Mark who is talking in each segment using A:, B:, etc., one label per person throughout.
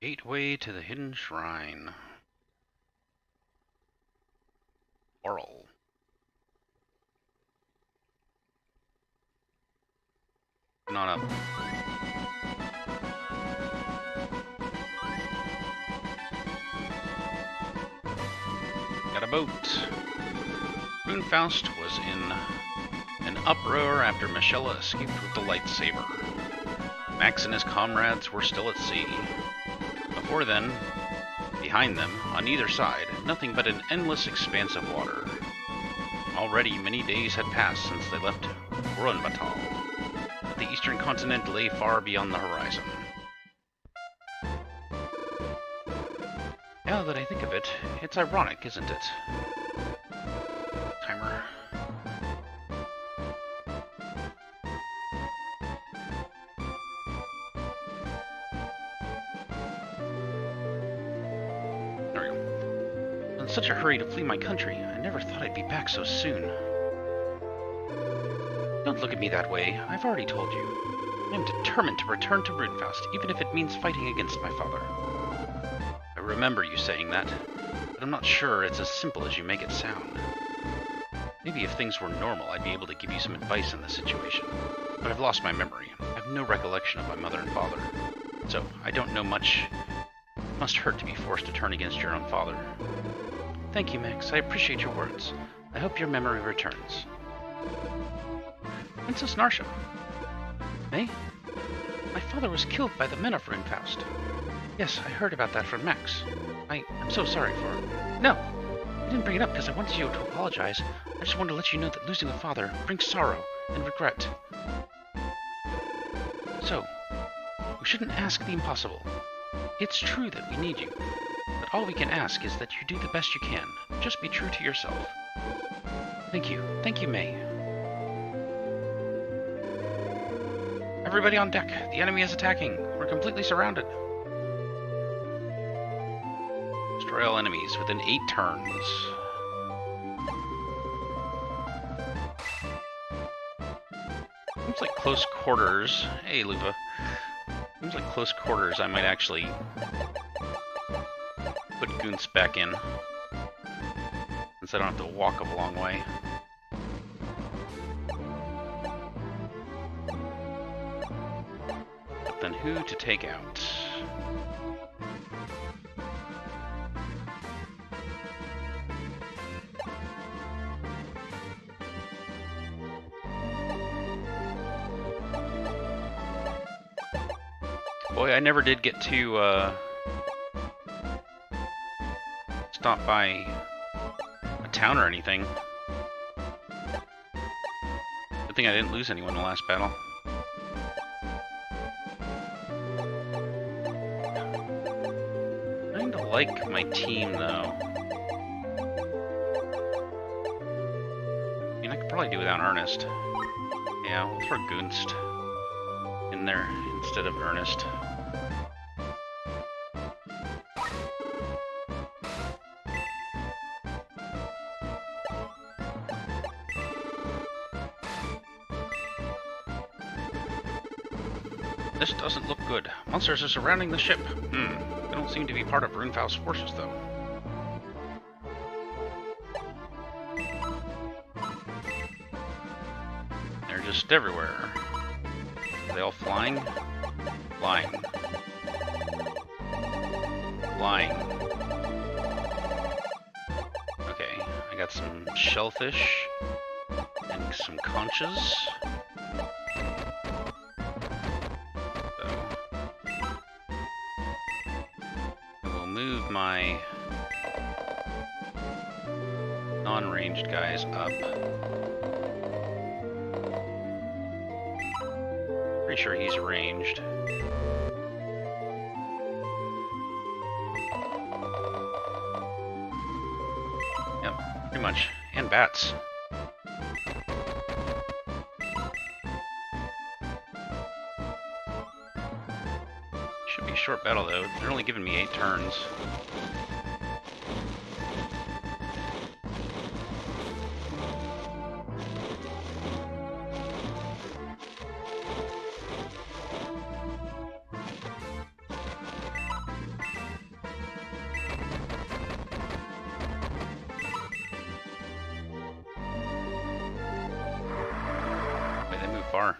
A: Gateway to the Hidden Shrine. Oral. Not up. Got a boat. Runefaust was in an uproar after Michelle escaped with the lightsaber. Max and his comrades were still at sea. Before then, behind them, on either side, nothing but an endless expanse of water. Already many days had passed since they left Uraanbaatar, but the eastern continent lay far beyond the horizon. Now that I think of it, it's ironic, isn't it? Timer. There we go. I'm in such a hurry to flee my country. I never thought I'd be back so soon. Don't look at me that way. I've already told you. I'm determined to return to Runefaust, even if it means fighting against my father. I remember you saying that, but I'm not sure it's as simple as you make it sound. Maybe if things were normal, I'd be able to give you some advice in this situation. But I've lost my memory. I have no recollection of my mother and father. So, I don't know much. It must hurt to be forced to turn against your own father. Thank you, Max. I appreciate your words. I hope your memory returns. Princess Narsha. May? My father was killed by the men of Runefaust. Yes, I heard about that from Max. I'm so sorry for it. No! I didn't bring it up because I wanted you to apologize. I just wanted to let you know that losing a father brings sorrow and regret. So, we shouldn't ask the impossible. It's true that we need you, but all we can ask is that you do the best you can. Just be true to yourself. Thank you. Thank you, May. Everybody on deck. The enemy is attacking. We're completely surrounded. Destroy all enemies within 8 turns. Seems like close quarters. Hey, Luva. Seems like close quarters I might actually put Goonst back in, since I don't have to walk a long way. But then who to take out? Boy, I never did get to stop by a town or anything. Good thing I didn't lose anyone in the last battle. I kinda like my team, though. I mean, I could probably do without Ernest. Yeah, we'll throw Goonst in there instead of Ernest. This doesn't look good. Monsters are surrounding the ship. They don't seem to be part of Runefaust's forces, though. They're just everywhere. Are they all flying? Flying. Flying. Okay, I got some shellfish and some conches. Move my non-ranged guys up. Pretty sure he's ranged. Yep, pretty much. And bats. Should be a short battle, though. They're only giving me 8 turns. far.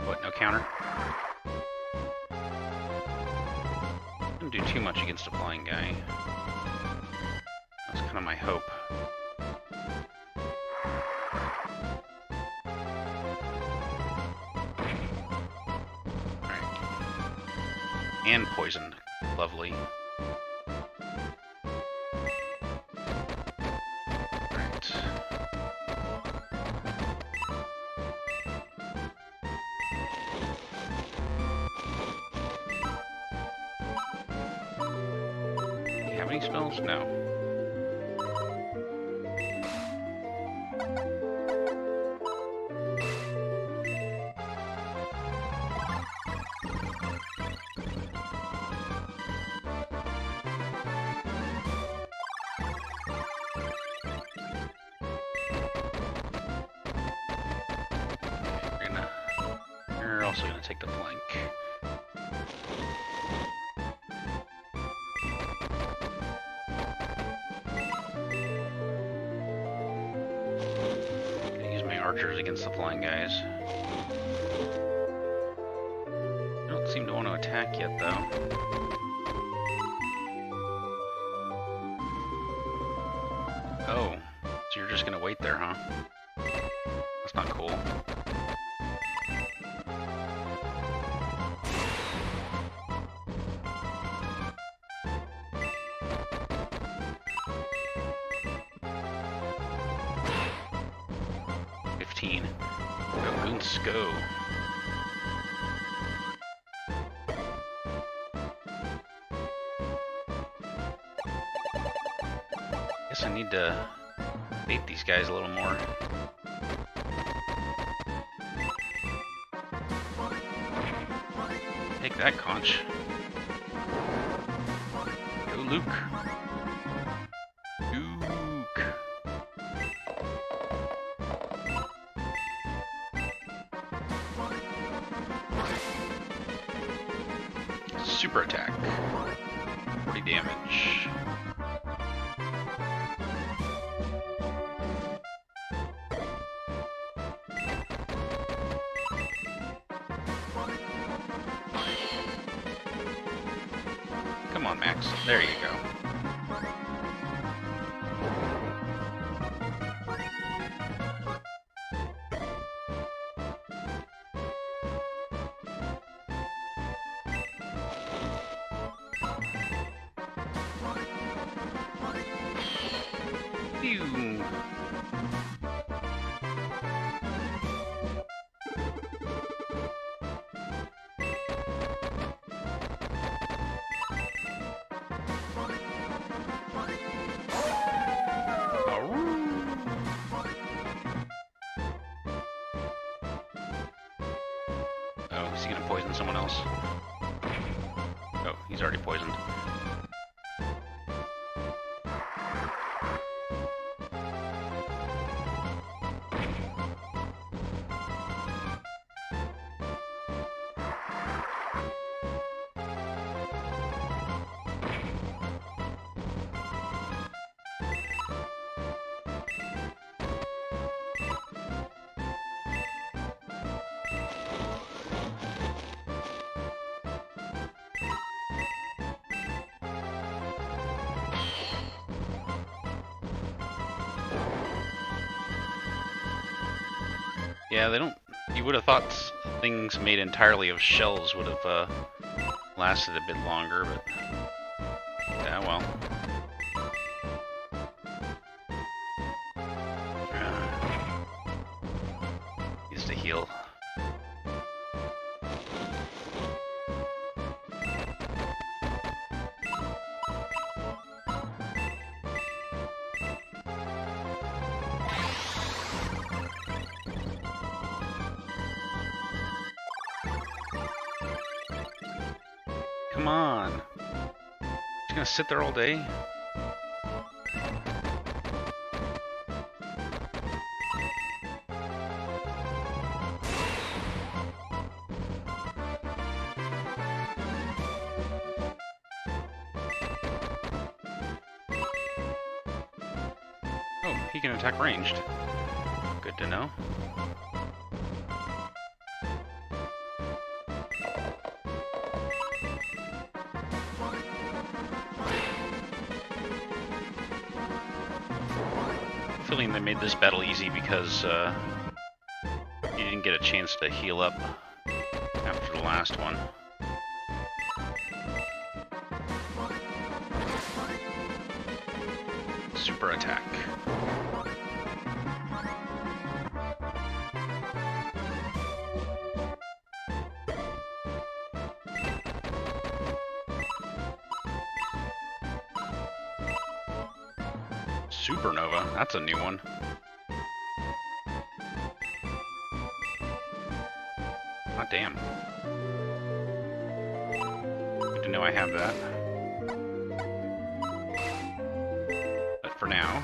A: What, no counter? Didn't do too much against a flying guy. That was kind of my hope. Alright. And poisoned. Lovely. Right. Do you have any spells? No. We're also going to take the flank. Gonna use my archers against the flying guys. They don't seem to want to attack yet, though. Oh, so you're just going to wait there, huh? That's not cool. Go, goons, go. Guess I need to bait these guys a little more. Take that, conch. Go, Luke. Super attack. 40 damage. Come on, Max. There you go. Oh, is he gonna poison someone else? Oh, he's already poisoned. Yeah, they don't... You would have thought things made entirely of shells would have lasted a bit longer, but... Yeah, well. Needs to heal. Come on. Just gonna sit there all day? Oh, he can attack ranged. Good to know. Feeling they made this battle easy because you didn't get a chance to heal up after the last one. Super attack. Supernova, that's a new one. Oh, damn. Good to know I have that. But for now...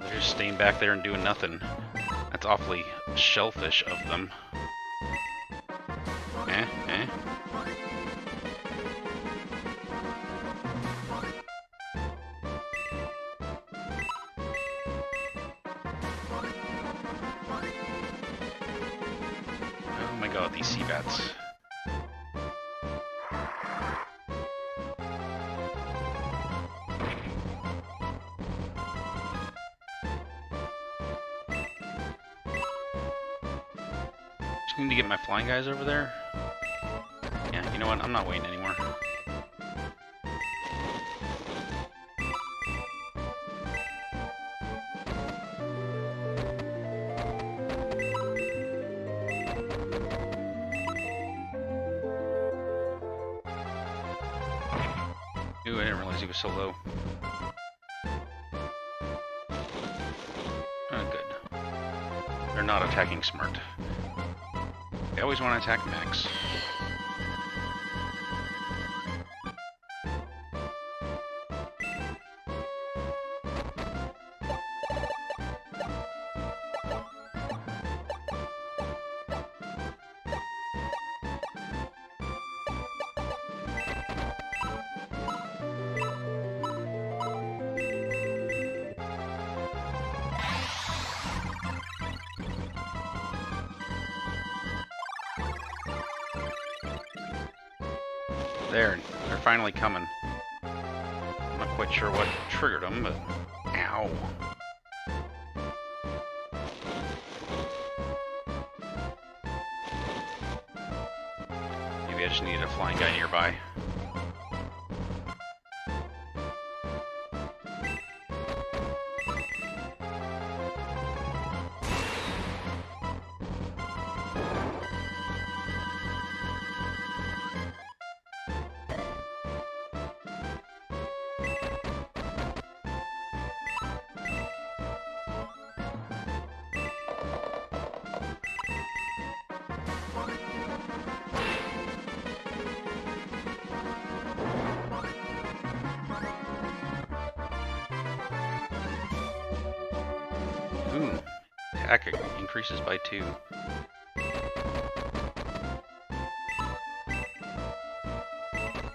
A: they're just staying back there and doing nothing. That's awfully shellfish of them. Oh my god, these sea bats. Just need to get my flying guys over there. Yeah, you know what? I'm not waiting anymore. Ooh, I didn't realize he was so low. Oh, good. They're not attacking smart. They always want to attack Max. There, they're finally coming. I'm not quite sure what triggered them, but... Ow. Maybe I just needed a flying guy nearby. Ooh, attack increases by 2.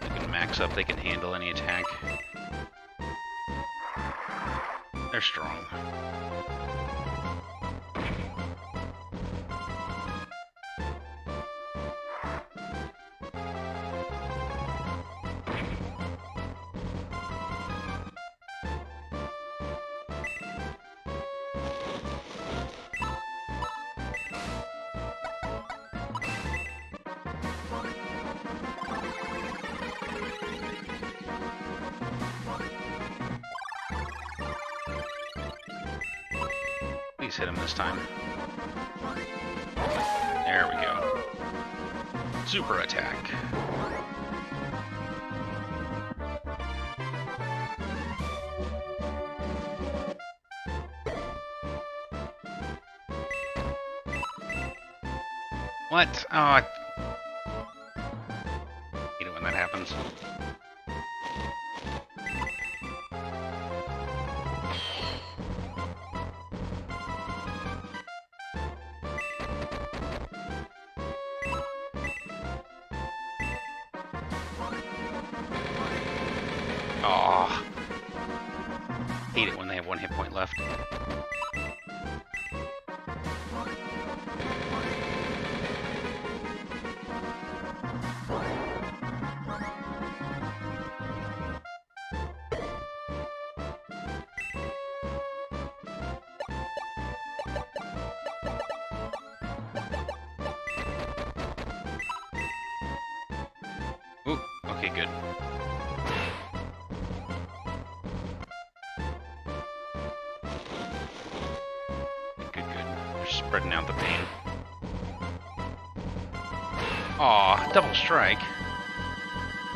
A: They can max up, they can handle any attack. They're strong. Please hit him this time. There we go. Super attack. What? Oh, I hate it when that happens. Aw. Hate it when they have 1 hit point left. Ooh, okay, good. Good. They're spreading out the pain. Aw, double strike.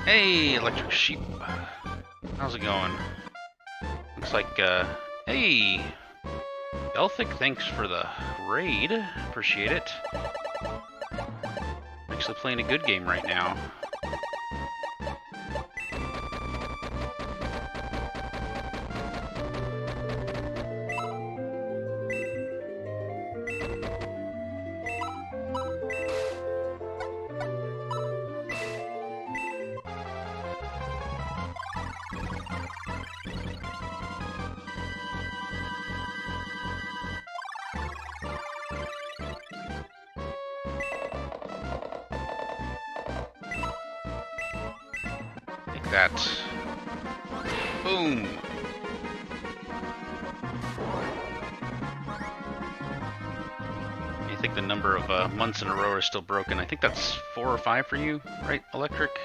A: Hey, Electric Sheep. How's it going? Looks like, hey! Elphic, thanks for the raid. Appreciate it. Actually playing a good game right now. That. Boom! I think the number of months in a row are still broken. I think that's 4 or 5 for you, right, Electric?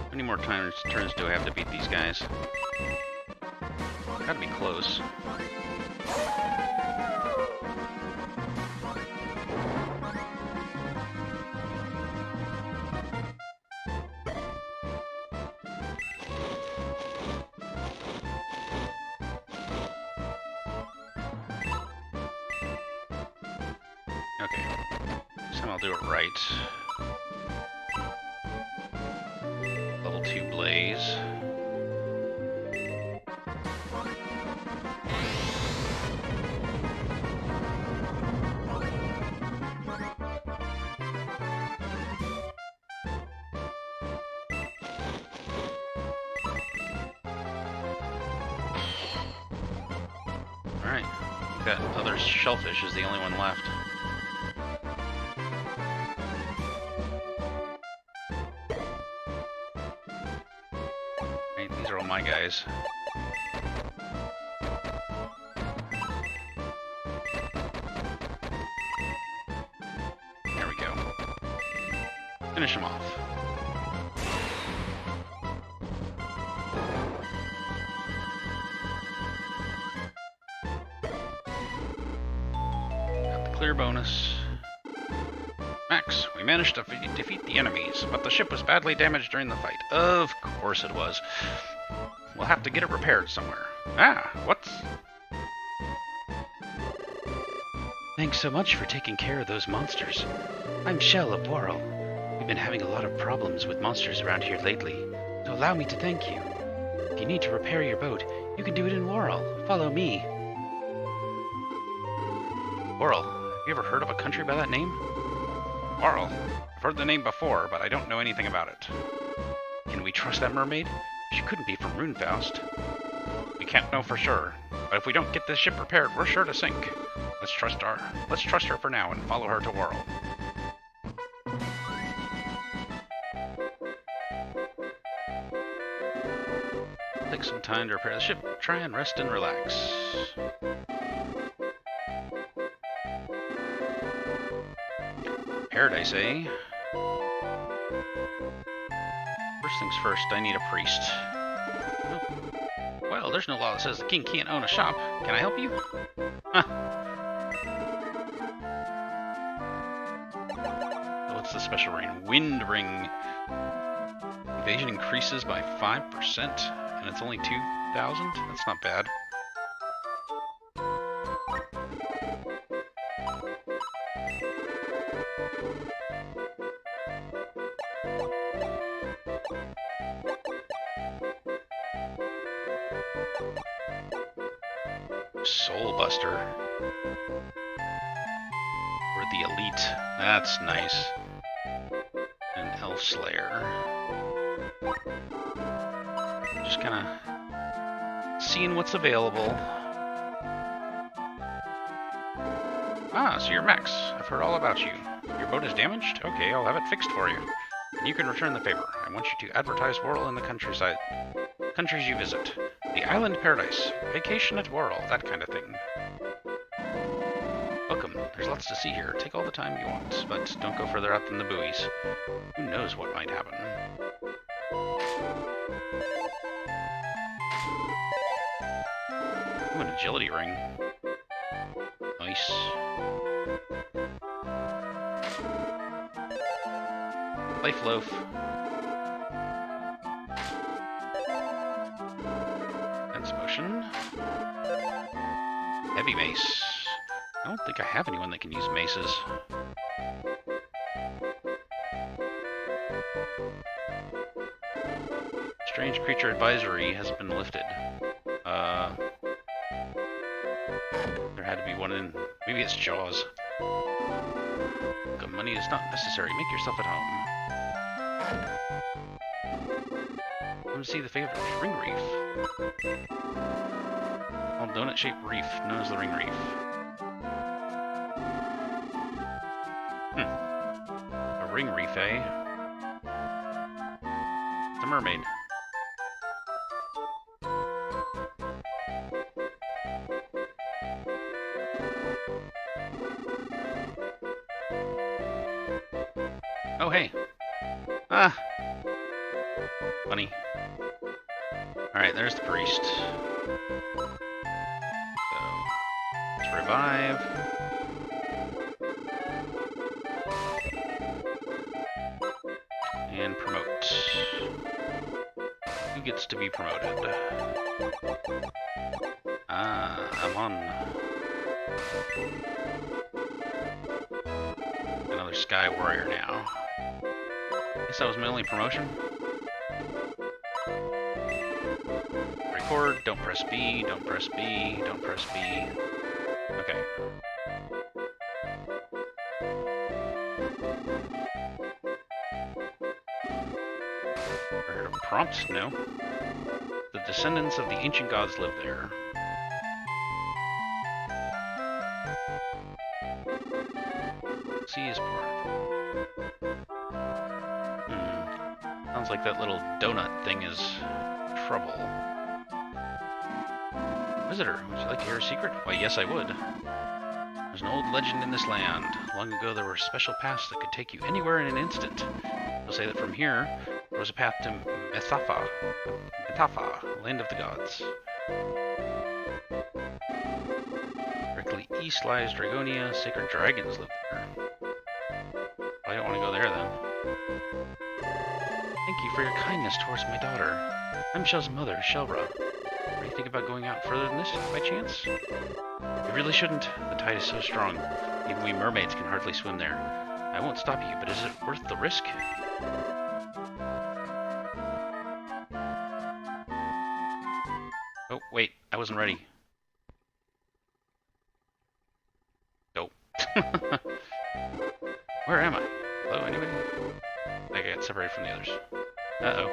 A: How many more turns do I have to beat these guys? Gotta be close. Okay, this time I'll do it right. Level 2 Blaze. Alright, that other shellfish is the only one left. Right, these are all my guys. There we go. Finish him off. Clear bonus. Max, we managed to defeat the enemies, but the ship was badly damaged during the fight. Of course it was. We'll have to get it repaired somewhere. Ah, what's... Thanks so much for taking care of those monsters. I'm Shell of Worrell. We've been having a lot of problems with monsters around here lately, so allow me to thank you. If you need to repair your boat, you can do it in Worrell. Follow me. Worrell? Have you ever heard of a country by that name? Worrell. I've heard the name before, but I don't know anything about it. Can we trust that mermaid? She couldn't be from Runefaust. We can't know for sure, but if we don't get this ship repaired, we're sure to sink. Let's trust her for now and follow her to Worrell. Take some time to repair the ship. Try and rest and relax. Paradise, eh? First things first, I need a priest. Oh. Well, there's no law that says the king can't own a shop. Can I help you? Huh. So what's the special rain? Wind ring. Invasion increases by 5%, and it's only 2,000? That's not bad. Soul Buster. Or the Elite. That's nice. And Elf Slayer. Just kind of seeing what's available. Ah, so you're Max. I've heard all about you. Your boat is damaged? Okay, I'll have it fixed for you. And you can return the favor. I want you to advertise Whirl in the countryside. Countries you visit. The Island Paradise. Vacation at Whirl. That kind of thing. Welcome. There's lots to see here. Take all the time you want, but don't go further out than the buoys. Who knows what might happen. Ooh, an agility ring. Nice. Life loaf. Sense motion. Heavy mace. I don't think I have anyone that can use maces. Strange creature advisory has been lifted. There had to be one in... Maybe it's Jaws. Money is not necessary. Make yourself at home. Come see the favorite ring reef. Well, donut-shaped reef known as the ring reef. A ring reef, eh? It's a mermaid. Oh, hey. Ah. Funny. Alright, there's the priest. So, let's revive. And promote. Who gets to be promoted? Ah, I'm on. Another Sky Warrior now. Guess that was my only promotion. Record, don't press B, don't press B, don't press B. Okay. Heard a prompt? No. The descendants of the ancient gods live there. Sea is pouring. Sounds like that little donut thing is trouble. Visitor, would you like to hear a secret? Why, yes, I would. There's an old legend in this land. Long ago, there were special paths that could take you anywhere in an instant. They'll say that from here, there was a path to Methafa, land of the gods. Directly east lies Dragonia. Sacred dragons live there. I don't want to go there, then. Thank you for your kindness towards my daughter. I'm Shell's mother, Shelra. What do you think about going out further than this, by chance? You really shouldn't. The tide is so strong. Even we mermaids can hardly swim there. I won't stop you, but is it worth the risk? Oh, wait. I wasn't ready. Nope. Where am I? Hello, anybody? I got separated from the others. Uh-oh.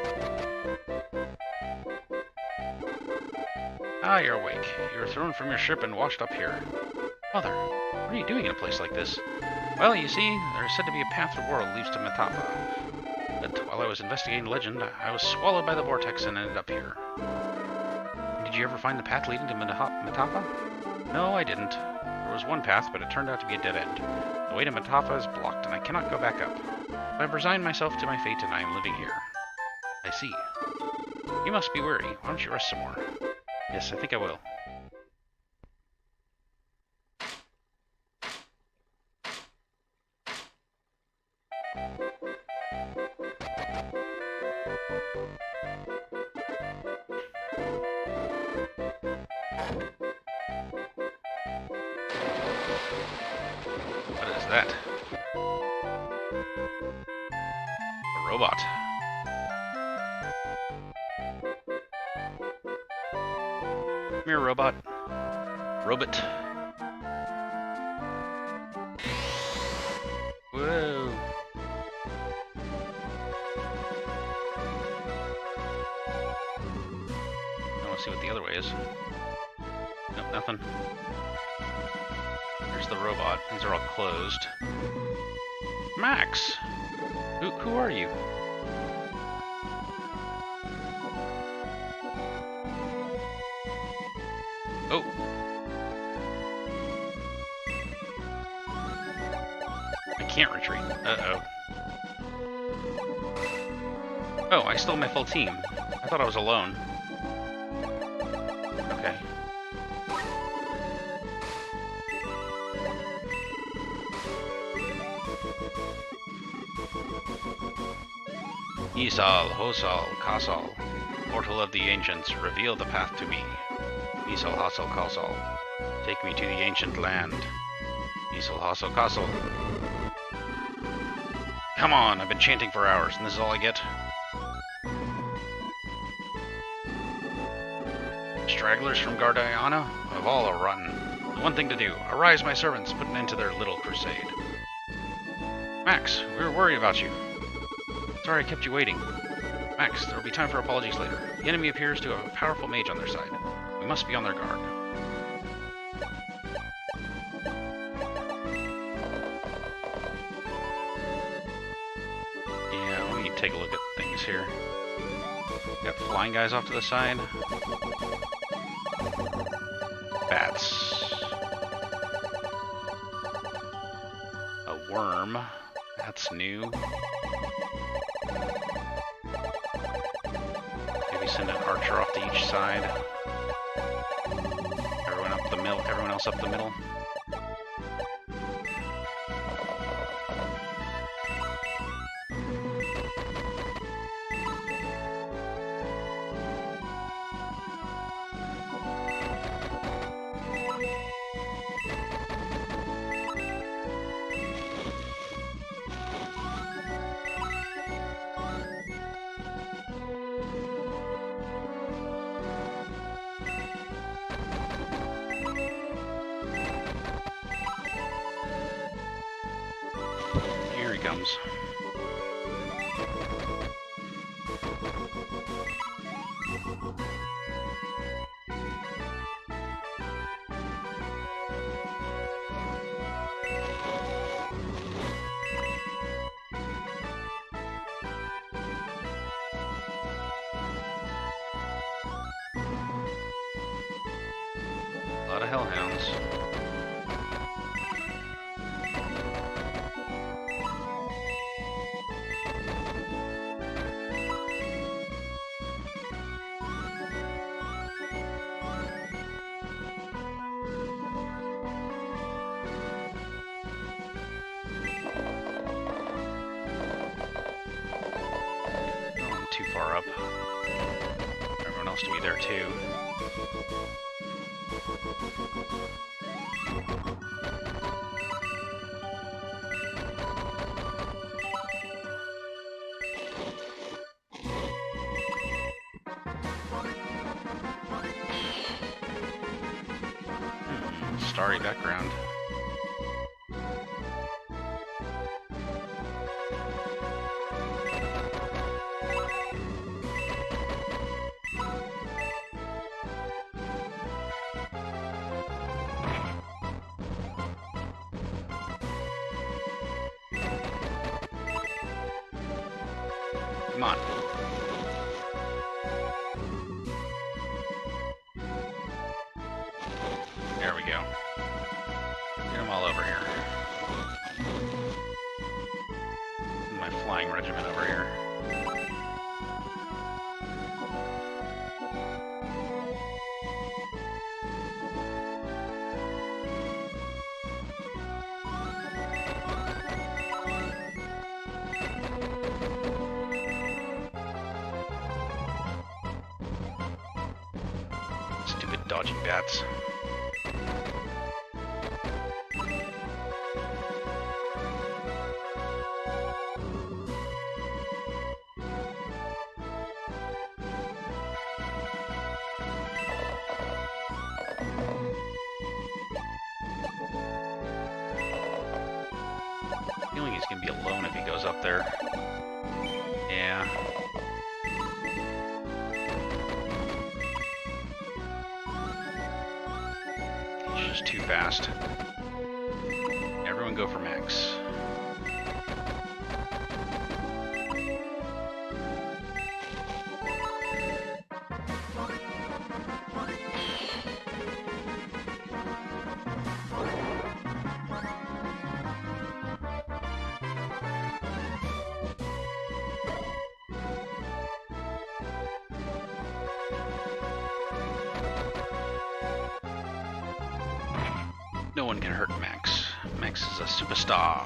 A: Ah, you're awake. You were thrown from your ship and washed up here. Mother, what are you doing in a place like this? Well, you see, there is said to be a path to Whirl that leads to Methafa. But while I was investigating the legend, I was swallowed by the vortex and ended up here. Did you ever find the path leading to Methafa? No, I didn't. There was one path, but it turned out to be a dead end. The way to Methafa is blocked, and I cannot go back up. I've resigned myself to my fate, and I am living here. I see. You must be weary. Why don't you rest some more? Yes, I think I will. What is that? A robot. Come here, robot. Robot. Whoa. I want to see what the other way is. Nope, nothing. There's the robot. These are all closed. Max! Who are you? Oh. I can't retreat. Uh-oh. Oh, I stole my full team. I thought I was alone. Okay. Isal, Hosal, Kasal, Portal of the Ancients, reveal the path to me. Isal, Hasal, Kasal, take me to the ancient land. Isal, Hasal, Kasal. Come on, I've been chanting for hours, and this is all I get? Stragglers from Gardiana? Of all are rotten. The one thing to do, arise my servants, put an end to their little crusade. Max, we were worried about you. Sorry I kept you waiting. Max, there will be time for apologies later. The enemy appears to have a powerful mage on their side. We must be on their guard. Yeah, let me take a look at things here. Got flying guys off to the side. Bats. A worm. That's new. Maybe send an archer off to each side. Everyone up the middle. Everyone else up the middle. Here he comes. A lot of hellhounds. Too far up. Everyone else to be there too. Starry background. Come on. There we go. Get them all over here. My flying regiment over here. Stupid dodging bats. he's gonna be alone if he goes up there. Yeah. He's just too fast. Everyone go for Max. No one can hurt Max. Max is a superstar.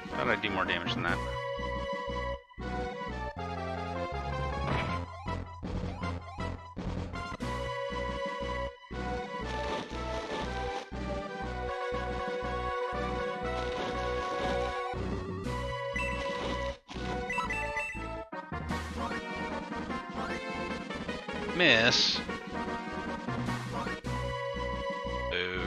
A: Thought I'd do more damage than that. Miss. Boo.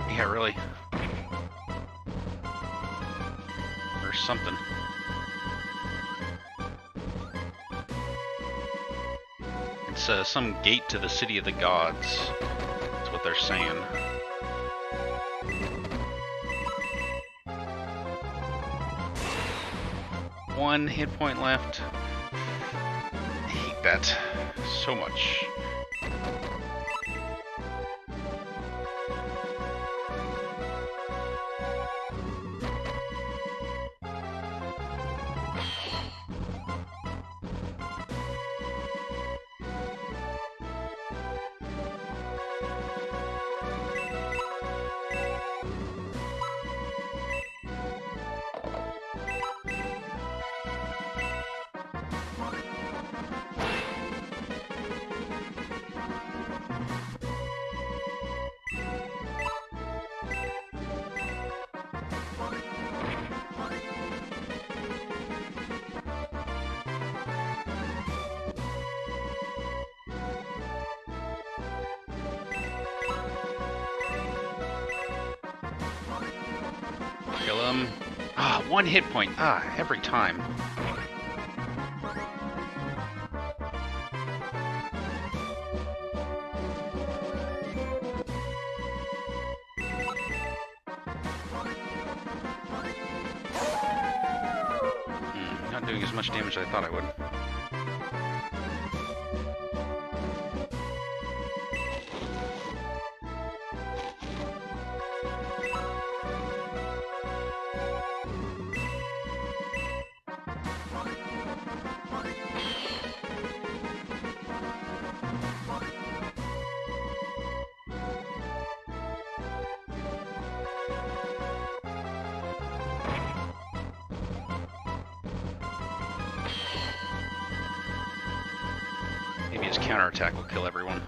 A: Yeah, really. Or something. It's some gate to the city of the gods. That's what they're saying. One hit point left. I hate that so much. Kill him. Ah, one hit point. Ah, every time. Not doing as much damage as I thought I would. Maybe his counterattack will kill everyone.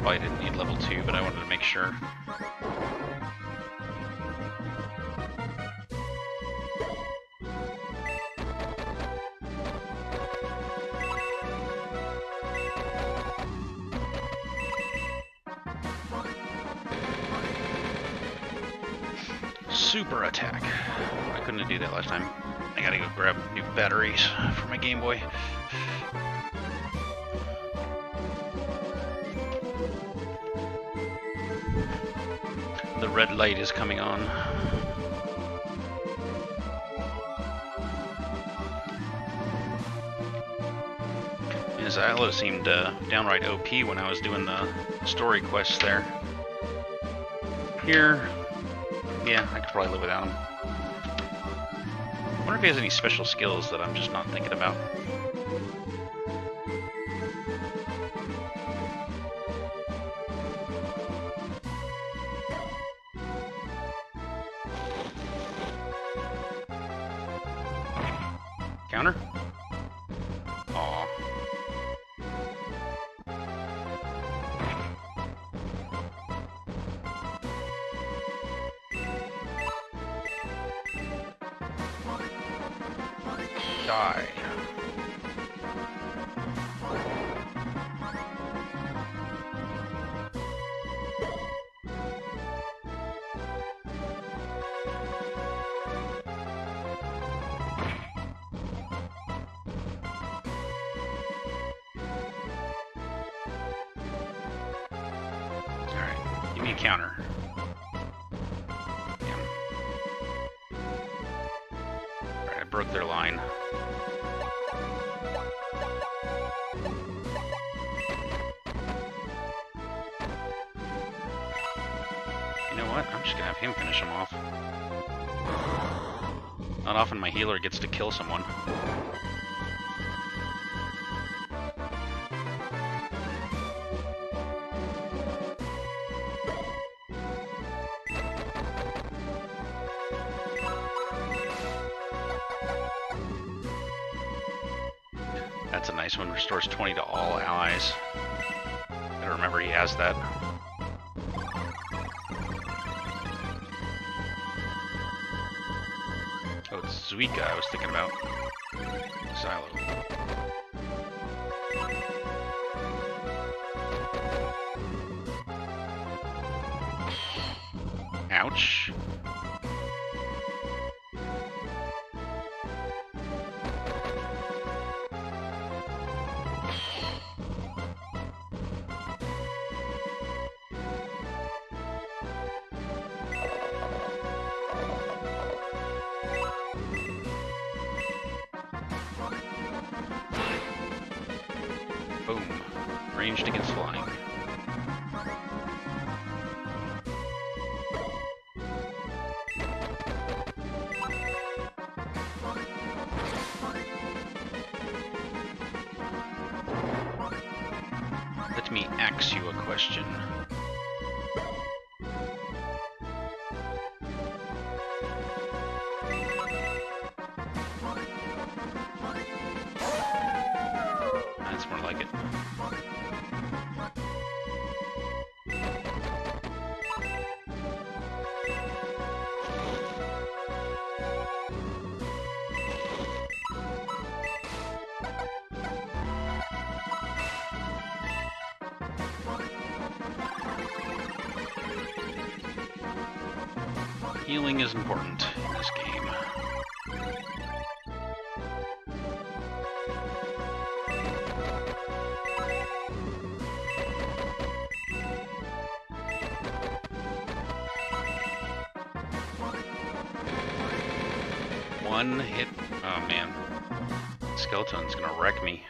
A: Probably didn't need level 2, but I wanted to make sure. Super attack. I couldn't do that last time. I gotta go grab new batteries for my Game Boy. The red light is coming on. His Isla seemed downright OP when I was doing the story quests there. Here, yeah, I could probably live without him. wonder if he has any special skills that I'm just not thinking about. Counter? Aw. Die. Alright, give me a counter. Damn. Alright, I broke their line. You know what? I'm just gonna have him finish him off. Not often my healer gets to kill someone. That's a nice one. Restores 20 to all allies. Gotta remember he has that. Oh, it's Zuika I was thinking about. Silo. Ouch. Boom. Ranged against flying. Let me ask you a question. That's more like it. Healing is important in this game. One hit. Oh man. Skeleton's gonna wreck me.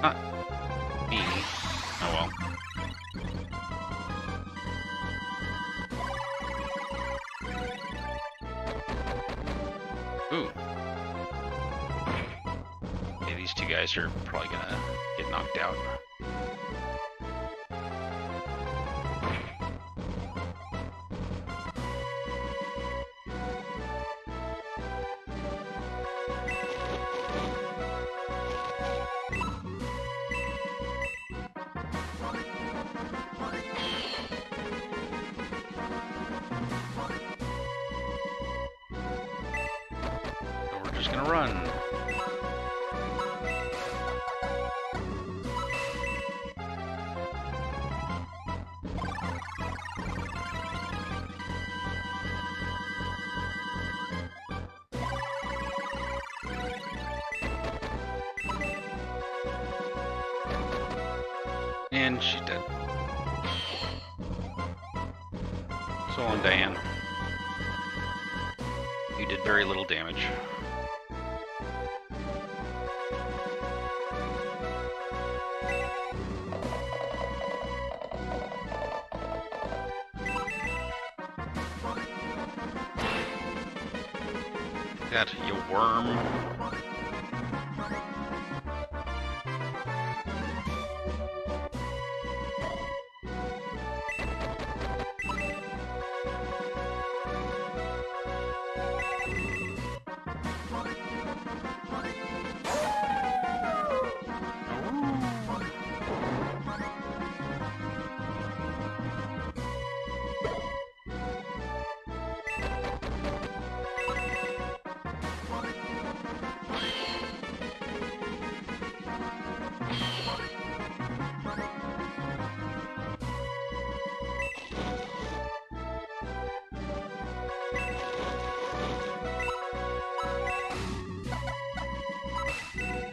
A: Not me. Oh well. Ooh. Okay, these two guys are probably gonna get knocked out. Just gonna run. And she's dead. So long, Diane. You did very little damage. that, you worm.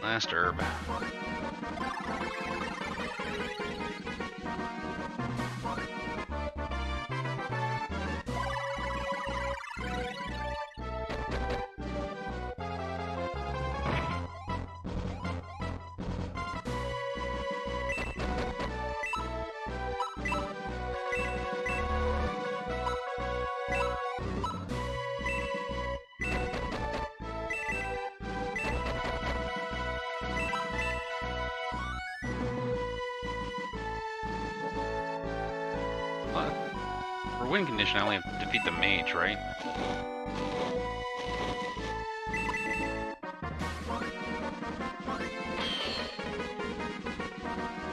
A: Last herb. For win condition, I only have to defeat the mage, right?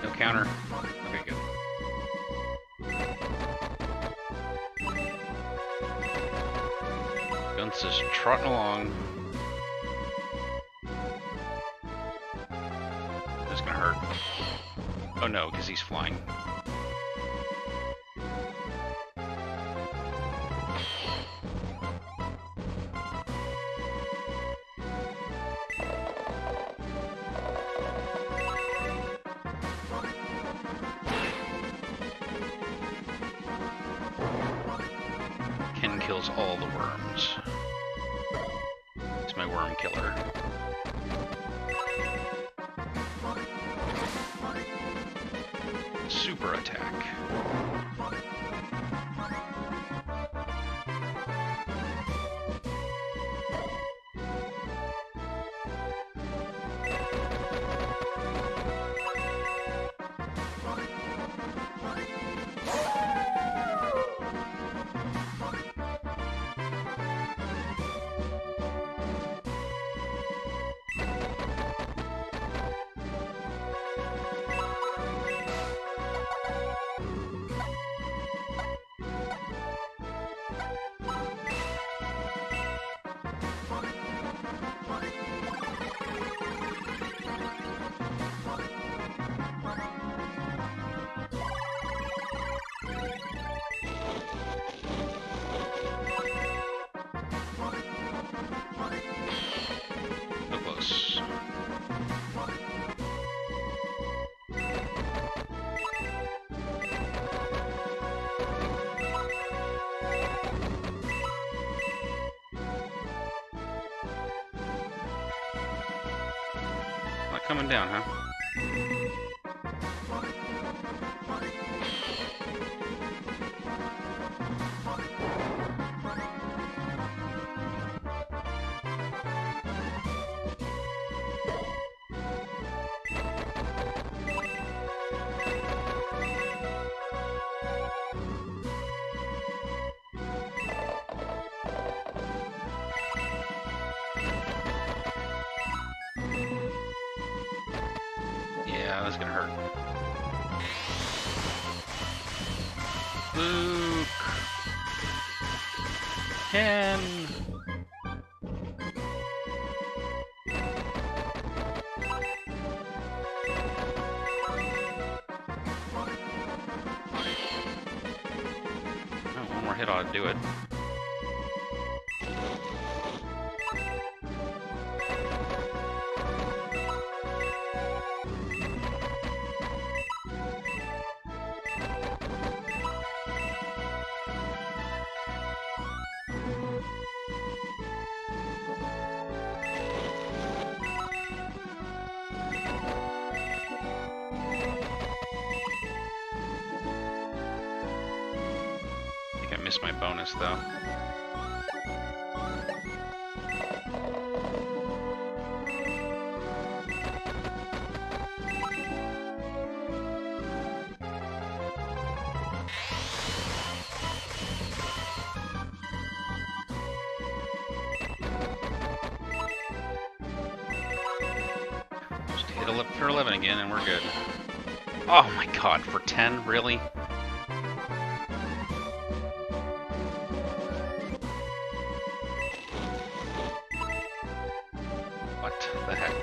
A: No counter. Okay, good. Guns just trotting along. That's gonna hurt. Oh no, because he's flying. Kills all the worms. It's my worm killer. Super attack. Coming down, huh? Yeah, that's gonna hurt. Luke! Ken! Oh, one more hit ought to do it. Missed my bonus though. hit 11 for 11 again, and we're good. Oh my god, for 10? Really? What the heck?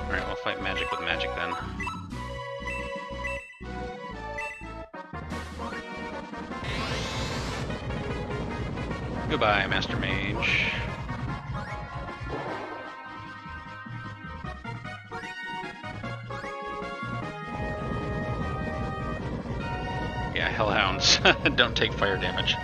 A: Alright, we'll fight magic with magic then. Goodbye, Master Mage. Yeah, Hellhounds don't take fire damage.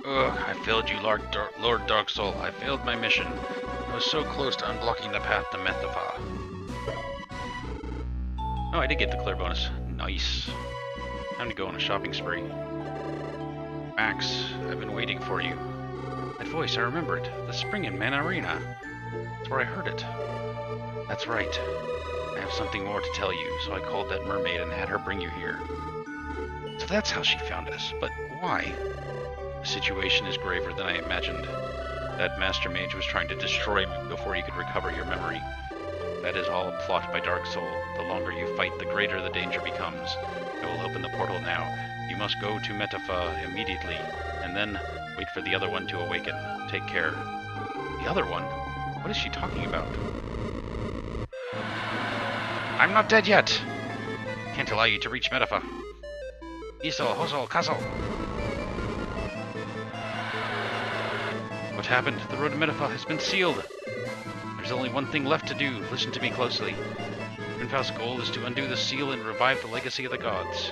A: Ugh, I failed you, Lord Dark Soul. I failed my mission. I was so close to unblocking the path to Metapha. Oh, I did get the clear bonus. Nice. Time to go on a shopping spree. Max, I've been waiting for you. That voice, I remember it. The spring in Mana Arena. That's where I heard it. That's right. I have something more to tell you, so I called that mermaid and had her bring you here. So that's how she found us. But why? The situation is graver than I imagined. That Master Mage was trying to destroy me before you could recover your memory. That is all a plot by Dark Soul. The longer you fight, the greater the danger becomes. I will open the portal now. You must go to Metapha immediately, and then wait for the other one to awaken. Take care. The other one? What is she talking about? I'm not dead yet! Can't allow you to reach Metapha. Isol, Hosol, Castle! What happened? The road to Metapha has been sealed. There's only one thing left to do. Listen to me closely. Runfaust's goal is to undo the seal and revive the legacy of the gods.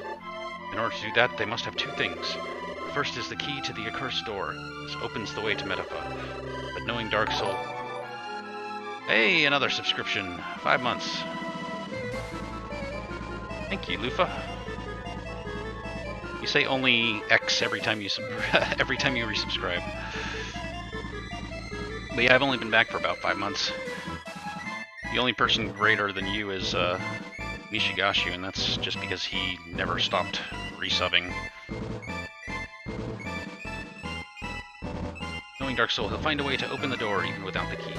A: In order to do that, they must have two things. The first is the key to the accursed door. This opens the way to Metapha. But knowing Dark Soul... Hey, another subscription. 5 months. Thank you, Lufa. You say only X every time you resubscribe. But yeah, I've only been back for about 5 months. The only person greater than you is Nishigashu, and that's just because he never stopped resubbing. Knowing Dark Soul, he'll find a way to open the door even without the key.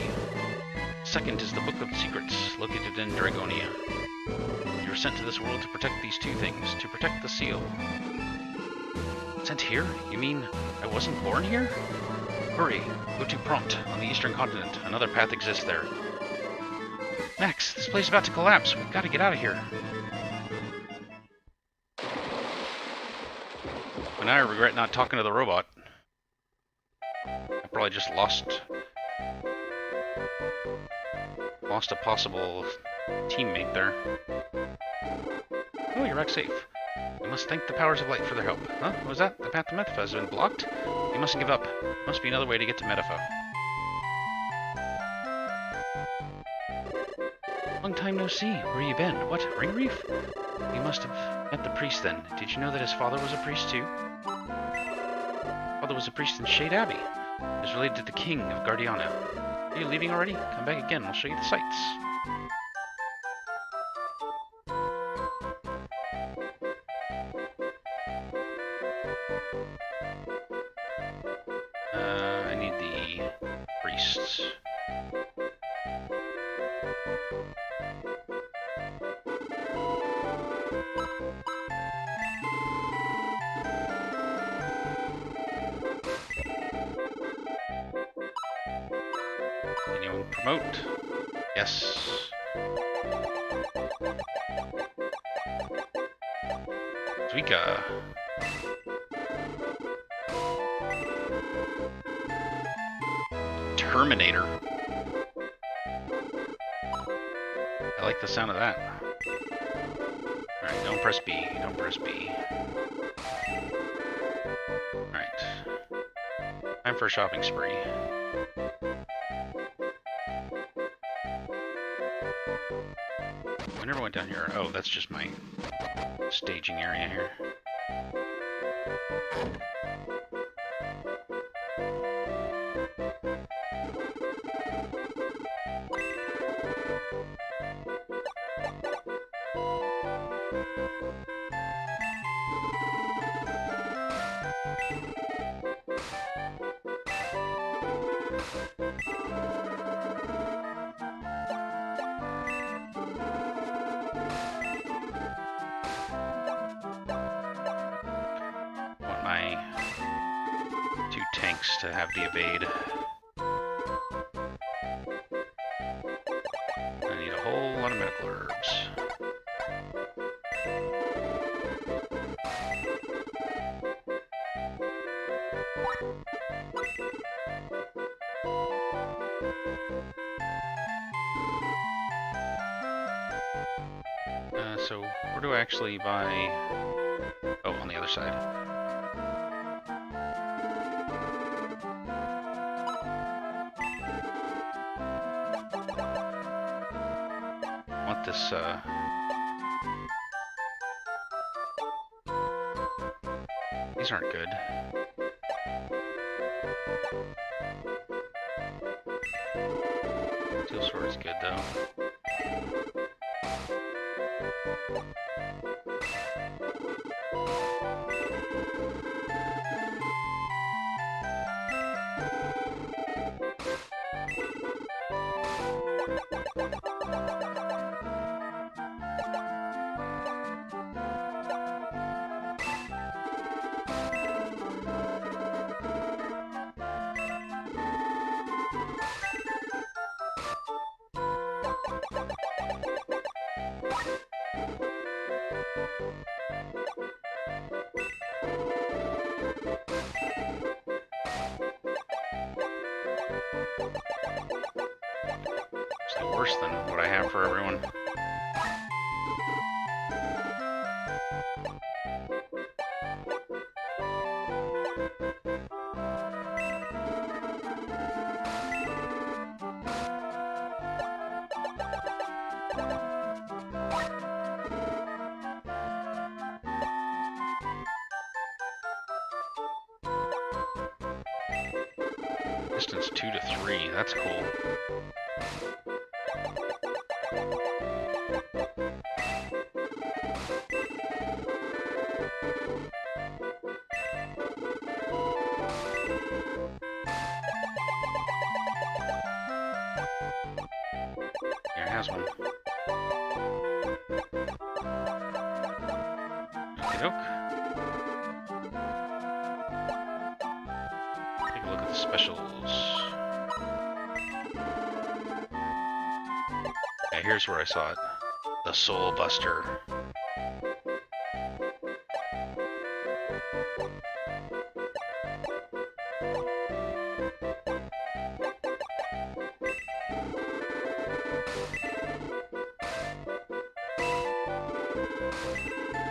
A: Second is the Book of Secrets, located in Dragonia. You were sent to this world to protect these two things, to protect the seal. Sent here? You mean I wasn't born here? Hurry, go to Prompt, on the eastern continent. Another path exists there. Max, this place is about to collapse. We've got to get out of here. And I regret not talking to the robot. I probably just lost a possible teammate there. Oh, you're back safe. You must thank the powers of light for their help. Huh? What was that? The path to Metapha has been blocked? You mustn't give up. Must be another way to get to Metapha. Long time no see. Where you been? What? Ring Reef? You must have met the priest then. Did you know that his father was a priest too? Father was a priest in Shade Abbey. He was related to the king of Guardiana. Are you leaving already? Come back again. I'll show you the sights. I need the priests. Anyone promote? Yes. Suika. Terminator. I like the sound of that. Alright, don't press B. Don't press B. Alright. Time for a shopping spree. I never went down here. Oh, that's just my staging area here. Want my 2 tanks to have the evade. I need a whole lot of medical herbs. So where do I actually buy... Oh, on the other side. I want this, These aren't good. Steel sword is good, though. It's like worse than what I have for everyone. Distance 2 to 3, that's cool. Here, it has one. Okey-doke. Take a look at the specials. Yeah, here's where I saw it. The Soul Buster.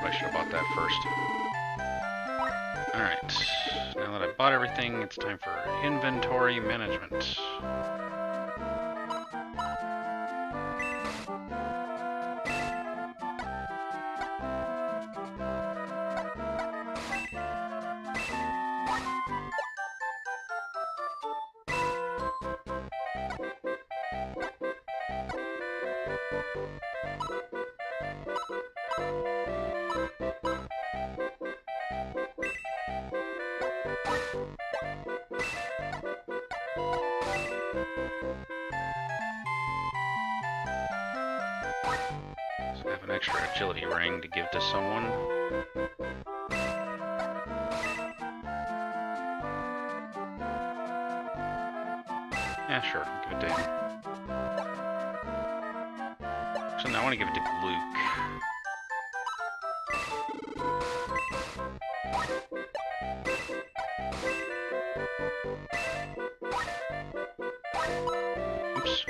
A: I should have bought that first. Alright, now that I bought everything, it's time for inventory management. So I have an extra agility ring to give to someone. Yeah, sure, I'll give it to him. So now I want to give it to Luke. Oops.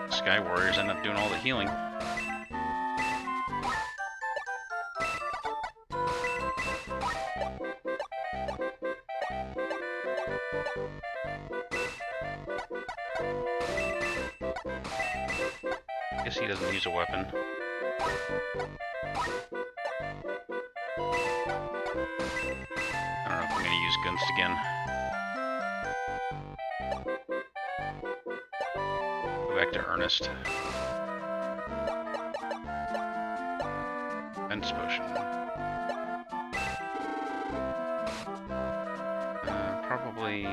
A: Sky Warriors end up doing all the healing. Guess he doesn't use a weapon. I don't know if I'm gonna use Gunst again. Go back to Ernest. Fence Potion. Probably...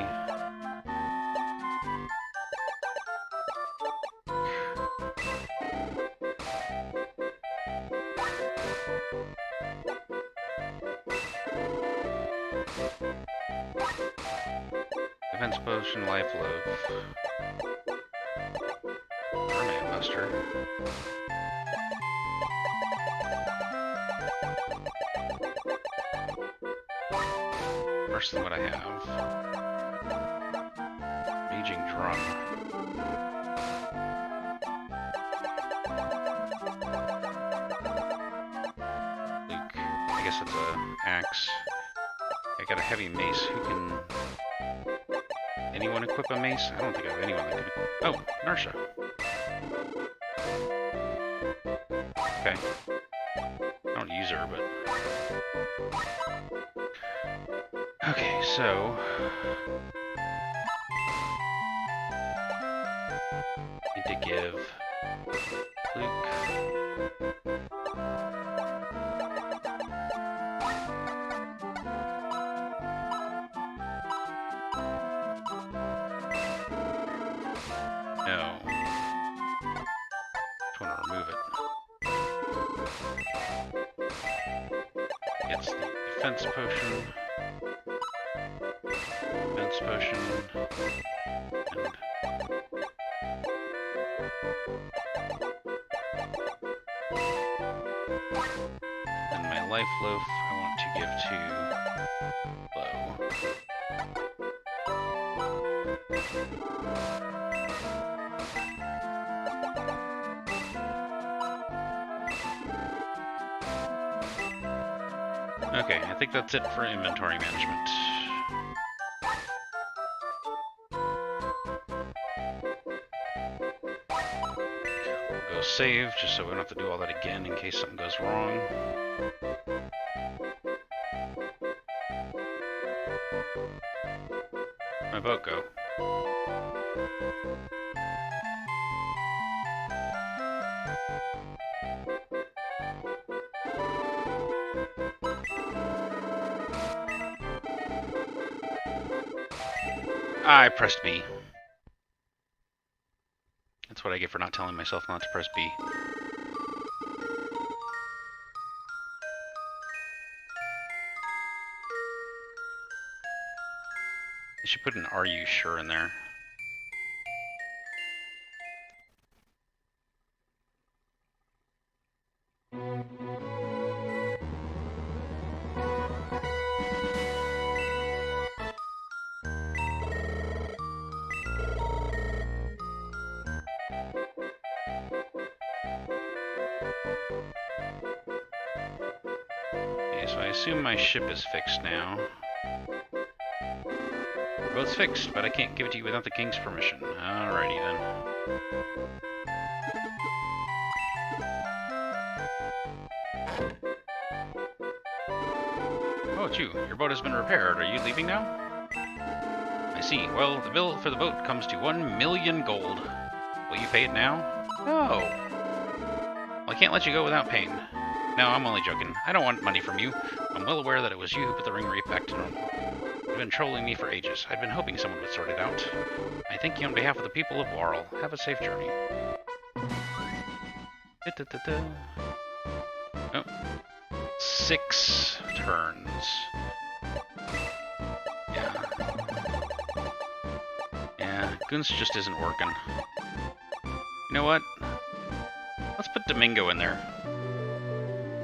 A: Defense Potion, Life Loaf. Merman Buster. Worse than what I have. Raging Drum. Luke. I guess it's an axe. I got a heavy mace. Who can... Anyone equip a mace? I don't think I have anyone that could equip... Oh, Narsha. Okay. I don't use her, but... Okay, so... Need to give... Luke... No. Just want to remove it. It's the Defense Potion. Defense Potion. And my Life Loaf I want to give to Low. Okay, I think that's it for inventory management. We'll go save, just so we don't have to do all that again in case something goes wrong. Where'd my boat go? I pressed B. That's what I get for not telling myself not to press B. I should put an "Are you sure" in there. Okay, so I assume my ship is fixed now. Boat's fixed, but I can't give it to you without the king's permission. Alrighty then. Oh, it's you. Your boat has been repaired. Are you leaving now? I see. Well, the bill for the boat comes to 1,000,000 gold. Will you pay it now? No. Well, I can't let you go without paying. No, I'm only joking. I don't want money from you. I'm well aware that it was you who put the ring wraith back to normal. You've been trolling me for ages. I'd been hoping someone would sort it out. I thank you on behalf of the people of Warl. Have a safe journey. Oh. 6 turns. Yeah, Gunst just isn't working. You know what? Let's put Domingo in there.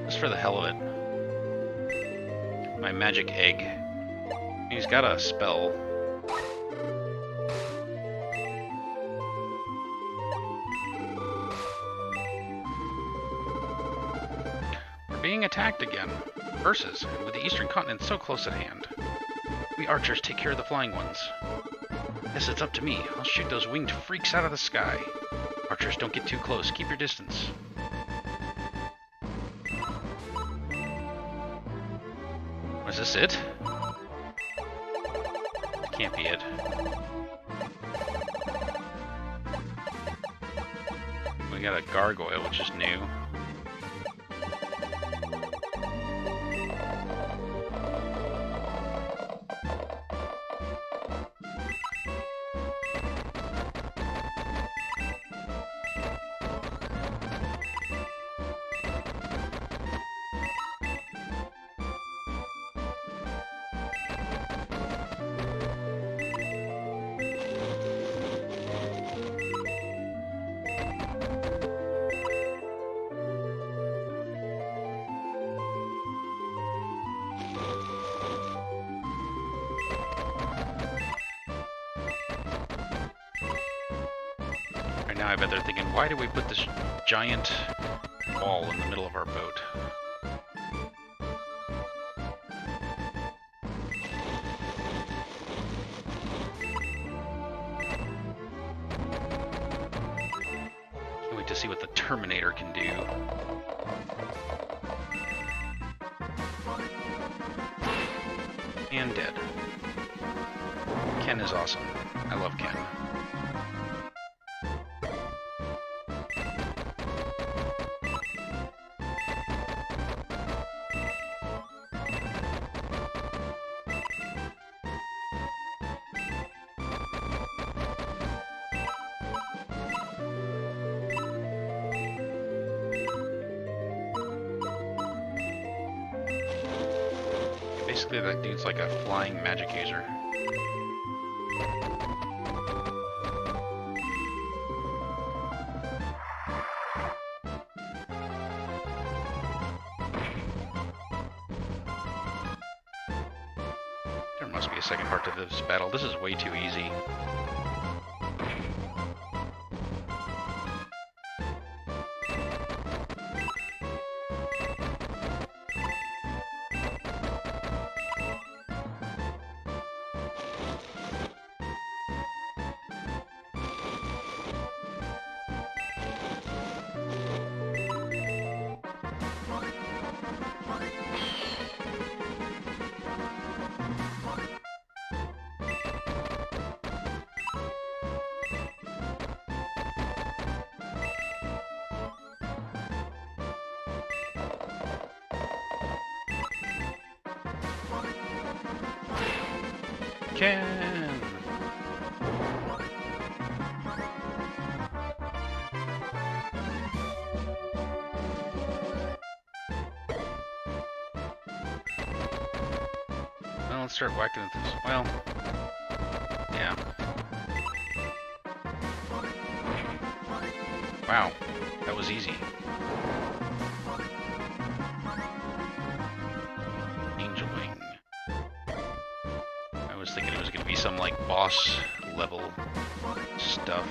A: Just for the hell of it. My magic egg. He's got a spell. We're being attacked again. Versus, and with the Eastern Continent so close at hand. We archers take care of the flying ones. Yes, it's up to me. I'll shoot those winged freaks out of the sky. Archers, don't get too close. Keep your distance. this it? Can't be it. We got a gargoyle, which is new. Now I bet they're thinking, why do we put this giant wall in the middle of our boat? Can't wait to see what the Terminator can do. And dead. Ken is awesome. I love Ken. Basically, that dude's like a flying magic user. There must be a second part to this battle. This is way too easy. Ken! Well, let's start whacking at this. Well, yeah. Wow, that was easy. Angel Wing. I was thinking it was going to be some, like, boss level stuff.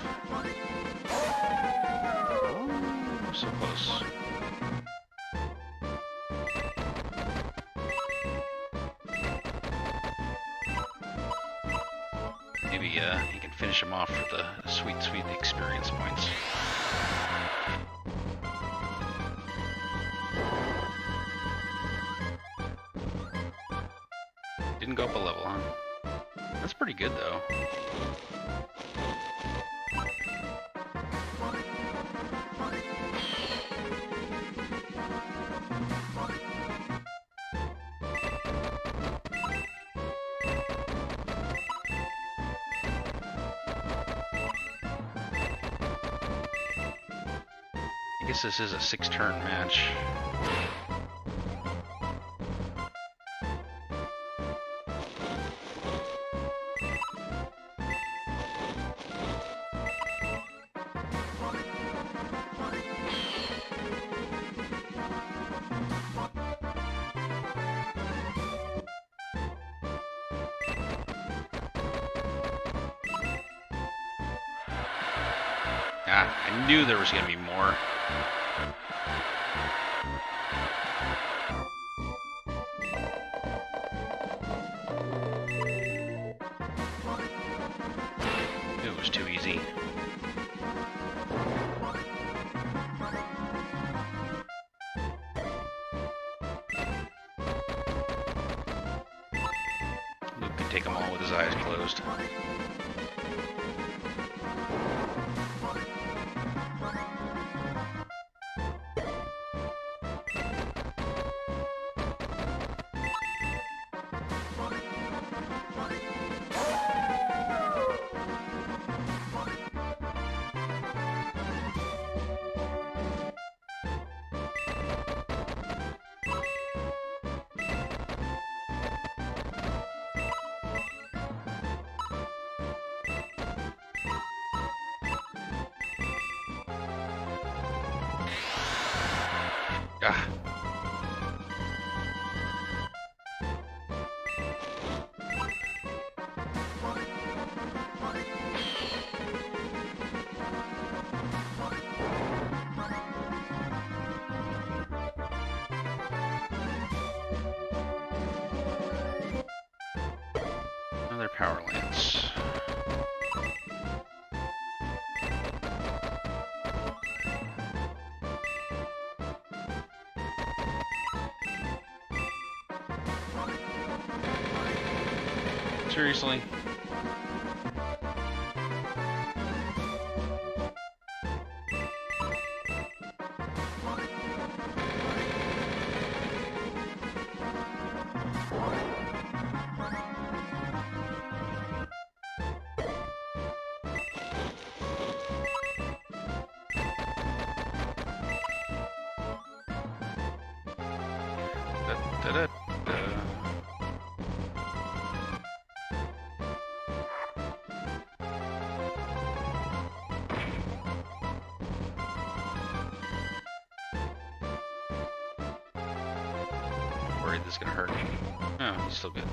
A: Oh, so close. Maybe you can finish him off for the sweet, sweet experience points. Didn't go up a level, huh? That's pretty good, though. I guess this is a 6-turn match. Ah, I knew there was going to be more. It was too easy. can take them all with his eyes closed. Ah. Another power lance. Seriously? Da-da-da-da. Worried this is gonna hurt. No, he's still good.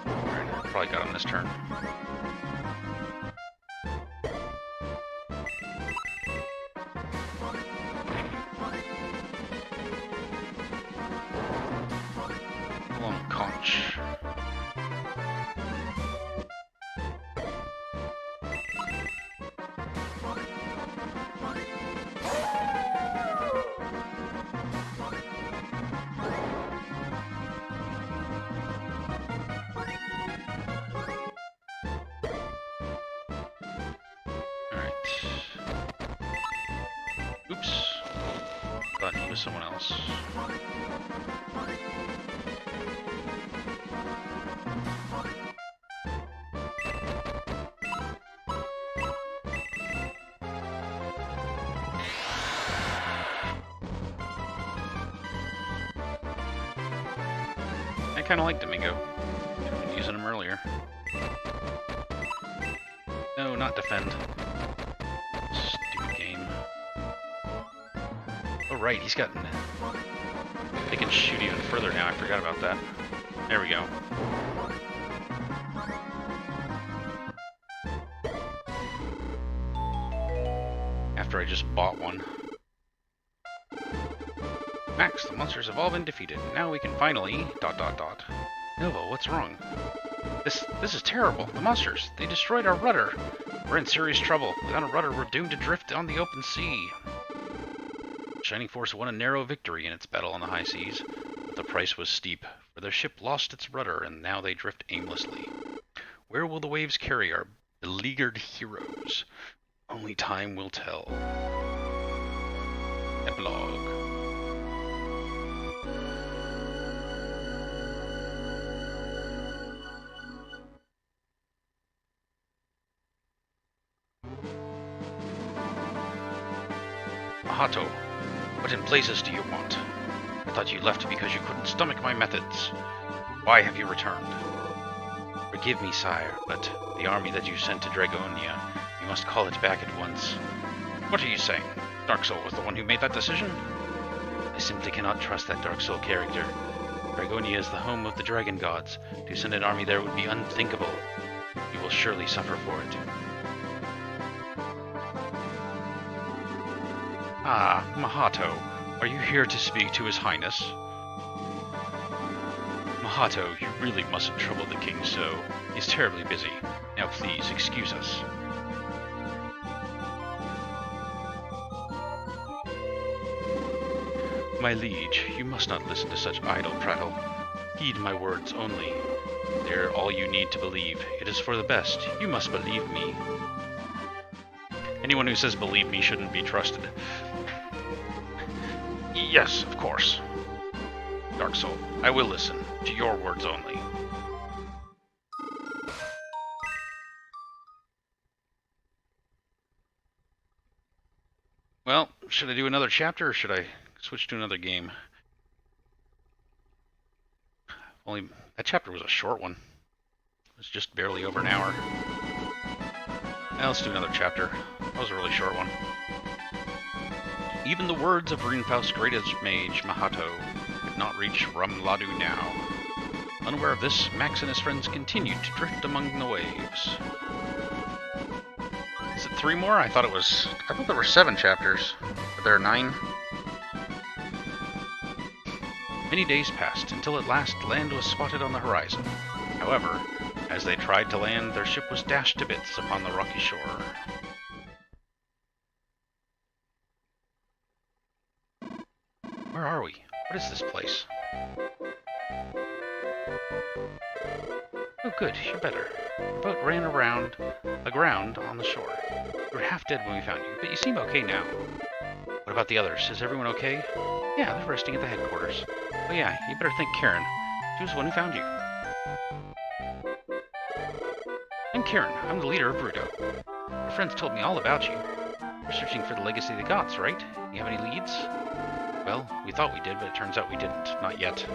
A: Alright, probably got him this turn. Long conch. Oops. Thought he was someone else. I kind of like Domingo. Should have been using him earlier. No, not defend. Stupid game. Oh right, he's got... They can shoot even further now, I forgot about that. There we go. After I just bought one. Max, the monsters have all been defeated. Now we can finally... ... Nova, what's wrong? This is terrible. The monsters, they destroyed our rudder. We're in serious trouble. Without a rudder, we're doomed to drift on the open sea. Shining Force won a narrow victory in its battle on the high seas, but the price was steep, for their ship lost its rudder and now they drift aimlessly. Where will the waves carry our beleaguered heroes? Only time will tell. Epilogue. Mahato, what in blazes do you want? I thought you left because you couldn't stomach my methods. Why have you returned? Forgive me, sire, but the army that you sent to Dragonia, you must call it back at once. What are you saying? Dark Soul was the one who made that decision? I simply cannot trust that Dark Soul character. Dragonia is the home of the dragon gods. To send an army there would be unthinkable. You will surely suffer for it. Ah, Mahato, are you here to speak to His Highness? Mahato, you really mustn't trouble the king so. He's terribly busy. Now please, excuse us. My liege, you must not listen to such idle prattle. Heed my words only. They're all you need to believe. It is for the best. You must believe me. Anyone who says believe me shouldn't be trusted. Yes, of course. Dark Soul, I will listen. To your words only. Well, should I do another chapter or should I switch to another game? Only that chapter was a short one. It was just barely over an hour. Now let's do another chapter. That was a really short one. Even the words of Runefaust's greatest mage, Mahato, could not reach Rumladu now. Unaware of this, Max and his friends continued to drift among the waves. Is it 3 more? I thought there were 7 chapters. Are there 9? Many days passed, until at last land was spotted on the horizon. However, as they tried to land, their ship was dashed to bits upon the rocky shore. Where are we? What is this place? Oh good, you're better. Your boat ran aground on the shore. You were half dead when we found you, but you seem okay now. What about the others? Is everyone okay? Yeah, they're resting at the headquarters. Oh yeah, you better thank Karen. She was the one who found you. I'm Karen. I'm the leader of Bruto. Your friends told me all about you. You're searching for the legacy of the gods, right? You have any leads? Well, we thought we did, but it turns out we didn't. Not yet.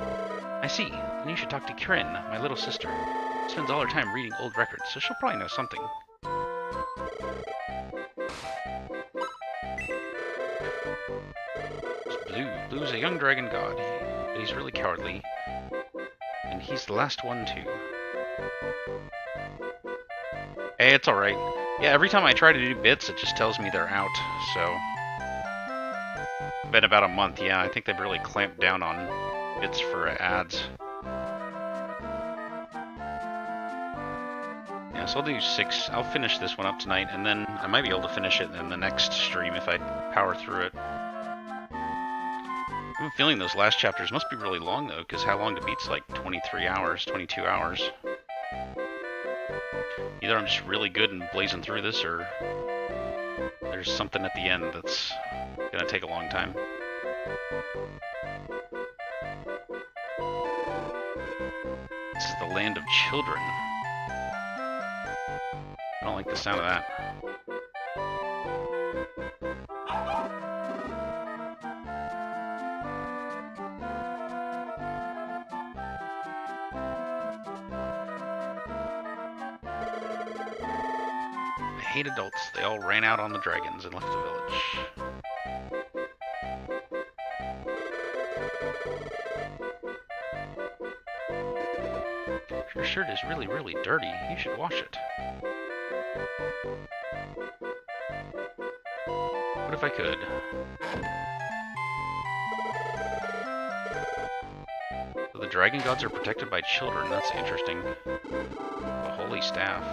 A: I see. Then you should talk to Karen, my little sister. She spends all her time reading old records, so she'll probably know something. Blue's a young dragon god, but he's really cowardly. And he's the last one, too. Hey, it's alright. Yeah, every time I try to do bits, it just tells me they're out, so... Been about a month, yeah. I think they've really clamped down on bits for ads. Yeah, so I'll do 6. I'll finish this one up tonight, and then I might be able to finish it in the next stream if I power through it. I have a feeling those last chapters must be really long, though, because how long to beat's like 23 hours, 22 hours. Either I'm just really good and blazing through this, or there's something at the end that's gonna take a long time. This is the land of children. I don't like the sound of that. I hate adults. They all ran out on the dragons and left the village. Your shirt is really, really dirty. You should wash it. What if I could? So the dragon gods are protected by children. That's interesting. The holy staff.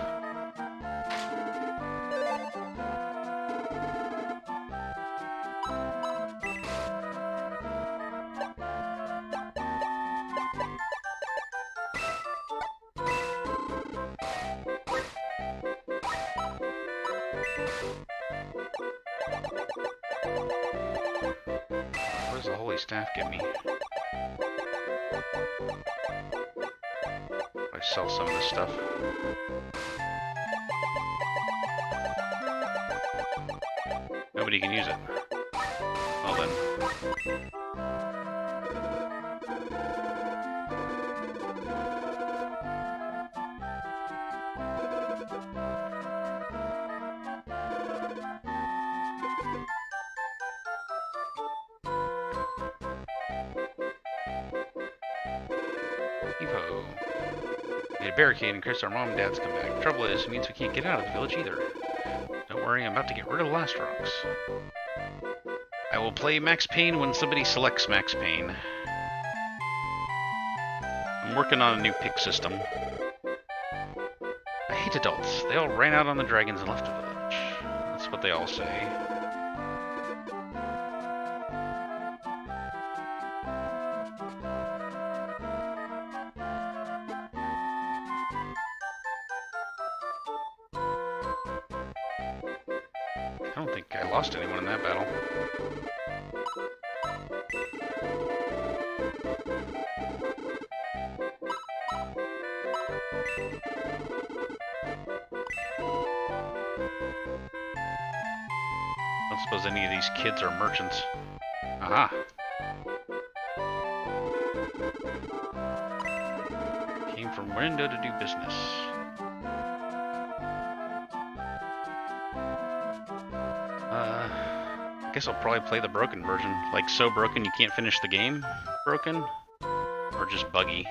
A: What does the holy staff give me? I sell some of this stuff. Nobody can use it. Well then. Evo. Made a barricade in case our mom and dad's come back. Trouble is, it means we can't get out of the village either. Don't worry, I'm about to get rid of the last rocks. I will play Max Payne when somebody selects Max Payne. I'm I'm working on a new pick system. I hate adults. They all ran out on the dragons and left the village. That's what they all say. I don't think I lost anyone in that battle. I don't suppose any of these kids are merchants. Aha! Came from Window to do business. I guess I'll probably play the broken version. Like, so broken you can't finish the game? Broken? Or just buggy?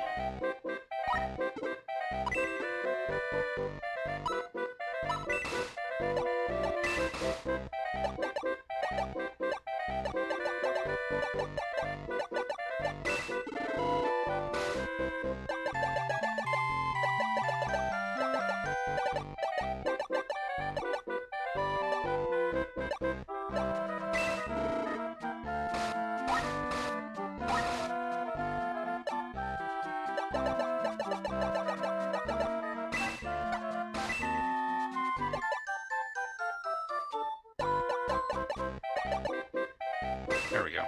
A: There we go.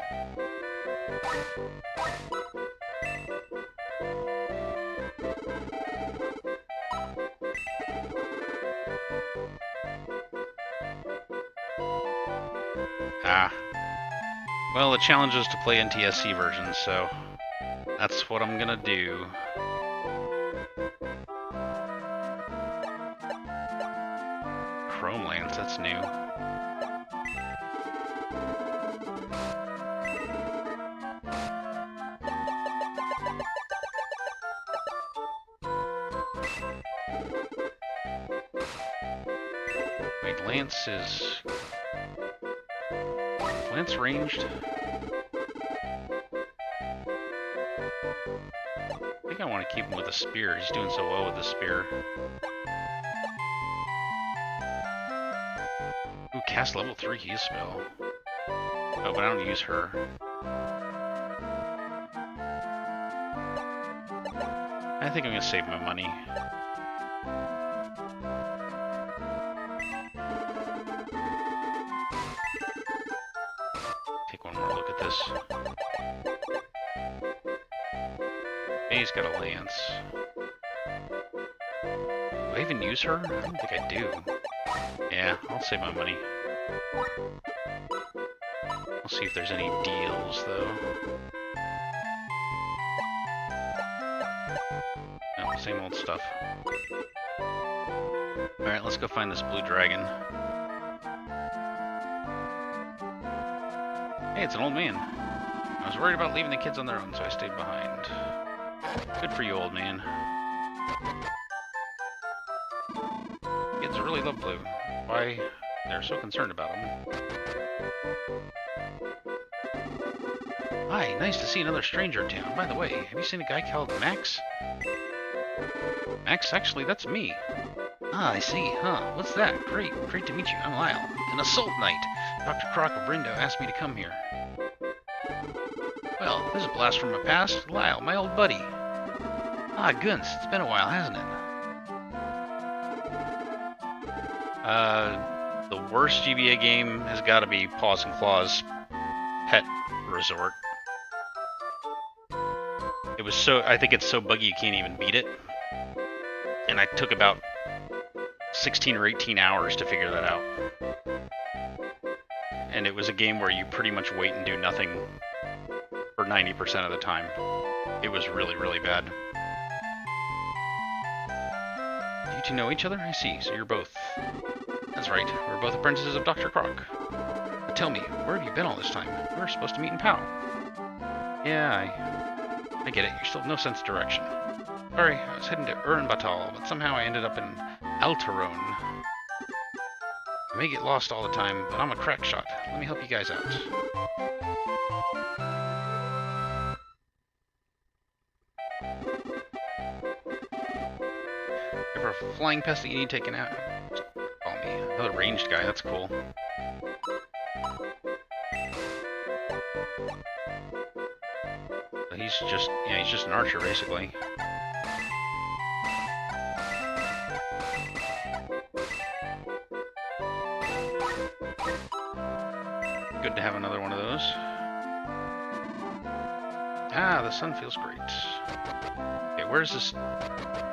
A: Ah. Well, the challenge is to play NTSC versions, so that's what I'm gonna do. Chrome Lance, that's new. Wait, Lance is... Lance ranged? I think I want to keep him with a spear. He's doing so well with the spear. Ooh, cast level 3 heal spell. Oh, but I don't use her. I think I'm gonna save my money. Take one more look at this. He's got a lance. Do I even use her? I don't think I do. Yeah, I'll save my money. I'll see if there's any deals, though. No, same old stuff. Alright, let's go find this blue dragon. Hey, it's an old man. I was worried about leaving the kids on their own, so I stayed behind. Good for you, old man. Kids really love blue. Why they're so concerned about him. Hi, nice to see another stranger in town. By the way, have you seen a guy called Max? Max, actually, that's me. Ah, I see, huh? What's that? Great to meet you. I'm Lyle. An assault knight. Dr. Croc of Brindo asked me to come here. Well, this is a blast from my past. Lyle, my old buddy. Ah, Gunst, it's been a while, hasn't it? The worst GBA game has got to be Paws and Claws Pet Resort. It was so... I think it's so buggy you can't even beat it. And I took about 16 or 18 hours to figure that out. And it was a game where you pretty much wait and do nothing for 90% of the time. It was really, really bad. You two know each other? I see, so you're both... That's right, we're both apprentices of Dr. Croc. But tell me, where have you been all this time? We were supposed to meet in Pau. Yeah, I get it, you still have no sense of direction. Sorry, I was heading to Urnbatal, but somehow I ended up in Alterone. I may get lost all the time, but I'm a crack shot. Let me help you guys out. flying pest that you need taken out? Call me. Another ranged guy, that's cool. He's just, yeah, he's just an archer, basically. Good to have another one of those. Ah, the sun feels great. Okay, where's this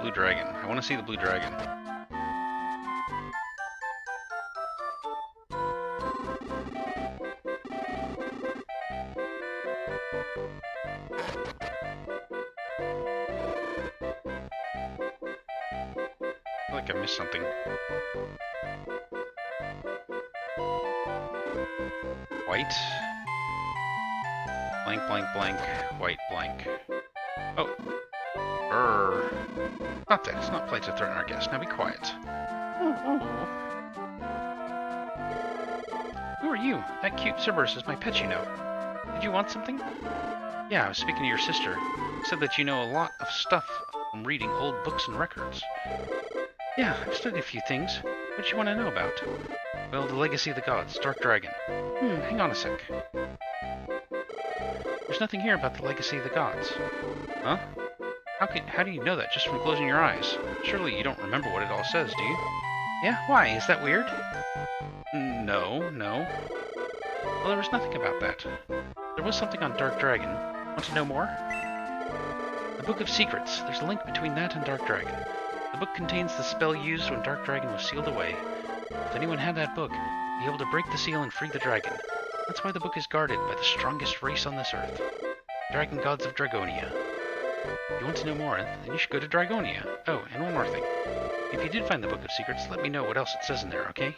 A: blue dragon? I want to see the blue dragon. I feel like I missed something. White. Blank, blank, blank. White, blank. Oh. Not that. It's not polite to threaten our guest. Now be quiet. Who are you? That cute Cerberus is my pet, you know. Did you want something? Yeah, I was speaking to your sister. You said that you know a lot of stuff from reading old books and records. Yeah, I've studied a few things. What do you want to know about? Well, the legacy of the gods, Dark Dragon. Hang on a sec. There's nothing here about the legacy of the gods. Huh? How do you know that just from closing your eyes? Surely you don't remember what it all says, do you? Yeah, why? Is that weird? No. Well, there was nothing about that. There was something on Dark Dragon. Want to know more? The Book of Secrets. There's a link between that and Dark Dragon. The book contains the spell used when Dark Dragon was sealed away. If anyone had that book, they'd be able to break the seal and free the dragon. That's why the book is guarded by the strongest race on this earth. Dragon Gods of Dragonia. If you want to know more, then you should go to Dragonia. Oh, and one more thing. If you did find the Book of Secrets, let me know what else it says in there, okay?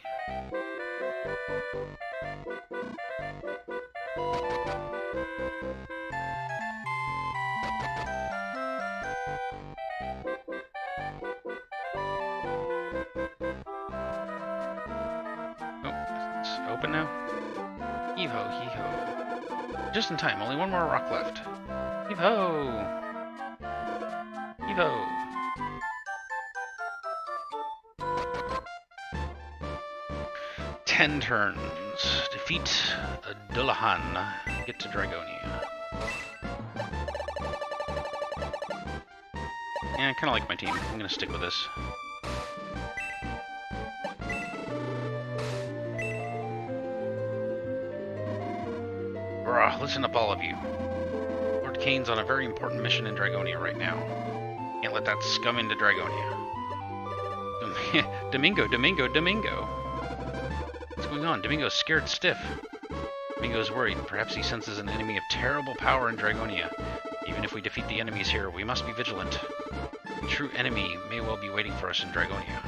A: Open now? Heave-ho, hee-ho. Just in time, only one more rock left. Heave-ho! Heave-ho! Ten turns. Defeat Dullahan. Get to Dragonia. Yeah, I kinda like my team. I'm gonna stick with this. Listen up, all of you. Lord Kane's on a very important mission in Dragonia right now. Can't let that scum into Dragonia. Domingo! What's going on? Domingo's scared stiff. Domingo's worried. Perhaps he senses an enemy of terrible power in Dragonia. Even if we defeat the enemies here, we must be vigilant. The true enemy may well be waiting for us in Dragonia.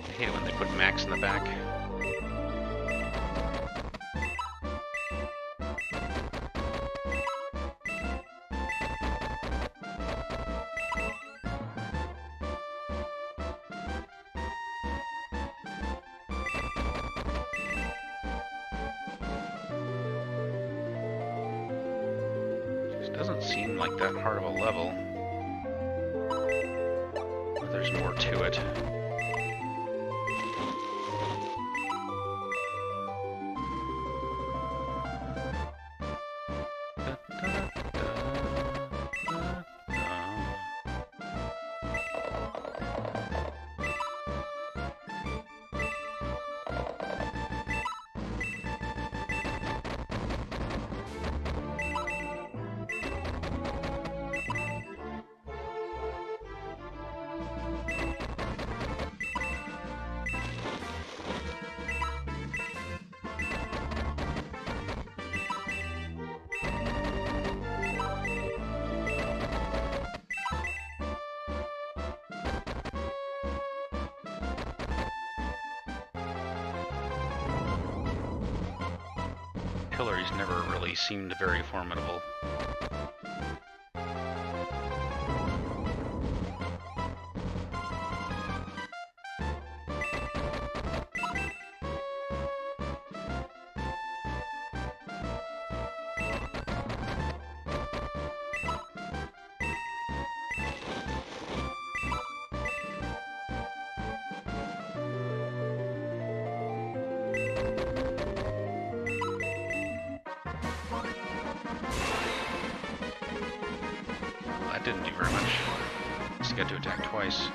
A: I hate it when they put Max in the back. This doesn't seem like that hard of a level. But there's more to it. Pillaries never really seemed very formidable. That didn't do very much. Just got to attack twice.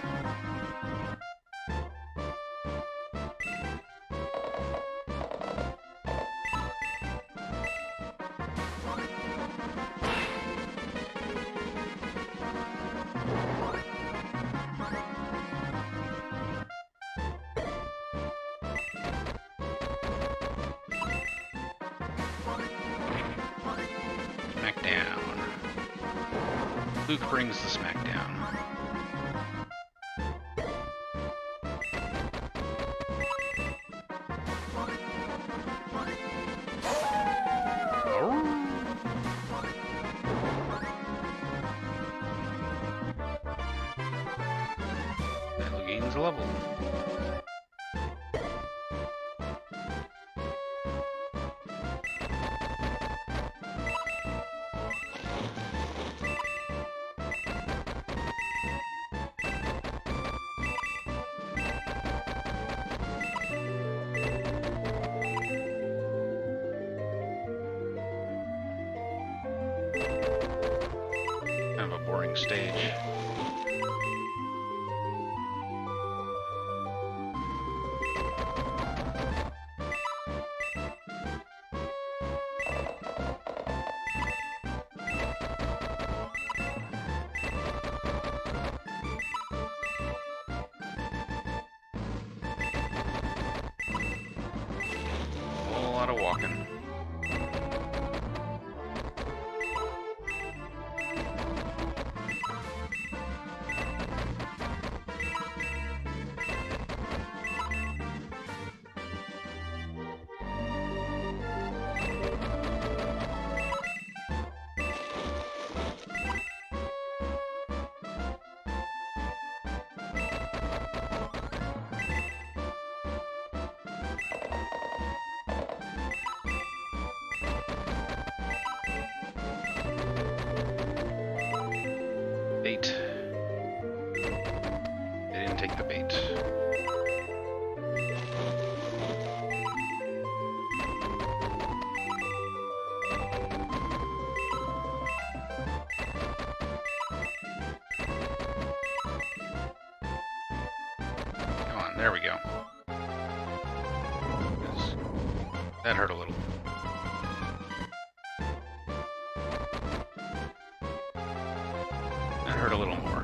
A: Smackdown. Luke brings the smackdown. That gains a level. Kind of a boring stage. A whole lot of walking. Bait. They didn't take the bait. Come on, there we go. That hurt a little. That hurt a little more.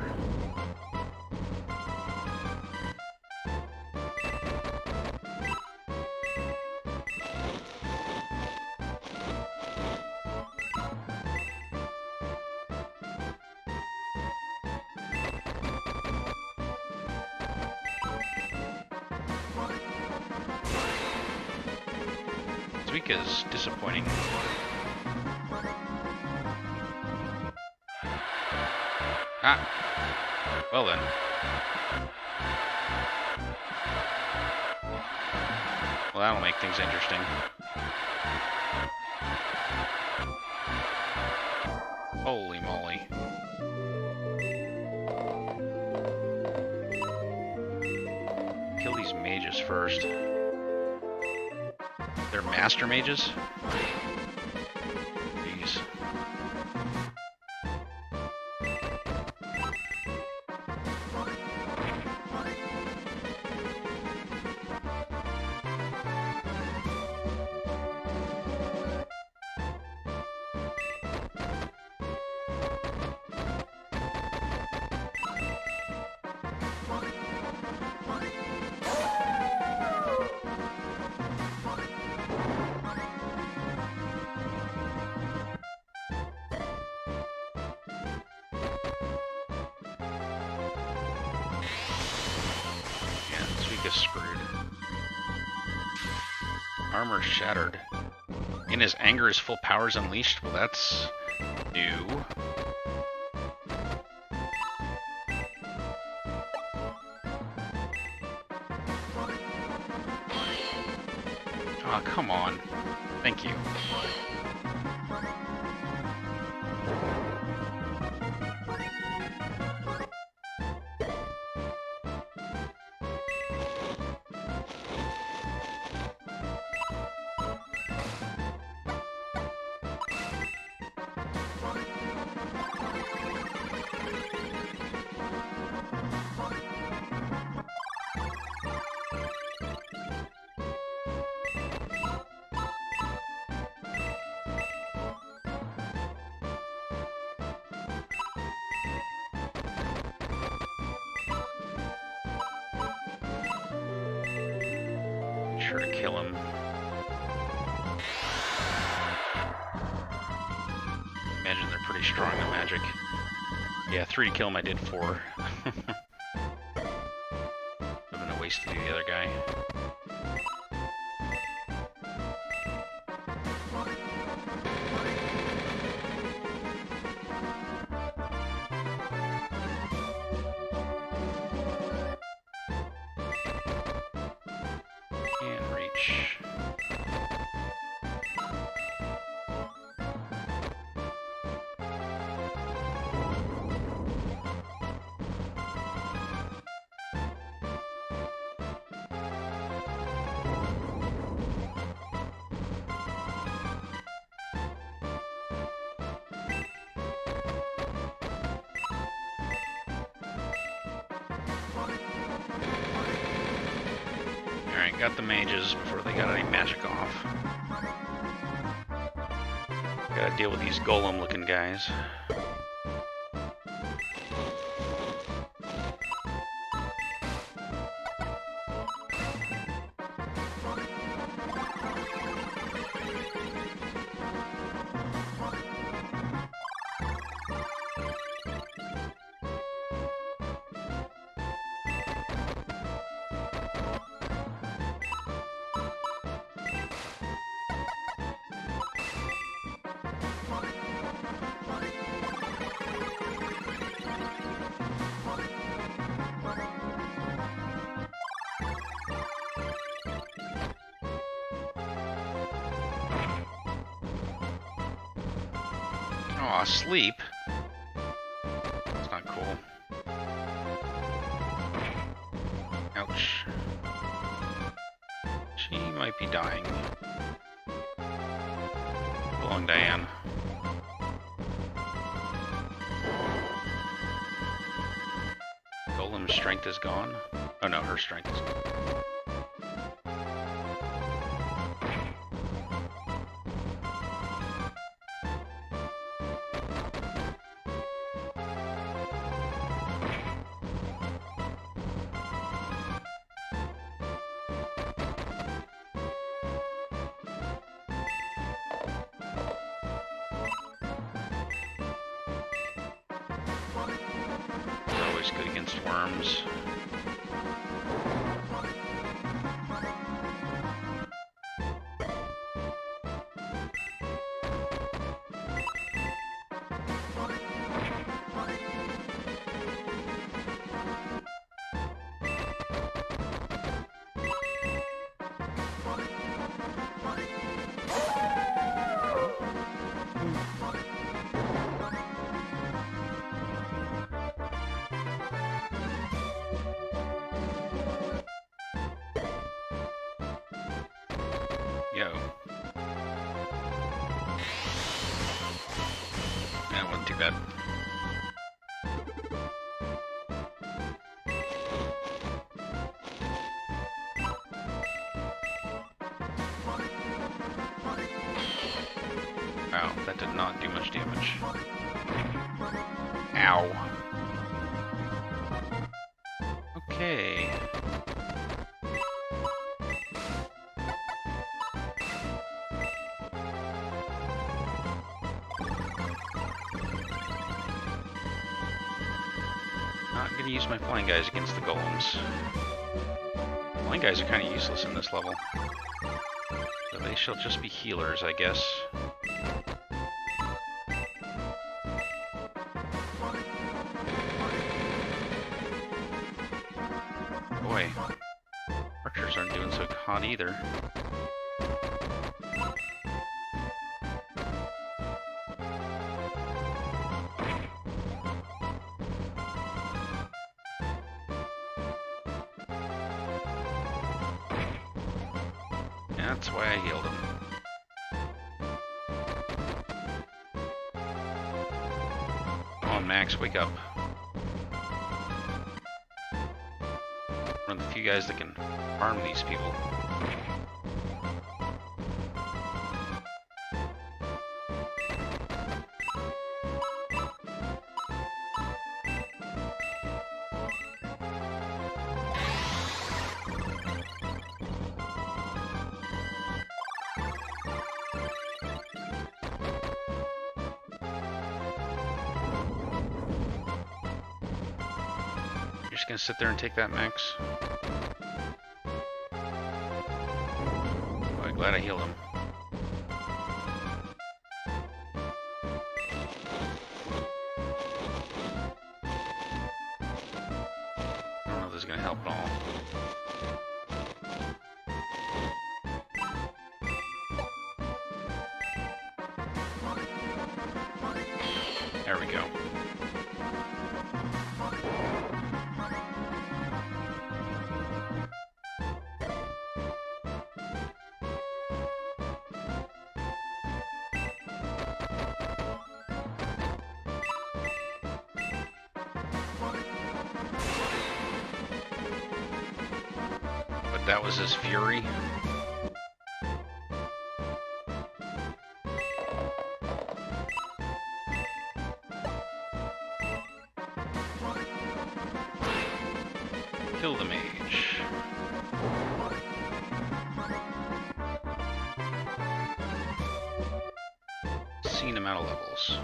A: This week is disappointing. Ah. Well then. Well, that'll make things interesting. Holy moly. Kill these mages first. They're master mages? Jeez. Is screwed. Armor shattered. In his anger, his full powers unleashed. Well, that's new. Oh, come on. Thank you. sure to kill him. Imagine they're pretty strong at magic. Yeah, 3 to kill him, I did 4. Would have been a waste to do the other guy. And reach. Alright, got the mages before they got any magic off. Gotta deal with these golem-looking guys. Aw, sleep. That's not cool. Ouch. She might be dying. Belong Diane. Golem's strength is gone. Oh no, her strength is gone. Good against worms. Yo. That wasn't too bad. Wow, that did not do much damage. Ow. Okay. Not gonna use my flying guys against the golems. Flying guys are kind of useless in this level. So they shall just be healers, I guess. Boy, archers aren't doing so hot either. That's why I healed him. Come on, Max, wake up. One of the few guys that can harm these people. just gonna sit there and take that max. Oh, I'm glad I healed him. I don't know if this is gonna help at all. There we go. But that was his fury. Kill the mage. Seen him out of levels.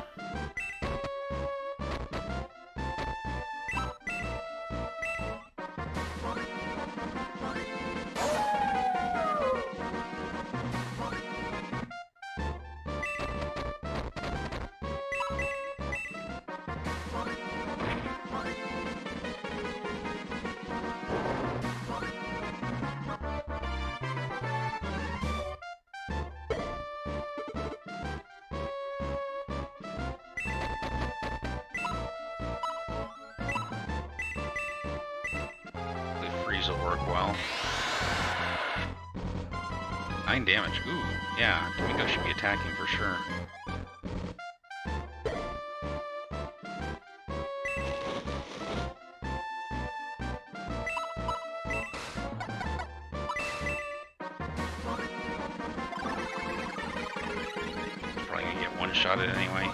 A: Will work well. 9 damage. Ooh, yeah. Domingo should be attacking for sure. Probably gonna get one-shotted anyway.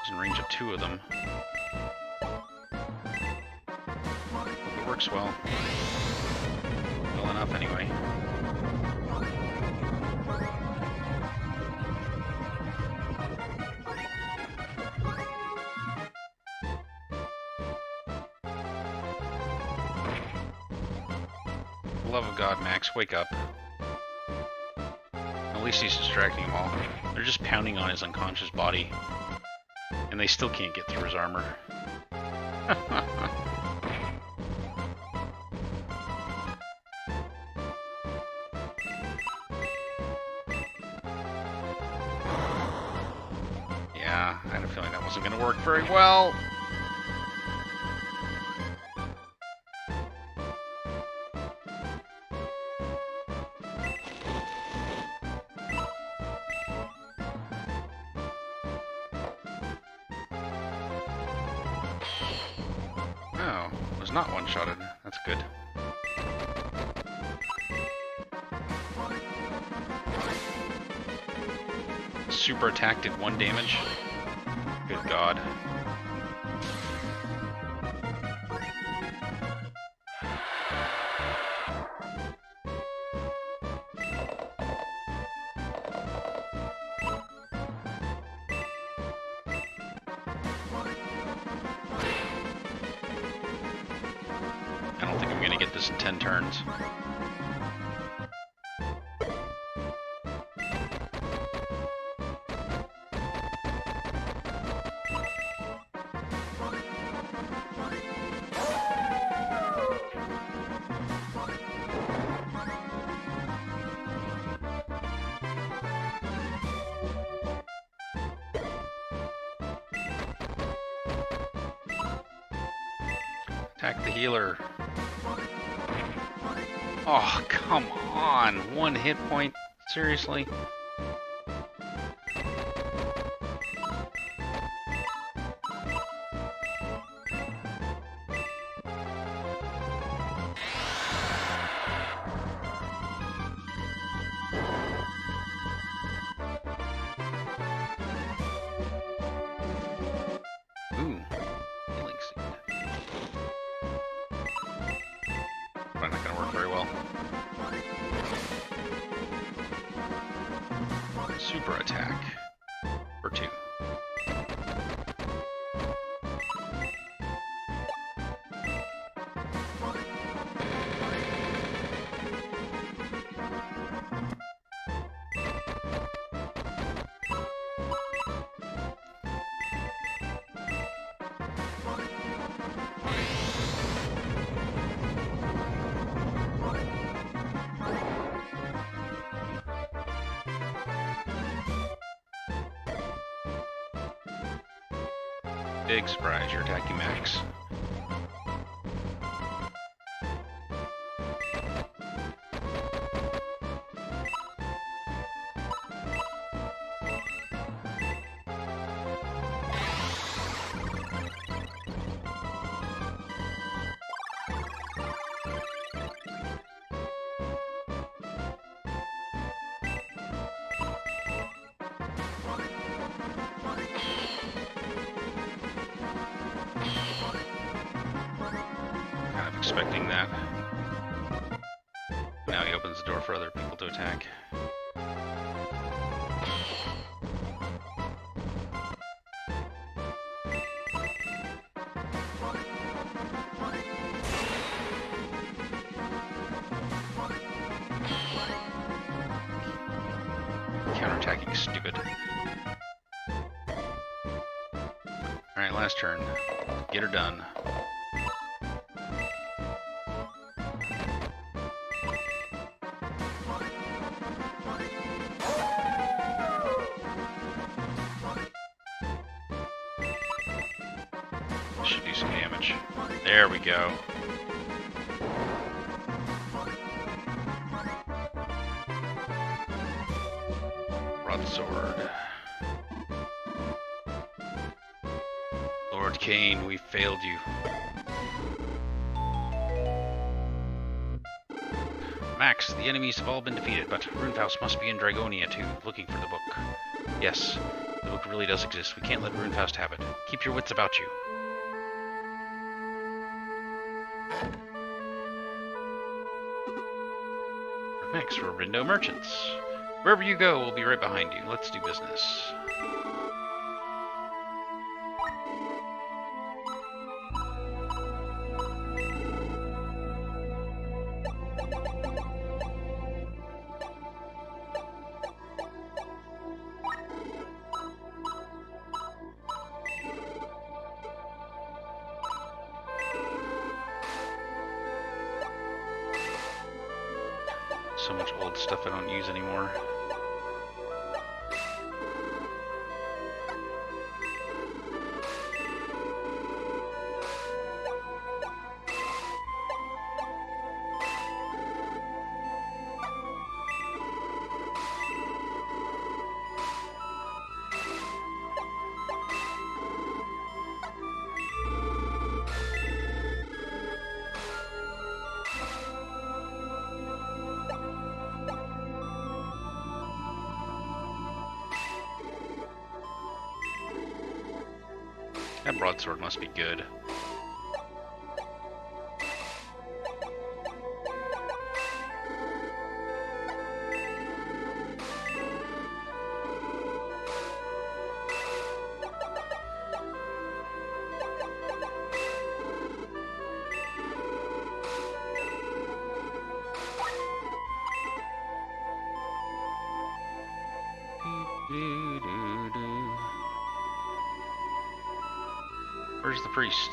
A: In range of 2 of them. Hope it works well. Well enough, anyway. For the love of God, Max, wake up. At least he's distracting them all. They're just pounding on his unconscious body. And they still can't get through his armor. Yeah, I had a feeling that wasn't going to work very well. Oh, was not one-shotted. That's good. Super attack did 1 damage. Good God. I don't think I'm gonna get this in 10 turns. Attack the healer. Oh, come on. 1 hit point? Seriously? super attack for 2. Big surprise, you're attacking Max. Expecting that. Now he opens the door for other people to attack. Counterattacking is stupid. Alright, last turn. Get her done. Should do some damage. There we go. Broadsword. Lord Kane, we failed you. Max, the enemies have all been defeated, but Runefaust must be in Dragonia too, looking for the book. Yes, the book really does exist. We can't let Runefaust have it. Keep your wits about you. Thanks, Robindo Merchants. Wherever you go, we'll be right behind you. Let's do business. So much old stuff I don't use anymore. That broadsword must be good. Where's the priest?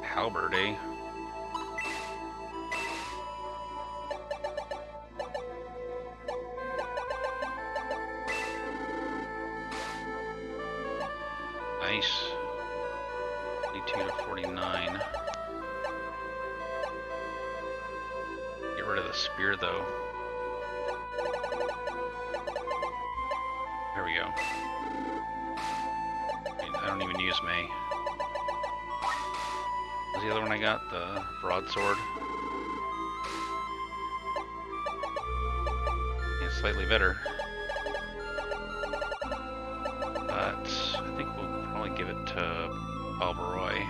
A: Halberd, eh? Nice. 22 to 49. Get rid of the spear, though. There we go. I don't even use May. What's the other one I got? The broadsword. Yeah, slightly better. to Balbaroy.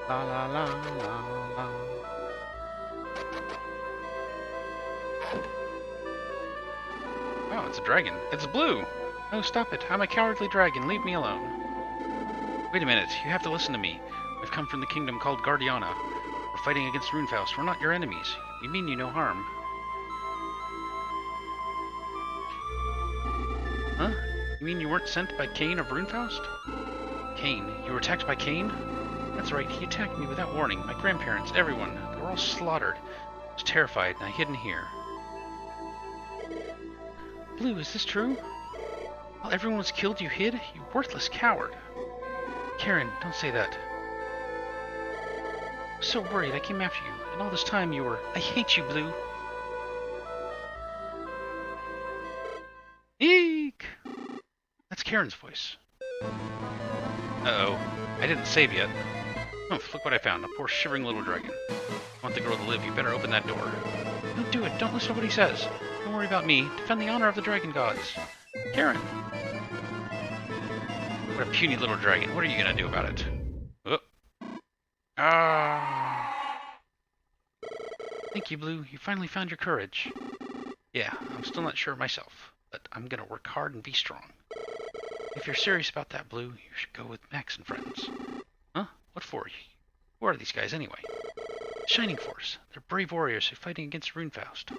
A: La la la la la. Oh, it's a dragon. It's blue! No, stop it. I'm a cowardly dragon. Leave me alone. Wait a minute. You have to listen to me. We've come from the kingdom called Guardiana. We're fighting against Runefaust. We're not your enemies. We mean you no harm. Huh? You mean you weren't sent by Cain of Runefaust? Cain? You were attacked by Cain? That's right. He attacked me without warning. My grandparents, everyone. They were all slaughtered. I was terrified, and I hid in here. Blue, is this true? While everyone was killed, you hid? You worthless coward. Karen, don't say that. I was so worried, I came after you, and all this time you were... I hate you, Blue. Eek! That's Karen's voice. Uh-oh. I didn't save yet. Oh, look what I found. A poor shivering little dragon. Want the girl to live, you better open that door. Don't do it. Don't listen to what he says. Don't worry about me. Defend the honor of the dragon gods. Karen! What a puny little dragon. What are you gonna do about it? Oh. Ah! Thank you, Blue. You finally found your courage. Yeah, I'm still not sure myself, but I'm gonna work hard and be strong. If you're serious about that, Blue, you should go with Max and friends. Huh? What for? Who are these guys, anyway? Shining Force. They're brave warriors who are fighting against Runefaust.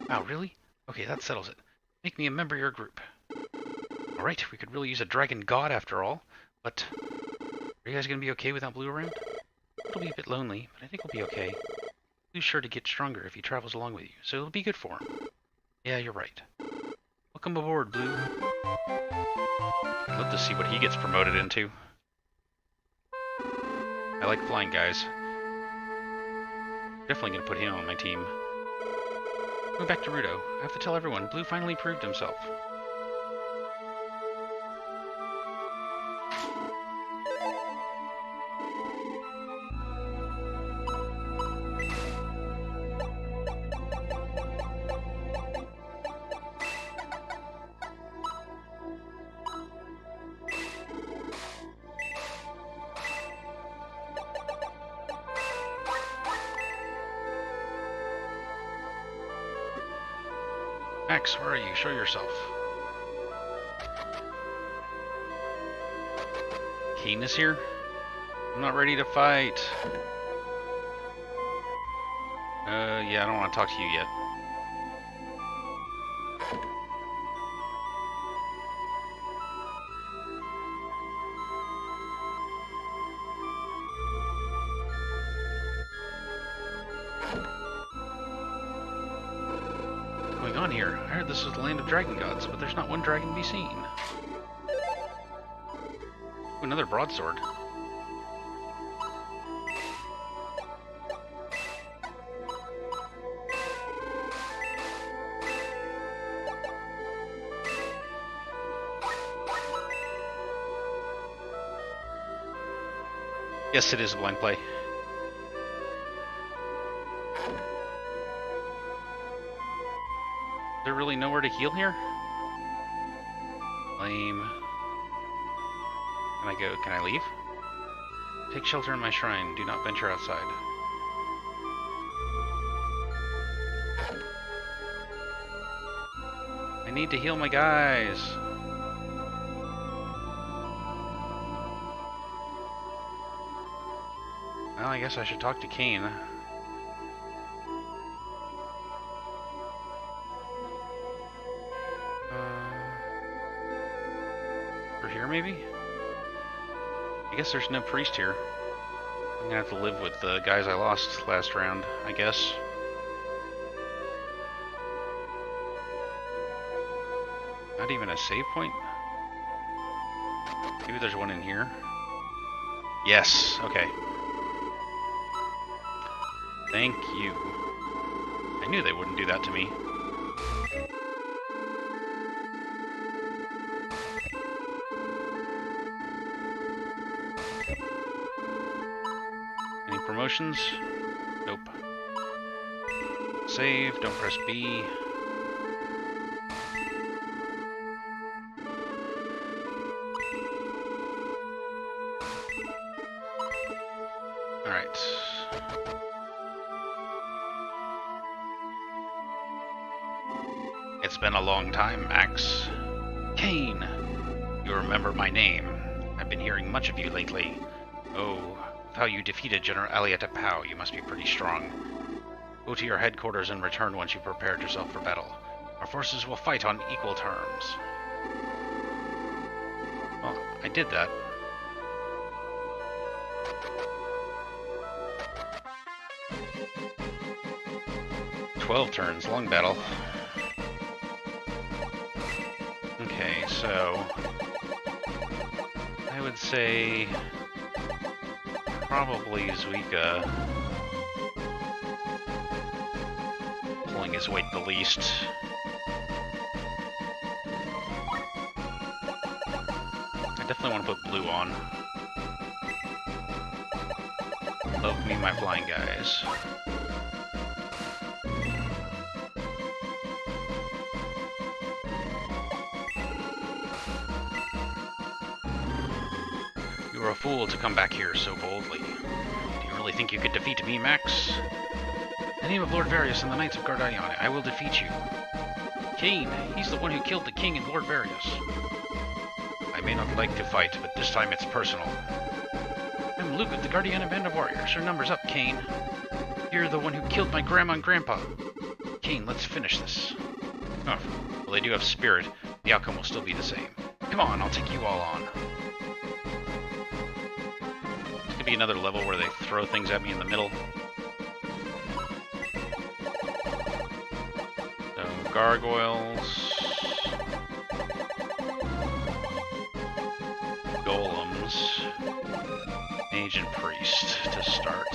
A: Wow, really? Okay, that settles it. Make me a member of your group. Alright, we could really use a dragon god after all, but... Are you guys gonna be okay without Blue around? It'll be a bit lonely, but I think we'll be okay. Blue's sure to get stronger if he travels along with you, so it'll be good for him. Yeah, you're right. Welcome aboard, Blue. I'd love to see what he gets promoted into. I like flying guys. Definitely gonna put him on my team. Going back to Rudo. I have to tell everyone, Blue finally proved himself. Max, where are you? Show yourself. Cain is here? I'm not ready to fight. Yeah, I don't want to talk to you yet. What's going on here? I heard this was the land of dragon gods, but there's not one dragon to be seen. Ooh, another broadsword. Yes, it is a blind play. Is there really nowhere to heal here? Lame. Can I leave? Take shelter in my shrine. Do not venture outside. I need to heal my guys. Well, I guess I should talk to Cain. Over here, maybe? I guess there's no priest here. I'm gonna have to live with the guys I lost last round, I guess. Not even a save point? Maybe there's one in here. Yes, okay. Thank you. I knew they wouldn't do that to me. promotions? Nope. Save, don't press B. Alright. It's been a long time, Max. Kane! You remember my name. I've been hearing much of you lately. Oh, with how you defeated General Alieta Pao, you must be pretty strong. Go to your headquarters and return once you've prepared yourself for battle. Our forces will fight on equal terms. Well, I did that. "12 turns, long battle." Okay, so I would say probably Zuika pulling his weight the least. I definitely want to put blue on. Love me my flying guys. You were a fool to come back here so boldly. Do you really think you could defeat me, Max? In the name of Lord Various and the Knights of Gardaiane, I will defeat you. Kane, he's the one who killed the king and Lord Various. I may not like to fight, but this time it's personal. I'm Luke of the Guardiana Band of Warriors. Your number's up, Kane. You're the one who killed my grandma and grandpa. Kane, let's finish this. Oh, well, they do have spirit. The outcome will still be the same. Come on, I'll take you all on. This could be another level where they throw things at me in the middle. So, gargoyles. Golems. Mage and priest to start.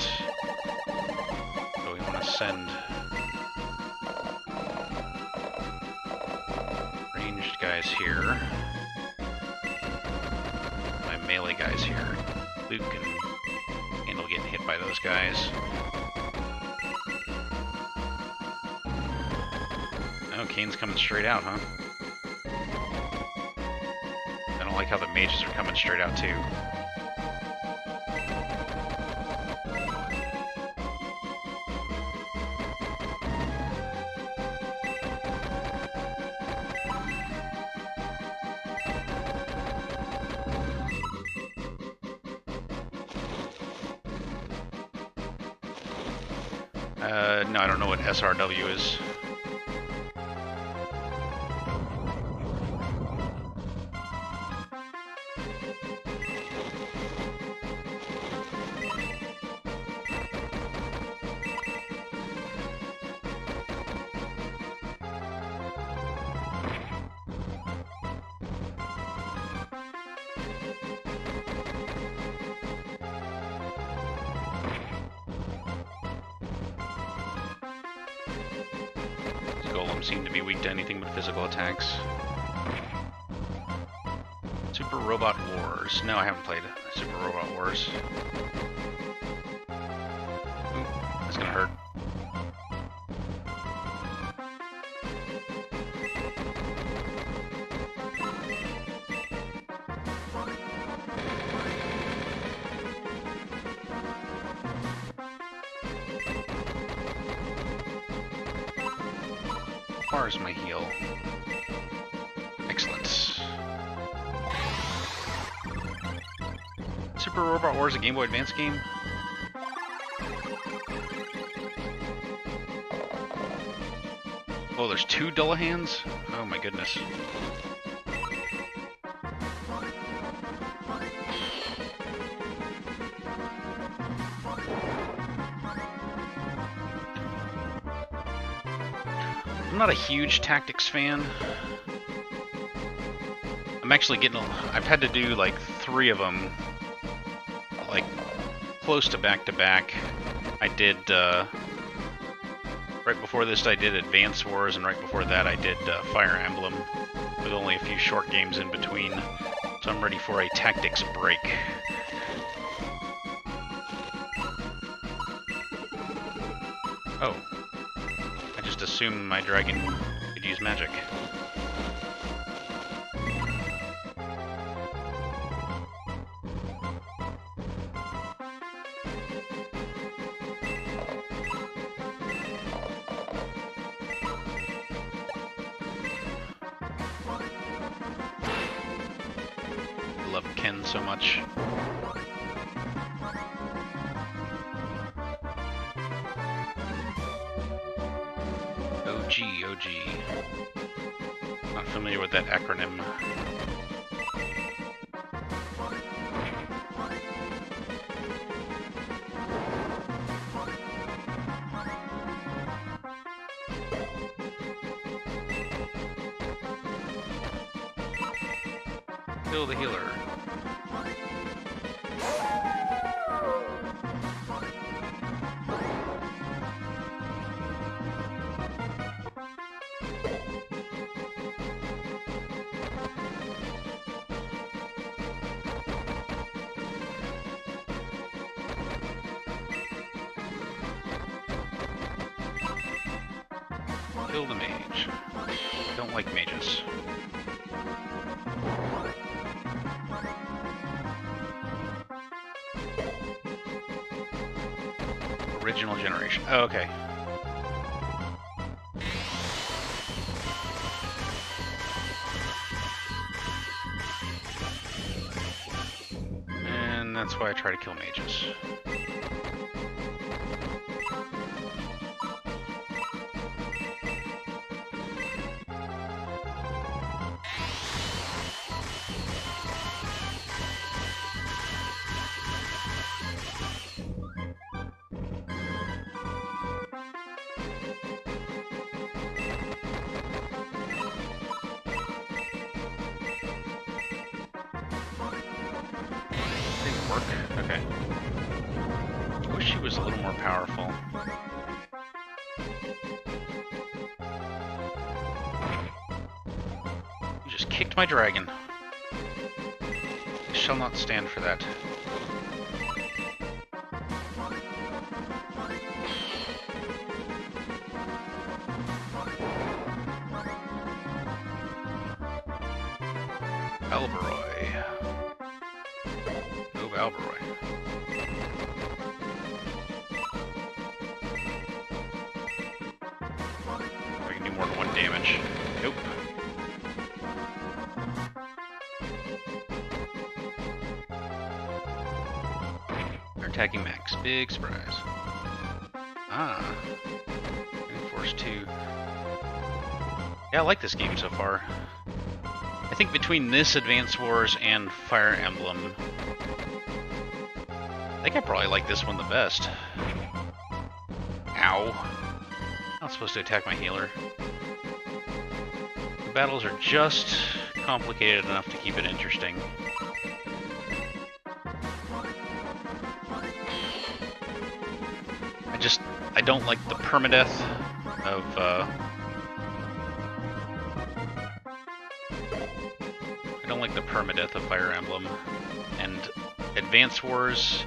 A: So we want to send ranged guys here. My melee guys here. Luke can handle getting hit by those guys. Oh, Kane's coming straight out, huh? I don't like how the mages are coming straight out too. No, I don't know what SRW is. Golems seem to be weak to anything but physical attacks. Super Robot Wars. No, I haven't played Super Robot Wars. Ooh, that's gonna hurt. Far my heal. Excellent. Super Robot Wars, a Game Boy Advance game? Oh, there's 2 Dullahans? Oh my goodness. I'm not a huge tactics fan. I'm actually getting, I've had to do like 3 of them, like close to back to back. I did, right before this I did Advance Wars, and right before that I did Fire Emblem, with only a few short games in between. So I'm ready for a tactics break. Oh. I just assumed my dragon could use magic. I love Ken so much. OG. Not familiar with that acronym. Kill the healer. Kill the mage. Don't like mages. Original generation. Oh, okay. And that's why I try to kill mages. Okay. I wish she was a little more powerful. You just kicked my dragon. I shall not stand for that. Alberoy. No Alberoy. I can do more than 1 damage. Nope. They're attacking max. Big surprise. Ah. Force 2. Yeah, I like this game so far. I think between this, Advance Wars, and Fire Emblem, I think I probably like this one the best. Ow. Not supposed to attack my healer. The battles are just complicated enough to keep it interesting. I don't like the permadeath of, I don't like the permadeath of Fire Emblem, and Advance Wars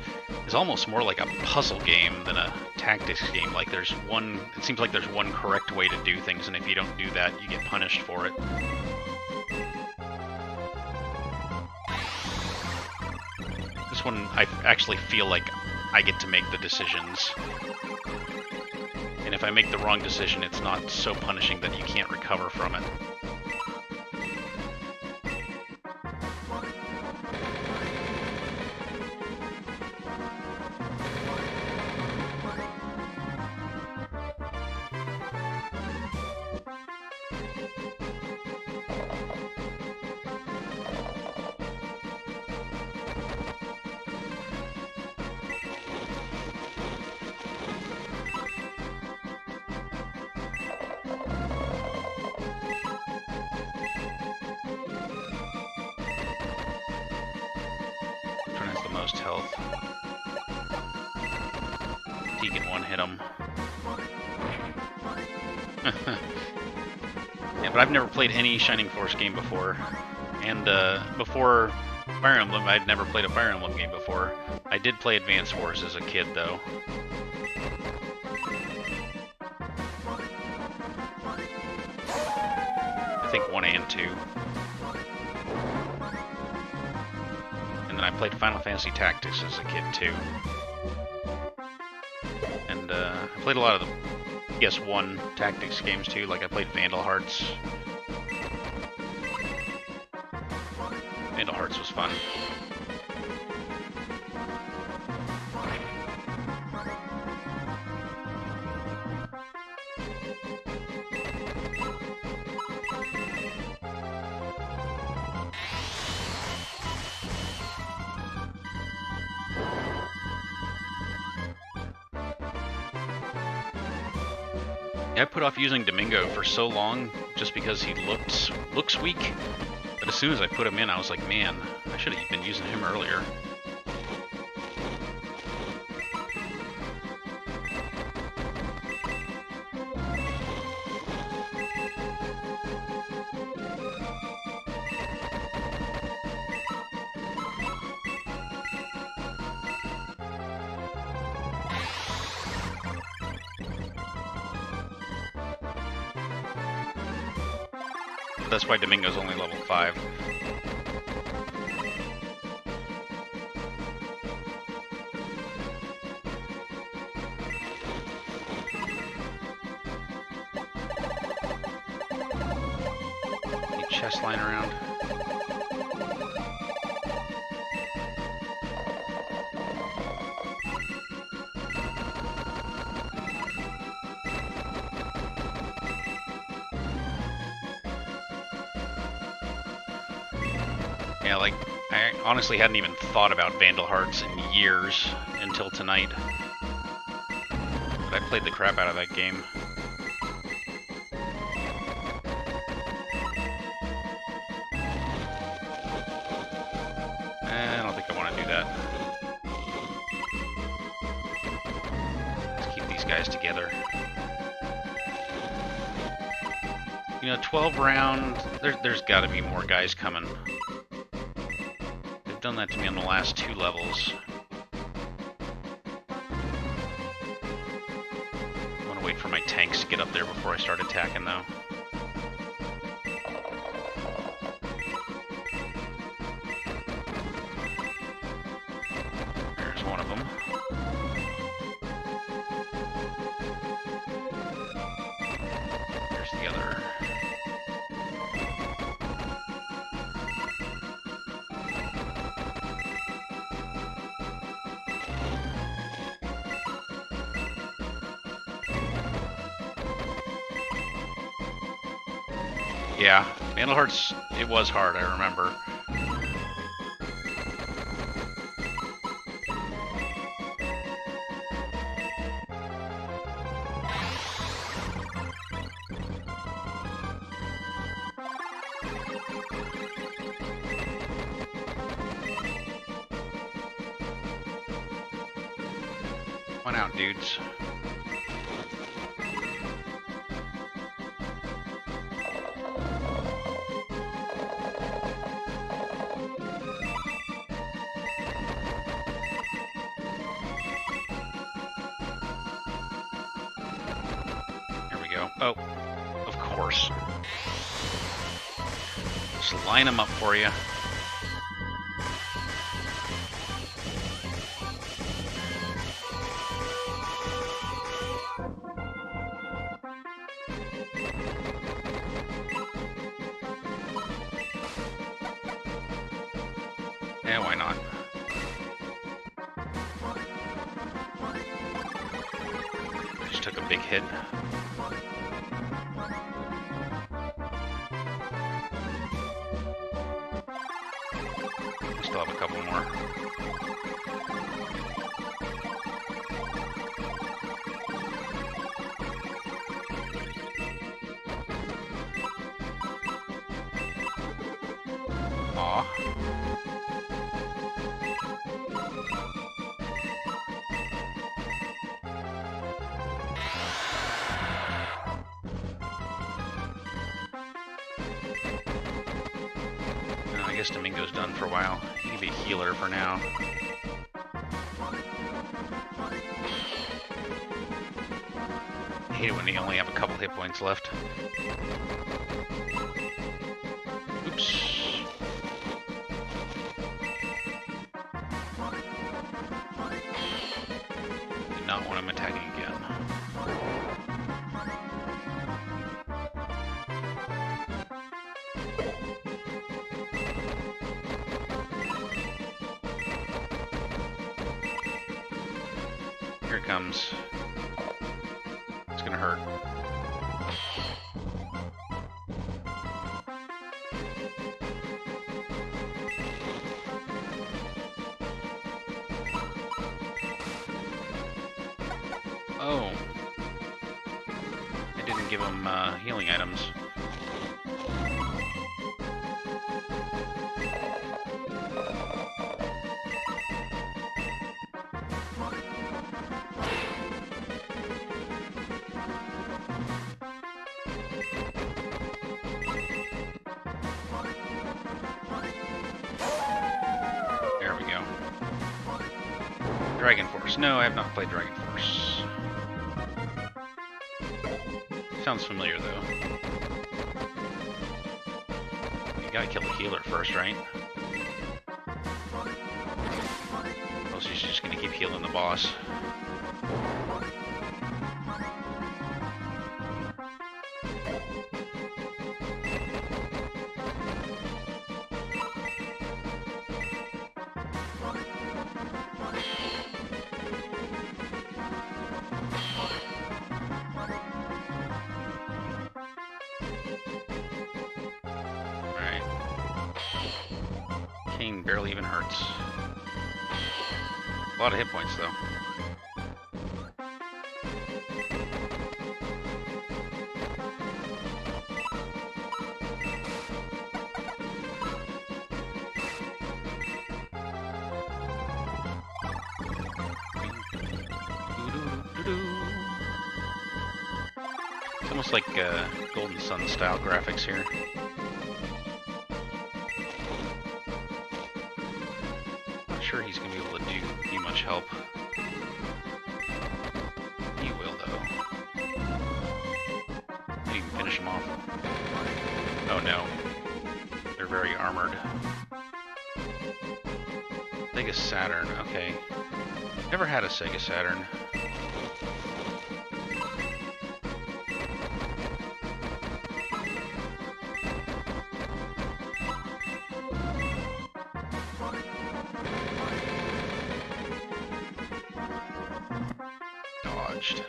A: is almost more like a puzzle game than a tactics game. Like it seems like there's one correct way to do things, and if you don't do that, you get punished for it. This one, I actually feel like I get to make the decisions. And if I make the wrong decision, it's not so punishing that you can't recover from it. Most health. He can one-hit him. Yeah, but I've never played any Shining Force game before. And before Fire Emblem, I'd never played a Fire Emblem game before. I did play Advance Wars as a kid, though. 2. And then I played Final Fantasy Tactics as a kid too. And I played a lot of the PS1 Tactics games too, like I played Vandal Hearts. Vandal Hearts was fun. I put off using Domingo for so long just because he looks weak. But as soon as I put him in, I was like, man, I should have been using him earlier. That's why Domingo's only level 5. Any chest lying around? Yeah, like, I honestly hadn't even thought about Vandal Hearts in years until tonight. But I played the crap out of that game. I don't think I want to do that. Let's keep these guys together. You know, 12 round, there's got to be more guys coming. Done that to me on the last 2 levels. I want to wait for my tanks to get up there before I start attacking, though. There's one of them. There's the other. Yeah, Vandal Hearts, it was hard, I remember. One out, dudes. Oh, of course. Just line them up for you. Yeah, why not? Just took a big hit. Still have a couple more. Aw. I guess Domingo's done for a while. He can be a healer for now. I hate it when they only have a couple hit points left. not want him attacking again. Here it comes. It's gonna hurt. Oh. I didn't give him healing items. There we go. Dragon Force. No, I have not played Dragon Force. Sounds familiar, though. You gotta kill the healer first, right? Or else he's just gonna keep healing the boss. King barely even hurts. A lot of hit points, though. It's almost like Golden Sun style graphics here. Sure he's gonna be able to do much help. He will, though. Didn't even finish him off. Oh no. They're very armored. Sega Saturn, okay. Never had a Sega Saturn. Dodged.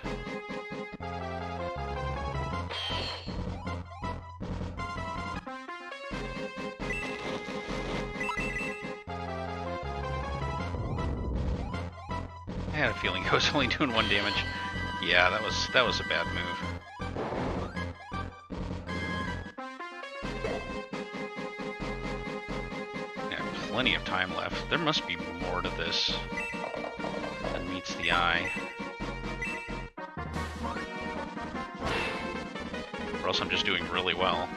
A: I had a feeling I was only doing 1 damage. Yeah, that was a bad move. Yeah, plenty of time left. There must be more to this than meets the eye. Or else I'm just doing really well.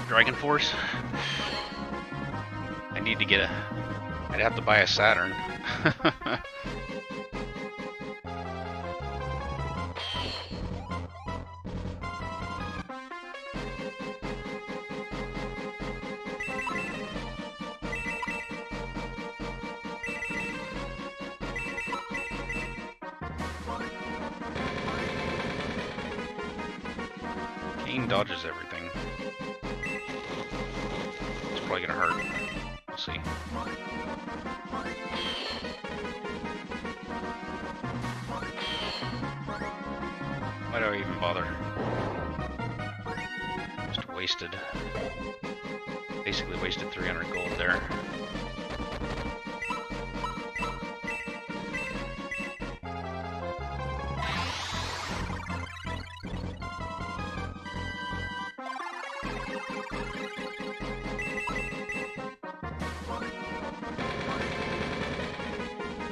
A: Dragon Force? I need to get a... I'd have to buy a Saturn. Kane dodges everything. It's probably gonna hurt. We'll see. Why do I even bother? Just wasted. Basically wasted 300 gold there.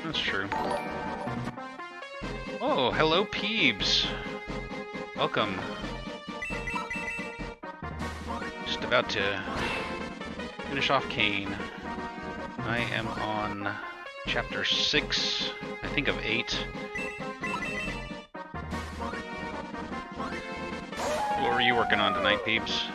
A: That's true. true. Oh, hello, Peebs. Welcome. Just about to finish off Kane. I am on chapter 6, I think of 8. What were you working on tonight, Peebs?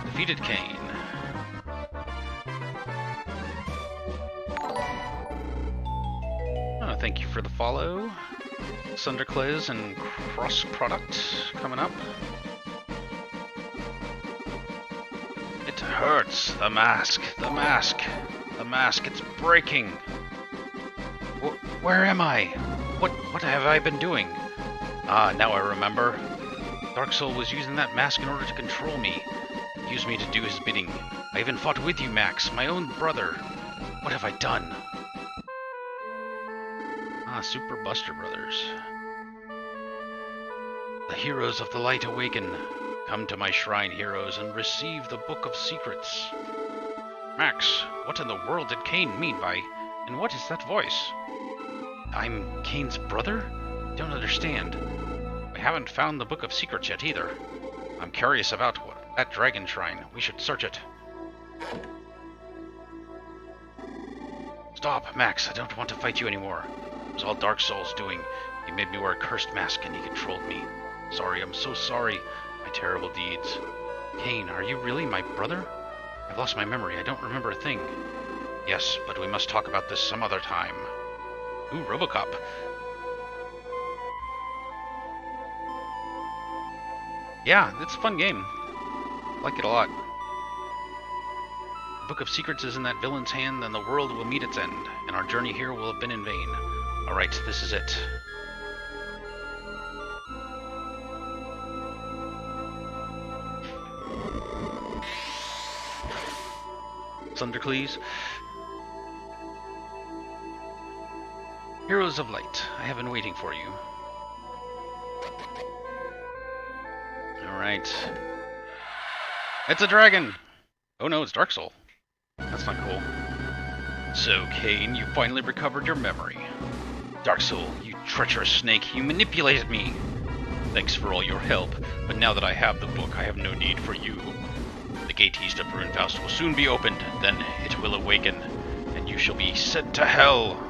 A: Defeated Kane. Oh, thank you for the follow. Sunderclays and Cross Product coming up. It hurts. The mask. The mask. The mask. It's breaking. Where am I? What have I been doing? Ah, now I remember. Dark Soul was using that mask in order to control me. He used me to do his bidding. I even fought with you, Max, my own brother. What have I done? Ah, Super Buster Brothers. The heroes of the light awaken. Come to my shrine, heroes, and receive the Book of Secrets. Max, what in the world did Kane mean by... And what is that voice? I'm Kane's brother? Don't understand. I haven't found the Book of Secrets yet either. I'm curious about that dragon shrine. We should search it. Stop, Max. I don't want to fight you anymore. It was all Dark Soul's doing. He made me wear a cursed mask and he controlled me. Sorry, I'm so sorry. My terrible deeds. Kane, are you really my brother? I've lost my memory. I don't remember a thing. Yes, but we must talk about this some other time. Ooh, Robocop. Yeah, it's a fun game. I like it a lot. The Book of Secrets is in that villain's hand, then the world will meet its end, and our journey here will have been in vain. Alright, this is it. Thundercleese. Heroes of Light, I have been waiting for you. Alright. It's a dragon! Oh no, it's Dark Soul. That's not cool. So, Kane, you finally recovered your memory. Dark Soul, you treacherous snake, you manipulated me! Thanks for all your help, but now that I have the book, I have no need for you. The gate east of Runefaust will soon be opened, then it will awaken, and you shall be sent to hell!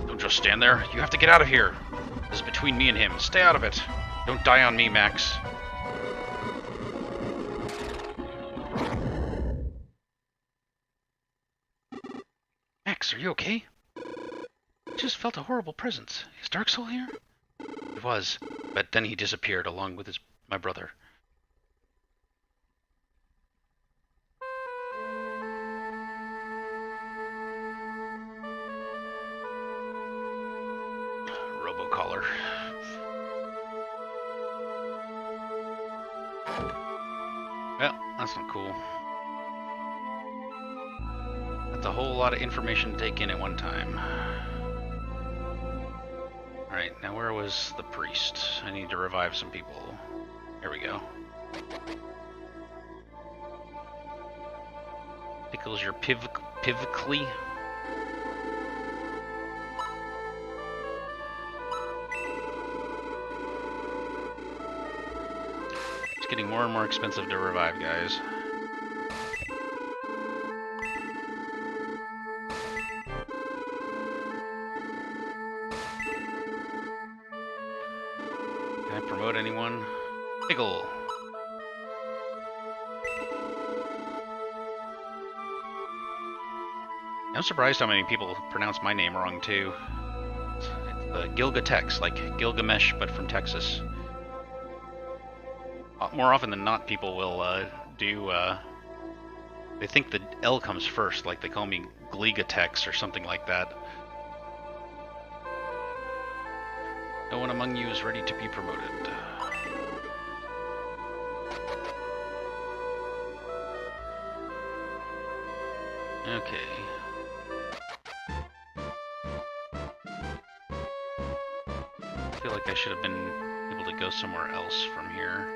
A: Don't just stand there, you have to get out of here! This is between me and him, stay out of it! Don't die on me, Max. Max, are you okay? I just felt a horrible presence. Is Dark Soul here? It was, but then he disappeared along with my brother. Robocollar. Well, that's not cool. That's a whole lot of information to take in at one time. Alright, now where was the priest? I need to revive some people. Here we go. Tickles your pivically. It's getting more and more expensive to revive, guys. Can I promote anyone? Pickle. I'm surprised how many people pronounce my name wrong too. It's Gilgatex, like Gilgamesh, but from Texas. More often than not, people will they think the L comes first, like they call me Gligatex or something like that. No one among you is ready to be promoted. Okay. I feel like I should have been able to go somewhere else from here.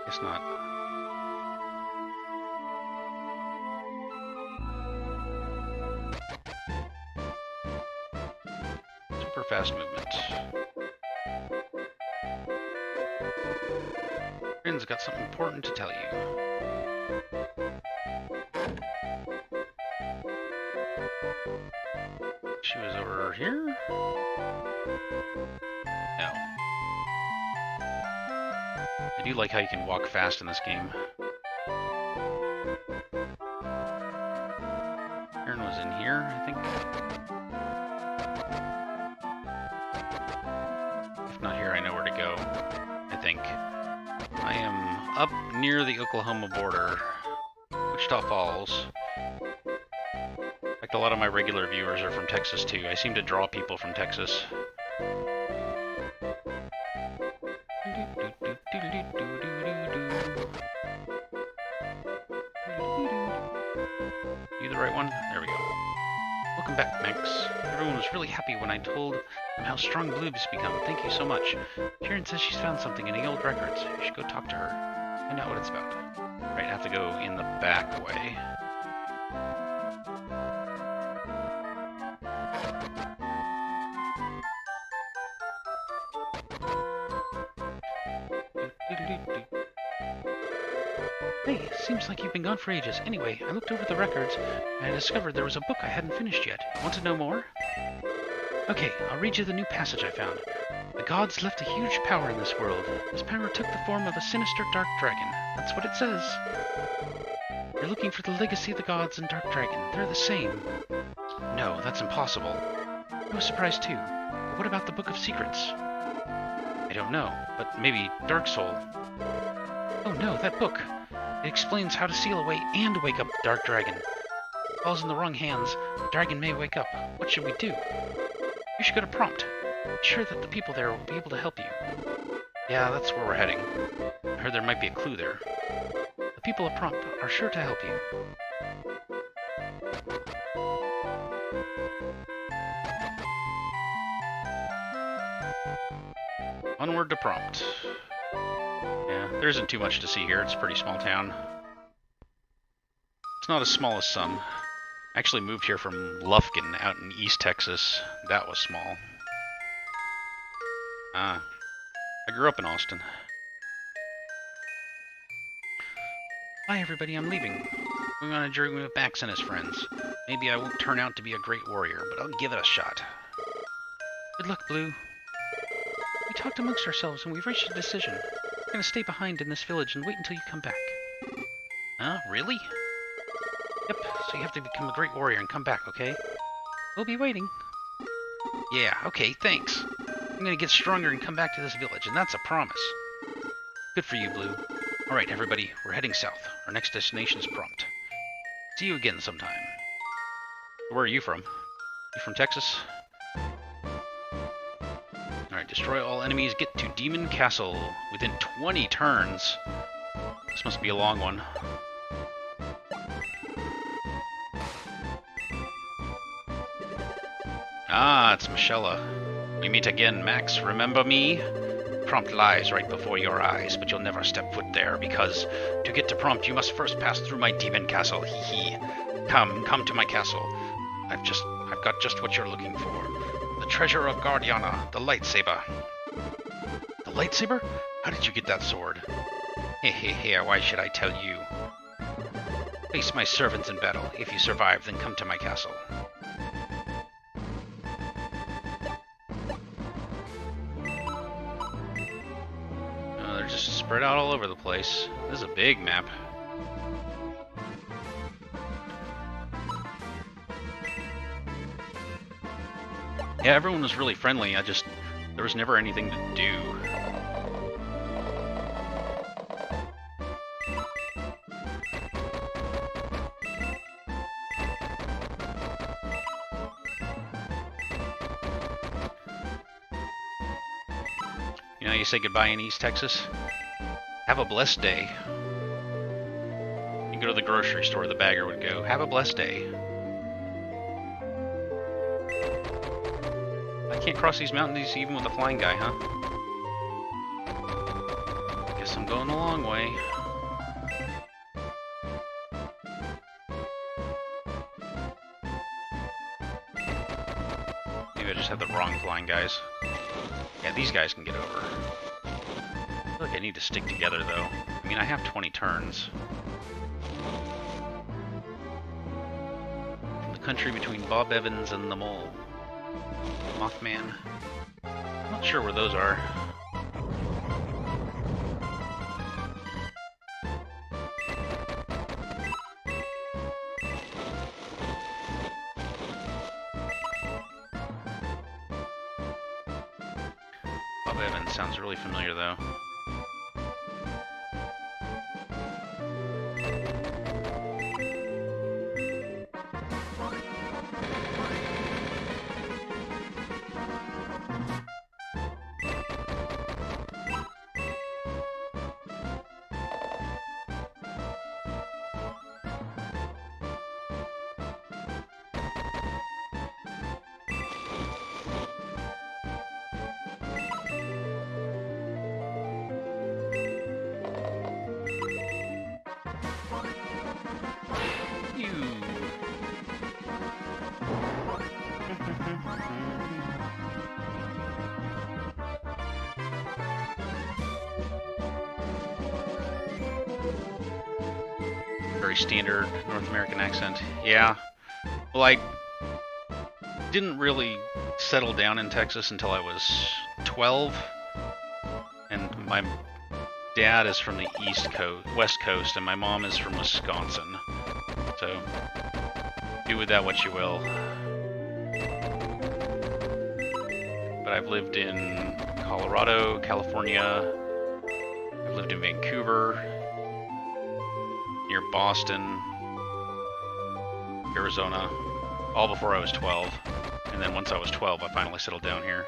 A: Guess not. Super fast movement. Rin's got something important to tell you. She was over here? No. I do like how you can walk fast in this game. Aaron was in here, I think. If not here, I know where to go, I think. I am up near the Oklahoma border, Wichita Falls. In fact, a lot of my regular viewers are from Texas too. I seem to draw people from Texas. You the right one? There we go. Welcome back, Max. Everyone was really happy when I told them how strong Bloob's become. Thank you so much. Sharon says she's found something in the old records. You should go talk to her. Find out what it's about. Right, I have to go in the back way. Hey, seems like you've been gone for ages. Anyway, I looked over the records, and I discovered there was a book I hadn't finished yet. Want to know more? Okay, I'll read you the new passage I found. The gods left a huge power in this world. This power took the form of a sinister dark dragon. That's what it says. You're looking for the legacy of the gods and dark dragon. They're the same. No, that's impossible. I was surprised too. But what about the Book of Secrets? I don't know, but maybe Dark Soul. Oh no, that book! It explains how to seal away and wake up the Dark Dragon. If it falls in the wrong hands, the dragon may wake up. What should we do? You should go to Prompt. Be sure that the people there will be able to help you. Yeah, that's where we're heading. I heard there might be a clue there. The people of Prompt are sure to help you. Onward to Prompt. Yeah, there isn't too much to see here. It's a pretty small town. It's not as small as some. I actually moved here from Lufkin out in East Texas. That was small. I grew up in Austin. Bye everybody, I'm leaving. Going on a journey with Max and his friends. Maybe I won't turn out to be a great warrior, but I'll give it a shot. Good luck, Blue. We talked amongst ourselves and we've reached a decision. We're gonna stay behind in this village and wait until you come back. Huh? Really? Yep, so you have to become a great warrior and come back, okay? We'll be waiting. Yeah, okay, thanks. I'm gonna get stronger and come back to this village, and that's a promise. Good for you, Blue. Alright, everybody, we're heading south. Our next destination is Prompt. See you again sometime. Where are you from? You from Texas? Alright, destroy all enemies, get to Demon Castle within 20 turns. This must be a long one. Ah, it's Michella. We meet again, Max. Remember me? Prompt lies right before your eyes, but you'll never step foot there, because to get to Prompt, you must first pass through my demon castle. Hee hee. Come to my castle. I've got just what you're looking for. The treasure of Guardiana, the lightsaber. The lightsaber? How did you get that sword? Hey, why should I tell you? Face my servants in battle. If you survive, then come to my castle. They're just spread out all over the place. This is a big map. Yeah, everyone was really friendly. There was never anything to do. You know, you say goodbye in East Texas. Have a blessed day. You go to the grocery store, the bagger would go, have a blessed day. I can't cross these mountains even with a flying guy, huh? Guess I'm going the long way. Maybe I just have the wrong flying guys. Yeah, these guys can get over. I feel like I need to stick together, though. I mean, I have 20 turns. From the country between Bob Evans and the Mole. Mothman. I'm not sure where those are. Bob Evans sounds really familiar, though. Very standard North American accent. Yeah. Well, I didn't really settle down in Texas until I was 12. And my dad is from the West Coast, and my mom is from Wisconsin. So, do with that what you will. But I've lived in Colorado, California. I've lived in Vancouver, near Boston, Arizona, all before I was 12. And then once I was 12, I finally settled down here.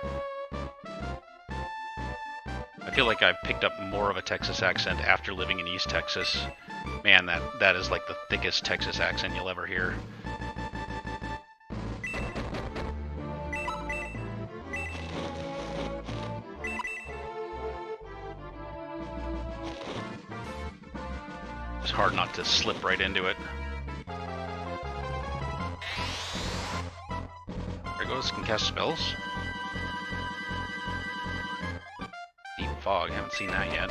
A: I feel like I picked up more of a Texas accent after living in East Texas. Man, that is like the thickest Texas accent you'll ever hear. It's hard not to slip right into it. There goes, can cast spells. Deep fog, haven't seen that yet.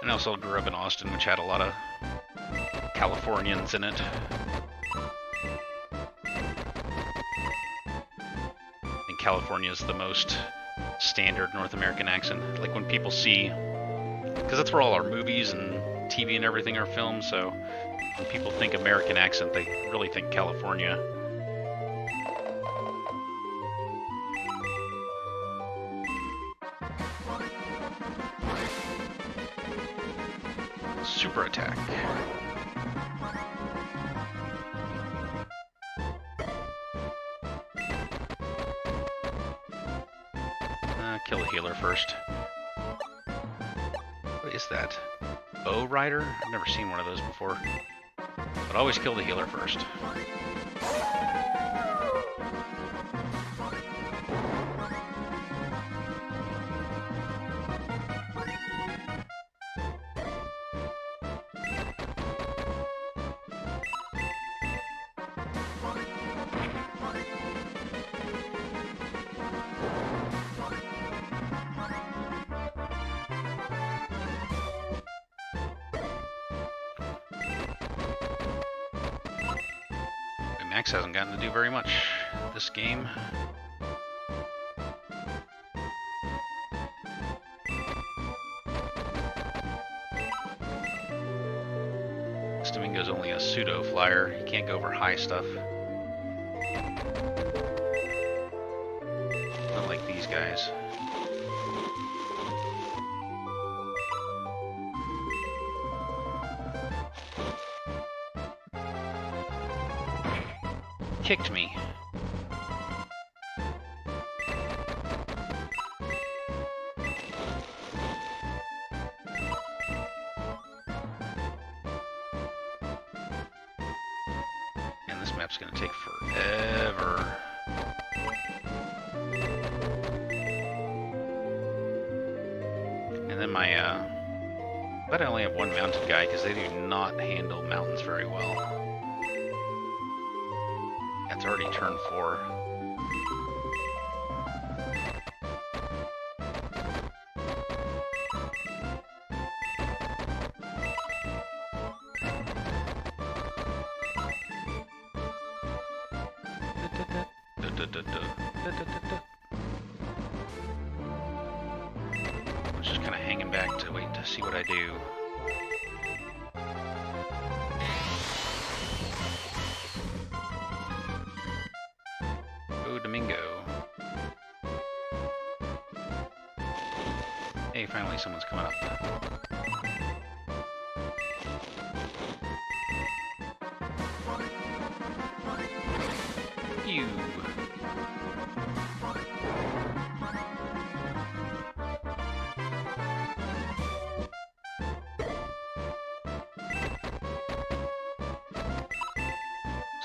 A: And I also grew up in Austin, which had a lot of Californians in it. I think California is the most standard North American accent. Like when people see, because that's where all our movies and TV and everything are filmed, so when people think American accent, they really think California. Super attack. Kill the healer first. What is that? Bow Rider? I've never seen one of those before. But always kill the healer first. Max hasn't gotten to do very much this game. This Domingo's only a pseudo flyer. He can't go over high stuff. Not like these guys. Kicked me. And this map's gonna take forever. And then my, but I only have one mounted guy because they do not handle mountains very well. It's already turn 4. I'm just kind of hanging back to wait to see what I do. Domingo. Hey, finally someone's coming up. You.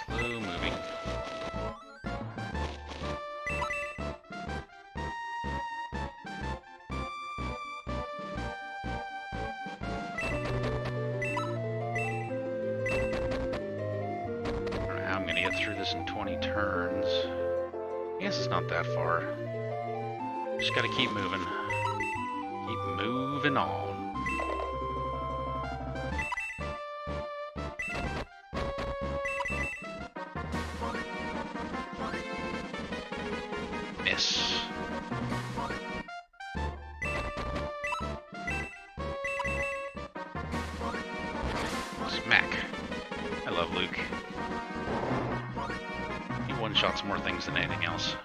A: Slow moving. Through this in 20 turns. I guess it's not that far. Just gotta keep moving. Keep moving on. Miss. Smack. I love Luke. One-shots more things than anything else.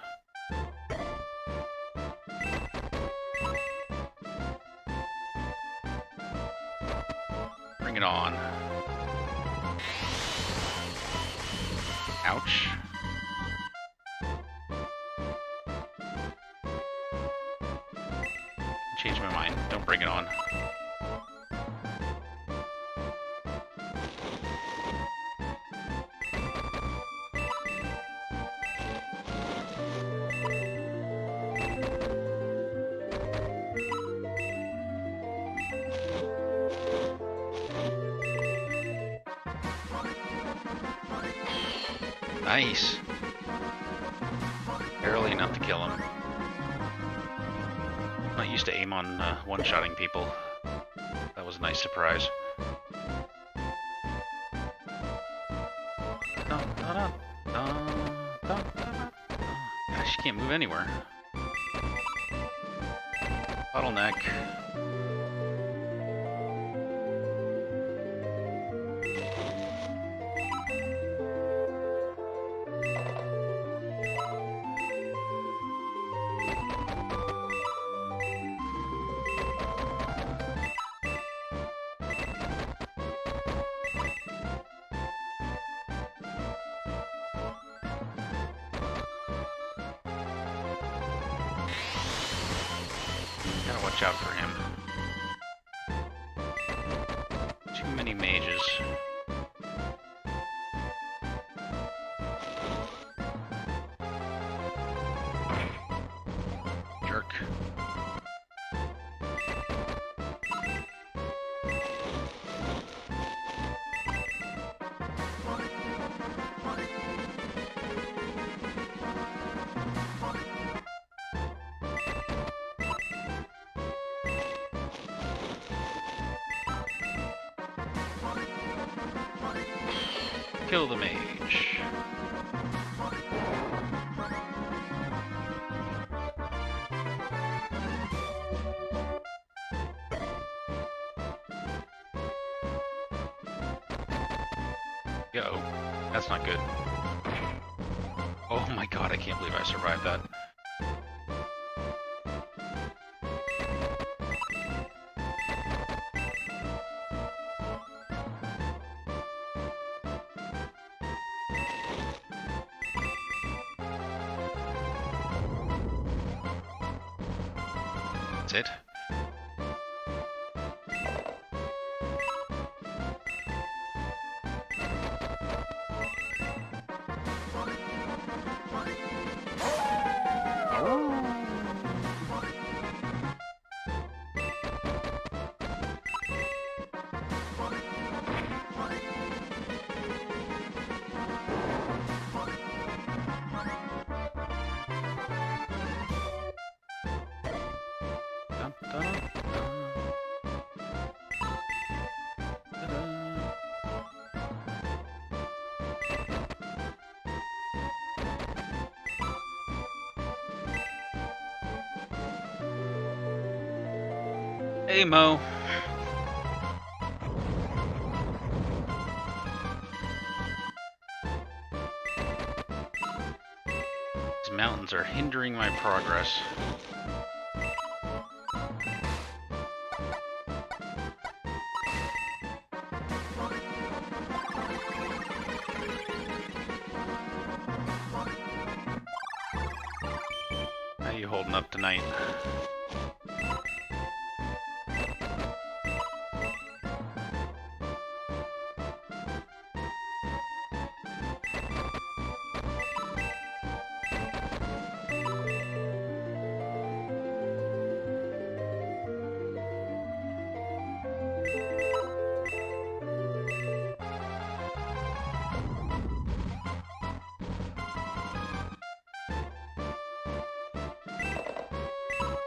A: Bring it on. Ouch. Change my mind. Don't bring it on. Nice. Barely enough to kill him. Not used to aim on one-shotting people. That was a nice surprise. Gosh, she can't move anywhere. Bottleneck. Gotta watch out for him. Too many mages. Jerk. Kill the mage. Uh-oh. That's not good. Oh my god, I can't believe I survived that. That's it. Dun, dun, dun, dun. Hey, Mo. These mountains are hindering my progress. How you holding up tonight?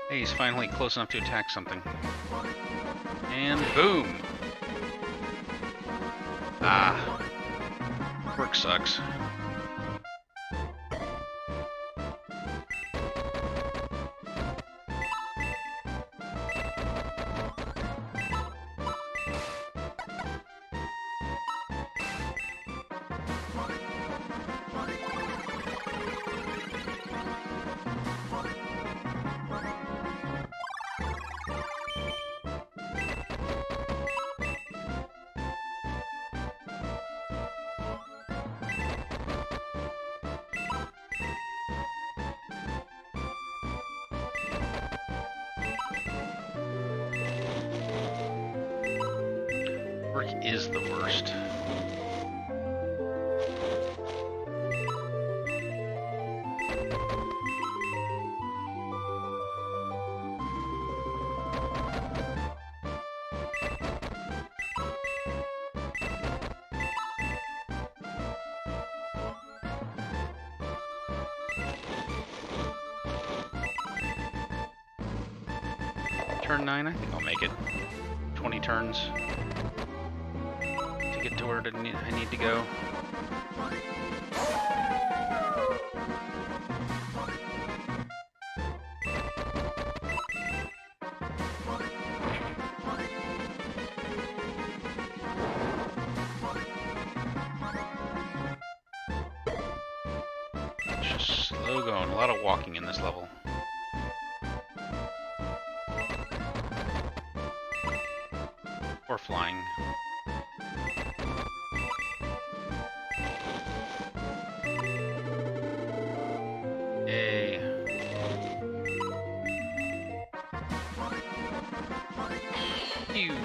A: Hey, he's finally close enough to attack something. And boom! Ah. Work sucks. Work is the worst. Turn 9, I think I'll make it. 20 turns to get to where I need to go. It's just slow going, a lot of walking in this level. Or flying. Yay. Phew.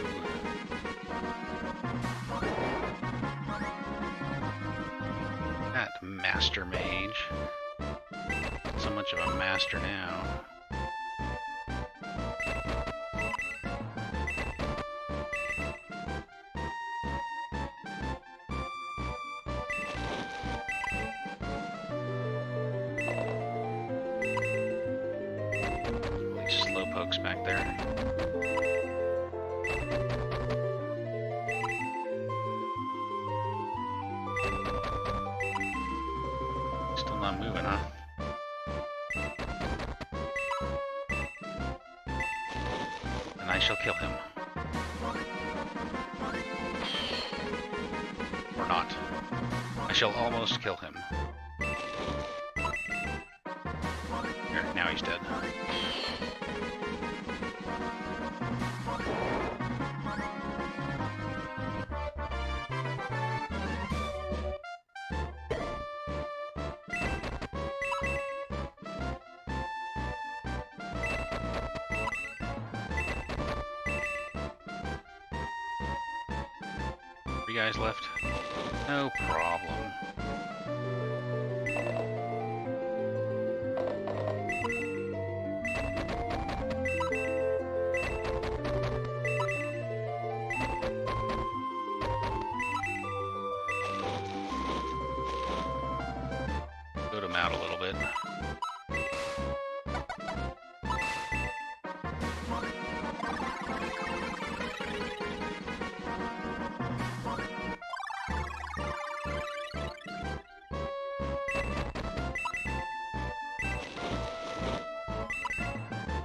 A: That master mage. Not so much of a master now. Slowpokes back there. Still not moving, huh? And I shall kill him. Or not. I shall almost kill him. There, now he's dead. Three guys left. No problem. Put him out a little bit.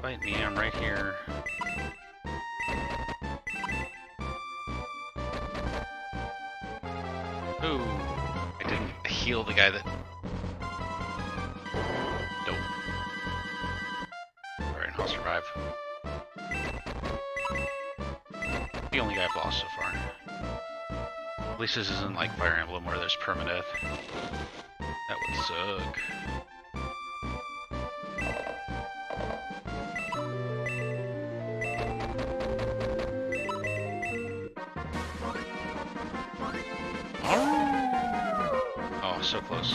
A: Fight me, I'm right here. Ooh, I didn't heal the guy that... Nope. Alright, I'll survive. The only guy I've lost so far. At least this isn't like Fire Emblem where there's permadeath. That would suck. Oh, so close.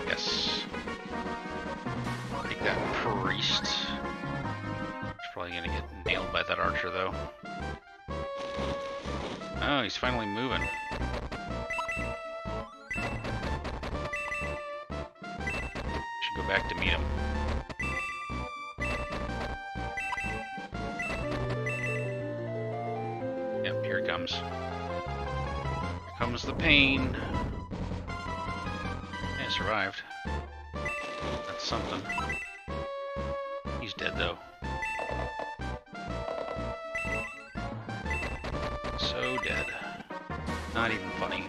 A: Yes. Take that priest. He's probably gonna get nailed by that archer, though. Oh, he's finally moving. Should go back to meet him. Yep, here it comes. Here comes the pain. Yeah, survived. That's something. He's dead, though. So dead. Not even funny.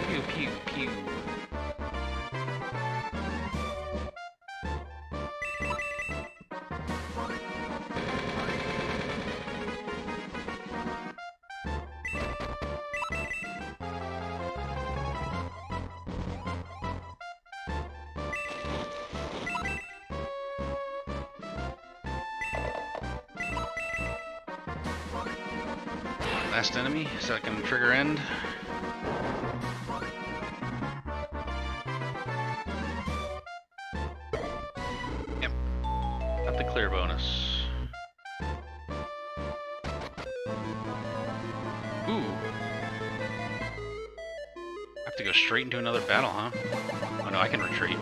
A: Pew, pew, pew. Last enemy, second trigger end. Yep, got the clear bonus. Ooh. Have to go straight into another battle, huh? Oh no, I can retreat.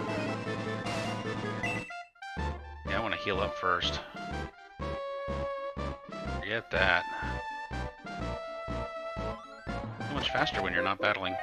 A: Yeah, I want to heal up first. Forget that. So much faster when you're not battling.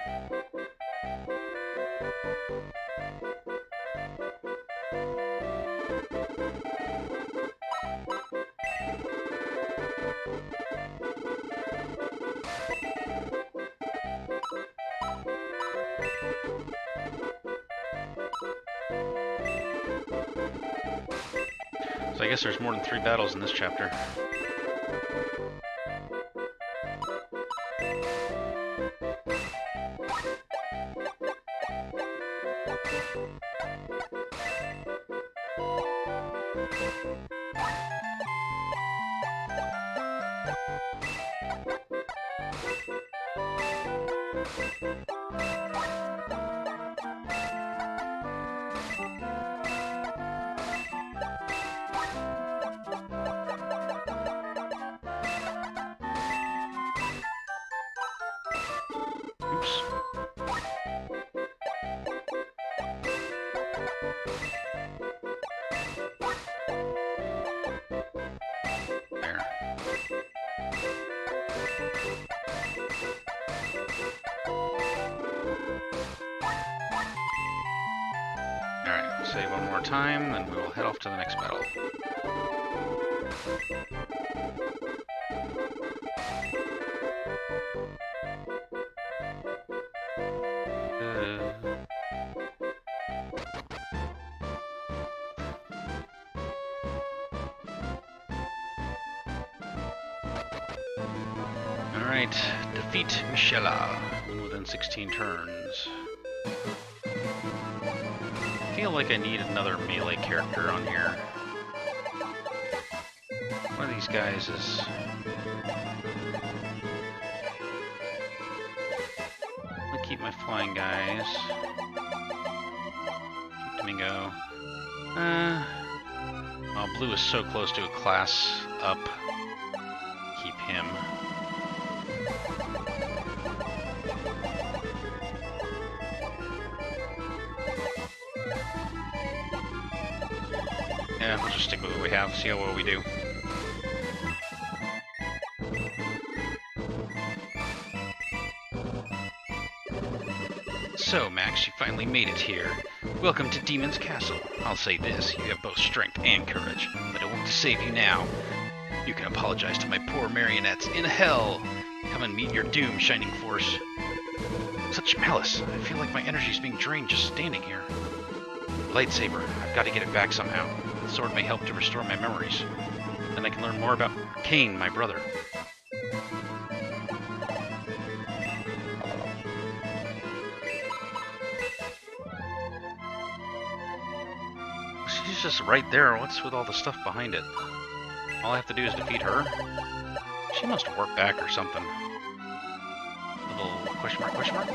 A: So I guess there's more than 3 battles in this chapter. Oops. There. Alright, we'll save one more time, then we will head off to the next battle. Alright, defeat Michela. Win within 16 turns. I feel like I need another melee character on here. One of these guys is... I'm gonna keep my flying guys. Keep Domingo. Oh, blue is so close to a class up. Keep him. Yeah, we'll just stick with what we have, see how well we do. So, Max, you finally made it here. Welcome to Demon's Castle. I'll say this, you have both strength and courage, but it won't save you now. You can apologize to my poor marionettes in hell. Come and meet your doom, Shining Force. Such malice. I feel like my energy is being drained just standing here. Lightsaber. I've got to get it back somehow. The sword may help to restore my memories. Then I can learn more about Kane, my brother. She's just right there. What's with all the stuff behind it? All I have to do is defeat her? She must work back or something. Little question mark, question mark?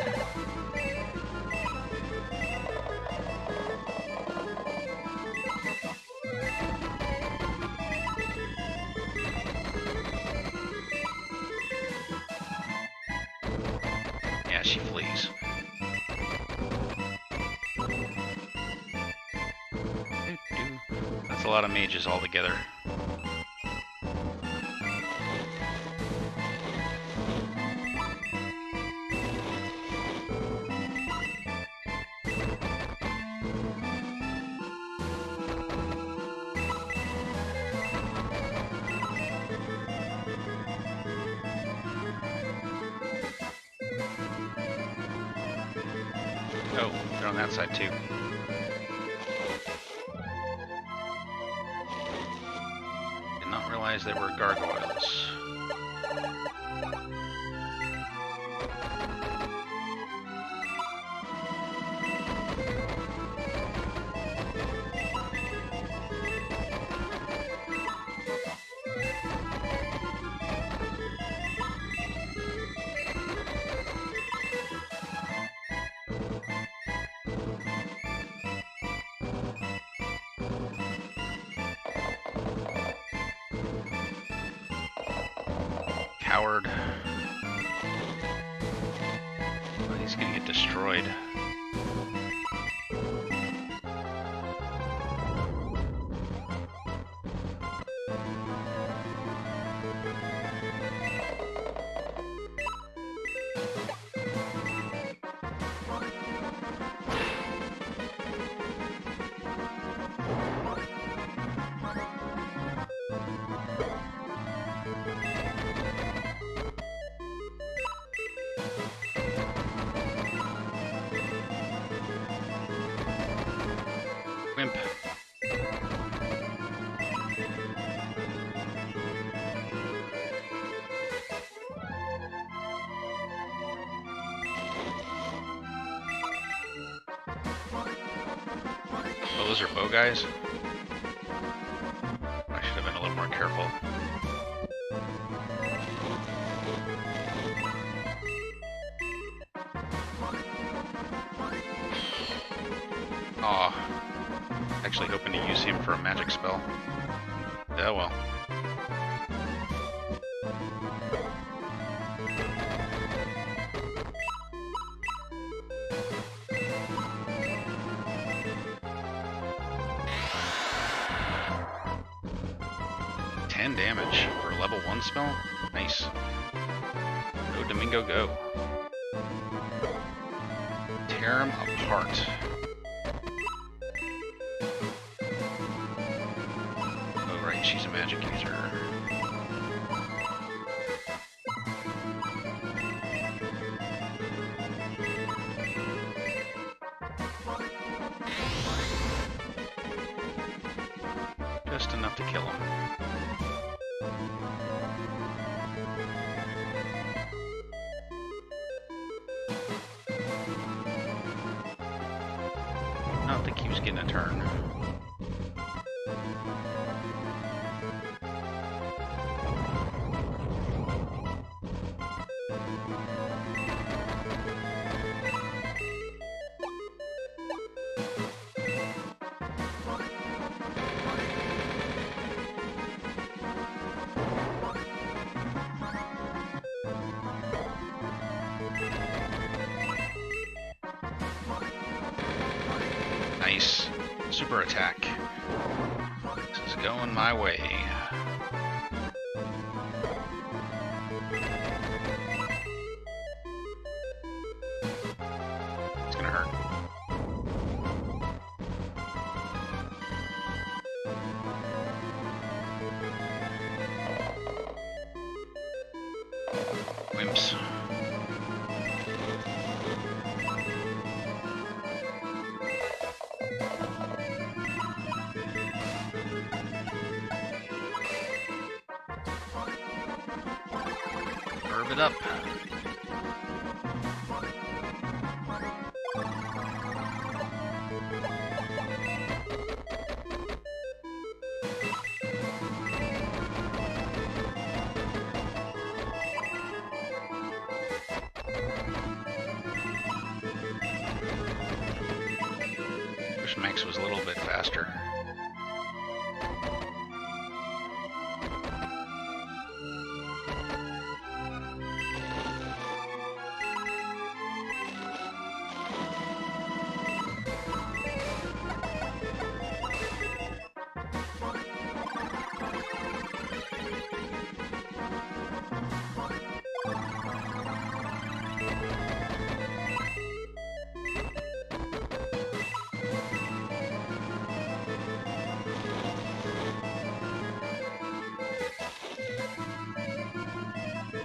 A: Yeah, she flees. That's a lot of mages all together. Oh, they're on that side too. Did not realize they were gargoyles. Coward. Oh, he's gonna get destroyed. Wimp. Oh, those are bow guys? Aw. Actually hoping to use him for a magic spell. Oh well. Damage for a level 1 spell? Nice. Go, Domingo, go. Tear him apart. Oh, right, she's a magic user. Just enough to kill him. I don't think he was getting a turn. Nice. Super attack. This is going my way. It's gonna hurt. Wimps. Herb it up. Wish Max was a little bit faster.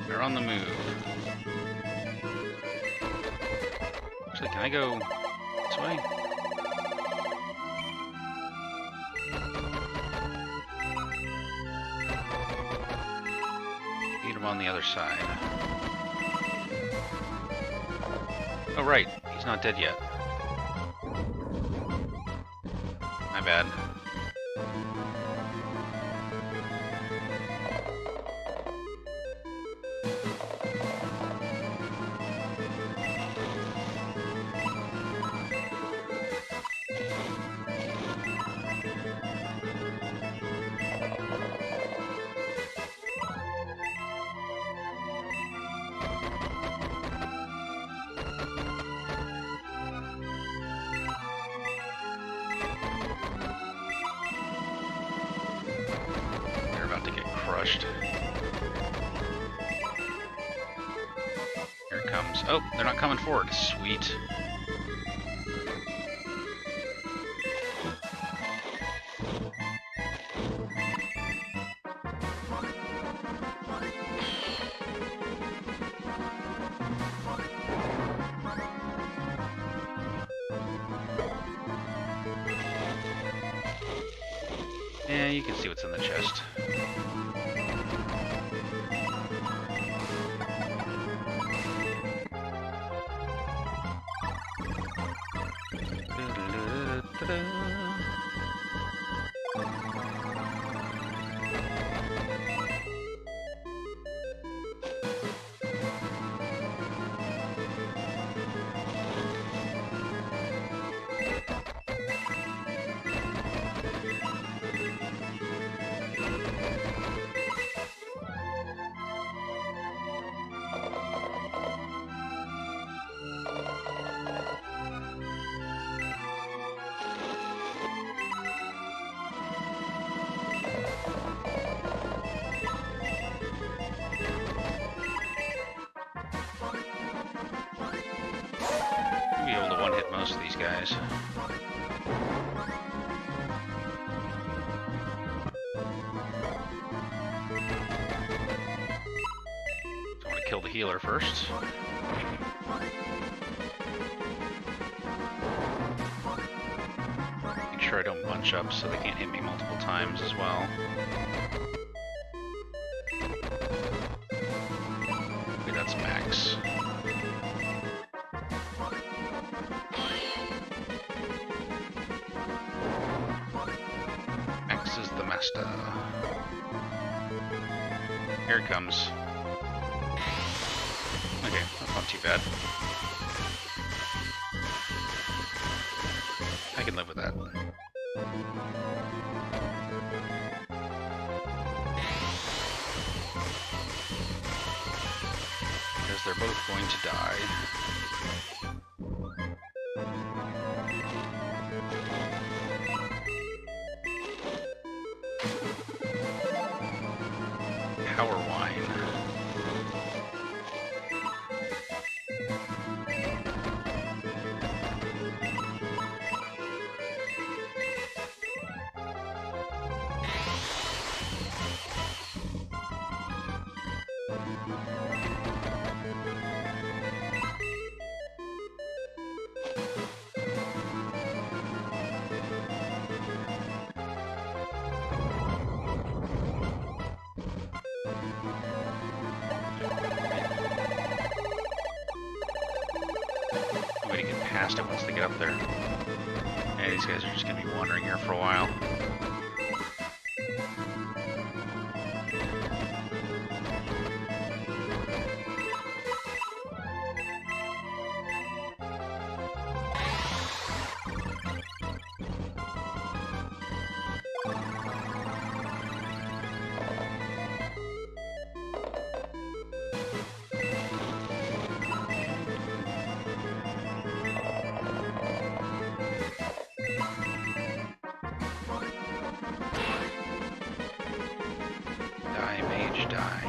A: They're on the move. Actually, can I go this way? Beat him on the other side. Oh, right. He's not dead yet. My bad. They're about to get crushed. Here it comes. Oh, they're not coming forward. Sweet. Yeah, you can see what's in the chest. most of these guys. I want to kill the healer first. Make sure I don't bunch up so they can't hit me multiple times as well. Okay, that's max. Max is the master. Here it comes. Okay, that's not too bad. I can live with that. Because they're both going to die. Power wine. Way to get past it once they get up there. Yeah, these guys are just gonna be wandering here for a while. Die, mage, die.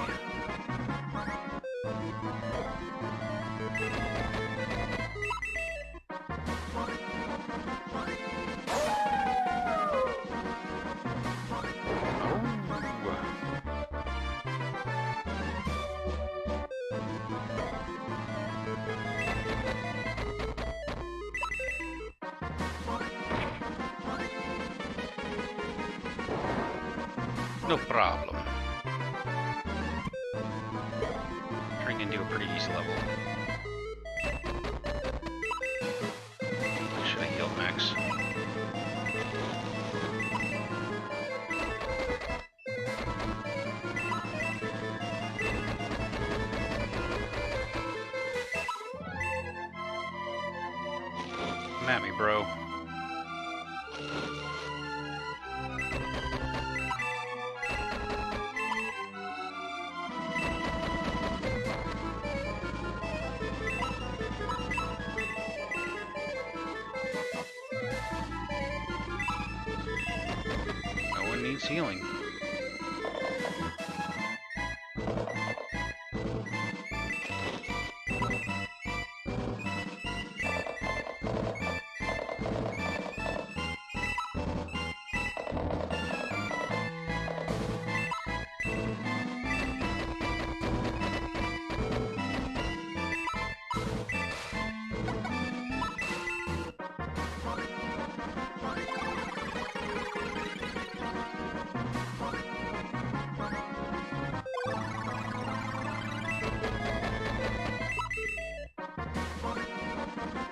A: No problem. Turning into a pretty easy level. I should have healed Max. Come at me, bro. No one needs healing.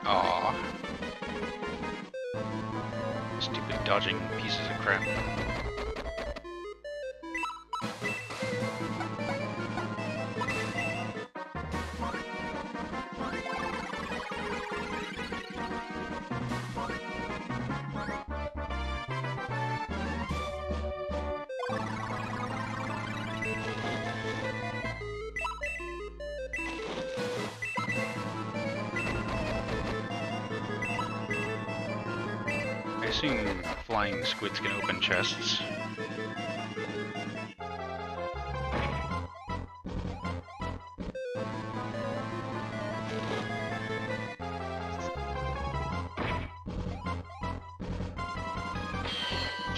A: Aww. Stupid dodging pieces of crap. I assume flying squids can open chests.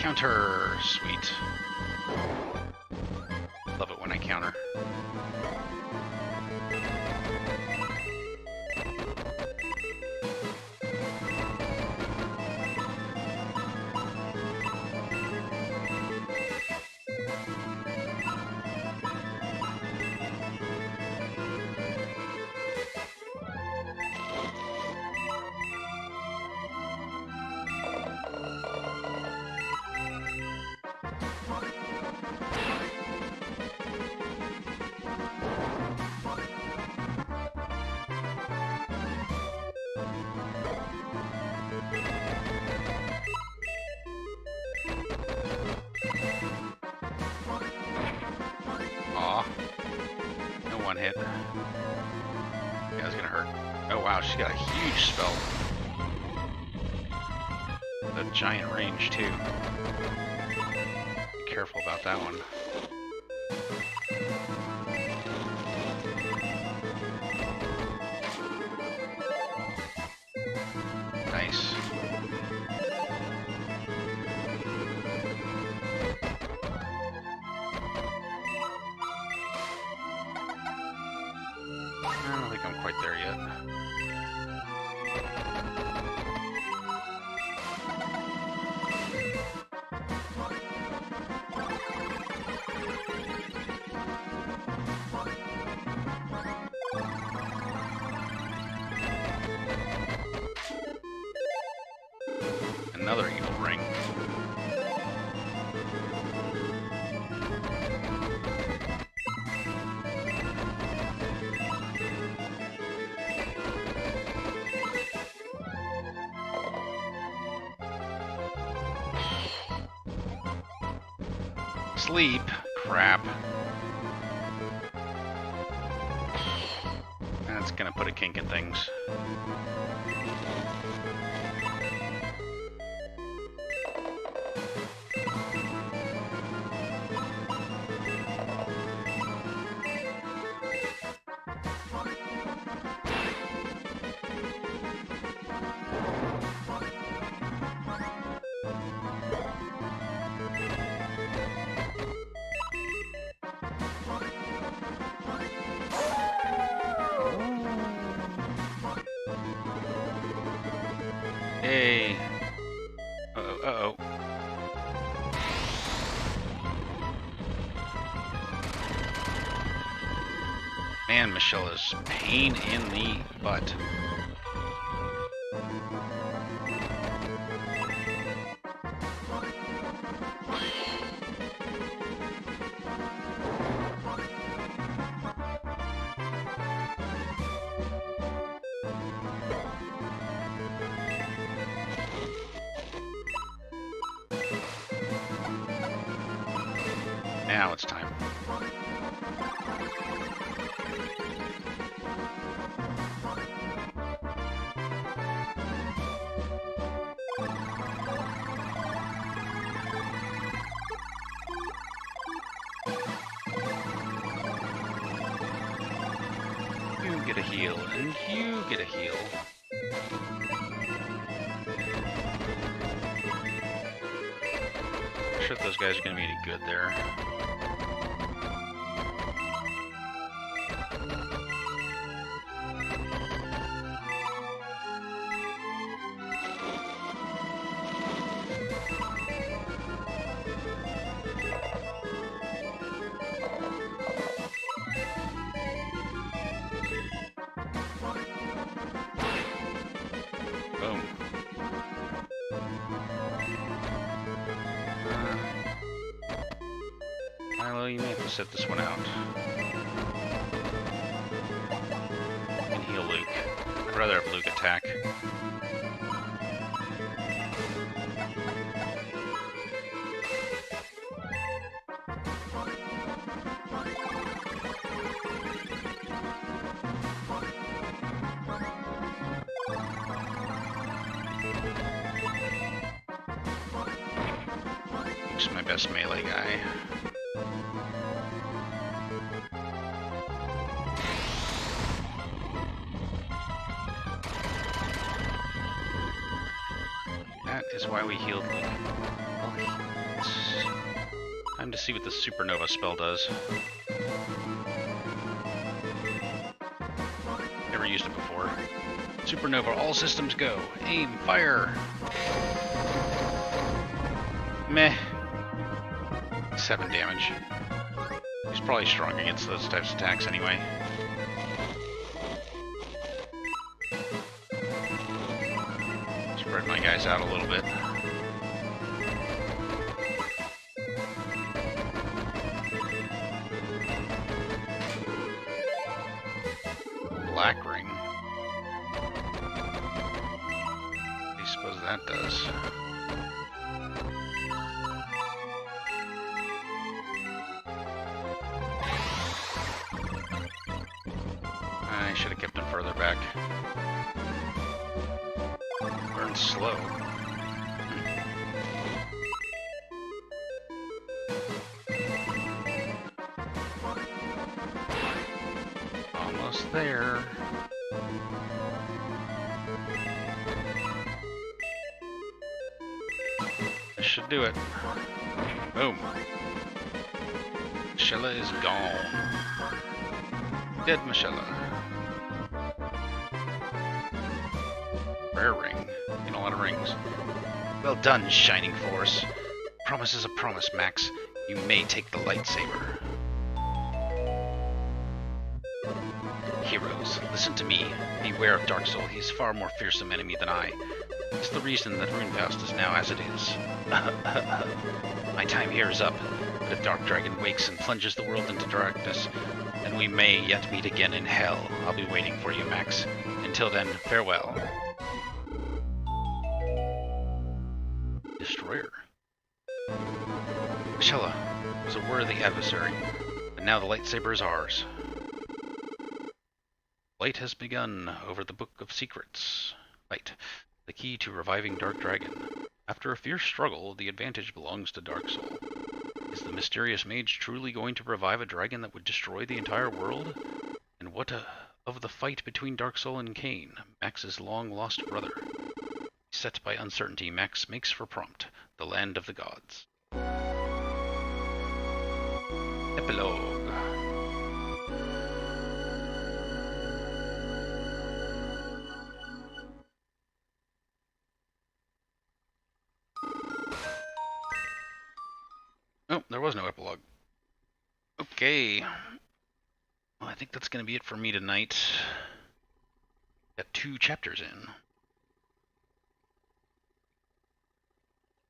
A: Counter! Sweet. Love it when I counter. Aw. No one hit. Yeah, that's gonna hurt. Oh wow, she's got a huge spell. A giant range too. Be careful about that one. Nice. I don't think I'm quite there yet. Another evil ring. Sleep. Crap. That's gonna put a kink in things. Hey. Uh-oh, uh-oh. Man, Michelle is pain in the butt. Now it's time. You get a heal, and you get a heal. I'm sure those guys are going to be any good there. Boom. Milo, you may have to set this one out. And heal Luke. I'd rather have Luke attack. Luke's my best melee guy. That is why we healed Luke. Well, Time to see what the supernova spell does. Never used it before. Supernova, all systems go. Aim, fire. Meh. 7 damage. He's probably strong against those types of attacks anyway. Spread my guys out a little bit. Black ring. I suppose that does. I should have kept him further back. Burn slow. Almost there. This should do it. Boom. Michella is gone. Dead Michella. Rare ring. In a lot of rings. Well done, Shining Force. Promise is a promise, Max. You may take the lightsaber. Heroes, listen to me. Beware of Dark Soul. He is far more fearsome enemy than I. It's the reason that Runefaust is now as it is. My time here is up. But if Dark Dragon wakes and plunges the world into darkness, then we may yet meet again in hell. I'll be waiting for you, Max. Until then, farewell. Destroyer. Michella was a worthy adversary, but now the lightsaber is ours. Light has begun over the Book of Secrets. Light, the key to reviving Dark Dragon. After a fierce struggle, the advantage belongs to Dark Soul. Is the mysterious mage truly going to revive a dragon that would destroy the entire world? And what of the fight between Dark Soul and Kain, Max's long-lost brother? Set by uncertainty, Max makes for Prompt, the land of the gods. Epilogue. Oh, there was no epilogue. Okay. Well, I think that's going to be it for me tonight. Got 2 chapters in.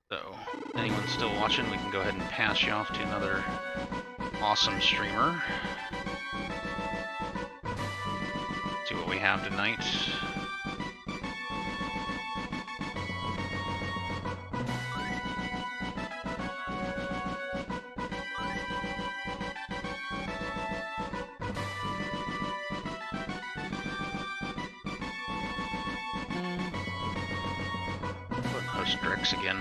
A: So, anyone still watching, we can go ahead and pass you off to another awesome streamer. See what we have tonight. Host Drex again.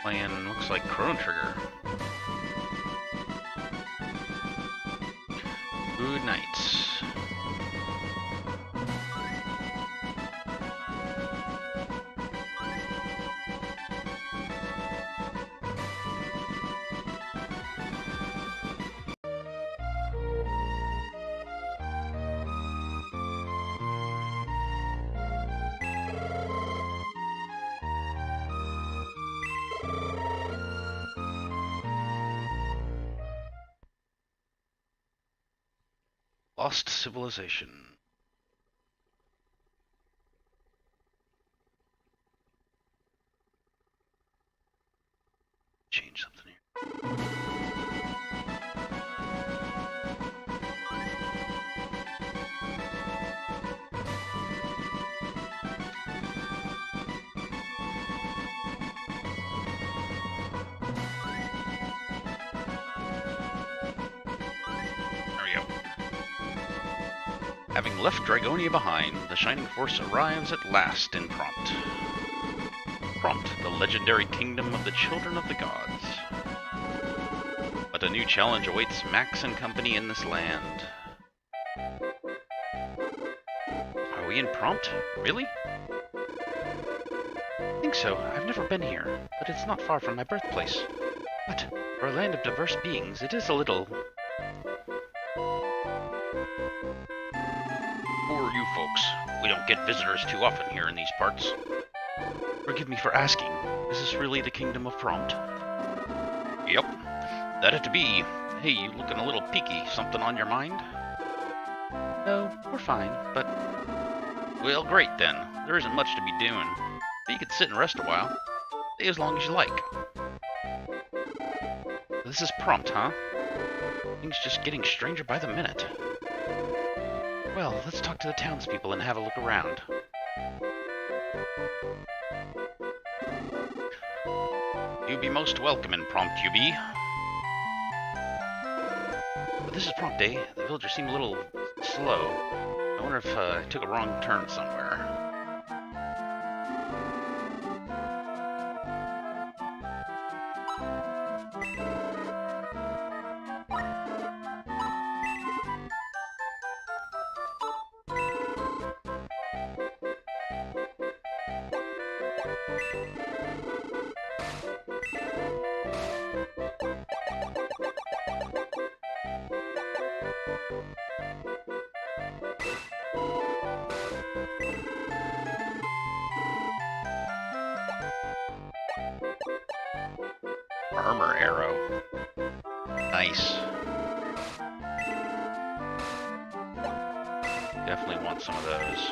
A: Playing, looks like Chrono Trigger. Good night. Lost Civilization. Change something here. Having left Dragonia behind, the Shining Force arrives at last in Prompt. Prompt, the legendary kingdom of the children of the gods. But a new challenge awaits Max and company in this land. Are we in Prompt? Really? I think so. I've never been here, but it's not far from my birthplace. But for a land of diverse beings, it is a little... Who are you folks? We don't get visitors too often here in these parts. Forgive me for asking, is this really the Kingdom of Prompt? Yep, that it to be. Hey, you looking a little peaky. Something on your mind? No, we're fine, but... Well, great then. There isn't much to be doing. But you could sit and rest a while. Stay as long as you like. This is Prompt, huh? Things just getting stranger by the minute. Well, let's talk to the townspeople and have a look around. You be most welcome in Prompt, you be. But this is Prompt Day. The villagers seem a little slow. I wonder if I took a wrong turn somewhere. Armor arrow. Nice. Definitely want some of those.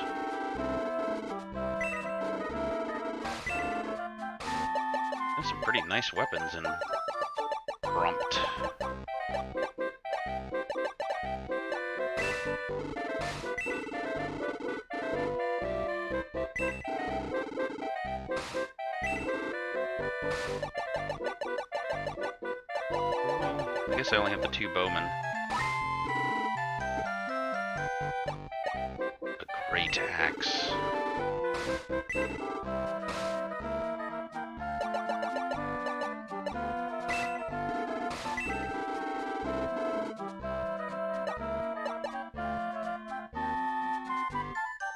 A: There's some pretty nice weapons in Prompt. I guess I only have the 2 bowmen. A great axe.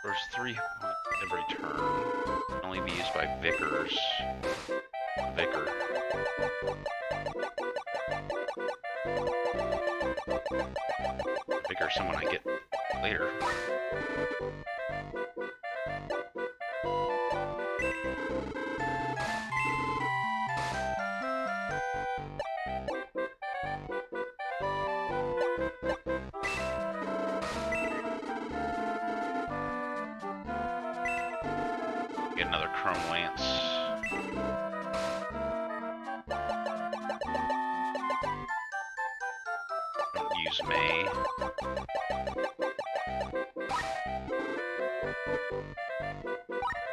A: There's 3 every turn. Can only be used by vicars. Vicar. Vicar, someone I get later. Get another Chrome Lance. Don't use May.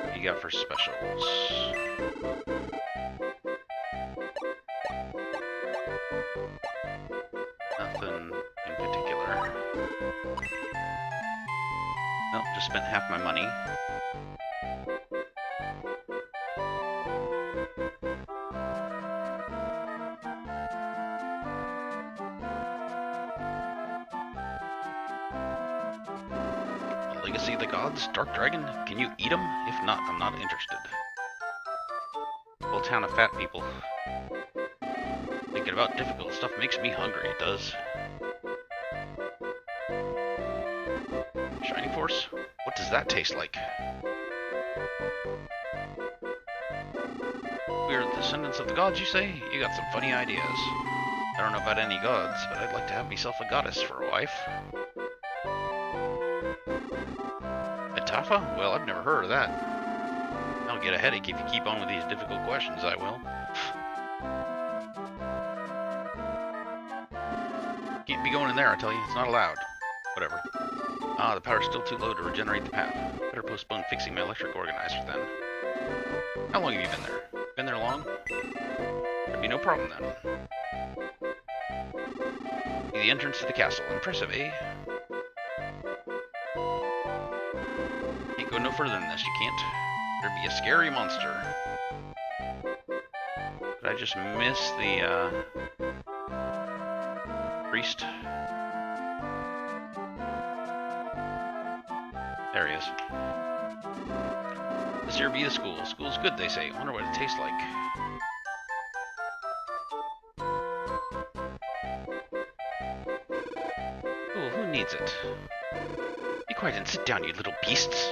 A: What you got for specials? Nothing in particular. Nope, just spent half my money. Legacy of the Gods? Dark Dragon? Can you eat them? If not, I'm not interested. Whole town of fat people. Thinking about difficult stuff makes me hungry, it does. Shining Force? What does that taste like? We're the descendants of the gods, you say? You got some funny ideas. I don't know about any gods, but I'd like to have myself a goddess for a wife. Tafa? Well, I've never heard of that. I'll get a headache if you keep on with these difficult questions, I will. Can't be going in there, I tell you. It's not allowed. Whatever. Ah, the power's still too low to regenerate the path. Better postpone fixing my electric organizer then. How long have you been there? Been there long? There'd be no problem then. The entrance to the castle. Impressive, eh? Can't go no further than this, you can't. There'd be a scary monster. Did I just miss the, priest? There he is. This here be the school. School's good, they say. Wonder what it tastes like. Ooh, who needs it? Be quiet and sit down, you little beasts.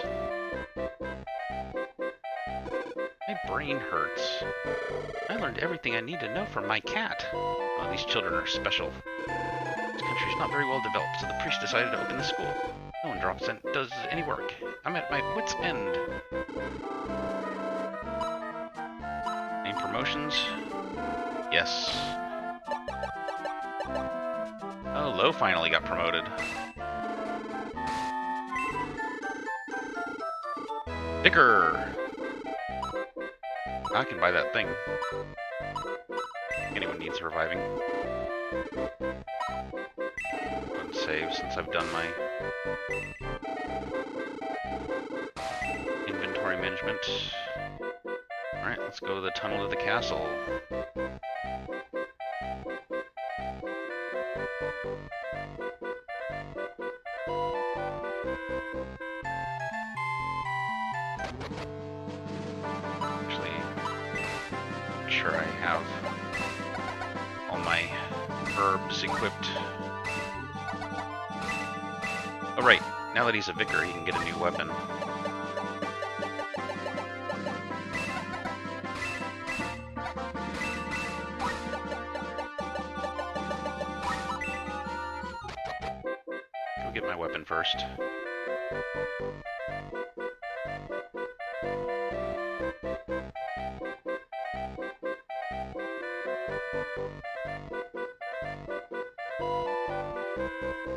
A: My brain hurts. I learned everything I need to know from my cat. Oh, these children are special. This country's not very well developed, so the priest decided to open the school. No one does any work. I'm at my wit's end. Any promotions? Yes. Oh, Lo finally got promoted. Vicar! I can buy that thing. Anyone needs reviving. Let's save since I've done my inventory management. Alright, let's go to the tunnel to the castle. Actually, make sure I have all my herbs equipped. Oh right, now that he's a vicar, he can get a new weapon. Go get my weapon first.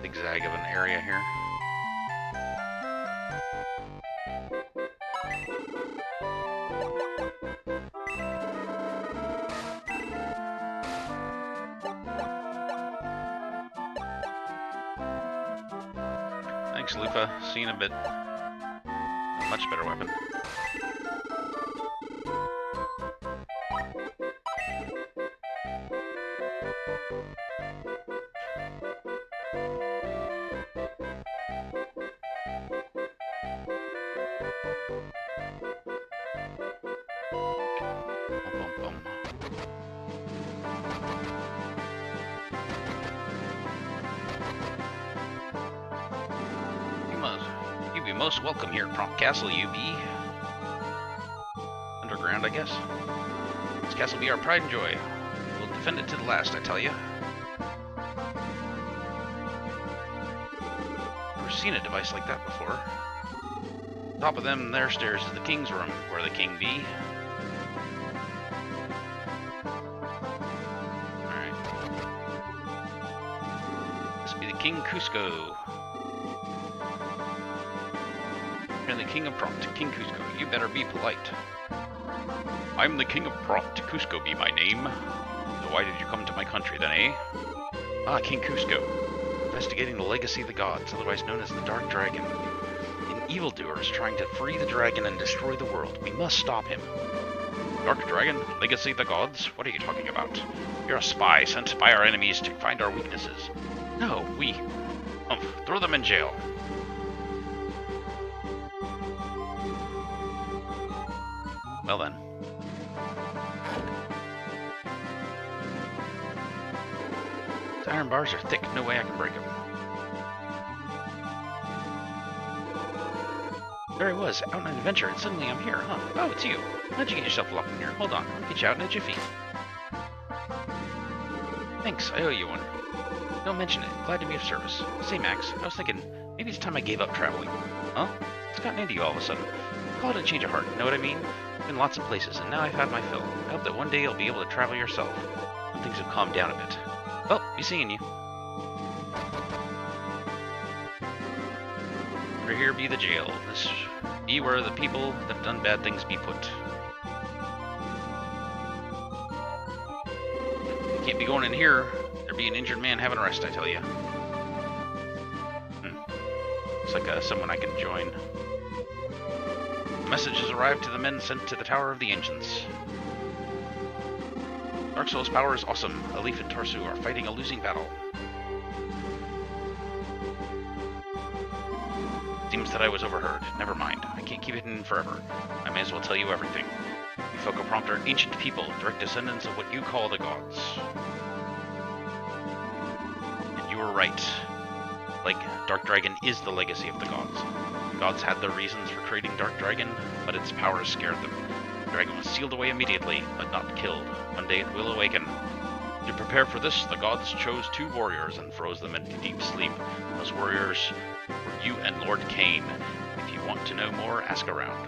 A: Zigzag of an area here. Thanks, Lufa. See you in a bit. A much better weapon. You'd be most welcome here at Prompt Castle, you be. Underground, I guess. This castle be our pride and joy. We'll defend it to the last, I tell you. Never seen a device like that before. Top of them there stairs is the king's room, where the king be. Alright. This be the King Cusco. And the King of Prompt, King Cusco. You better be polite. I'm the King of Prompt, Cusco be my name. So why did you come to my country then, eh? Ah, King Cusco. Investigating the legacy of the gods, otherwise known as the Dark Dragon. An evildoer is trying to free the dragon and destroy the world. We must stop him. Dark Dragon? Legacy of the gods? What are you talking about? You're a spy sent by our enemies to find our weaknesses. No, we... throw them in jail. Well then. The iron bars are thick, no way I can break them. There I was, out on an adventure, and suddenly I'm here, huh? Oh, it's you. How'd you get yourself locked in here? Hold on, I'll get you out and at your feet. Thanks, I owe you one. Don't mention it, glad to be of service. Say, Max, I was thinking, maybe it's time I gave up traveling. Huh? What's gotten into you all of a sudden? Call it a change of heart, know what I mean? Been lots of places, and now I've had my fill. I hope that one day you'll be able to travel yourself, when things have calmed down a bit. Well, be seeing you. Under here be the jail. This be where the people that have done bad things be put. You can't be going in here. There be an injured man having a rest, I tell you. Looks like someone I can join. The message has arrived to the men sent to the Tower of the Ancients. Dark Soul's power is awesome. Alif and Torsu are fighting a losing battle. Seems that I was overheard. Never mind. I can't keep it in forever. I may as well tell you everything. You folk of Prompt are ancient people, direct descendants of what you call the gods. And you were right. Like, Dark Dragon is the legacy of the gods. The gods had their reasons for creating Dark Dragon, but its power scared them. The dragon was sealed away immediately, but not killed. One day it will awaken. To prepare for this, the gods chose 2 warriors and froze them into deep sleep. Those warriors were you and Lord Cain. If you want to know more, ask around.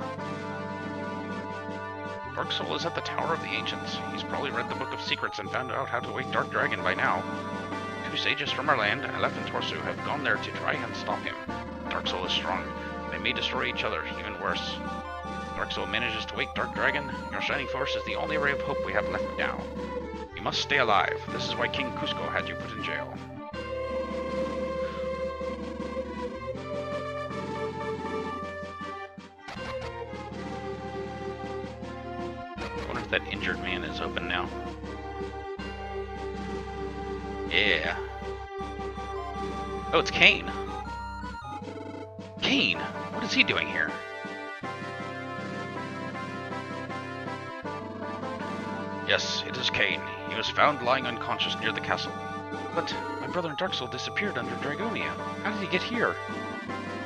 A: Dark Soul is at the Tower of the Ancients. He's probably read the Book of Secrets and found out how to wake Dark Dragon by now. 2 sages from our land, Aleph and Torsu, have gone there to try and stop him. Dark Soul is strong. They may destroy each other, even worse. Dark Soul manages to wake Dark Dragon. Your shining force is the only ray of hope we have left now. You must stay alive. This is why King Cusco had you put in jail. I wonder if that injured man is open now. Yeah. Oh, it's Cain. Cain? What is he doing here? Yes, it is Cain. He was found lying unconscious near the castle. But my brother Dark Soul disappeared under Dragonia. How did he get here?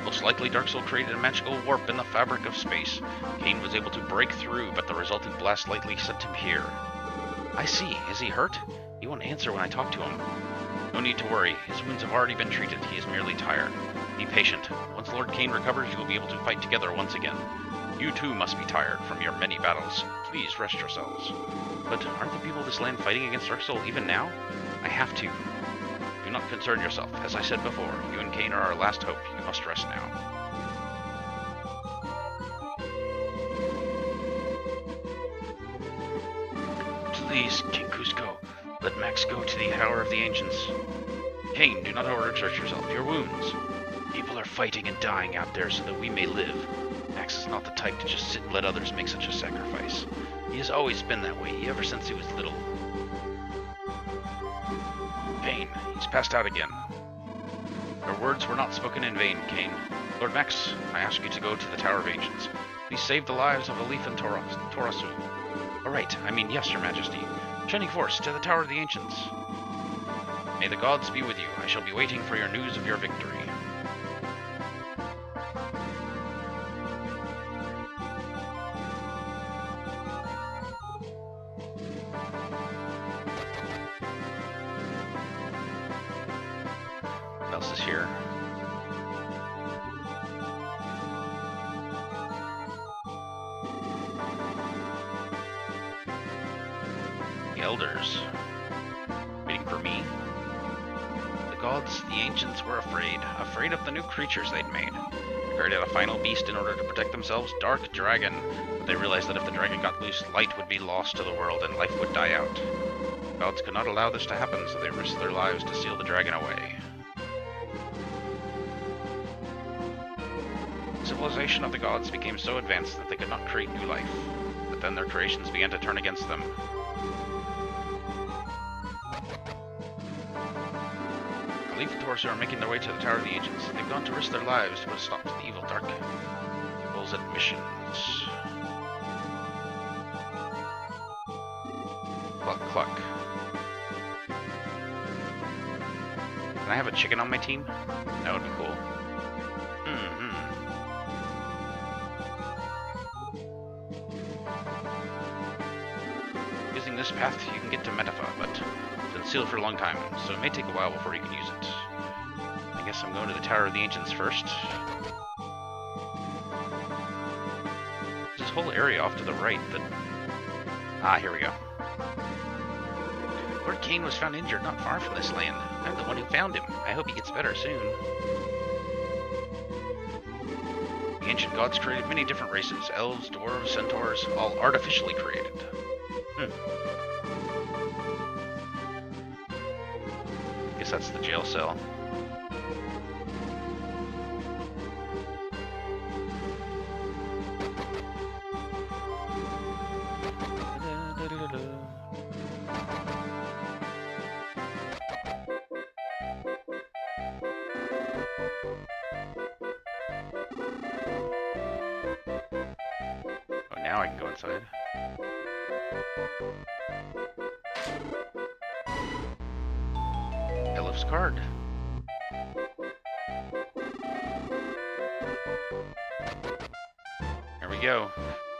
A: Most likely Dark Soul created a magical warp in the fabric of space. Cain was able to break through, but the resulting blast likely sent him here. I see. Is he hurt? He won't answer when I talk to him. No need to worry. His wounds have already been treated. He is merely tired. Be patient. Once Lord Cain recovers, you will be able to fight together once again. You too must be tired from your many battles. Please rest yourselves. But aren't the people of this land fighting against Dark Soul even now? I have to. Do not concern yourself. As I said before, you and Cain are our last hope. You must rest now. Please, King Cusco, let Max go to the Tower of the Ancients. Cain, do not overexert yourself. Your wounds. People are fighting and dying out there so that we may live. Max is not the type to just sit and let others make such a sacrifice. He has always been that way, ever since he was little. Cain, he's passed out again. Your words were not spoken in vain, Cain. Lord Max, I ask you to go to the Tower of Ancients. Please save the lives of Aleph and Torasu. Alright, I mean yes, Your Majesty. Shining Force, to the Tower of the Ancients. May the gods be with you. I shall be waiting for your news of your victory. What else is here? The elders. Waiting for me? The gods, the ancients, were afraid of the new creatures they'd made. They created a final beast in order to protect themselves, Dark Dragon. But they realized that if the dragon got loose, light would be lost to the world and life would die out. The gods could not allow this to happen, so they risked their lives to seal the dragon away. The civilization of the gods became so advanced that they could not create new life. But then their creations began to turn against them. Aleph and Torsu are making their way to the Tower of the Ancients. They've gone to risk their lives to put a stop to the evil Dark Soul's admissions. Cluck, cluck. Can I have a chicken on my team? That would be cool. Using this path, you can get to Metafa, but it's been sealed for a long time, so it may take a while before you can use it. I guess I'm going to the Tower of the Ancients first. There's this whole area off to the right that... Ah, here we go. Lord Cain was found injured not far from this land. I'm the one who found him. I hope he gets better soon. The ancient gods created many different races. Elves, dwarves, centaurs, all artificially created. Guess that's the jail cell. that side. Elif's card. There we go.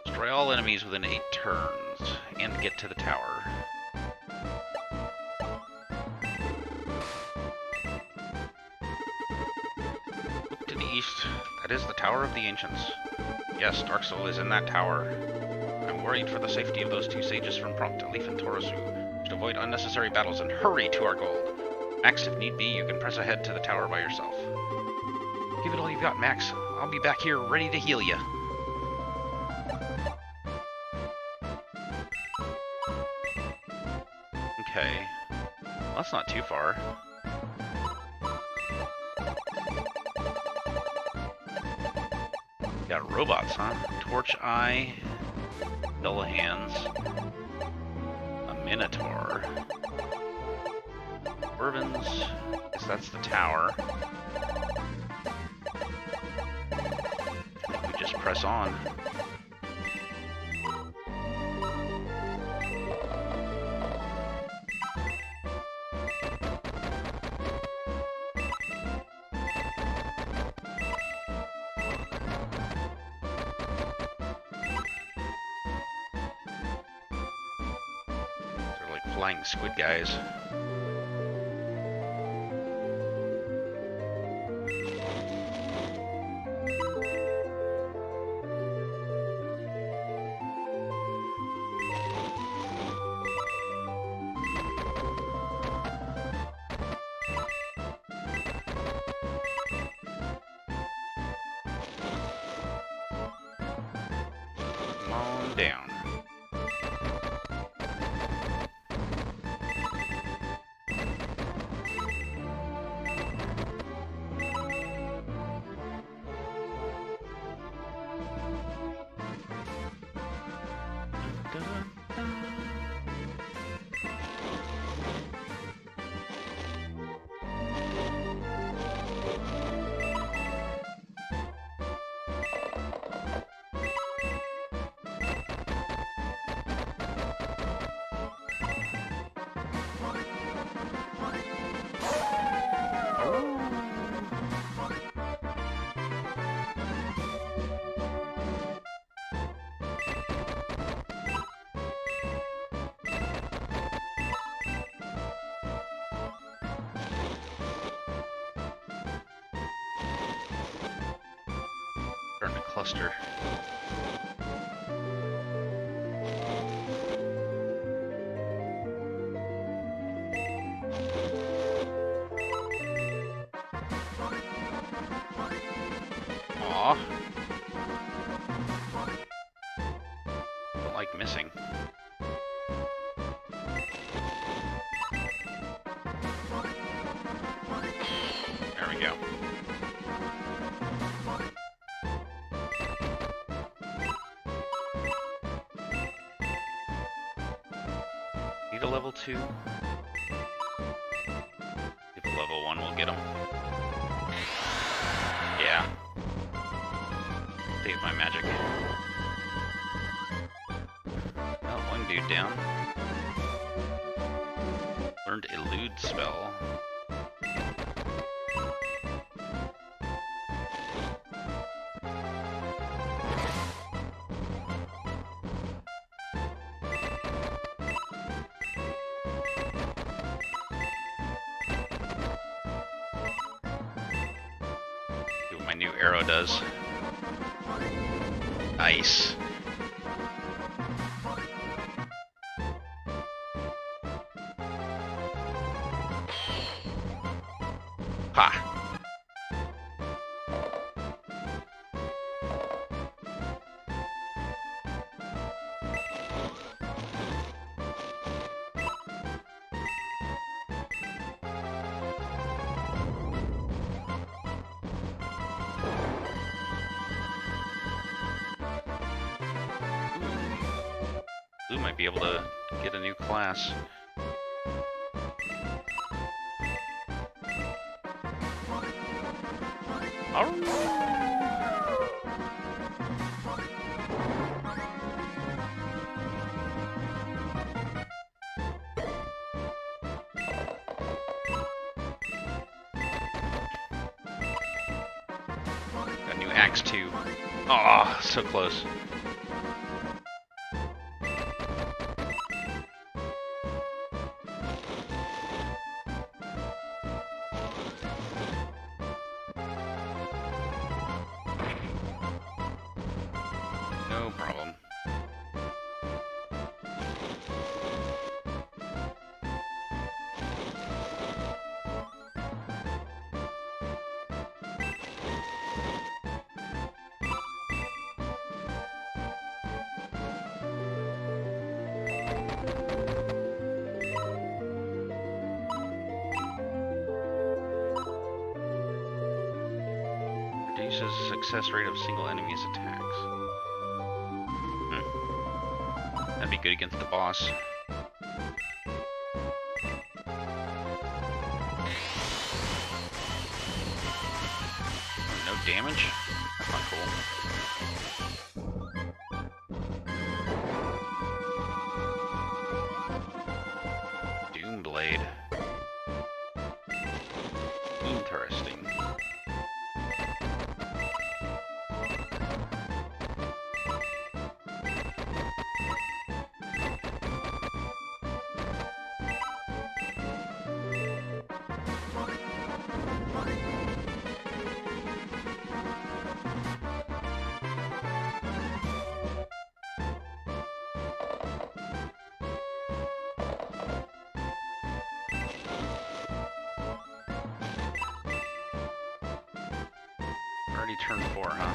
A: Destroy all enemies within 8 turns, and get to the tower. Look to the east. That is the Tower of the Ancients. Yes, Dark Soul is in that tower. I'm worried for the safety of those 2 sages from Prompt, Elif and Torazu. Should avoid unnecessary battles and hurry to our gold. Max, if need be, you can press ahead to the tower by yourself. Give it all you've got, Max. I'll be back here ready to heal you. Okay. Well, that's not too far. Got robots, huh? Torch Eye, Dull Hands, a Minotaur, Bourbons, guess that's the tower. I think we just press on. Flying squid guys. Come on down. Starting to cluster. Aw. Don't like missing. There we go. Need a level 2. If a level 1 will get him. Yeah. Save my magic. Well, one dude down. Learned Elude spell. See what my new arrow does. Nice. Ha. Blue might be able to get a new class. Axe 2. Oh, so close. No problem. Reduces the success rate of single enemy's attacks. That'd be good against the boss. No damage? That's not cool. Doomblade. Interesting. Already turn 4, huh?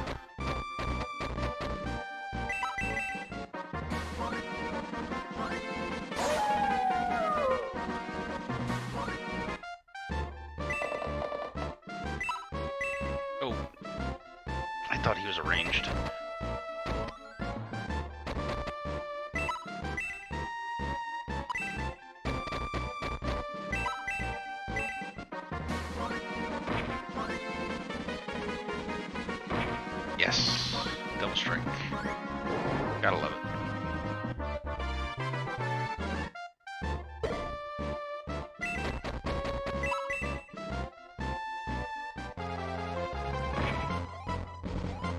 A: Oh. I thought he was arranged. Yes, double strike. Gotta love it.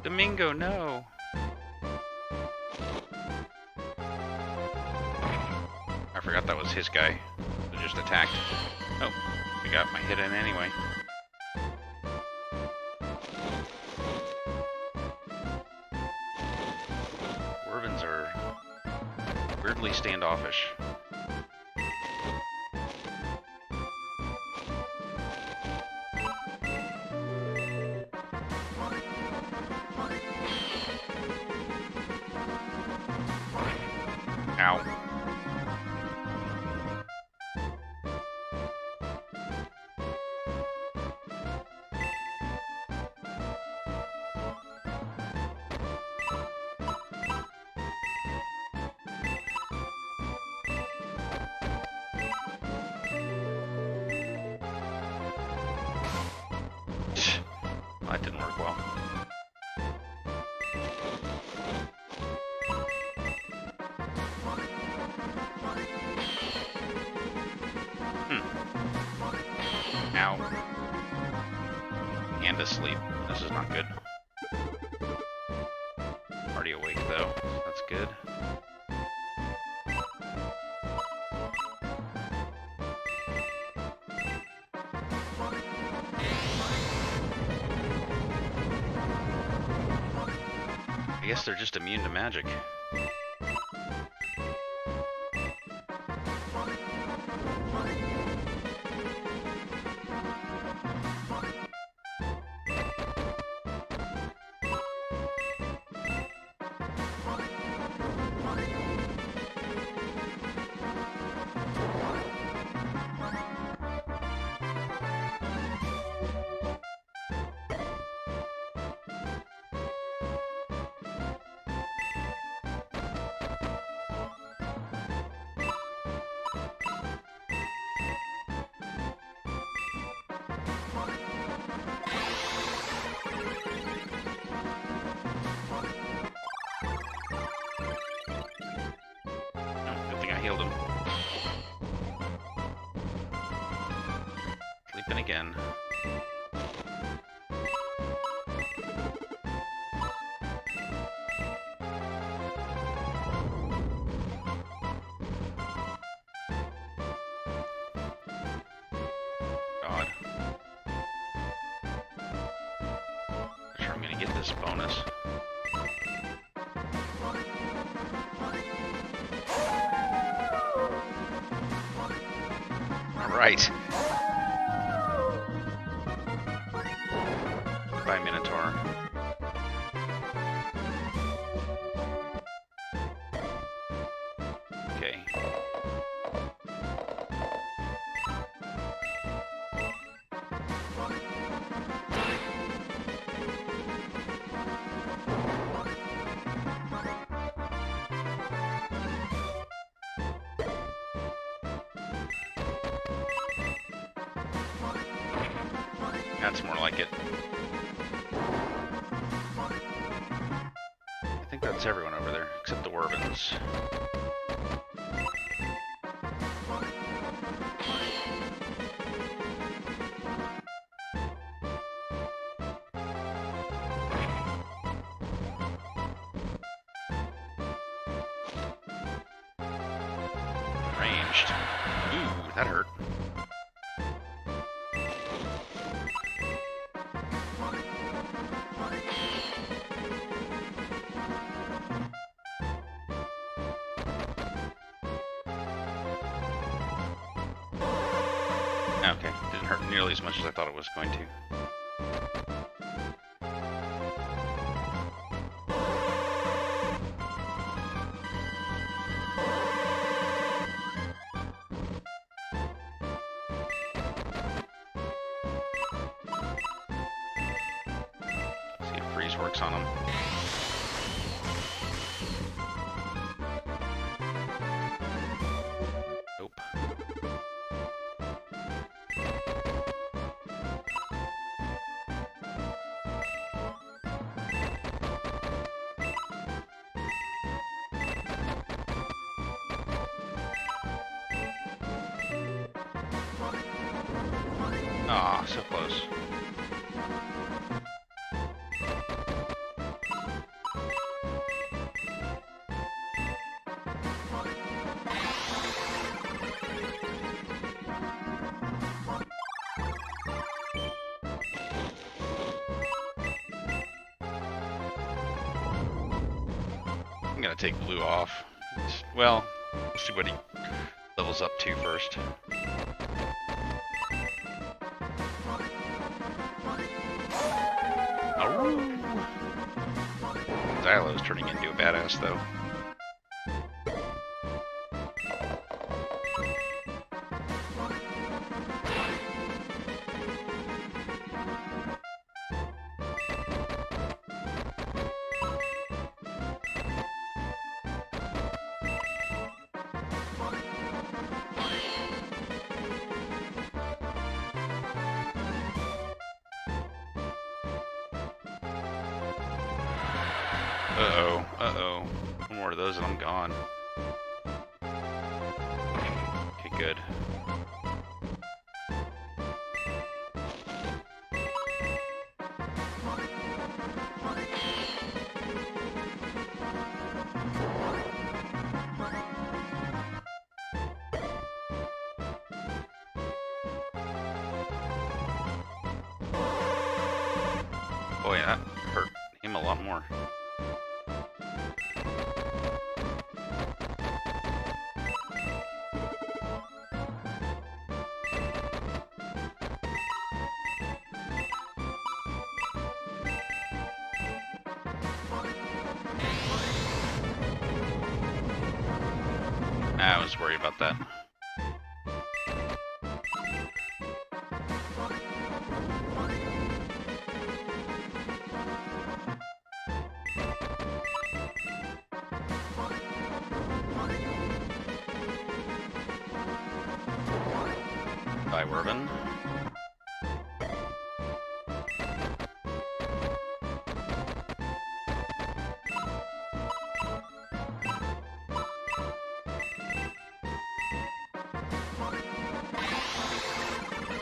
A: Domingo, no. I forgot that was his guy who just attacked. Oh, I got my hit in anyway. Wervins are weirdly standoffish. Ow. That didn't work well. Ow. And asleep. This is not good. Already awake though. That's good. I guess they're just immune to magic. Healed him. Sleeping again. get this bonus. Alright. Bye, Minotaur. Okay. That's more like it. I think that's everyone over there, except the Wervins. Ranged. Ooh, that hurt. Okay, didn't hurt nearly as much as I thought it was going to. See if freeze works on him. Nope. Aw, so close. I'm gonna take blue off. Well, we'll see what he levels up to first. Xylo's turning into a badass, though. Uh-oh, uh-oh. One more of those and I'm gone. Okay, good. Boy, that hurt him a lot more. I was worried about that. Bye, Wervin.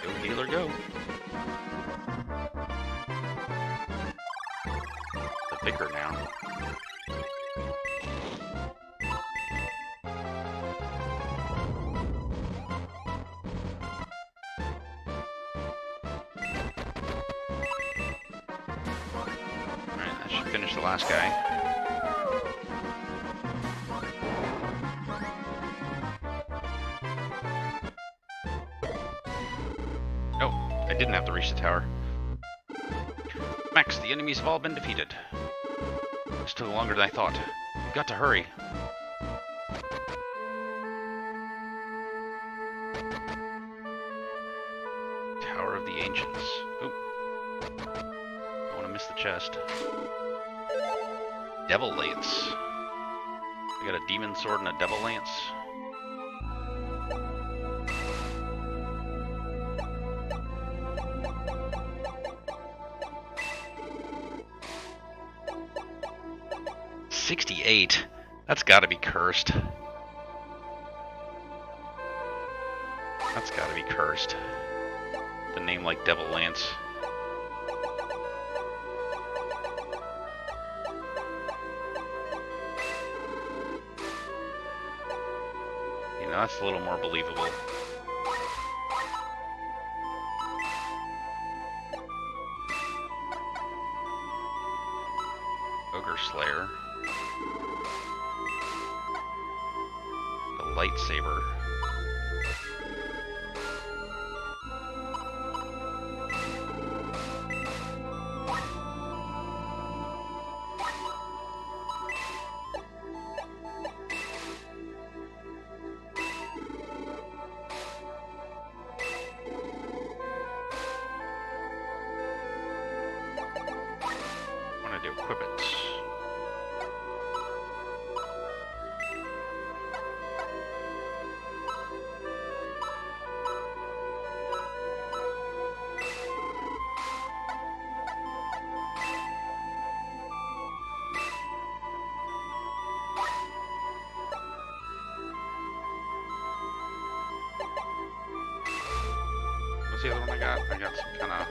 A: Go, healer, go. The vicar now. finish the last guy. Oh, I didn't have to reach the tower. Max, the enemies have all been defeated. This took longer than I thought. We've got to hurry. Tower of the Ancients. Oop. Don't want to miss the chest. Devil Lance. I got a demon sword and a devil lance. $68. That's got to be cursed. That's got to be cursed. The name like Devil Lance. You know, that's a little more believable. Ogre Slayer. The lightsaber. To equip it. What's the other one I got? I got some kind of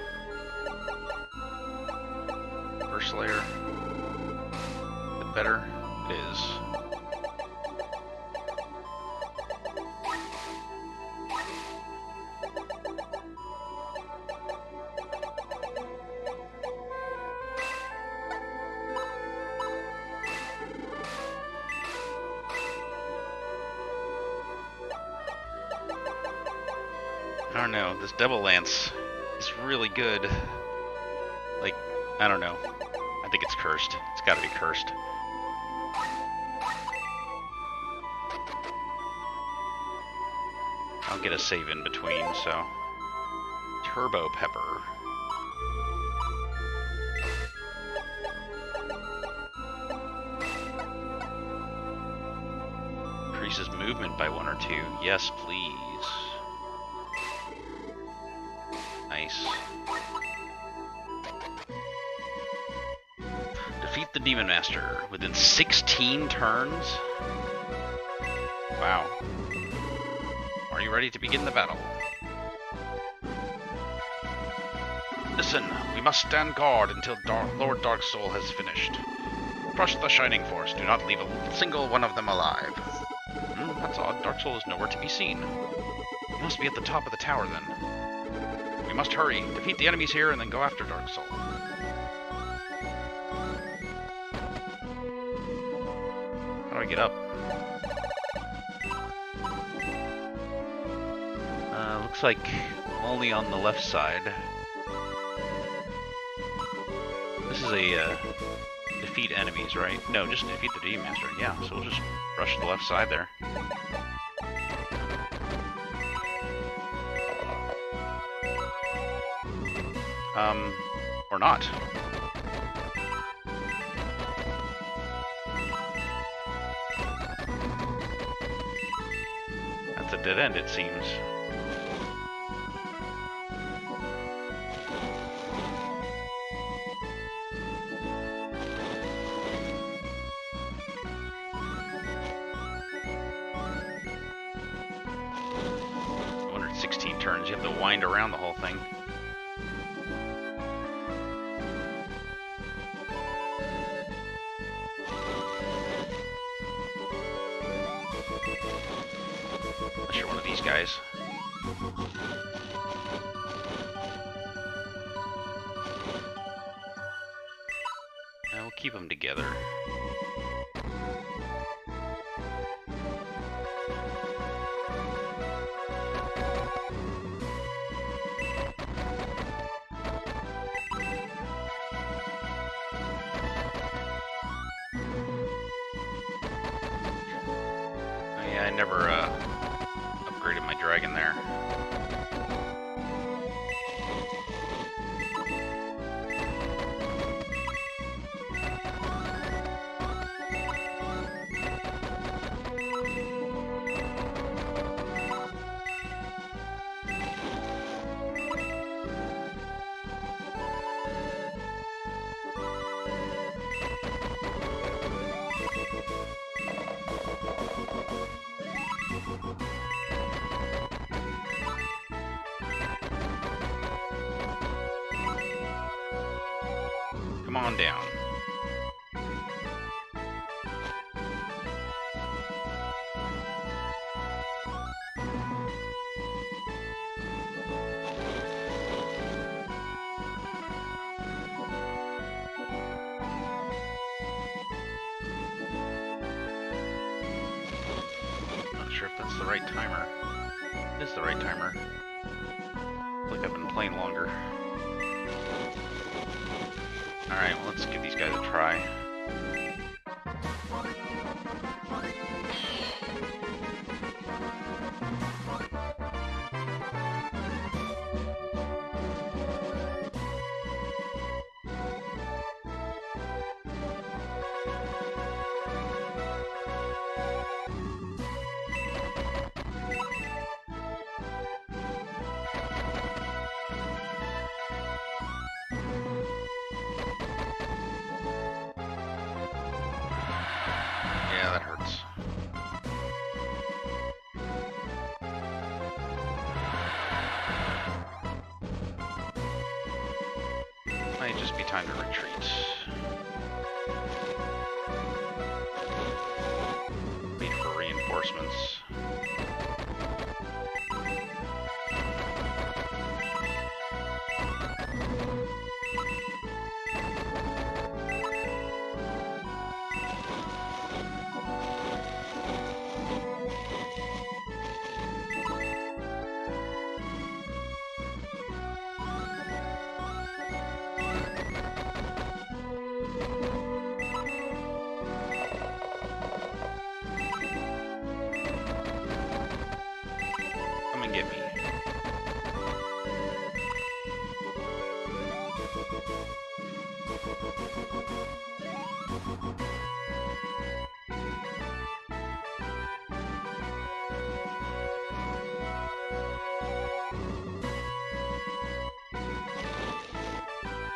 A: First Slayer. The better it is. I don't know, this Devil Lance is really good. Like, I don't know. I think it's cursed. It's gotta be cursed. I'll get a save in between, so. Turbo Pepper. Increases movement by 1 or 2. Yes, please. Nice. Defeat the Demon Master within 16 turns? Wow. Are you ready to begin the battle? Listen, we must stand guard until Lord Darksoul has finished. Crush the Shining Force. Do not leave a single one of them alive. That's odd. Darksoul is nowhere to be seen. He must be at the top of the tower then. We must hurry. Defeat the enemies here and then go after Darksoul. How do I get up? Looks like only on the left side. This is a defeat enemies, right? No, just defeat the Demon Master. Yeah, so we'll just rush to the left side there. Or not. That's a dead end, it seems. Turns. You have to wind around the whole thing. Unless you're one of these guys. We'll keep them together. Oh yeah, I never upgraded my dragon there. Come on down. Not sure if that's the right timer. It is the right timer. Like I've been playing longer. Alright, well, let's give these guys a try. Yeah, that hurts. Might just be time to retreat. Wait for reinforcements. Come and get me.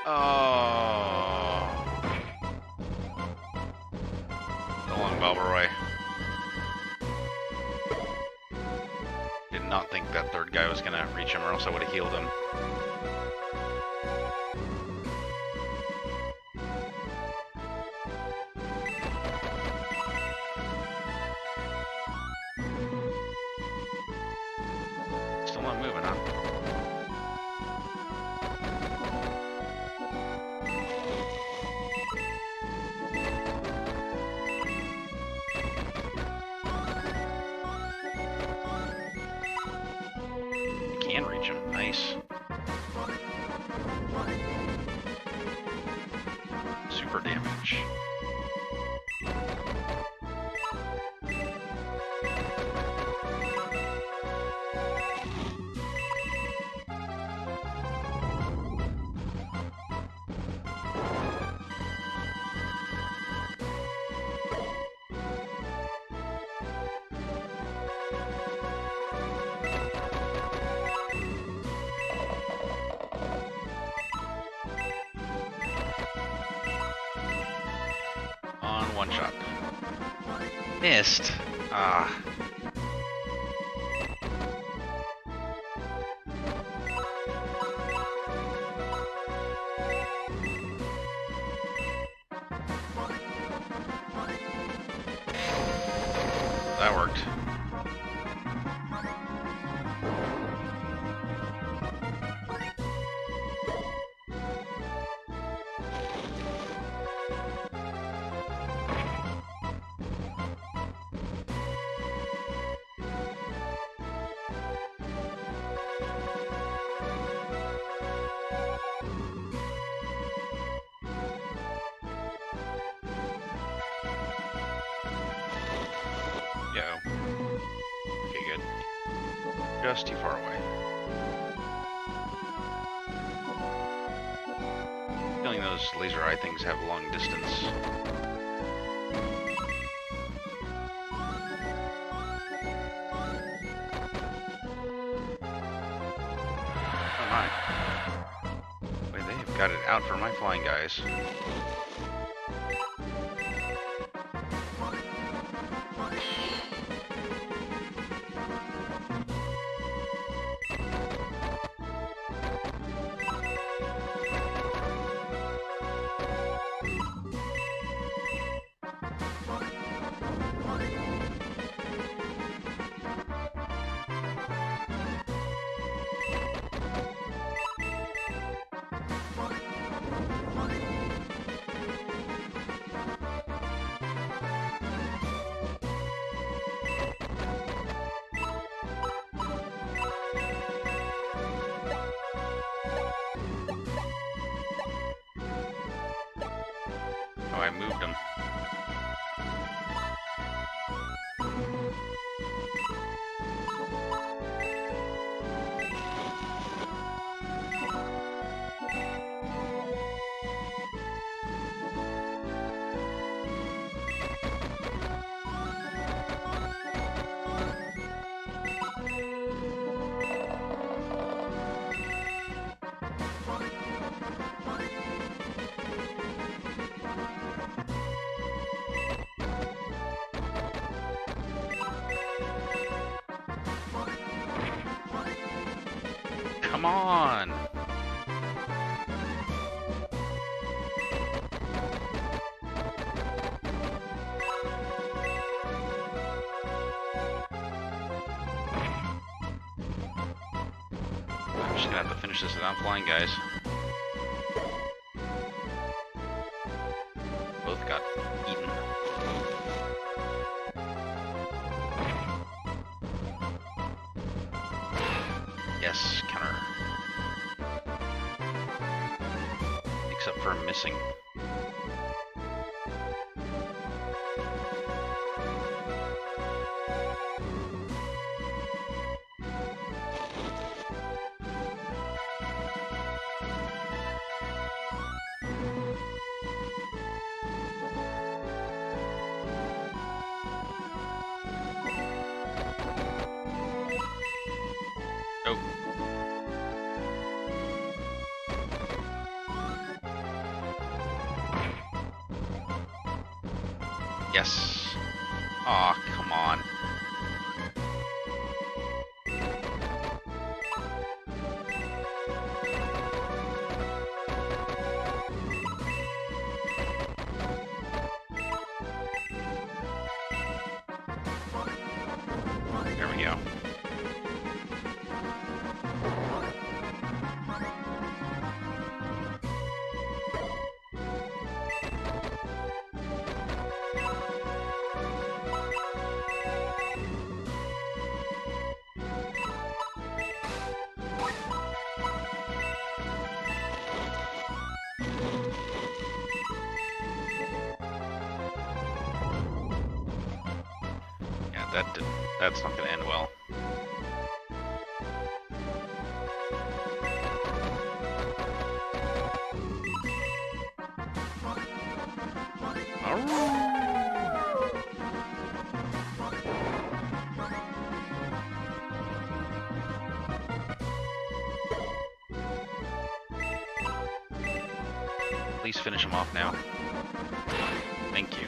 A: Oh. So long, Balbaroy. Did not think that third guy was gonna reach him, or else I would have healed him. Still not moving, huh? Can reach him. Nice. Super damage. On one shot. Missed. Ah. That worked. Just too far away. Feeling those laser eye things have long distance. Oh my. Wait, they've got it out for my flying guys. Oh, I moved them. Come on! I'm just gonna have to finish this without flying, guys. Both got eaten. Yes, counter. Except for missing. Oh. Yes. Aw, come on. There we go. Yeah, that's not gonna end well. Please finish him off now. Thank you.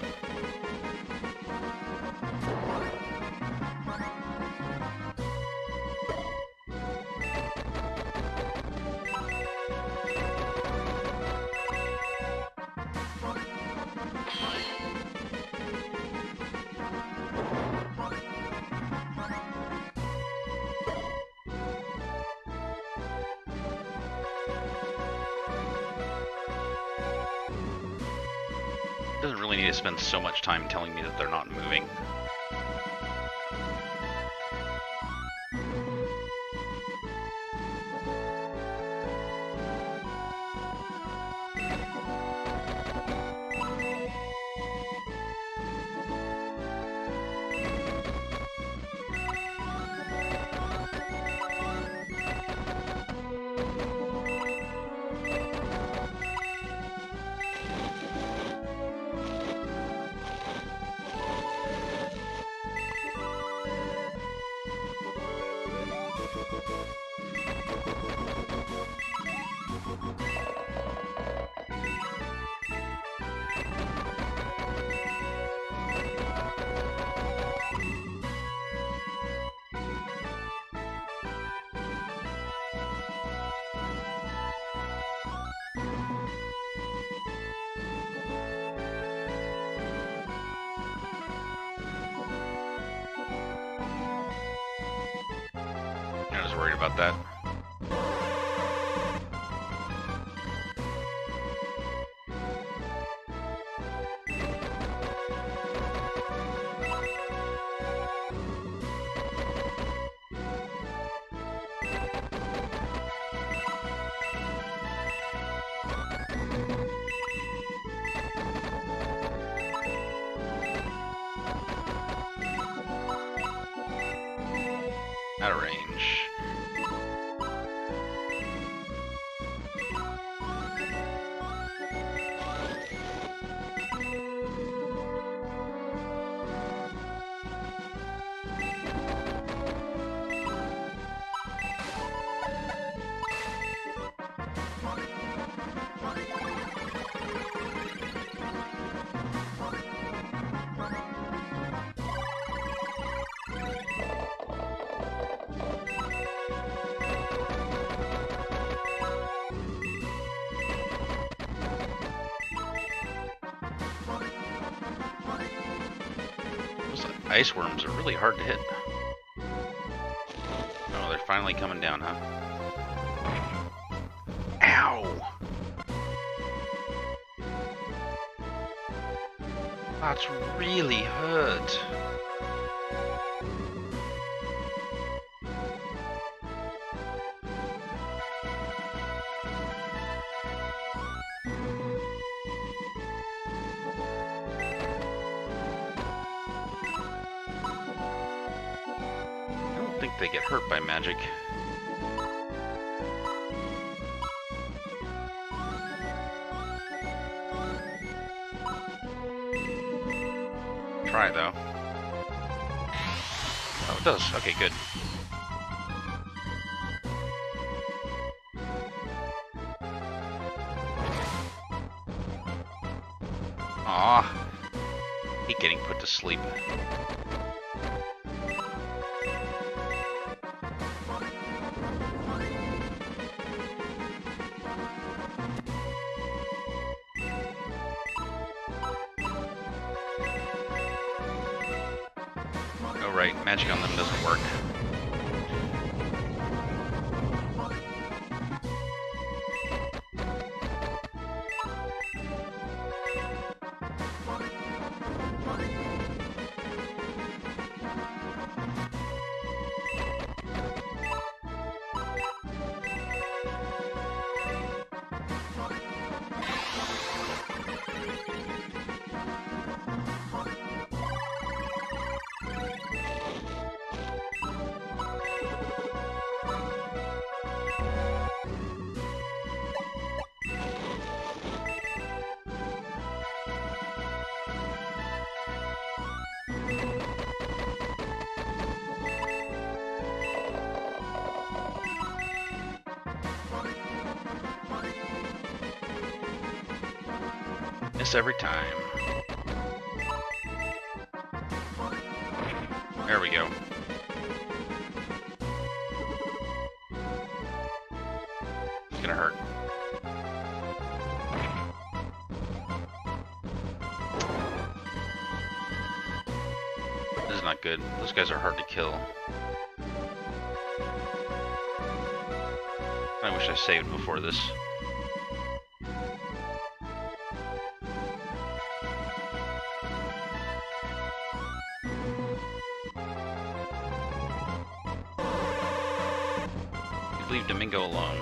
A: Doesn't really need to spend so much time telling me that they're not moving. was worried about that. Out of range. Ice worms are really hard to hit. Oh, they're finally coming down, huh? Ow! That's really hurt. I don't think they get hurt by magic. Try though. Oh, it does. Okay, good. Aw. Hate getting put to sleep. Oh right, magic on them doesn't work. Miss every time. There we go. It's gonna hurt. This is not good. Those guys are hard to kill. I wish I saved before this. Leave Domingo alone.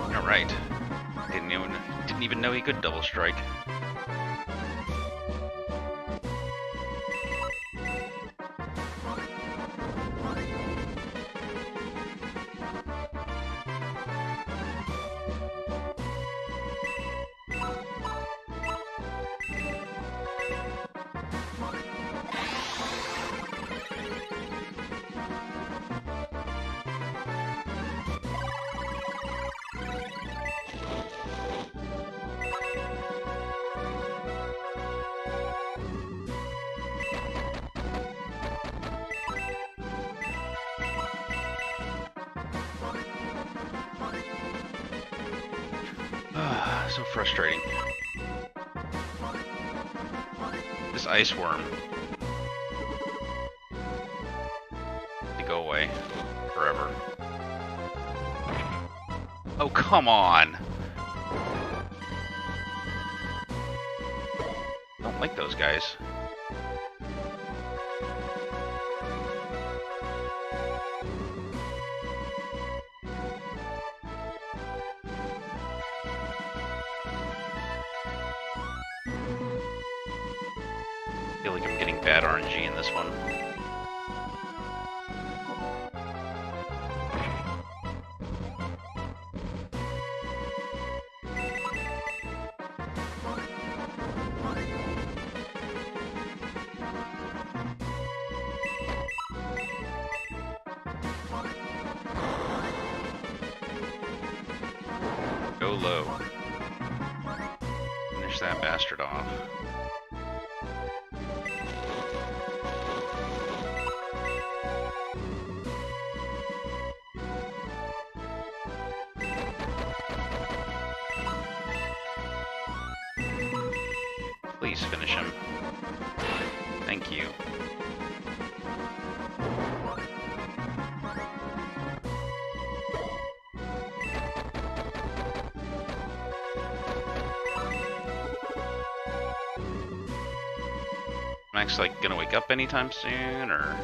A: Alright. Didn't even know he could double strike. So frustrating. This ice worm. To go away. Forever. Oh, come on! Don't like those guys. I feel like I'm getting bad RNG in this one. Go low. Finish that bastard off. Please finish him. Thank you. Max, like, gonna wake up anytime soon, or...?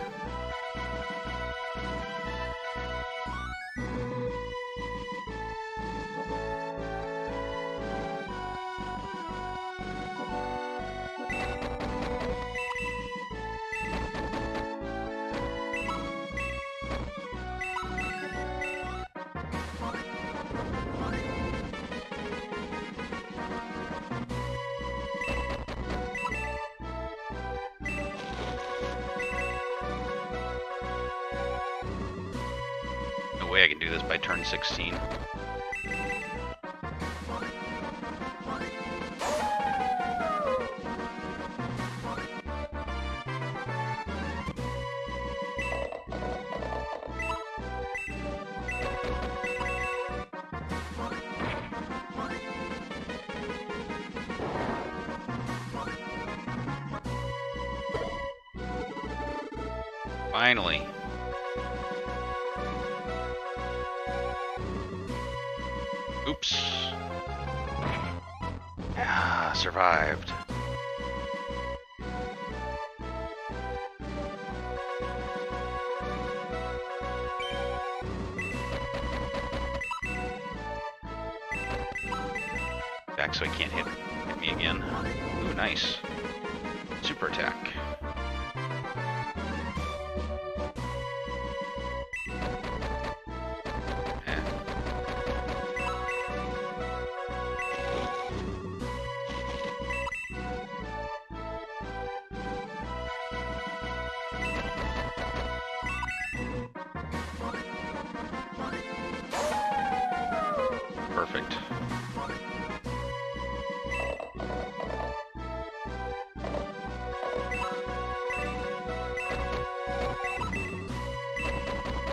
A: No way I can do this by turn 16. Finally. Oops. Ah, survived. Back so I can't hit me again. Ooh, nice. Super attack. Perfect.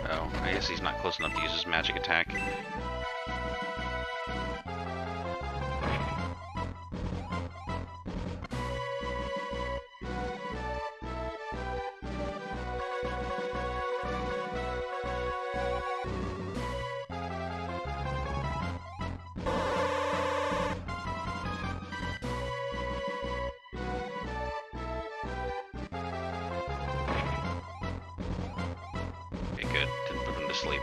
A: Oh, I guess he's not close enough to use his magic attack. Good. Didn't put him to sleep.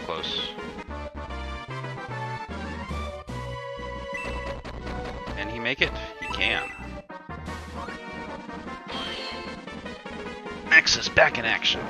A: close. Can he make it? He can. Max is back in action.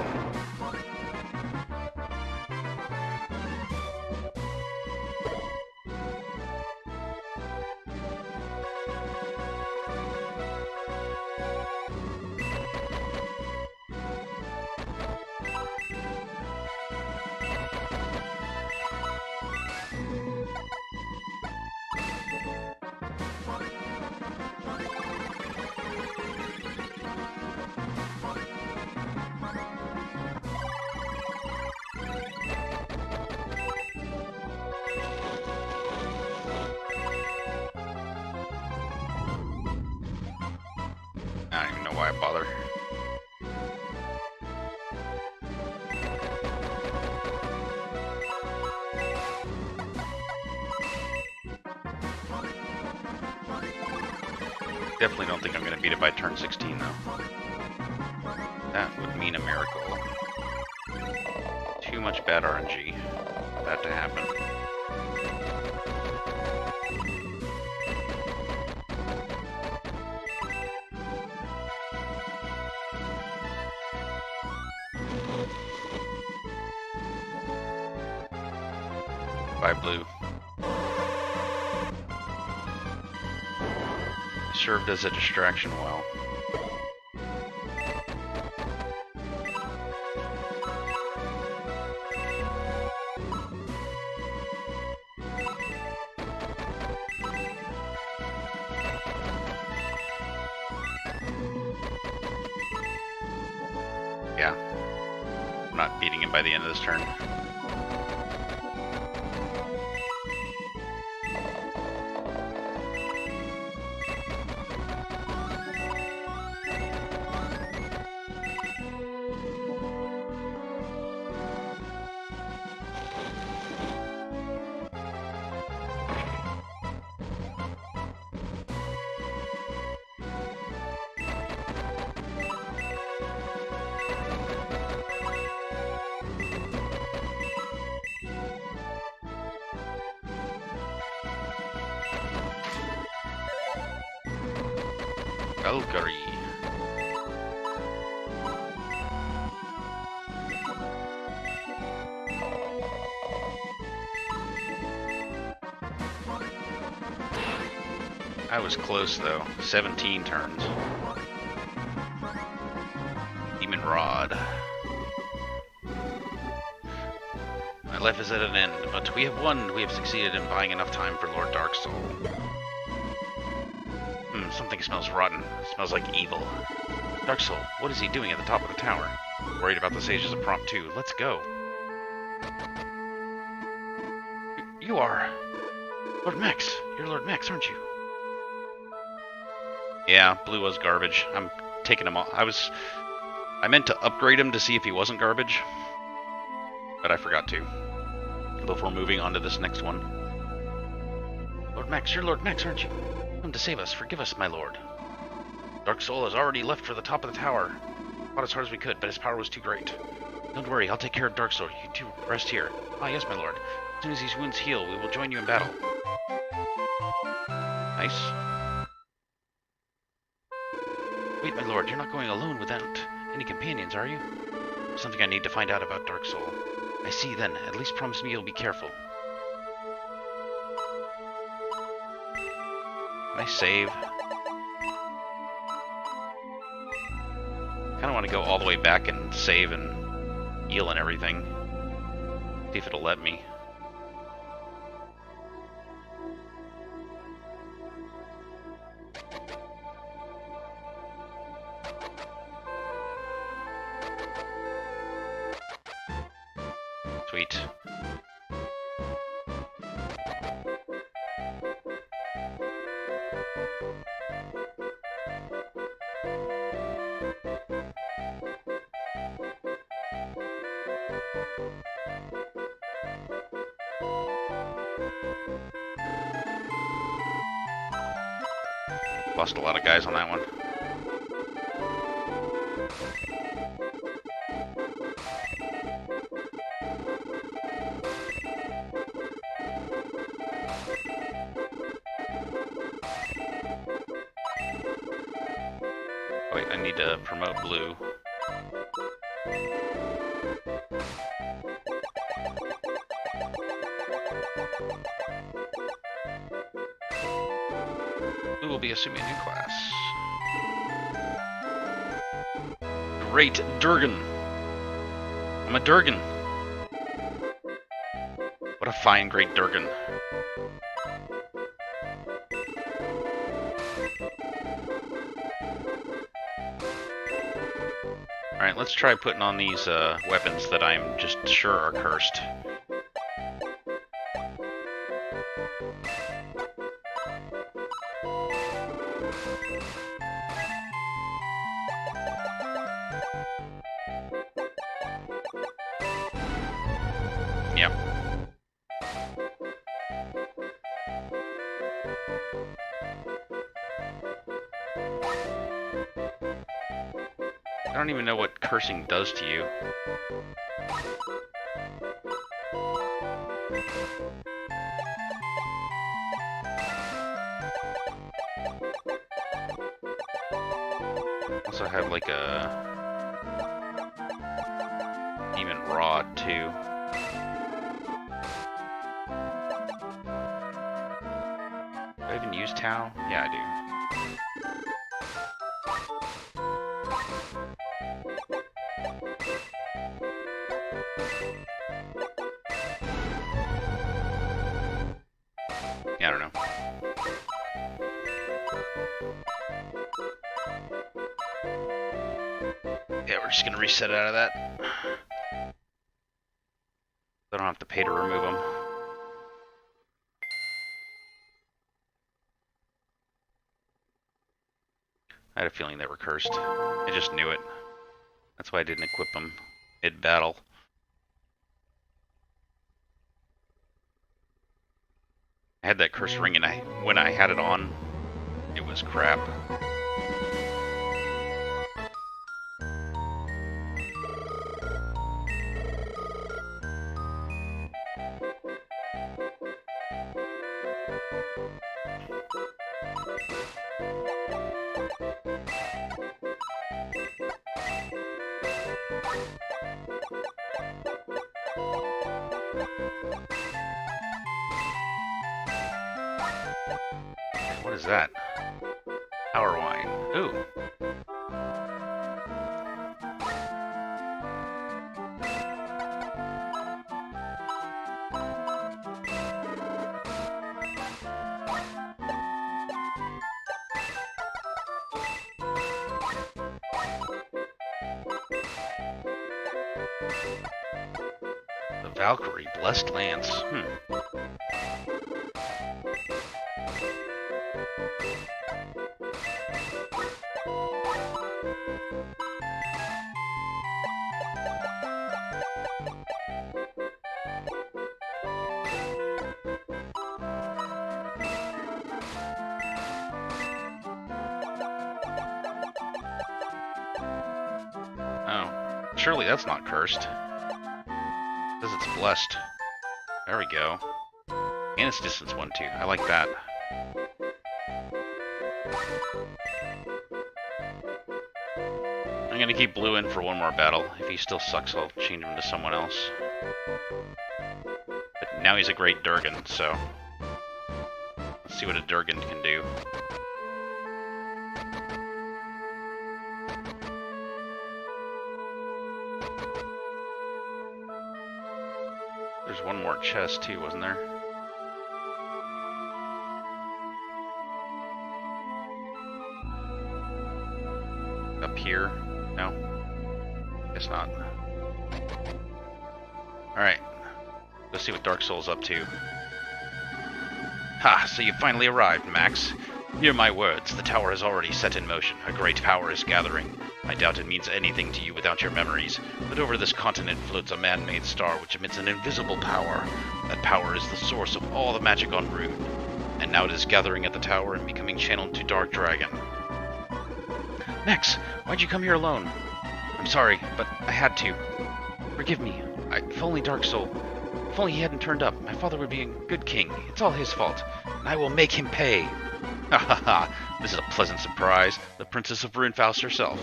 A: I don't even know why I bother. Definitely don't think I'm going to beat it by turn 16, though. That would mean a miracle. Too much bad RNG for that to happen. Bye, blue. Served as a distraction well. Yeah. I'm not beating him by the end of this turn. Valkyrie. I was close though. 17 turns. Demon Rod. My life is at an end, but we have won. We have succeeded in buying enough time for Lord Darksoul. Something smells rotten. Smells like evil. Darksoul, what is he doing at the top of the tower? Worried about the sages of Prompt 2. Let's go. You are... Lord Max. You're Lord Max, aren't you? Yeah, blue was garbage. I'm taking him off. I meant to upgrade him to see if he wasn't garbage, but I forgot to. Before moving on to this next one. Lord Max, you're Lord Max, aren't you? Come to save us. Forgive us, my lord. Darksoul has already left for the top of the tower. Fought as hard as we could, but his power was too great. Don't worry, I'll take care of Darksoul. You two rest here. Ah, yes, my lord. As soon as these wounds heal, we will join you in battle. Nice. Wait, my lord, you're not going alone without any companions, are you? There's something I need to find out about Darksoul. I see, then. At least promise me you'll be careful. Can I save? I kind of want to go all the way back and save and heal and everything. See if it'll let me. Sweet. Lost a lot of guys on that one. right, I need to promote blue. Blue will be assuming a new class. Great Durgan. I'm a Durgan. What a fine Great Durgan. Alright, let's try putting on these weapons that I'm just sure are cursed. Yep. I don't even know what cursing does to you. Also have like a demon rod too. Do I even use Tau? Yeah, I do. Yeah, I don't know. Yeah, we're just gonna reset out of that. I don't have to pay to remove them. I had a feeling they were cursed. I just knew it. That's why I didn't equip them mid-battle. I had that cursed ring, and when I had it on, it was crap. What is that? Power wine. Ooh. The Valkyrie, Blessed Lance. Oh, surely that's not cursed. It says it's blessed. There we go. And it's distance 1 too. I like that. I'm gonna keep blue in for one more battle. If he still sucks, I'll change him to someone else. But now he's a great Durgan, so let's see what a Durgan can do. There's one more chest too, wasn't there? Up here? No? Guess not. Alright. Let's see what Dark Soul's up to. Ha! So you finally arrived, Max. Hear my words. The tower has already set in motion. A great power is gathering. I doubt it means anything to you without your memories, but over this continent floats a man-made star which emits an invisible power. That power is the source of all the magic on Rune, and now it is gathering at the tower and becoming channeled to Dark Dragon. Max, why'd you come here alone? I'm sorry, but I had to. Forgive me. If only Dark Soul. If only he hadn't turned up, my father would be a good king. It's all his fault, and I will make him pay. Ha ha ha! This is a pleasant surprise. The Princess of Runefaust herself.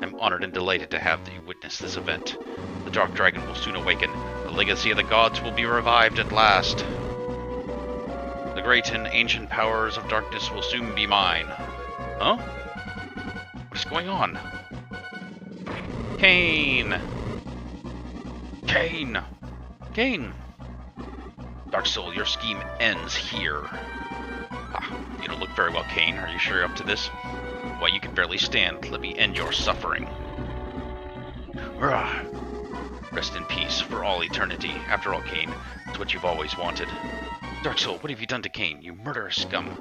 A: I'm honored and delighted to have you witness this event. The Dark Dragon will soon awaken. The legacy of the gods will be revived at last. The great and ancient powers of darkness will soon be mine. Huh? What is going on? Cain! Cain! Cain! Dark Soul, your scheme ends here. Ah, you don't look very well, Cain. Are you sure you're up to this? Why, you can barely stand. Let me end your suffering. Rah. Rest in peace for all eternity. After all, Cain, it's what you've always wanted. Dark Soul, what have you done to Cain, you murderous scum?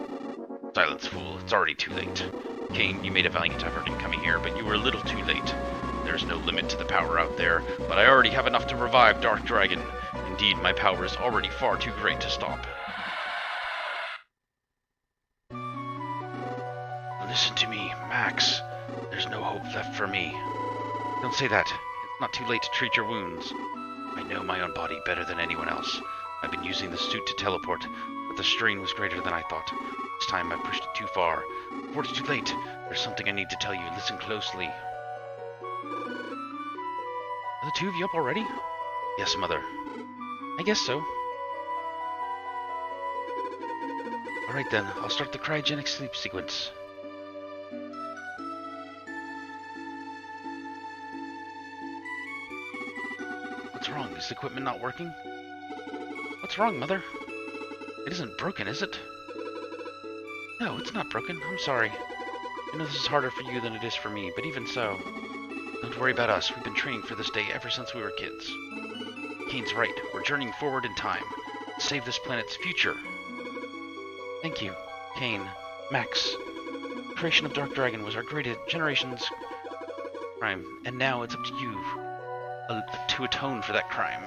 A: Silence, fool. It's already too late. Cain, you made a valiant effort in coming here, but you were a little too late. There's no limit to the power out there, but I already have enough to revive Dark Dragon. Indeed, my power is already far too great to stop. Listen to me, Max. There's no hope left for me. Don't say that. It's not too late to treat your wounds. I know my own body better than anyone else. I've been using the suit to teleport, but the strain was greater than I thought. This time I pushed it too far. Before it's too late, there's something I need to tell you. Listen closely. Are the two of you up already? Yes, Mother. I guess so. Alright then, I'll start the cryogenic sleep sequence. What's wrong? Is the equipment not working? What's wrong, Mother? It isn't broken, is it? No, it's not broken. I'm sorry. I know this is harder for you than it is for me, but even so, don't worry about us. We've been training for this day ever since we were kids. Cain's right. We're journeying forward in time. Save this planet's future. Thank you, Cain. Max. The creation of Dark Dragon was our greatest generation's crime, and now it's up to you to atone for that crime.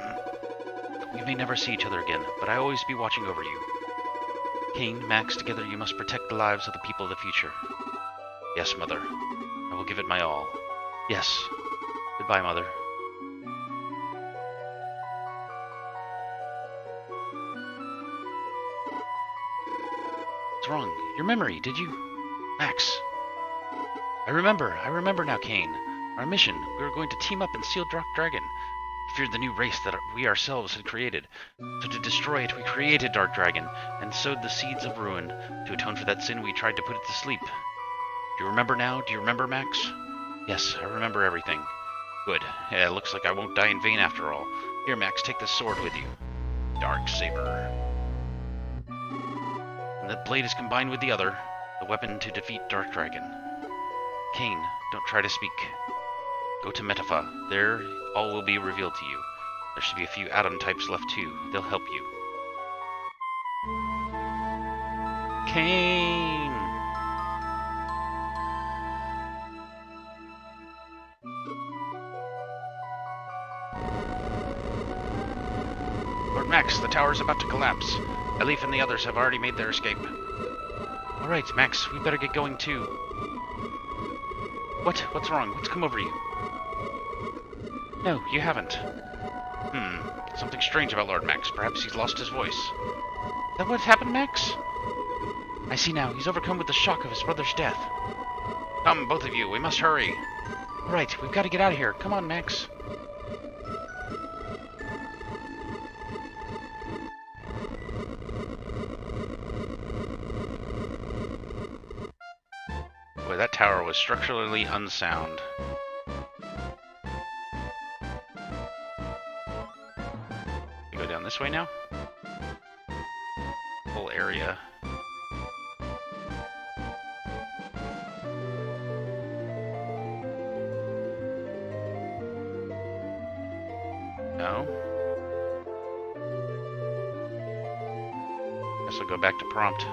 A: We may never see each other again, but I'll always be watching over you. Cain, Max, together you must protect the lives of the people of the future. Yes, Mother. I will give it my all. Yes. Goodbye, Mother. What's wrong? Your memory, did you? Max. I remember now, Cain. Our mission, we were going to team up and seal Dark Dragon. We feared the new race that we ourselves had created. So to destroy it, we created Dark Dragon, and sowed the seeds of ruin. To atone for that sin, we tried to put it to sleep. Do you remember now? Do you remember, Max? Yes, I remember everything. Good. Yeah, it looks like I won't die in vain after all. Here, Max, take this sword with you. Dark Saber. And that blade is combined with the other, the weapon to defeat Dark Dragon. Cain, don't try to speak. Go to Metafa. There, all will be revealed to you. There should be a few atom types left too. They'll help you. Cain! Lord Max, the tower's about to collapse. Elif and the others have already made their escape. Alright, Max, we better get going too. What? What's wrong? What's come over you? No, you haven't. Something strange about Lord Max. Perhaps he's lost his voice. Is that what happened, Max? I see now. He's overcome with the shock of his brother's death. Come, both of you. We must hurry. Right, we've got to get out of here. Come on, Max. Boy, that tower was structurally unsound. We go down this way now? Whole area. No? Guess I'll go back to prompt.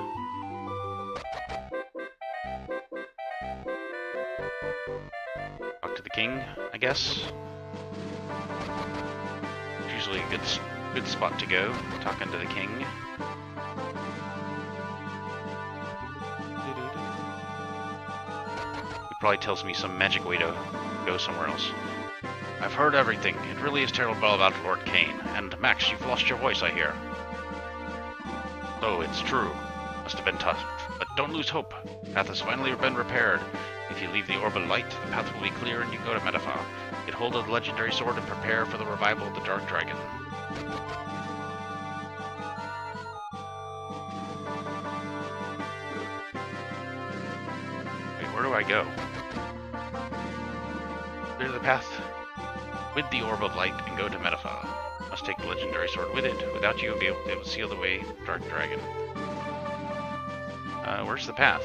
A: Talk to the king, I guess. Usually a good spot to go, talking to the king. He probably tells me some magic way to go somewhere else. I've heard everything. It really is terrible about Lord Kane. And Max, you've lost your voice, I hear. So, it's true. Must have been tough. But don't lose hope. The path has finally been repaired. If you leave the Orb of Light, the path will be clear and you go to Metafa. Get hold of the legendary sword and prepare for the revival of the Dark Dragon. Wait, where do I go? Clear the path with the Orb of Light and go to Metafa. Must take the legendary sword with it. Without you, you'll be able to seal the way to Dark Dragon. Where's the path?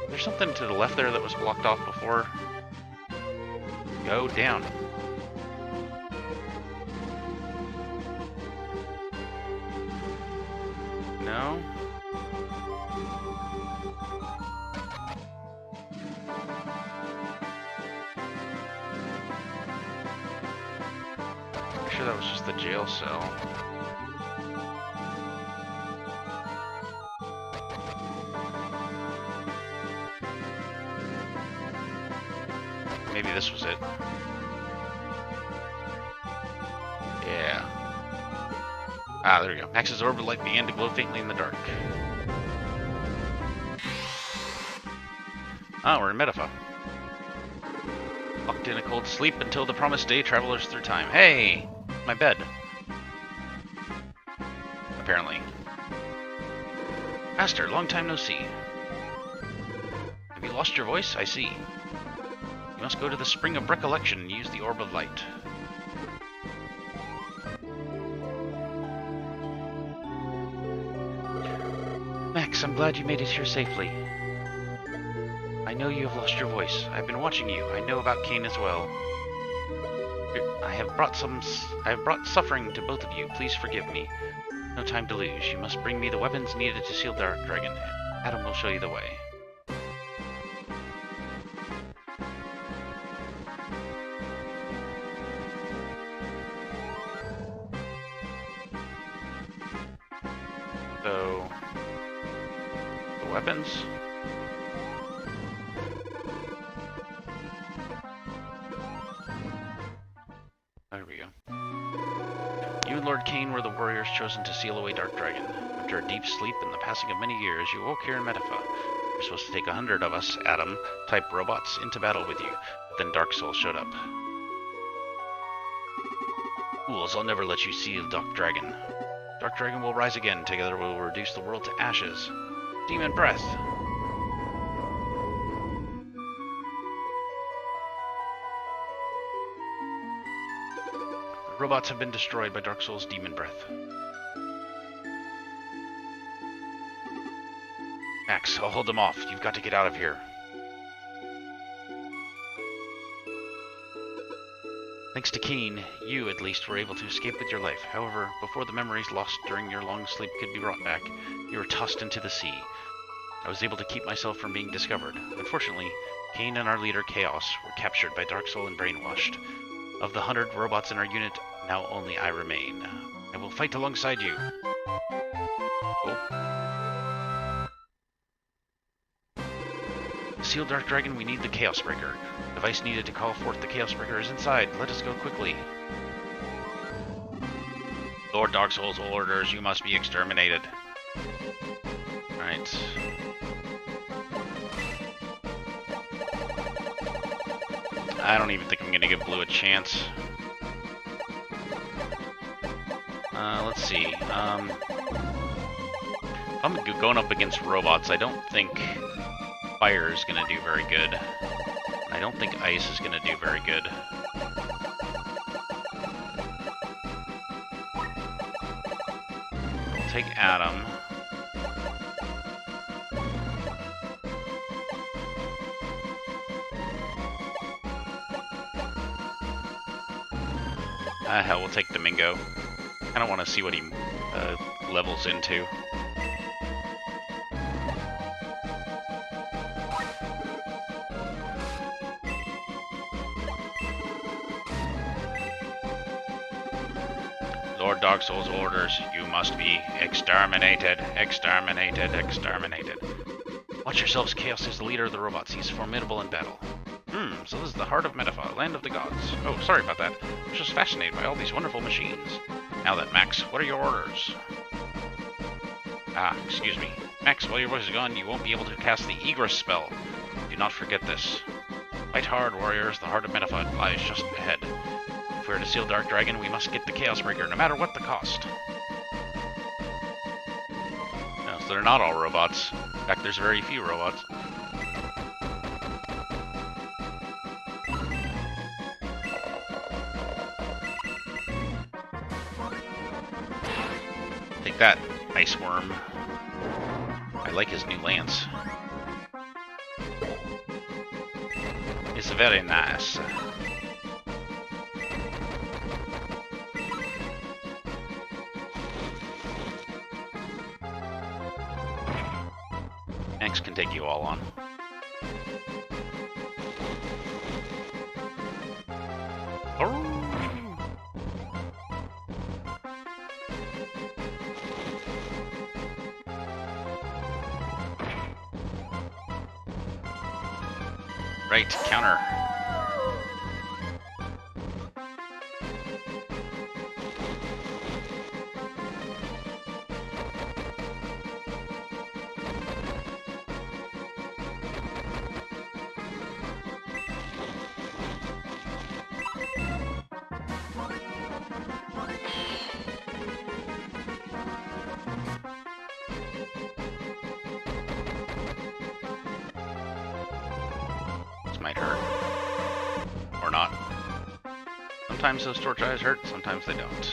A: There's something to the left there that was blocked off before. Go down. No? I'm sure that was just the jail cell. Maybe this was it. Yeah. Ah, there we go. Max's orb of light began to glow faintly in the dark. Ah, we're in Metafa. Locked in a cold sleep until the promised day, travelers through time. Hey! My bed. Apparently. Master, long time no see. Have you lost your voice? I see. You must go to the Spring of Recollection and use the Orb of Light. Max, I'm glad you made it here safely. I know you have lost your voice. I've been watching you. I know about Kane as well. I have brought suffering to both of you. Please forgive me. No time to lose. You must bring me the weapons needed to seal Dark Dragon. Adam will show you the way. So, the weapons. There we go. You and Lord Kane were the warriors chosen to seal away Dark Dragon. After a deep sleep and the passing of many years, you woke here in Metafa. You're supposed to take 100 of us, Adam-type robots, into battle with you, but then Dark Soul showed up. Fools, I'll never let you seal Dark Dragon. Dark Dragon will rise again. Together we will reduce the world to ashes. Demon Breath! The robots have been destroyed by Dark Soul's Demon Breath. Max, I'll hold them off. You've got to get out of here. Thanks to Kane, you, at least, were able to escape with your life. However, before the memories lost during your long sleep could be brought back, you were tossed into the sea. I was able to keep myself from being discovered. Unfortunately, Kane and our leader, Chaos, were captured by Dark Soul and brainwashed. Of the 100 robots in our unit, now only I remain. I will fight alongside you. Oh. To seal Dark Dragon, we need the Chaos Breaker. The device needed to call forth the Chaos Breaker is inside. Let us go quickly. Lord Dark Soul's orders, you must be exterminated. Alright. I don't even think I'm gonna give Blue a chance. Let's see. If I'm going up against robots, I don't think Fire is gonna do very good. I don't think Ice is gonna do very good. We'll take Adam. Hell, we'll take Domingo. I don't want to see what he levels into. Lord Dark Soul's orders, you must be exterminated, exterminated, exterminated. Watch yourselves, Chaos is the leader of the robots. He's formidable in battle. So this is the heart of Metaphor, land of the gods. Oh, sorry about that. I was just fascinated by all these wonderful machines. Now then, Max, what are your orders? Ah, excuse me. Max, while your voice is gone, you won't be able to cast the Egress spell. Do not forget this. Fight hard, warriors. The heart of Metaphor lies just ahead. If we are to seal Dark Dragon, we must get the Chaos Breaker, no matter what the cost. No, so they're not all robots. In fact, there's very few robots. Take that, Ice Worm. I like his new lance. It's very nice. Max can take you all on. Right, counter. Might hurt. Or not. Sometimes those torch eyes hurt, sometimes they don't.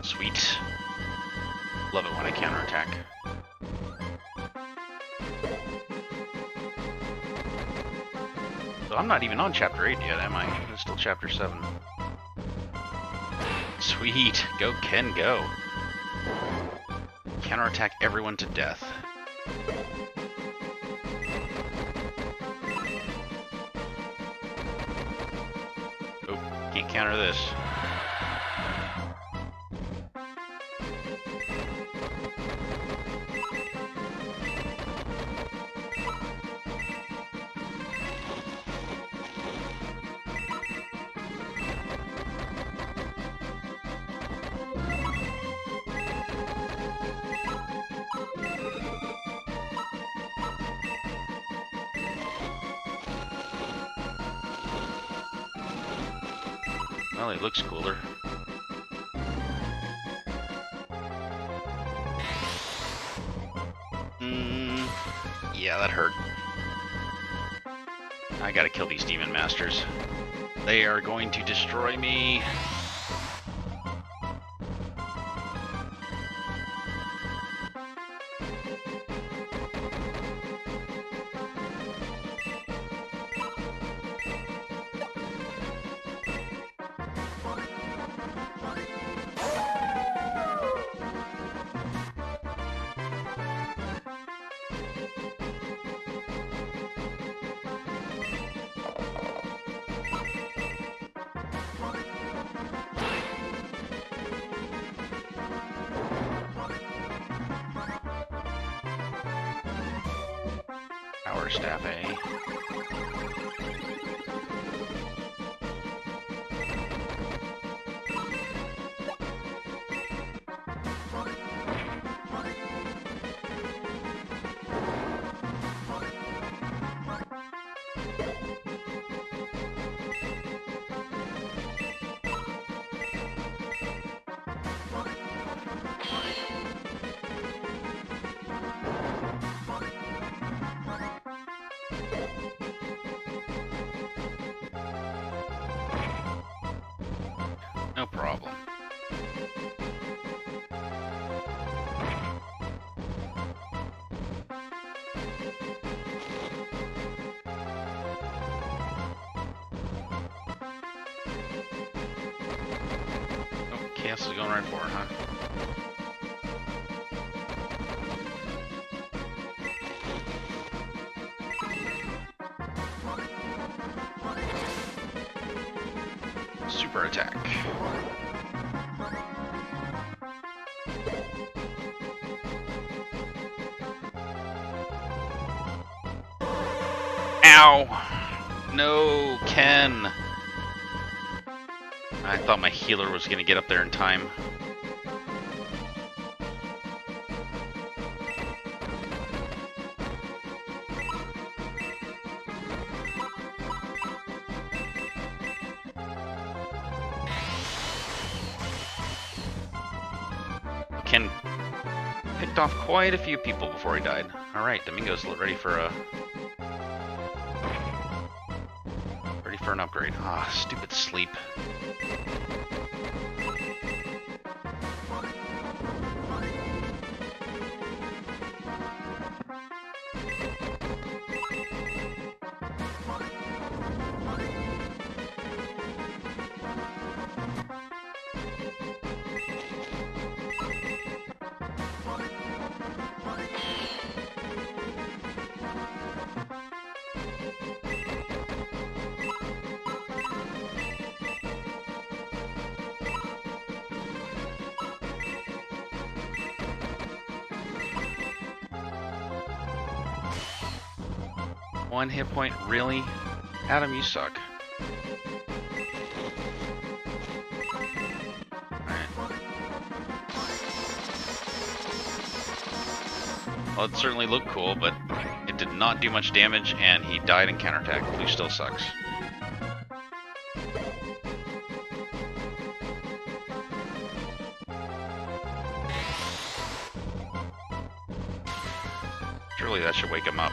A: Sweet. Love it when I counterattack. So I'm not even on chapter 8 yet, am I? It's still chapter 7. Sweet! Go Ken, go! Counterattack everyone to death. Oh, can't counter this. Well, it looks cooler. Yeah, that hurt. I gotta kill these Demon Masters. They are going to destroy me. Power Staff, eh? No problem. Oh, Chaos is going right for it, huh? Super attack. Ow! No, Ken! I thought my healer was gonna get up there in time. Ken picked off quite a few people before he died. Alright, Domingo's ready for an upgrade. Ah, stupid sleep. One hit point, really? Adam, you suck. Alright. Well, it certainly looked cool, but it did not do much damage, and he died in counterattack. Blue still sucks. Surely that should wake him up.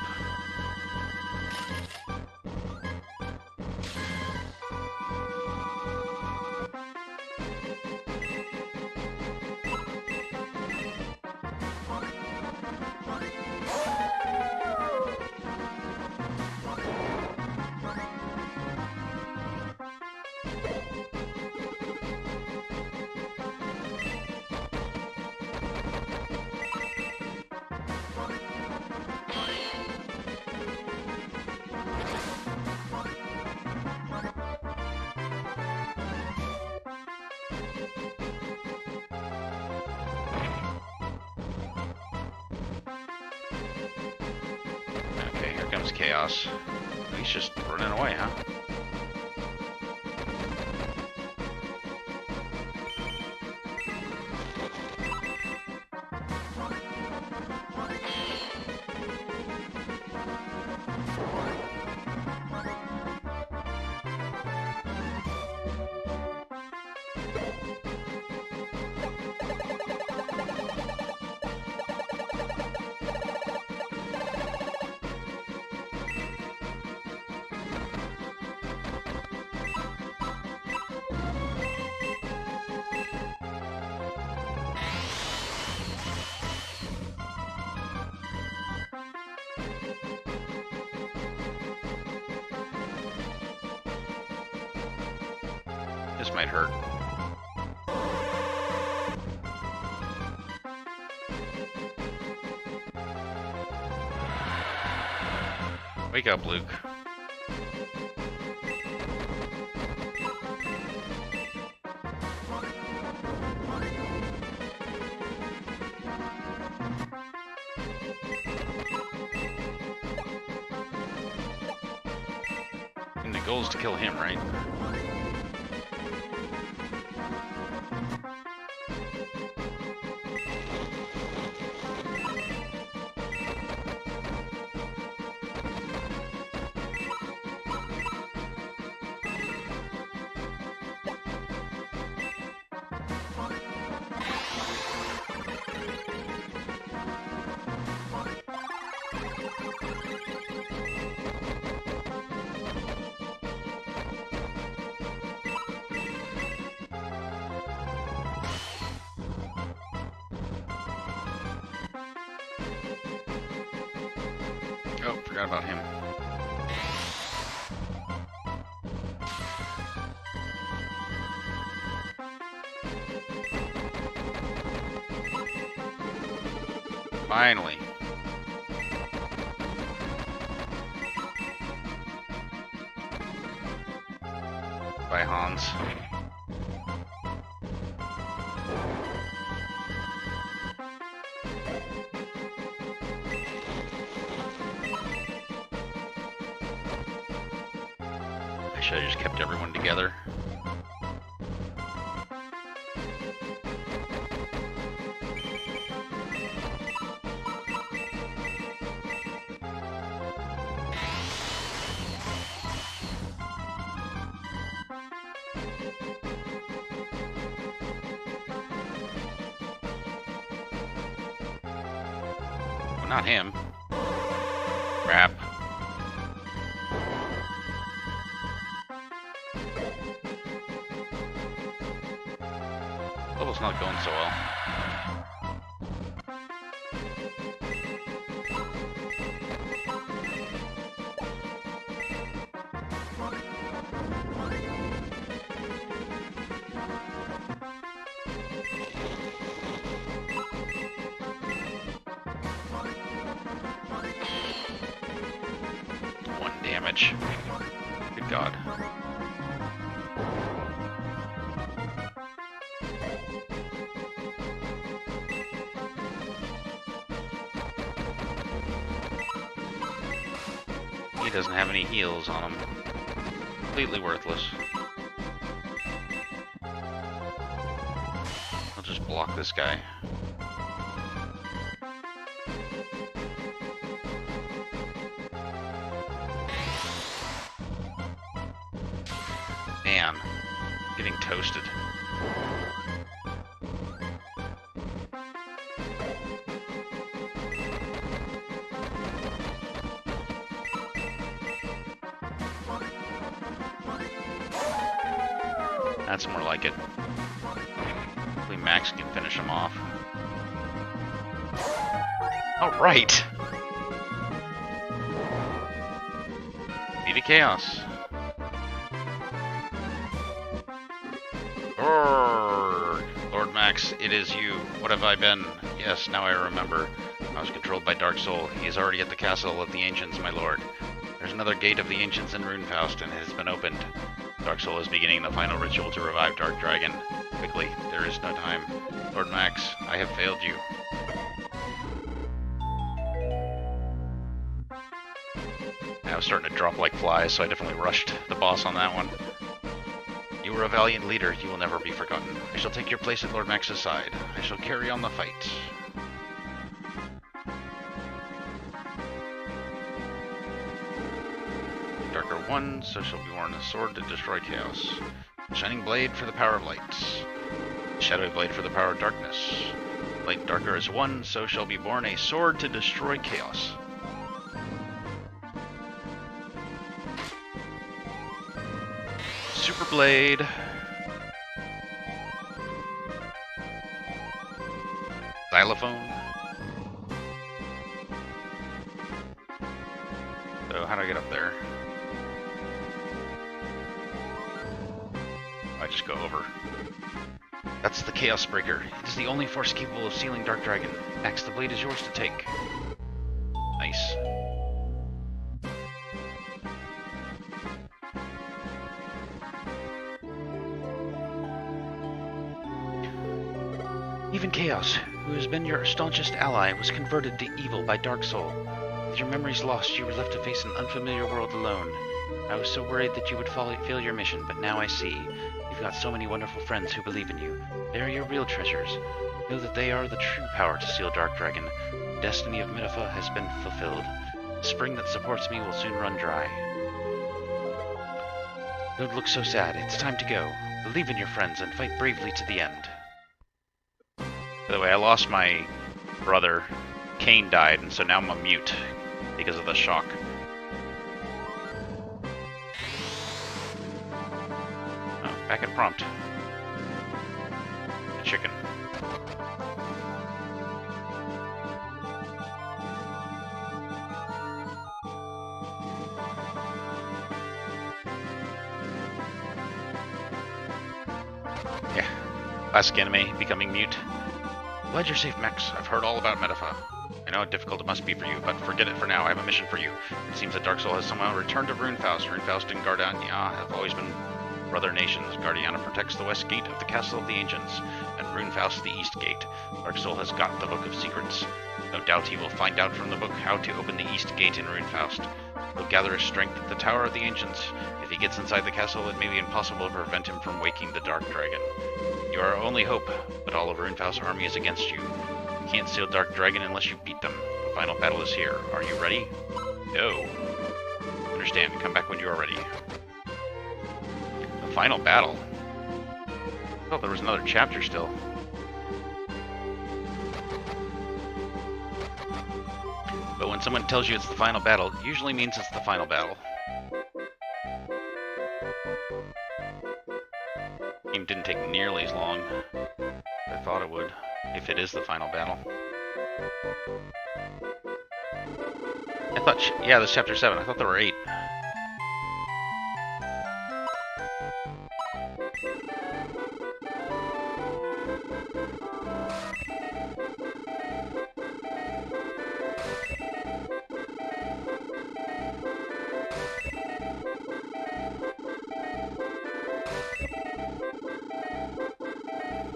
A: Okay, here comes Chaos. He's just running away, huh? This might hurt. Wake up, Luke. And the goal is to kill him, right? Oh, forgot about him. Finally. Bye, Hans. I should have just kept everyone together. Not him. Crap. Level's not going so well. Damage. Good God. He doesn't have any heals on him. Completely worthless. I'll just block this guy. Man, getting toasted. That's more like it. Hopefully Max can finish him off. Alright! Defeated Chaos. Lord Max, it is you. What have I been? Yes, now I remember. I was controlled by Dark Soul. He is already at the castle of the Ancients, my lord. There's another gate of the Ancients in Runefaust, and it has been opened. Dark Soul is beginning the final ritual to revive Dark Dragon. Quickly, there is no time. Lord Max, I have failed you. I was starting to drop like flies, so I definitely rushed the boss on that one. You were a valiant leader, you will never be forgotten. I shall take your place at Lord Max's side. I shall carry on the fight. Darker 1, so shall be worn a sword to destroy chaos. Shining blade for the power of light. Shadowy blade for the power of darkness. Light darker as 1, so shall be born a sword to destroy chaos. Super blade. Xylophone. So how do I get up there? I just go over. That's the Chaos Breaker. It is the only force capable of sealing Dark Dragon. Max, the blade is yours to take. Nice. Even Chaos, who has been your staunchest ally, was converted to evil by Dark Soul. With your memories lost, you were left to face an unfamiliar world alone. I was so worried that you would fail your mission, but now I see. You've got so many wonderful friends who believe in you. They are your real treasures. Know that they are the true power to seal Dark Dragon. The destiny of Mitafa has been fulfilled. The spring that supports me will soon run dry. Don't look so sad. It's time to go. Believe in your friends and fight bravely to the end. By the way, I lost my brother. Kane died, and so now I'm a mute because of the shock. Oh, back at prompt. The chicken. Yeah. Classic anime, becoming mute. Glad you're safe, Max. I've heard all about Metafa. I know how difficult it must be for you, but forget it for now. I have a mission for you. It seems that Dark Soul has somehow returned to Runefaust. Runefaust and Gardania have always been Brother nations, Guardiana protects the west gate of the Castle of the Ancients, and Runefaust the east gate. Dark Soul has got the Book of Secrets. No doubt he will find out from the book how to open the east gate in Runefaust. He'll gather his strength at the Tower of the Ancients. If he gets inside the castle, it may be impossible to prevent him from waking the Dark Dragon. You are our only hope, but all of Runefaust's army is against you. You can't steal Dark Dragon unless you beat them. The final battle is here. Are you ready? No. Understand. Come back when you are ready. The final battle? I thought there was another chapter still. But when someone tells you it's the final battle, it usually means it's the final battle. The game didn't take nearly as long as I thought it would, if it is the final battle. I thought, yeah, this is chapter 7. I thought there were 8.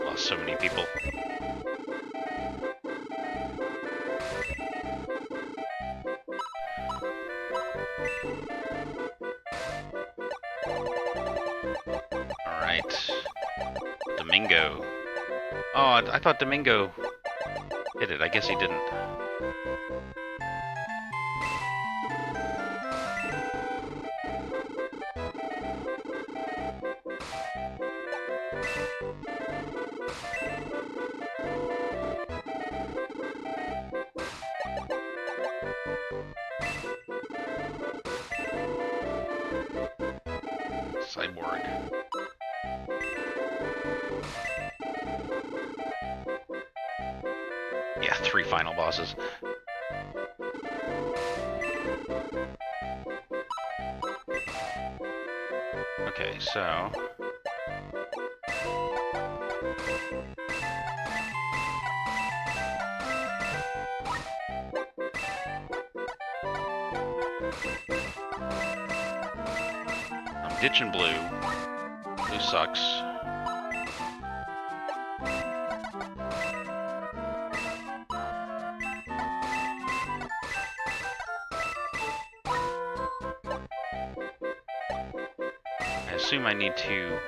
A: Lost so many people. Alright. Domingo. Oh, I thought Domingo hit it. I guess he didn't. Cyborg. Yeah, 3 final bosses. Okay, so... I'm ditching blue. Blue sucks. I assume I need to...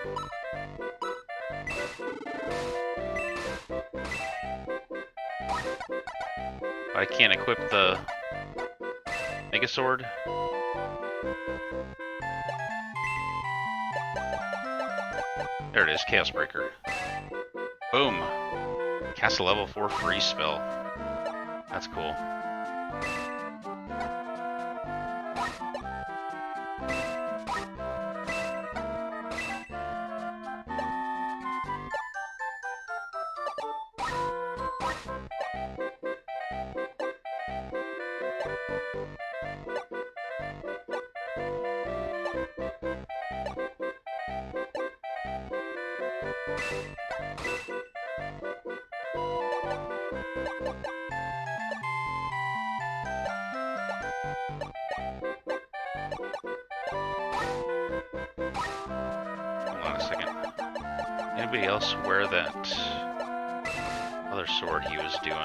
A: I can't equip the Mega Sword. There it is, Chaos Breaker. Boom! Cast a level 4 freeze spell. That's cool. Hold on a second. Anybody else wear that other sword he was doing?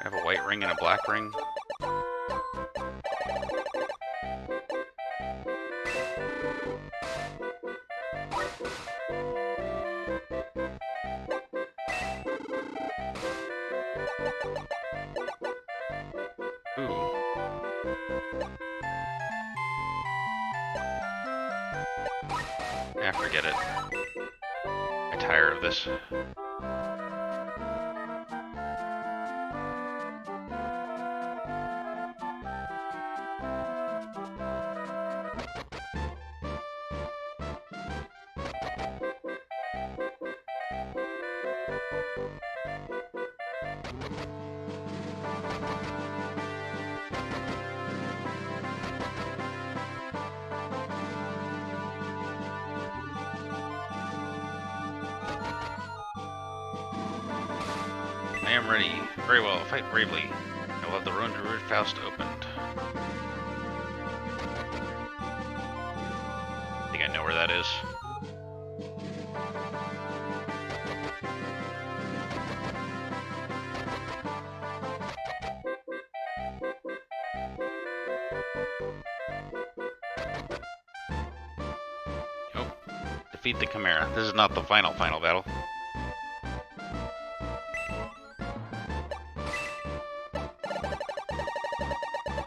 A: I have a white ring and a black ring. Ooh. Ah, forget it. I'm tired of this. I am ready. Very well, fight bravely. I will have the road to Runefaust opened. that is. Oh, defeat the Chimera. This is not the final battle.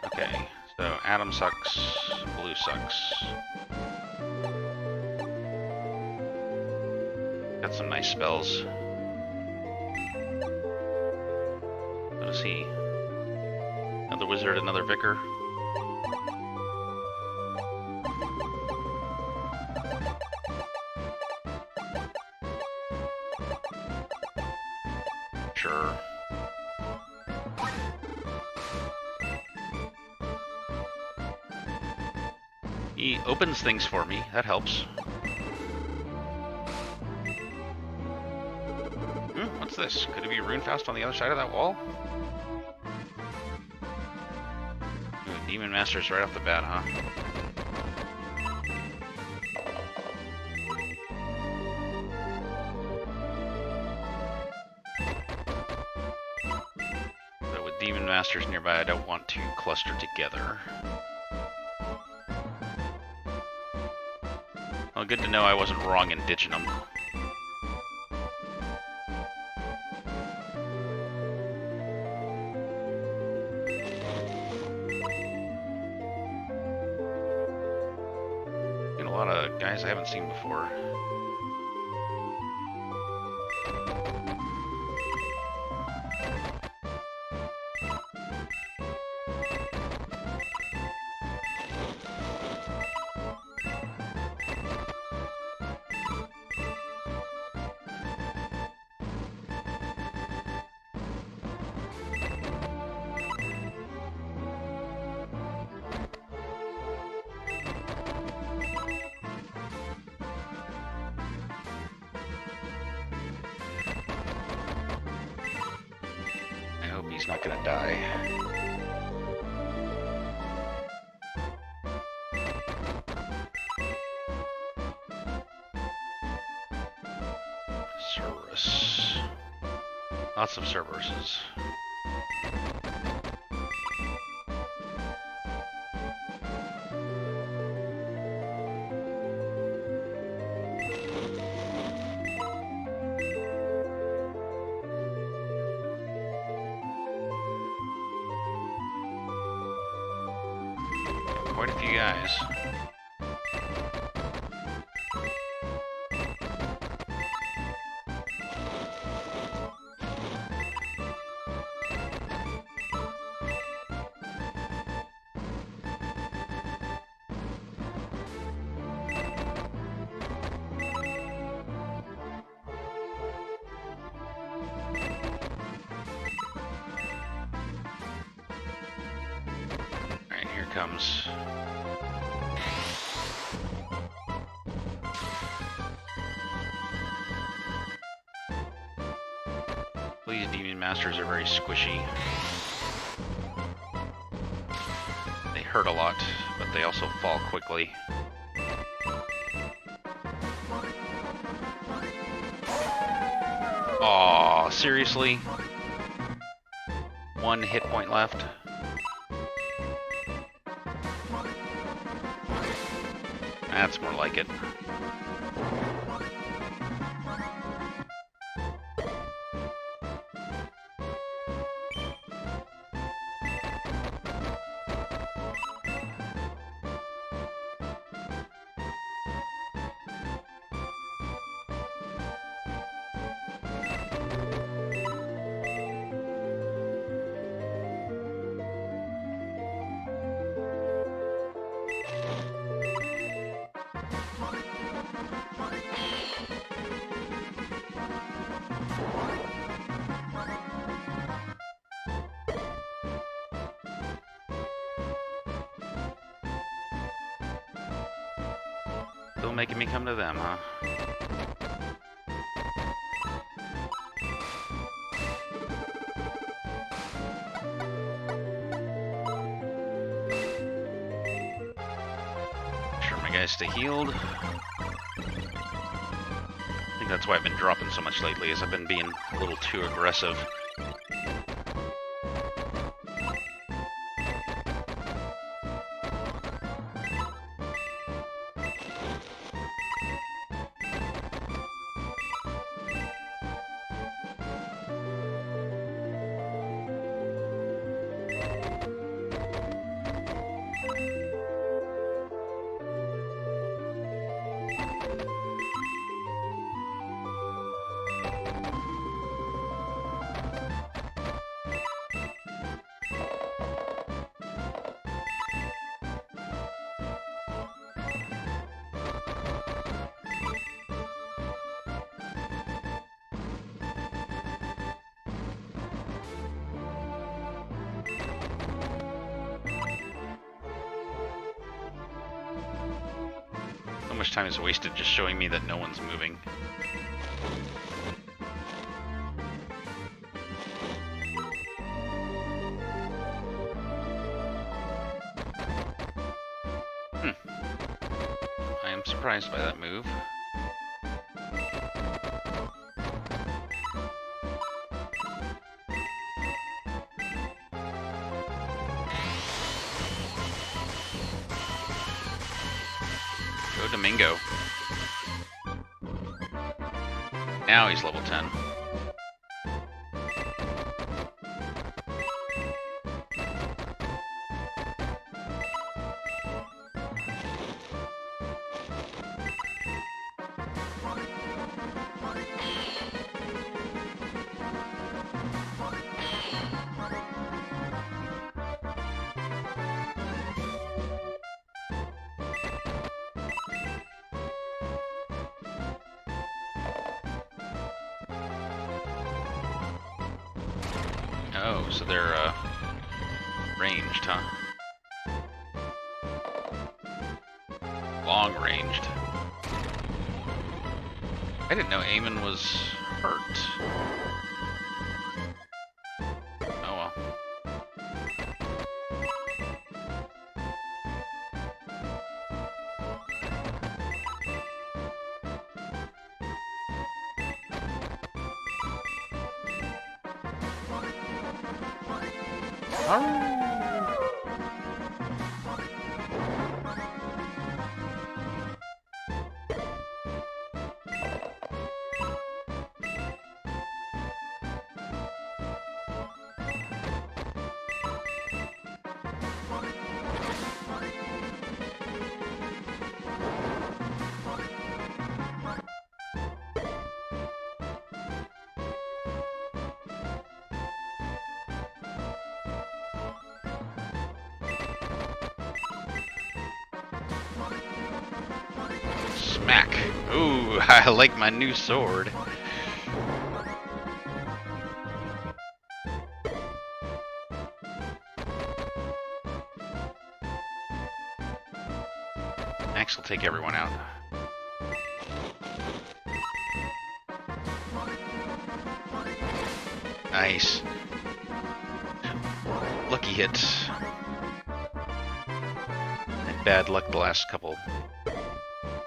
A: Okay, so Adam sucks, Blue sucks. Got some nice spells. What is he? Another wizard, another vicar. Sure. He opens things for me. That helps. What's this? Could it be Runefaust on the other side of that wall? Ooh, Demon Masters right off the bat, huh? So with Demon Masters nearby, I don't want to cluster together. Well, good to know I wasn't wrong in ditching them. Getting a lot of guys I haven't seen before. He's not gonna die. Cerberus. Lots of Cerberuses. Quite a few guys. Alright, here comes. These Demon Masters are very squishy. They hurt a lot, but they also fall quickly. Aw, seriously? One hit point left. That's more like it. Still making me come to them, huh? Make sure my guys stay healed. that's why I've been dropping so much lately, is I've been being a little too aggressive. So much time is wasted just showing me that no one's moving. I am surprised by that move. Go Domingo. Now he's level 10. Oh, so they're ranged, huh? Long ranged. I didn't know Eamon was hurt. Oh well. Smack. Ooh, I like my new sword. Max will take everyone out. Nice. Lucky hit. And bad luck the last couple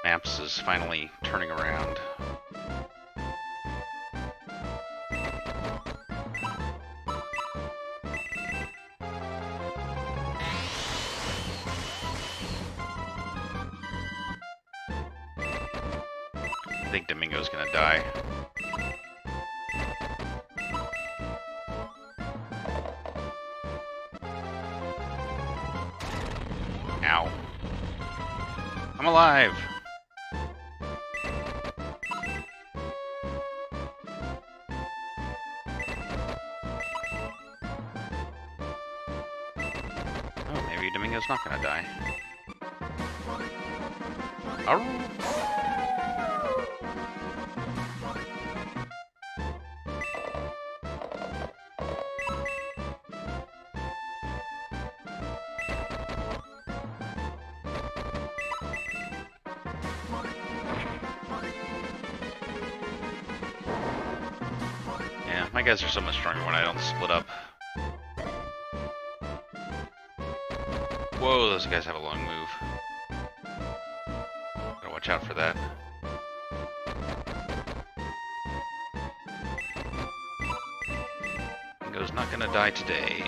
A: maps is finally turning around. I think Domingo's gonna die. Ow. I'm alive! Oh, maybe Domingo's not gonna die. Arr! Yeah, my guys are so much stronger when I don't split up. Whoa, those guys have a long move. Gotta watch out for that. Mango's not gonna die today.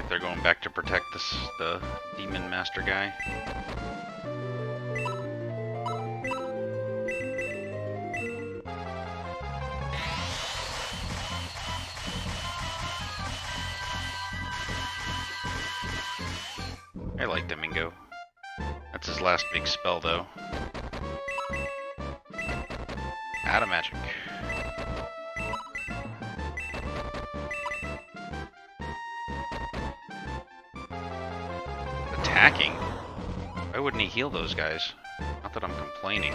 A: They're going back to protect the demon master guy. I like Domingo. That's his last big spell, though. Out of magic. Attacking? Why wouldn't he heal those guys? Not that I'm complaining.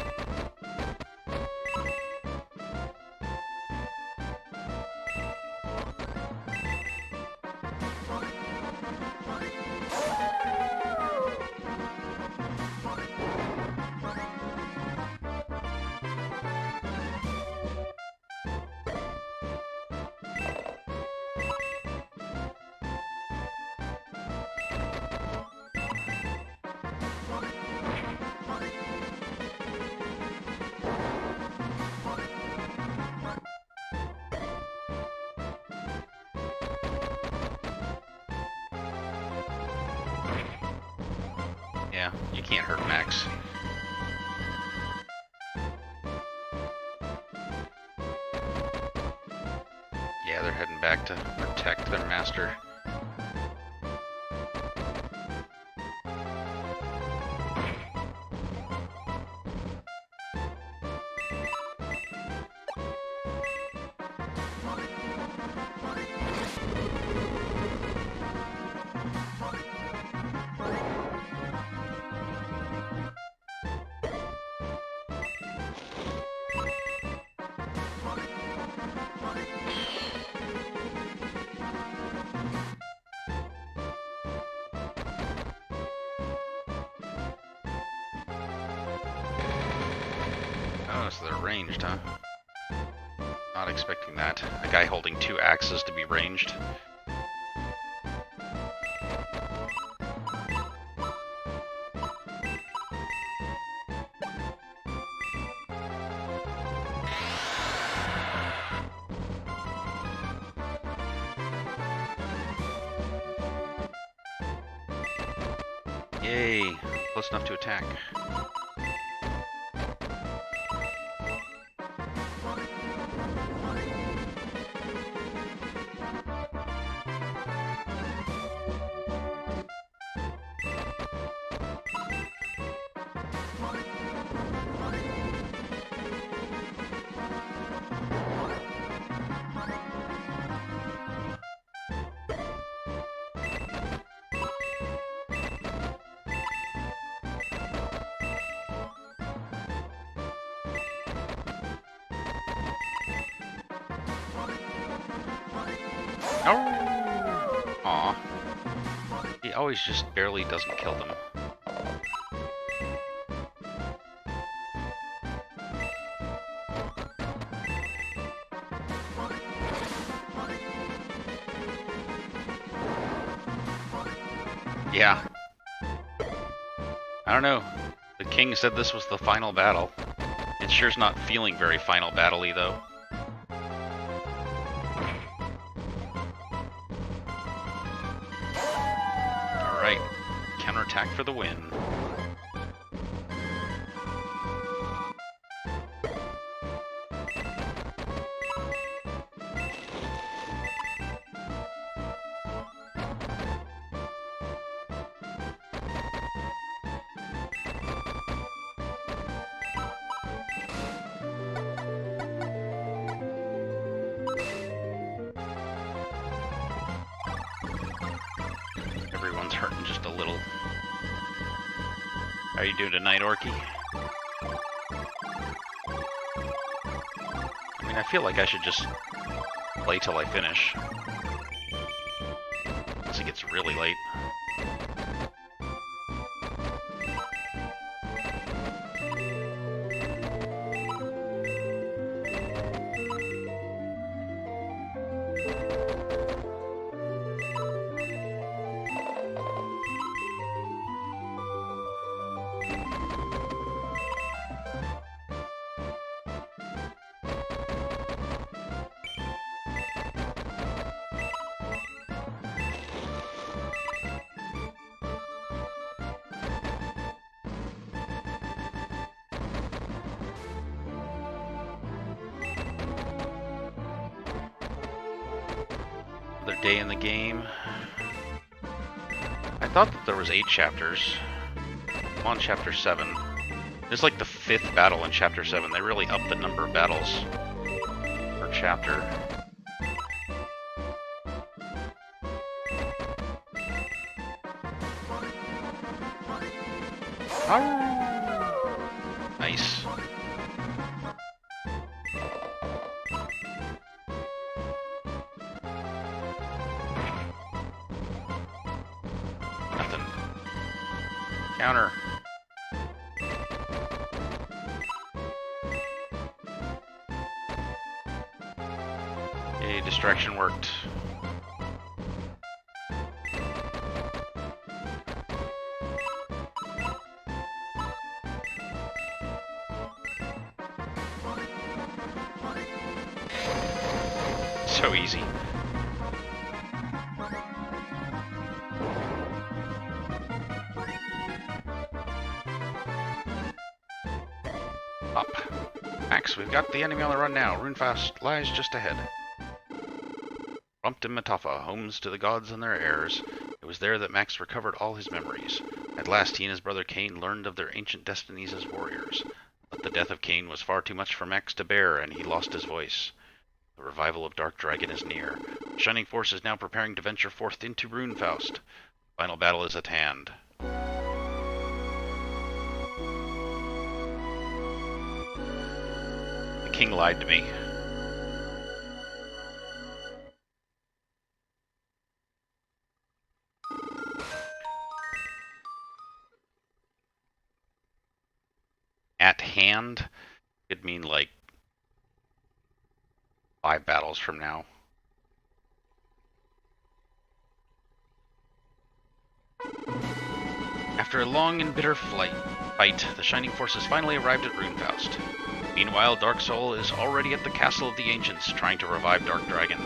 A: Yeah, you can't hurt Max. Yeah, they're heading back to protect their master. Oh, so they're ranged, huh? Not expecting that. A guy holding 2 axes to be ranged. Yay! Close enough to attack. Oh! Aw. He always just barely doesn't kill them. Yeah. I don't know. The king said this was the final battle. It sure's not feeling very final battle-y, though. Alright. Counterattack for the win. Everyone's hurting just a little. How you doing tonight, Orky? I mean, I feel like I should just play till I finish. Unless it gets really late. Another day in the game. I thought that there was 8 chapters. I'm on chapter 7. It's like the 5th battle in chapter 7. They really upped the number of battles per chapter. Nice. Nothing. Counter. Okay, distraction worked. So easy. Up. Max, we've got the enemy on the run now. Runefast lies just ahead. Rumped in Matafa, homes to the gods and their heirs. It was there that Max recovered all his memories. At last he and his brother Cain learned of their ancient destinies as warriors. But the death of Cain was far too much for Max to bear, and he lost his voice. The revival of Dark Dragon is near. The Shining Force is now preparing to venture forth into Runefaust. Final battle is at hand. The king lied to me. At hand could mean like 5 battles from now. After a long and bitter fight, the Shining Forces finally arrived at Runefaust. Meanwhile, Dark Soul is already at the Castle of the Ancients, trying to revive Dark Dragon.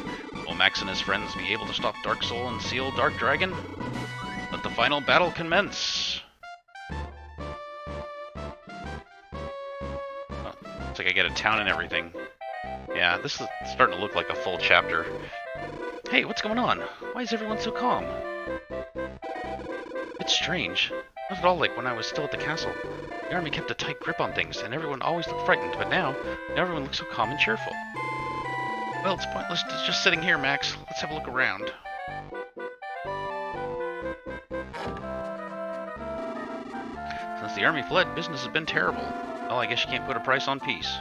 A: Will Max and his friends be able to stop Dark Soul and seal Dark Dragon? Let the final battle commence! Oh, looks like I get a town and everything. Yeah, this is starting to look like a full chapter. Hey, what's going on? Why is everyone so calm? It's strange. Not at all like when I was still at the castle. The army kept a tight grip on things, and everyone always looked frightened, but now everyone looks so calm and cheerful. Well, it's pointless just sitting here, Max. Let's have a look around. Since the army fled, business has been terrible. Well, I guess you can't put a price on peace.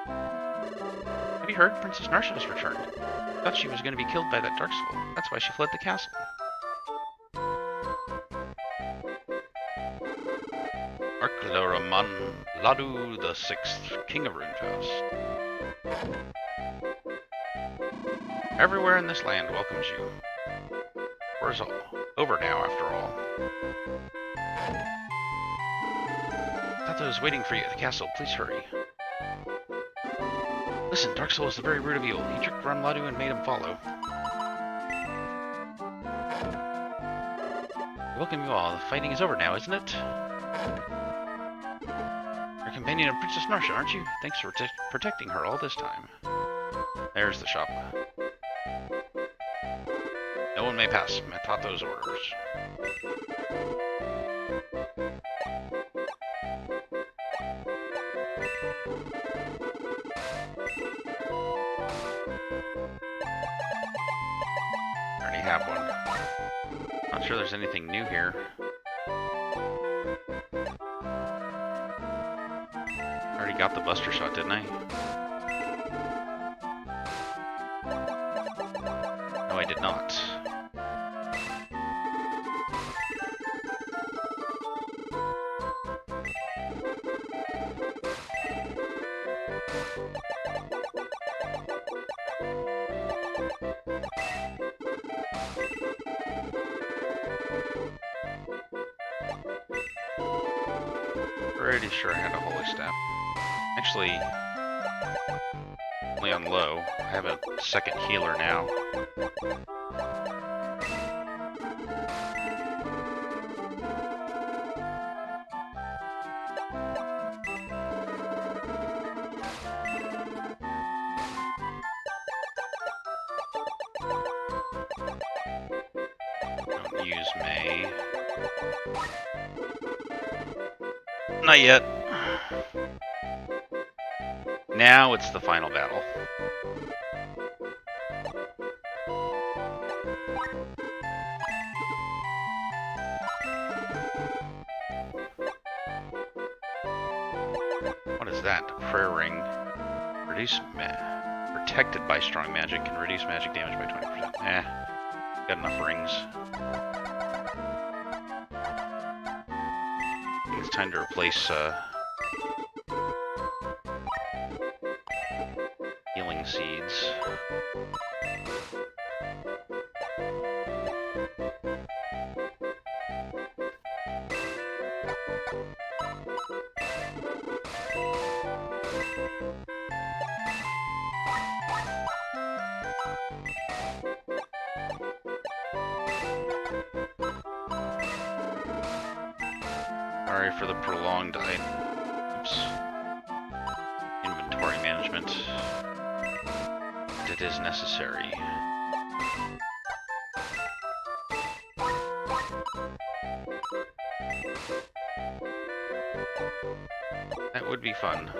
A: Have you heard? Princess Narsha has returned. I thought she was going to be killed by that Dark Soul. That's why she fled the castle. Arklaraman Ladu the Sixth, King of Runefaust. Everywhere in this land welcomes you. War's all over now, after all. I thought I was waiting for you at the castle. Please hurry. Listen, Dark Soul is the very root of evil. He tricked Ramladu and made him follow. Welcome you all. The fighting is over now, isn't it? You're a companion of Princess Narsha, aren't you? Thanks for protecting her all this time. There's the shop. No one may pass. Matato's orders. I already have one. Not sure there's anything new here. I already got the Buster Shot, didn't I? did not. Pretty sure I had a holy staff. Actually, only on low. I have a second healer now. Don't use May. Not yet. Now it's the final battle. What is that? Prayer ring. Reduce protected by strong magic can reduce magic damage by 20%. Got enough rings. I think it's time to replace healing seeds. Sorry for the prolonged inventory management. It is necessary. That would be fun.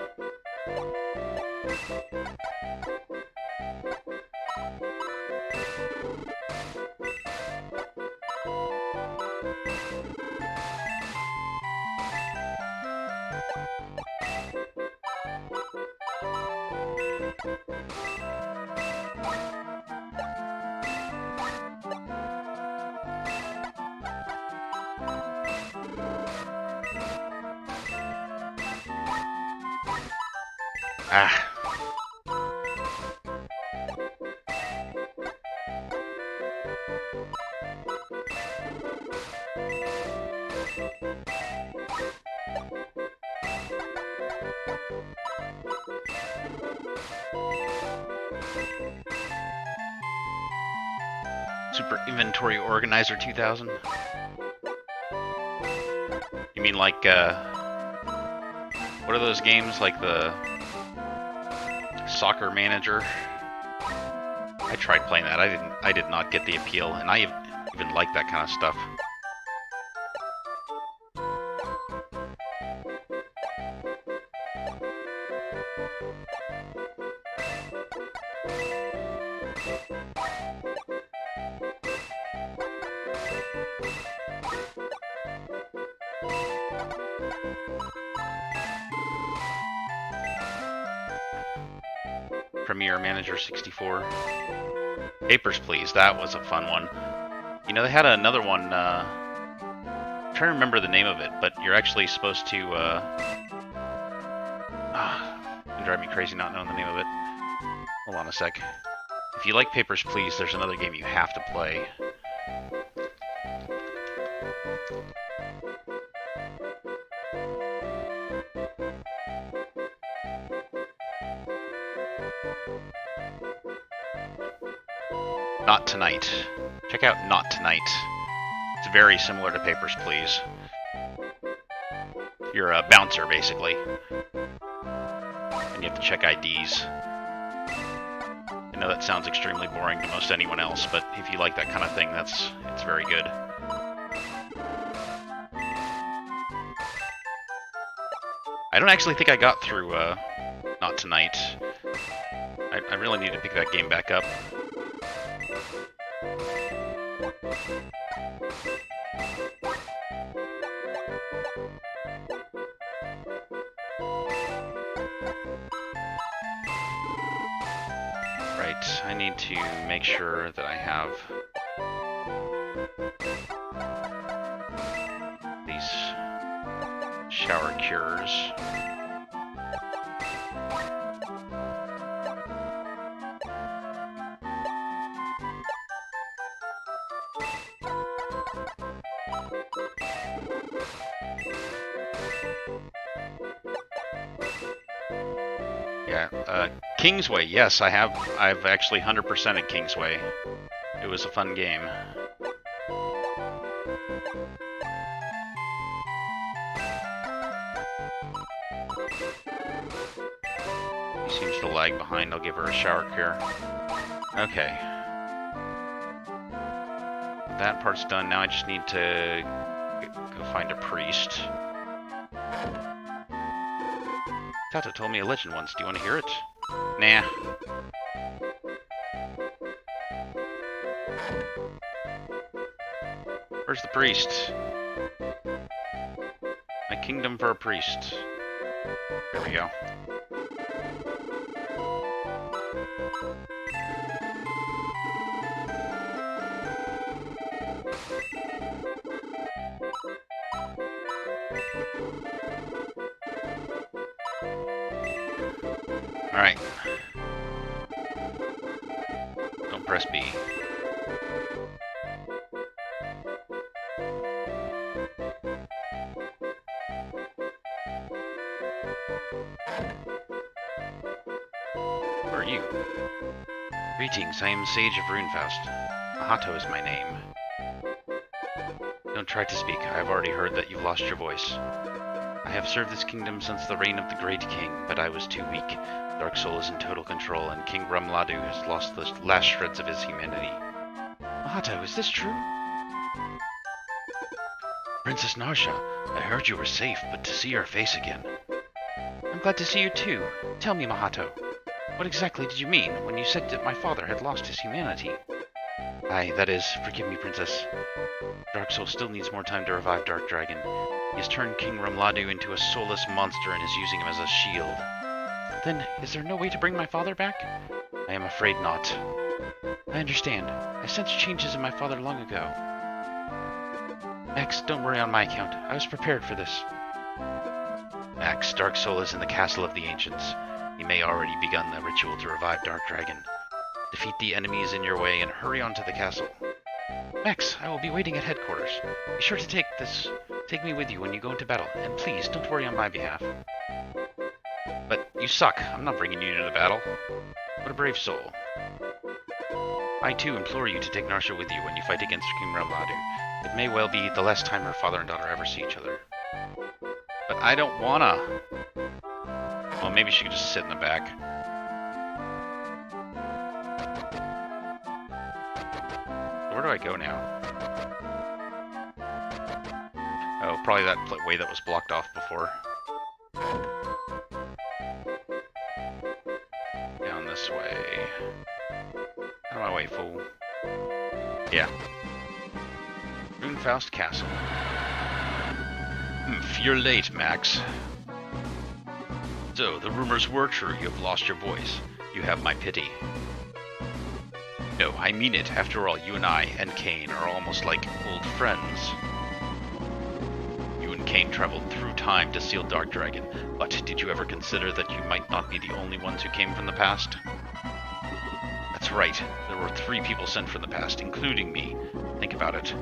A: Ah. Super Inventory Organizer 2000? You mean like, what are those games, like the Soccer Manager? I tried playing that. I did not get the appeal, and I even like that kind of stuff. Premier Manager 64. Papers, Please. That was a fun one. You know, they had another one, I'm trying to remember the name of it, but you're actually supposed to, it'd drive me crazy not knowing the name of it. Hold on a sec. If you like Papers, Please, there's another game you have to play. Not Tonight. Check out Not Tonight. It's very similar to Papers, Please. You're a bouncer, basically. And you have to check IDs. I know that sounds extremely boring to most anyone else, but if you like that kind of thing, it's very good. I don't actually think I got through Not Tonight. I really need to pick that game back up. Right. Right, I need to make sure that I have these shower cures. Yeah, Kingsway, yes, I've actually 100%ed Kingsway. It was a fun game. He seems to lag behind. I'll give her a shower cure. Okay. That part's done. Now I just need to go find a priest. Tata told me a legend once. Do you want to hear it? Nah. Where's the priest? My kingdom for a priest. There we go. Alright. Don't press B. Who are you? Greetings, I am Sage of Runefaust. Mahato is my name. Don't try to speak, I have already heard that you've lost your voice. I have served this kingdom since the reign of the Great King, but I was too weak. Dark Soul is in total control, and King Ramladu has lost the last shreds of his humanity. Mahato, is this true? Princess Narsha, I heard you were safe, but to see your face again. I'm glad to see you too. Tell me, Mahato, what exactly did you mean when you said that my father had lost his humanity? Aye, that is, forgive me, Princess. Dark Soul still needs more time to revive Dark Dragon. He has turned King Ramladu into a soulless monster and is using him as a shield. Then, is there no way to bring my father back? I am afraid not. I understand. I sensed changes in my father long ago. Max, don't worry on my account. I was prepared for this. Max, Dark Soul is in the Castle of the Ancients. He may already begun the ritual to revive Dark Dragon. Defeat the enemies in your way and hurry on to the castle. Max, I will be waiting at headquarters. Be sure to take me with you when you go into battle, and please don't worry on my behalf. But you suck. I'm not bringing you to the battle. What a brave soul. I too implore you to take Narsha with you when you fight against King Ramladu. It may well be the last time her father and daughter ever see each other. But I don't wanna. Well, maybe she could just sit in the back. Where do I go now? Oh, probably that way that was blocked off before. Down this way. Out of my way, fool. Yeah. Runefaust Castle. You're late, Max. So, the rumors were true. You have lost your voice. You have my pity. No, I mean it. After all, you and I and Kane are almost like old friends. You and Kane traveled through time to seal Dark Dragon, but did you ever consider that you might not be the only ones who came from the past? That's right. There were 3 people sent from the past, including me. Think about it.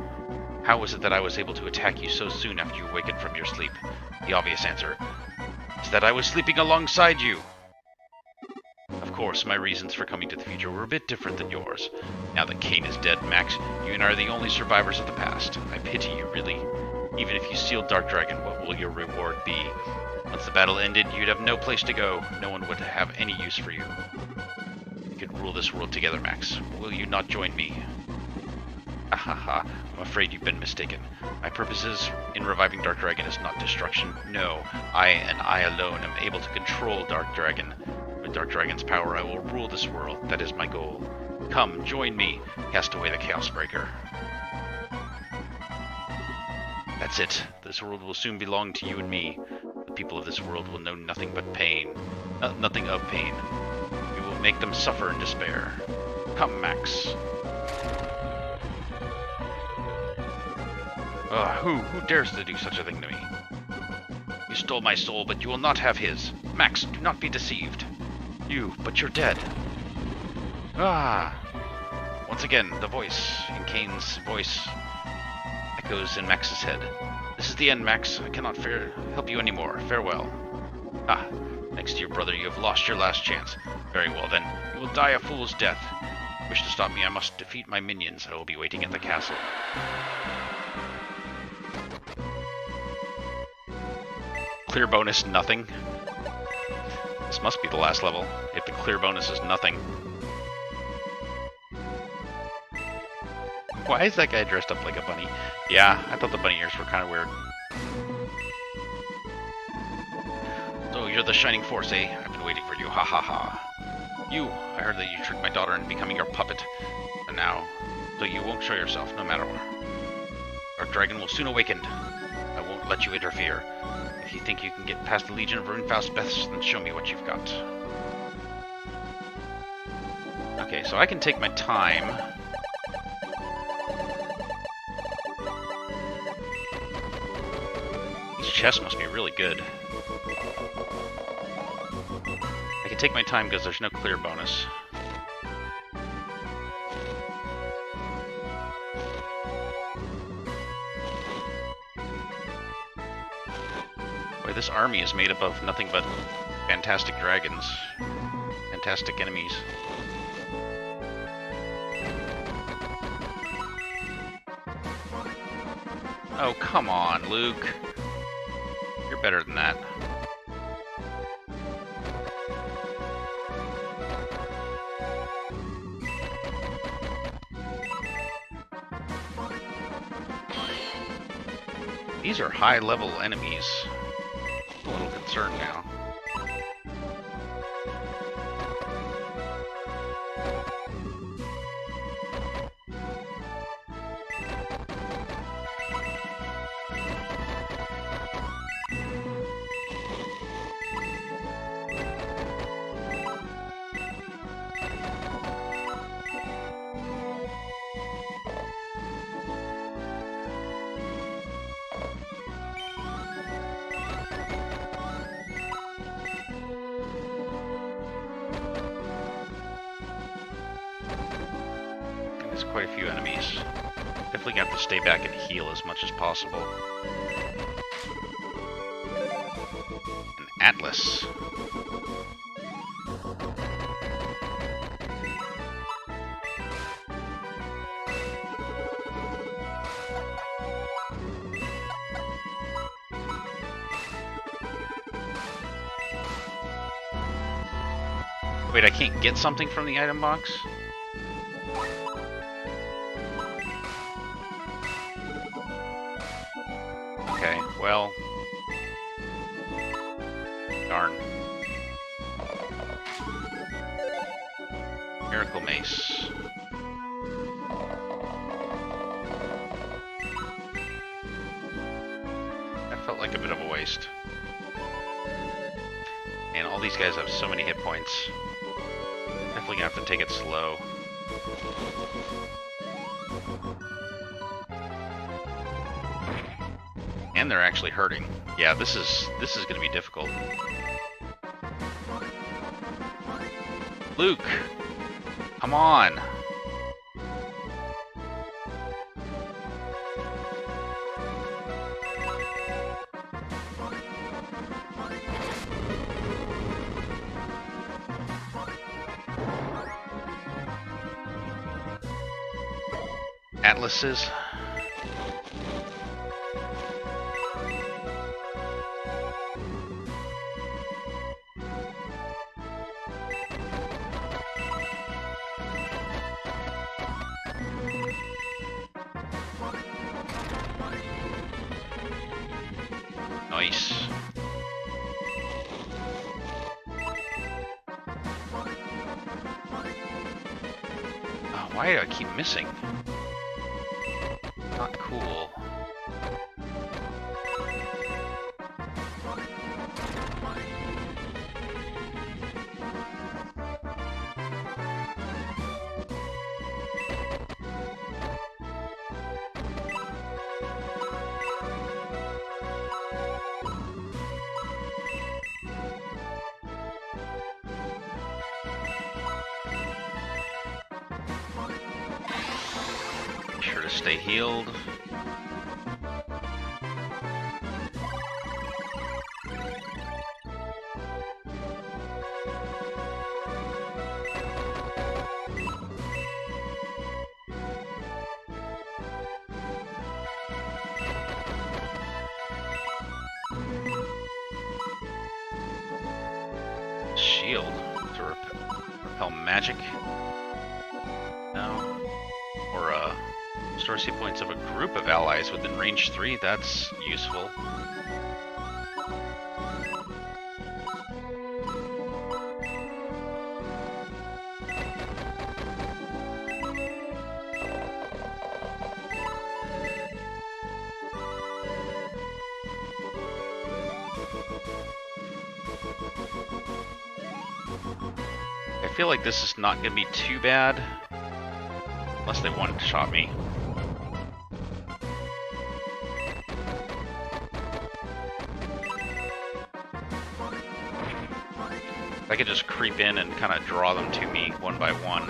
A: How was it that I was able to attack you so soon after you awakened from your sleep? The obvious answer is that I was sleeping alongside you. Of course, my reasons for coming to the future were a bit different than yours. Now that Kane is dead, Max, you and I are the only survivors of the past. I pity you, really. Even if you sealed Dark Dragon, what will your reward be? Once the battle ended, you'd have no place to go. No one would have any use for you. We could rule this world together, Max. Will you not join me? Ahaha, I'm afraid you've been mistaken. My purposes in reviving Dark Dragon is not destruction. No, I and I alone am able to control Dark Dragon. With Dark Dragon's power, I will rule this world. That is my goal. Come, join me. Cast away the Chaos Breaker. That's it. This world will soon belong to you and me. The people of this world will know nothing but pain. Nothing of pain. We will Make them suffer in despair. Come, Max. Who dares to do such a thing to me? You stole my soul, but you will not have his. Max, do not be deceived. But you're dead. Once again, the voice, in Kane's voice, echoes in Max's head. This is the end, Max. I cannot help you anymore. Farewell. Thanks to your brother, you have lost your last chance. Very well, then. You will die a fool's death. If you wish to stop me, I must defeat my minions. I will be waiting at the castle. Clear bonus, nothing. This must be the last level, if the clear bonus is nothing. Why is that guy dressed up like a bunny? Yeah, I thought the bunny ears were kind of weird. So, you're the Shining Force, eh? I've been waiting for you, ha ha ha. I heard that you tricked my daughter into becoming your puppet. And now, so you won't show yourself, no matter what. Our dragon will soon awaken. I won't let you interfere. If you think you can get past the Legion of Runefaust Beths, then show me what you've got. Okay, so I can take my time. These chests must be really good. I can take my time because there's no clear bonus. Boy, this army is made up of nothing but fantastic dragons. Fantastic enemies. Oh, come on, Luke. You're better than that. These are high-level enemies. I'm a little concerned now. Quite a few enemies. Definitely have to stay back and heal as much as possible. An Atlas. Wait, I can't get something from the item box? Okay, well... darn. Miracle Mace. That felt like a bit of a waste. And all these guys have so many hit points. Definitely gonna have to take it slow. And they're actually hurting. Yeah, this is gonna be difficult. Luke! Come on! Atlases. Nice. Oh, why do I keep missing? Not cool. to stay healed. Shield to repel magic. No. Or store C points of a group of allies within range 3. That's useful. I feel like this is not going to be too bad. Unless they one-shot me. I could just creep in and kind of draw them to me one by one.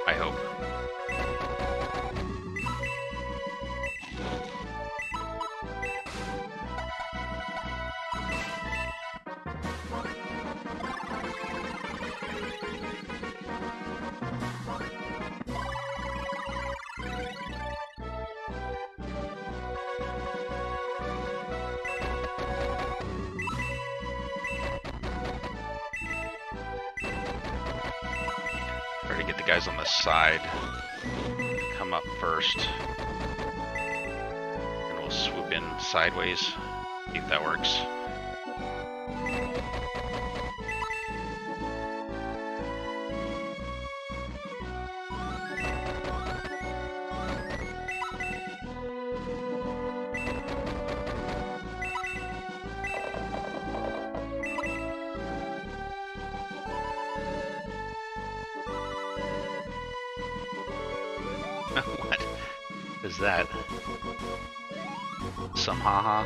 A: I hope. Try to get the guys on the side come up first. And we'll swoop in sideways. See if that works. What is that? Some haha.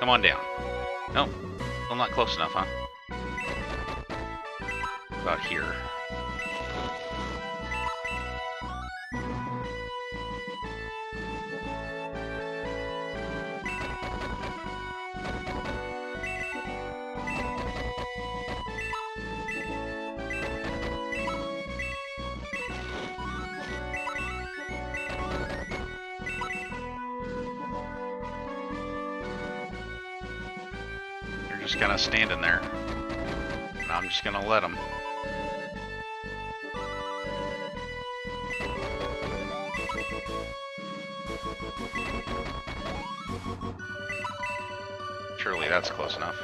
A: Come on down. Nope. Still not close enough, huh? About here. Just kind of standing there. And I'm just gonna let them. Surely that's close enough.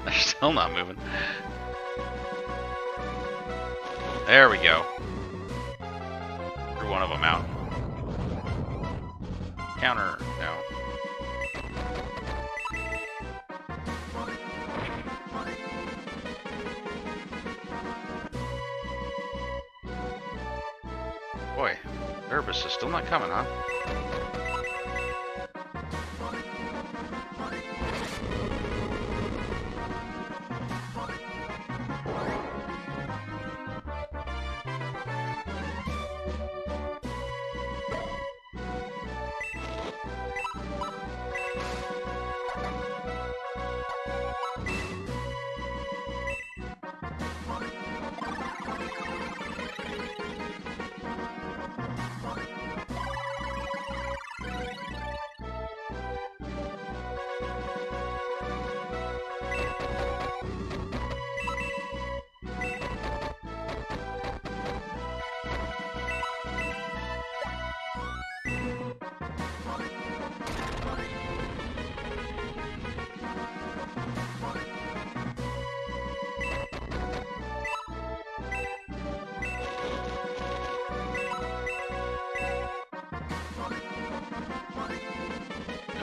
A: They're still not moving. There we go. Threw one of them out. Counter, no. Boy, Erebus is still not coming, huh?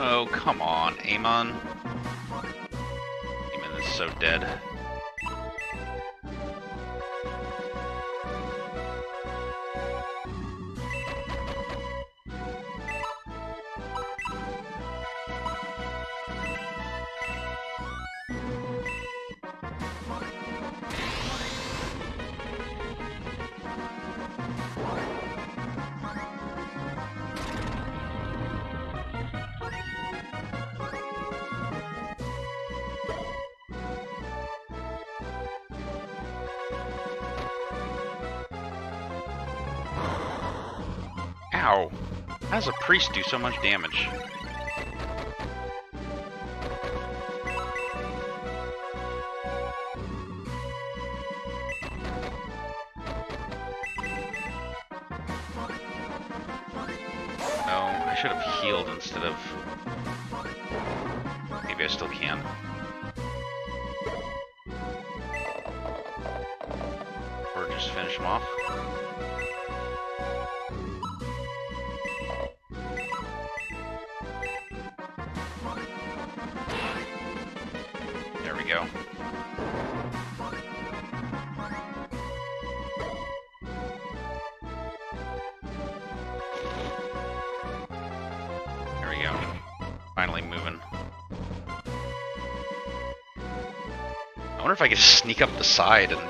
A: Oh, come on, Amon. Amon is so dead. Ow! How does a priest do so much damage? I should have healed instead of... Maybe I still can. Or just finish him off. There we go. Finally moving. I wonder if I could just sneak up the side and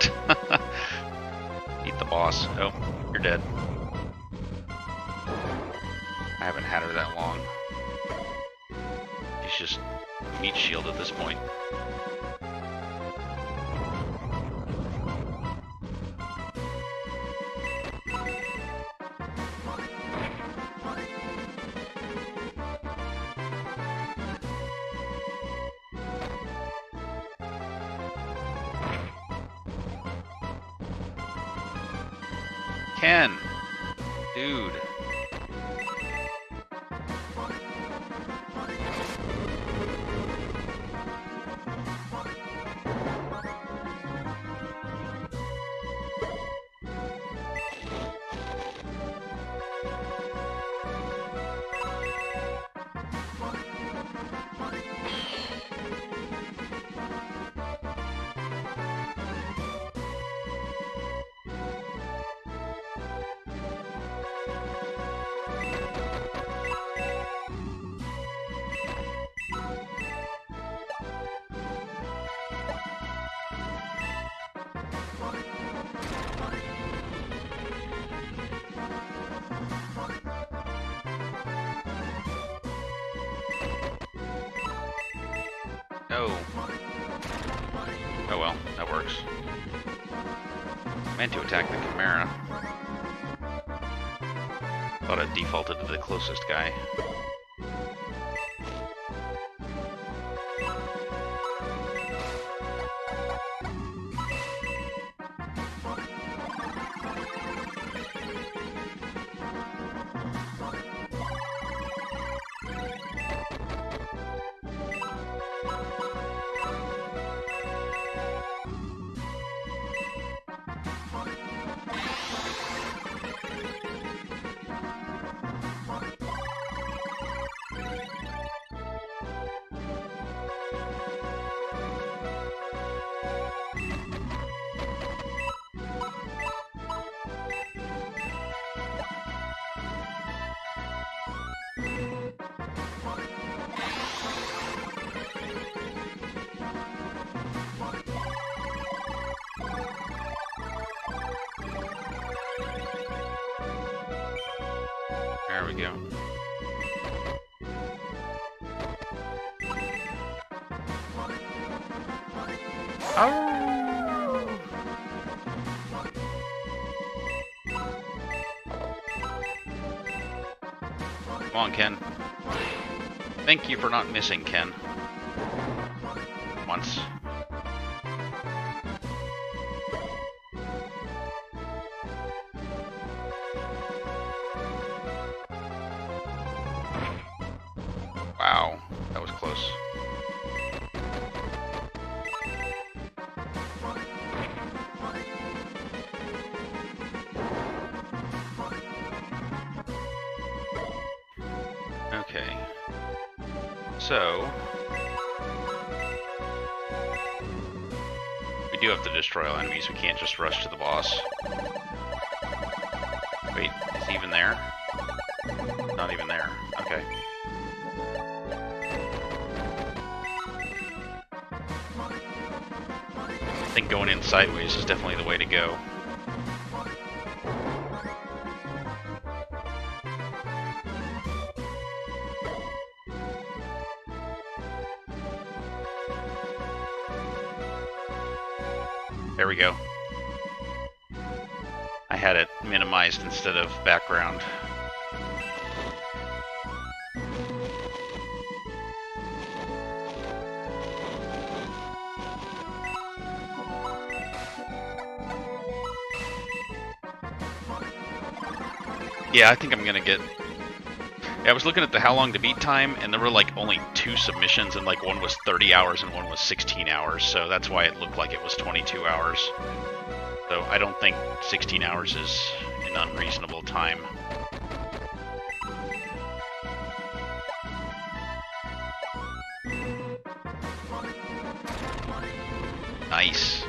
A: beat the boss. Oh, you're dead. I haven't had her that long. She's just meat shield at this point. Ken! Dude. Oh. Oh well, that works. I meant to attack the Chimera. Thought I defaulted to the closest guy. There we go. Oh! Come on, Ken. Thank you for not missing, Ken. Once. Wow, that was close. Okay. So... we do have to destroy all enemies, we can't just rush to the boss. Wait, is he even there? Not even there. Okay. I think going in sideways is definitely the way to go. There we go. I had it minimized instead of background. Yeah, I think I'm gonna get... Yeah, I was looking at the how long to beat time, and there were like only 2 submissions, and like one was 30 hours and one was 16 hours, so that's why it looked like it was 22 hours. So I don't think 16 hours is an unreasonable time. Nice.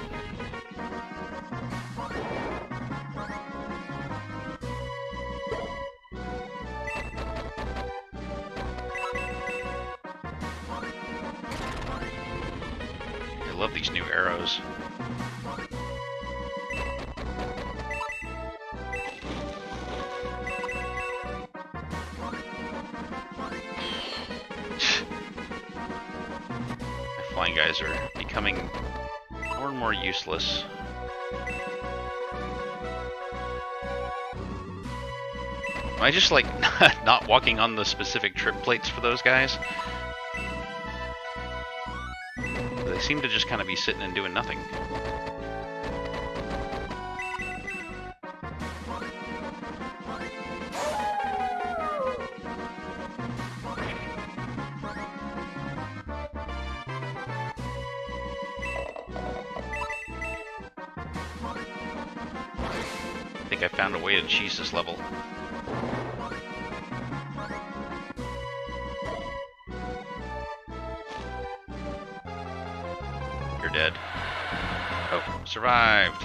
A: I love these new arrows. My flying guys are becoming more and more useless. Am I just like not walking on the specific trip plates for those guys? They seem to just kind of be sitting and doing nothing. I think I found a way to cheese this level. You're dead. Oh, survived.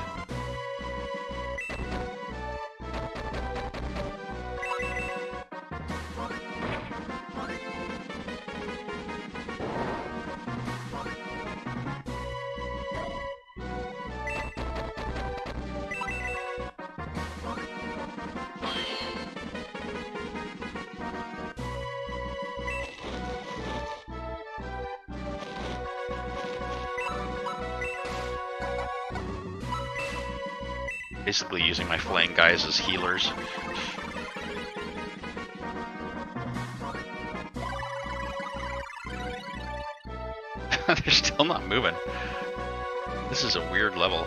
A: Basically using my flaying guys as healers. They're still not moving. This is a weird level.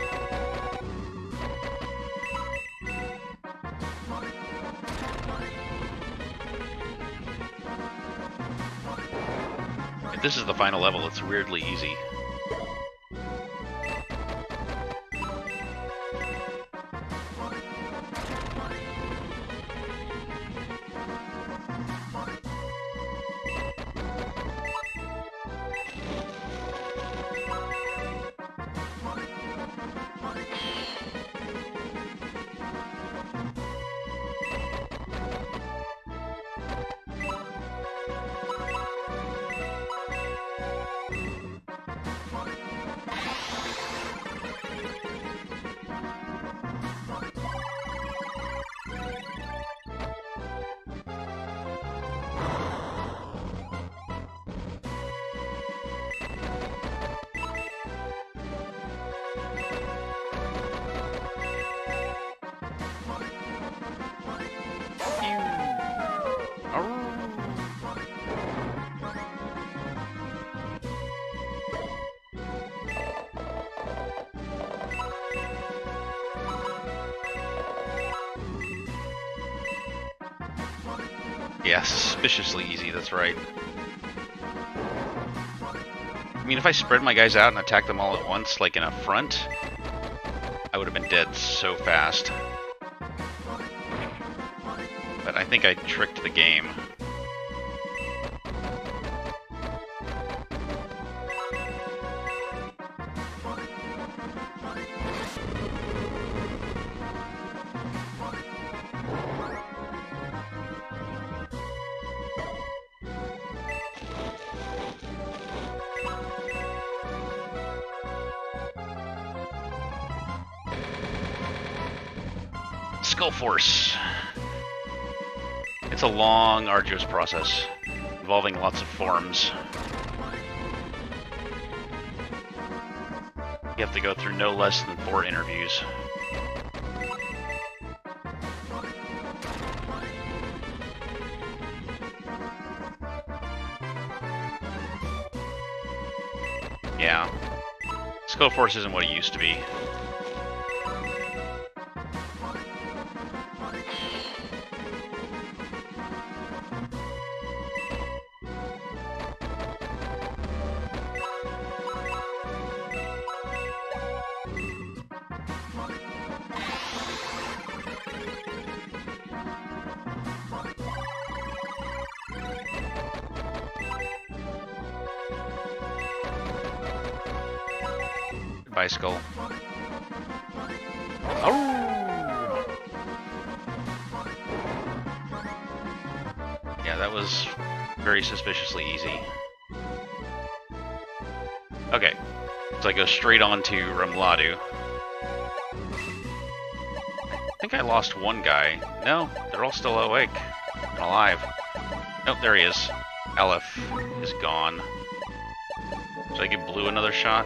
A: If this is the final level, it's weirdly easy. Yeah, suspiciously easy, that's right. I mean, if I spread my guys out and attacked them all at once, like in a front, I would have been dead so fast. But I think I tricked the game. Skull Force. It's a long, arduous process involving lots of forms. You have to go through no less than 4 interviews. Yeah. Skull Force isn't what it used to be. Goodbye, Skull. Oh! Yeah, that was very suspiciously easy. Okay, so I go straight on to Rumladu. I think I lost one guy. No, they're all still awake and alive. Nope, there he is. Aleph is gone. Should I give Blue another shot?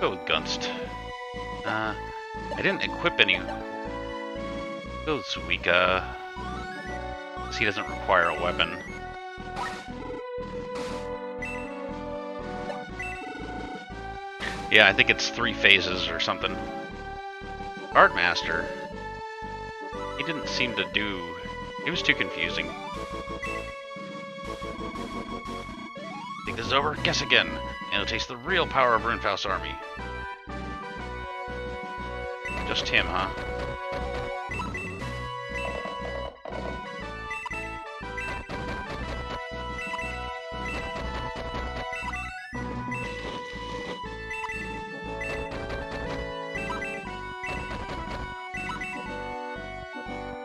A: Go with Gunst. I didn't equip any. Go with Suika. Because he doesn't require a weapon. Yeah, I think it's 3 phases or something. Guardmaster. He didn't seem to do... He was too confusing. Think this is over? Guess again. And it'll taste the real power of Runefaust's army. Just him, huh?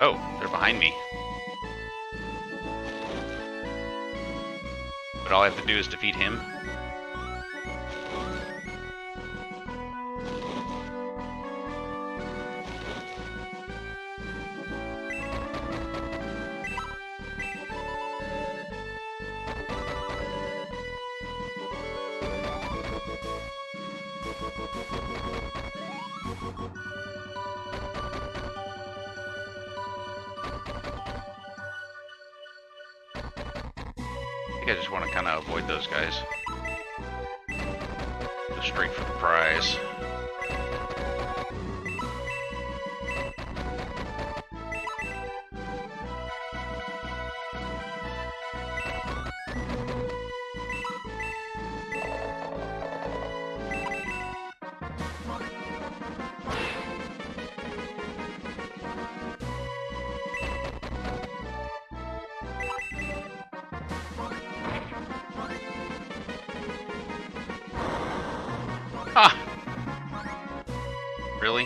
A: Oh, they're behind me. But all I have to do is defeat him. I just want to kind of avoid those guys. Go straight for the prize. Ah! Really?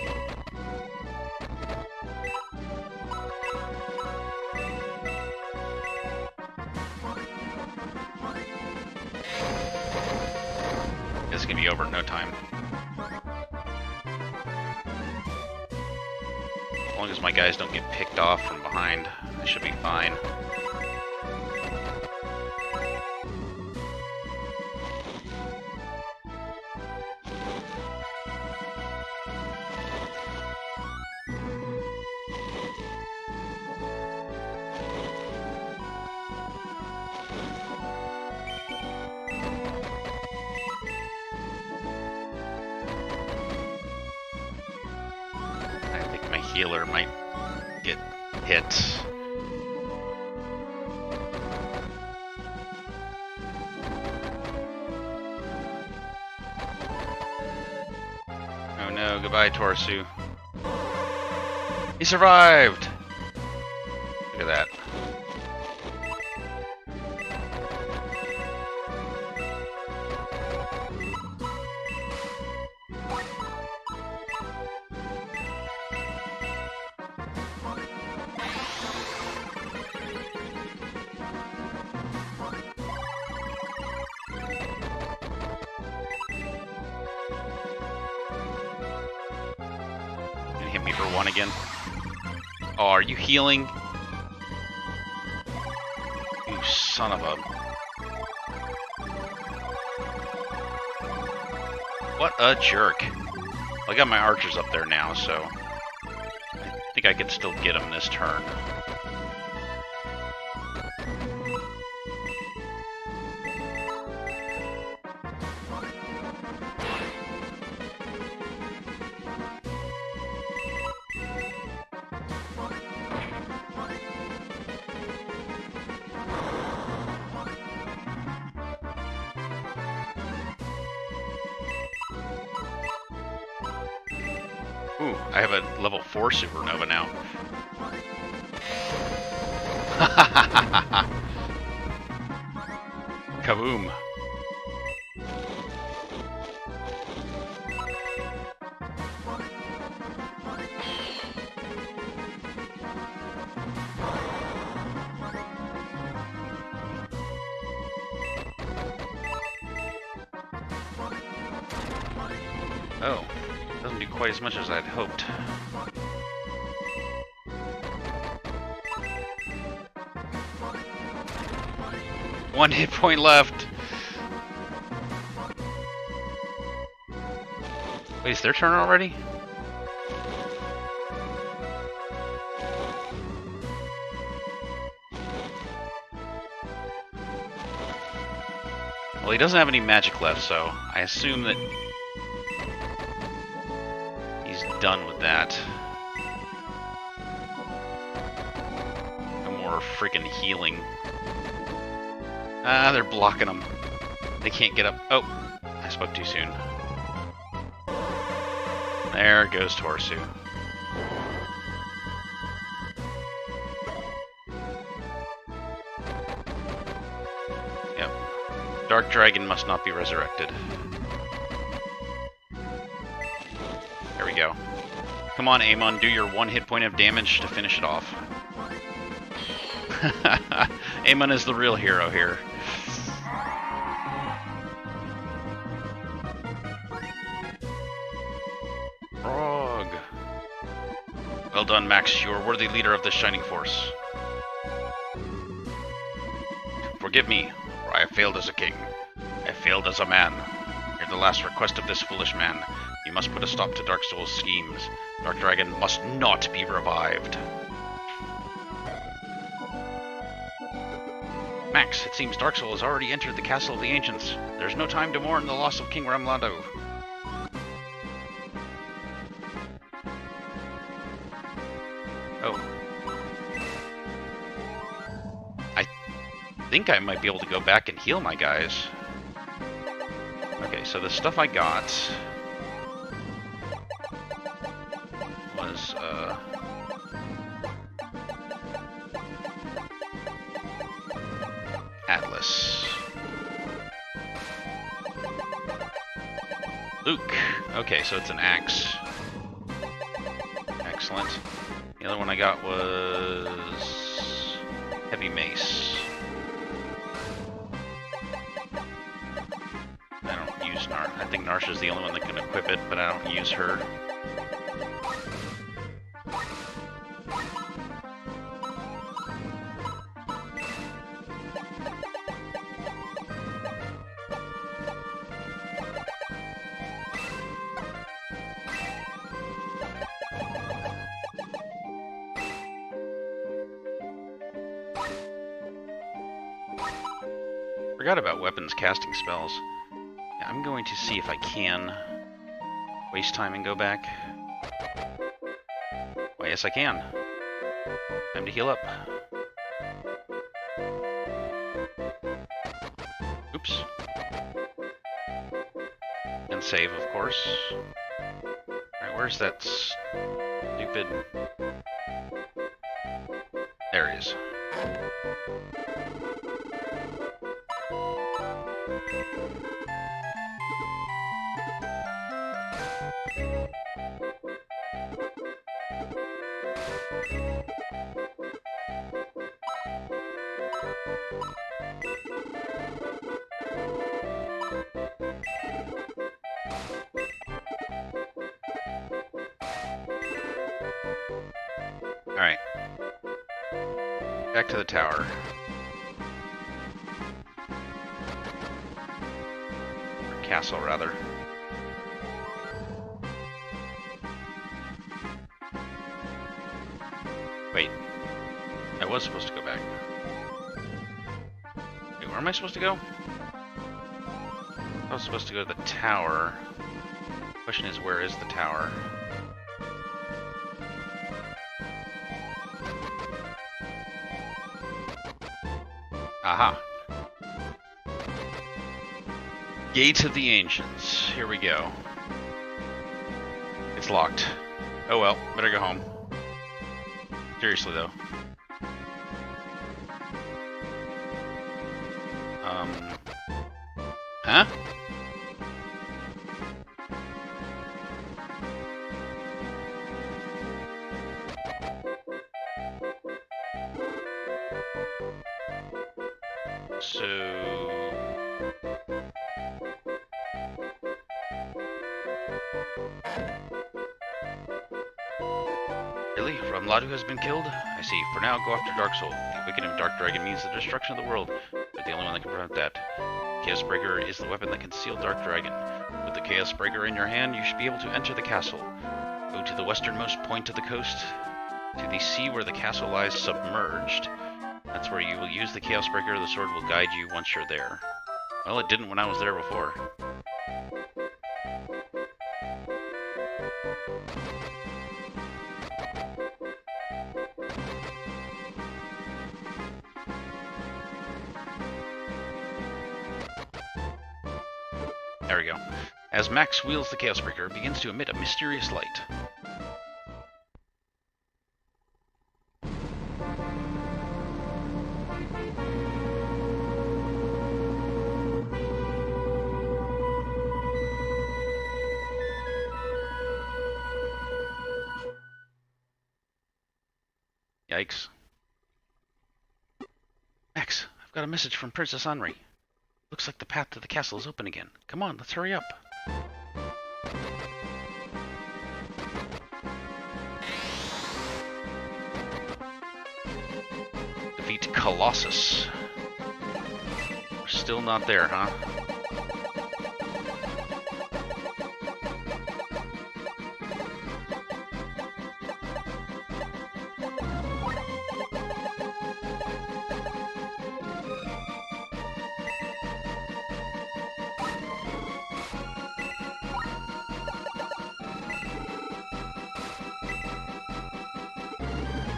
A: This is gonna be over in no time. As long as my guys don't get picked off from behind, I should be fine. Healer might get hit. Oh no, goodbye Torsu. He survived! Look at that. Hit me for 1 again. Oh, are you healing? You son of a... What a jerk. I got my archers up there now, so... I think I can still get them this turn. Ooh, I have a level 4 supernova now. Kaboom. Oh, doesn't do quite as much as I'd hoped. One hit point left. Wait, is their turn already? Well, he doesn't have any magic left, so I assume that he's done with that. No more freaking healing. Ah, they're blocking him. They can't get up. Oh, I spoke too soon. There goes Torsu. Yep. Dark Dragon must not be resurrected. There we go. Come on, Amon, do your 1 hit point of damage to finish it off. Amon is the real hero here. Frog. Well done, Max. You are worthy leader of this shining force. Forgive me, for I have failed as a king. I have failed as a man. Hear the last request of this foolish man. You must put a stop to Dark Soul's schemes. Dark Dragon must not be revived. Max, it seems Dark Soul has already entered the Castle of the Ancients. There's no time to mourn the loss of King Ramlando. Oh. I think I might be able to go back and heal my guys. Okay, so the stuff I got was, Atlas. Luke. Okay, so it's an axe. Excellent. The other one I got was heavy mace. I don't use I think Narsha's the only one that can equip it, but I don't use her. Forgot about weapons casting spells. Yeah, I'm going to see if I can waste time and go back. Why, yes I can. Time to heal up. Oops. And save, of course. Alright, where's that stupid... There he is. Alright. Back to the tower. Or castle, rather. Wait. I was supposed to go back. Wait, where am I supposed to go? I was supposed to go to the tower. Question is, where is the tower? Aha. Gate of the Ancients. Here we go. It's locked. Oh well, better go home. Seriously though. Huh? So... Really? Ramladu has been killed? I see. For now, go after Dark Soul. The awakening of Dark Dragon means the destruction of the world. You're the only one that can prevent that. Chaos Breaker is the weapon that can seal Dark Dragon. With the Chaos Breaker in your hand, you should be able to enter the castle. Go to the westernmost point of the coast, to the sea where the castle lies submerged. That's where you will use the Chaos Breaker. The sword will guide you once you're there. Well, it didn't when I was there before. There we go. As Max wields the Chaos Breaker, it begins to emit a mysterious light. Yikes. Max, I've got a message from Princess Henri. Looks like the path to the castle is open again. Come on, let's hurry up. Defeat Colossus. We're still not there, huh?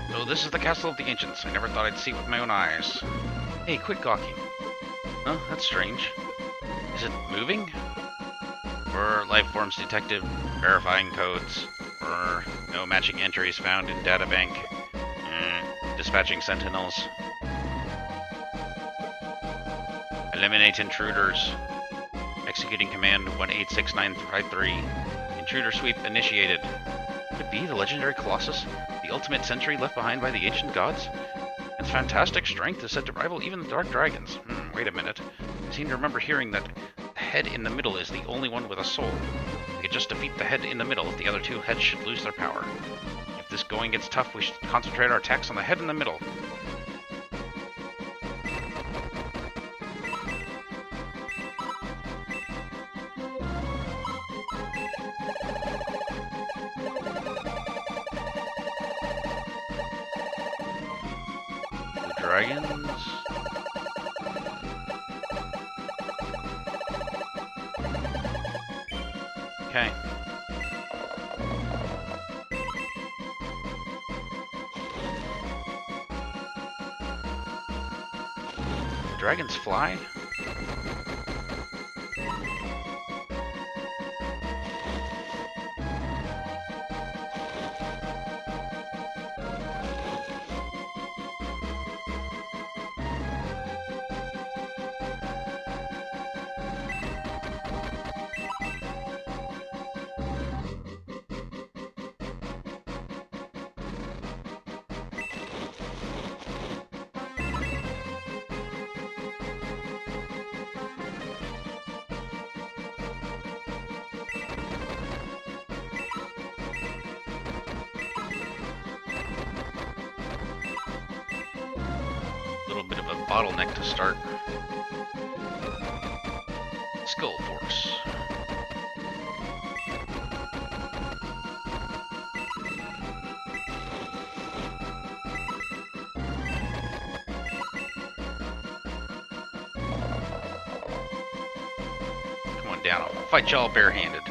A: So this is the Castle of the Ancients. I never thought I'd see it with my own eyes. Hey, quit gawking. Huh? That's strange. Is it moving? Or life forms detected, verifying codes. Or no matching entries found in databank. Dispatching sentinels. Eliminate intruders. Executing command 186953. Intruder sweep initiated. Could it be the legendary Colossus? The ultimate sentry left behind by the ancient gods? Its fantastic strength is said to rival even the Dark Dragons. Wait a minute. I seem to remember hearing that the head in the middle is the only one with a soul. We could just defeat the head in the middle. The other two heads should lose their power. If this going gets tough, we should concentrate our attacks on the head in the middle. Dragons. Okay. Dragons fly? Little bit of a bottleneck to start. Skull Force. Come on down, I'll fight y'all barehanded.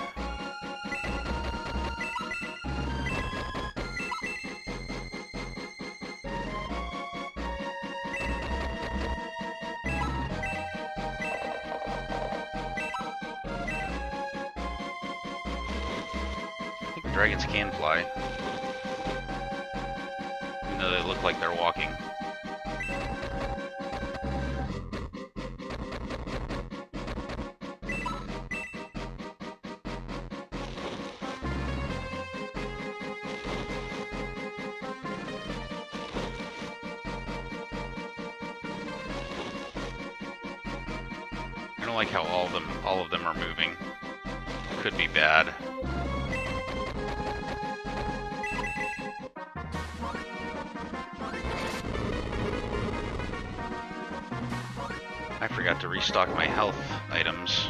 A: Dragons can fly, even though they look like they're walking. I don't like how all of them are moving. Could be bad. forgot to restock my health items.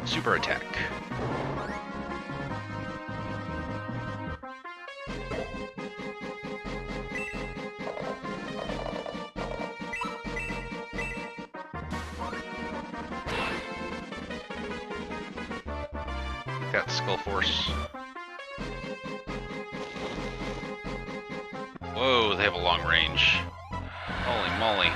A: Super attack. Got Skull Force. Whoa, they have a long range. Holy moly.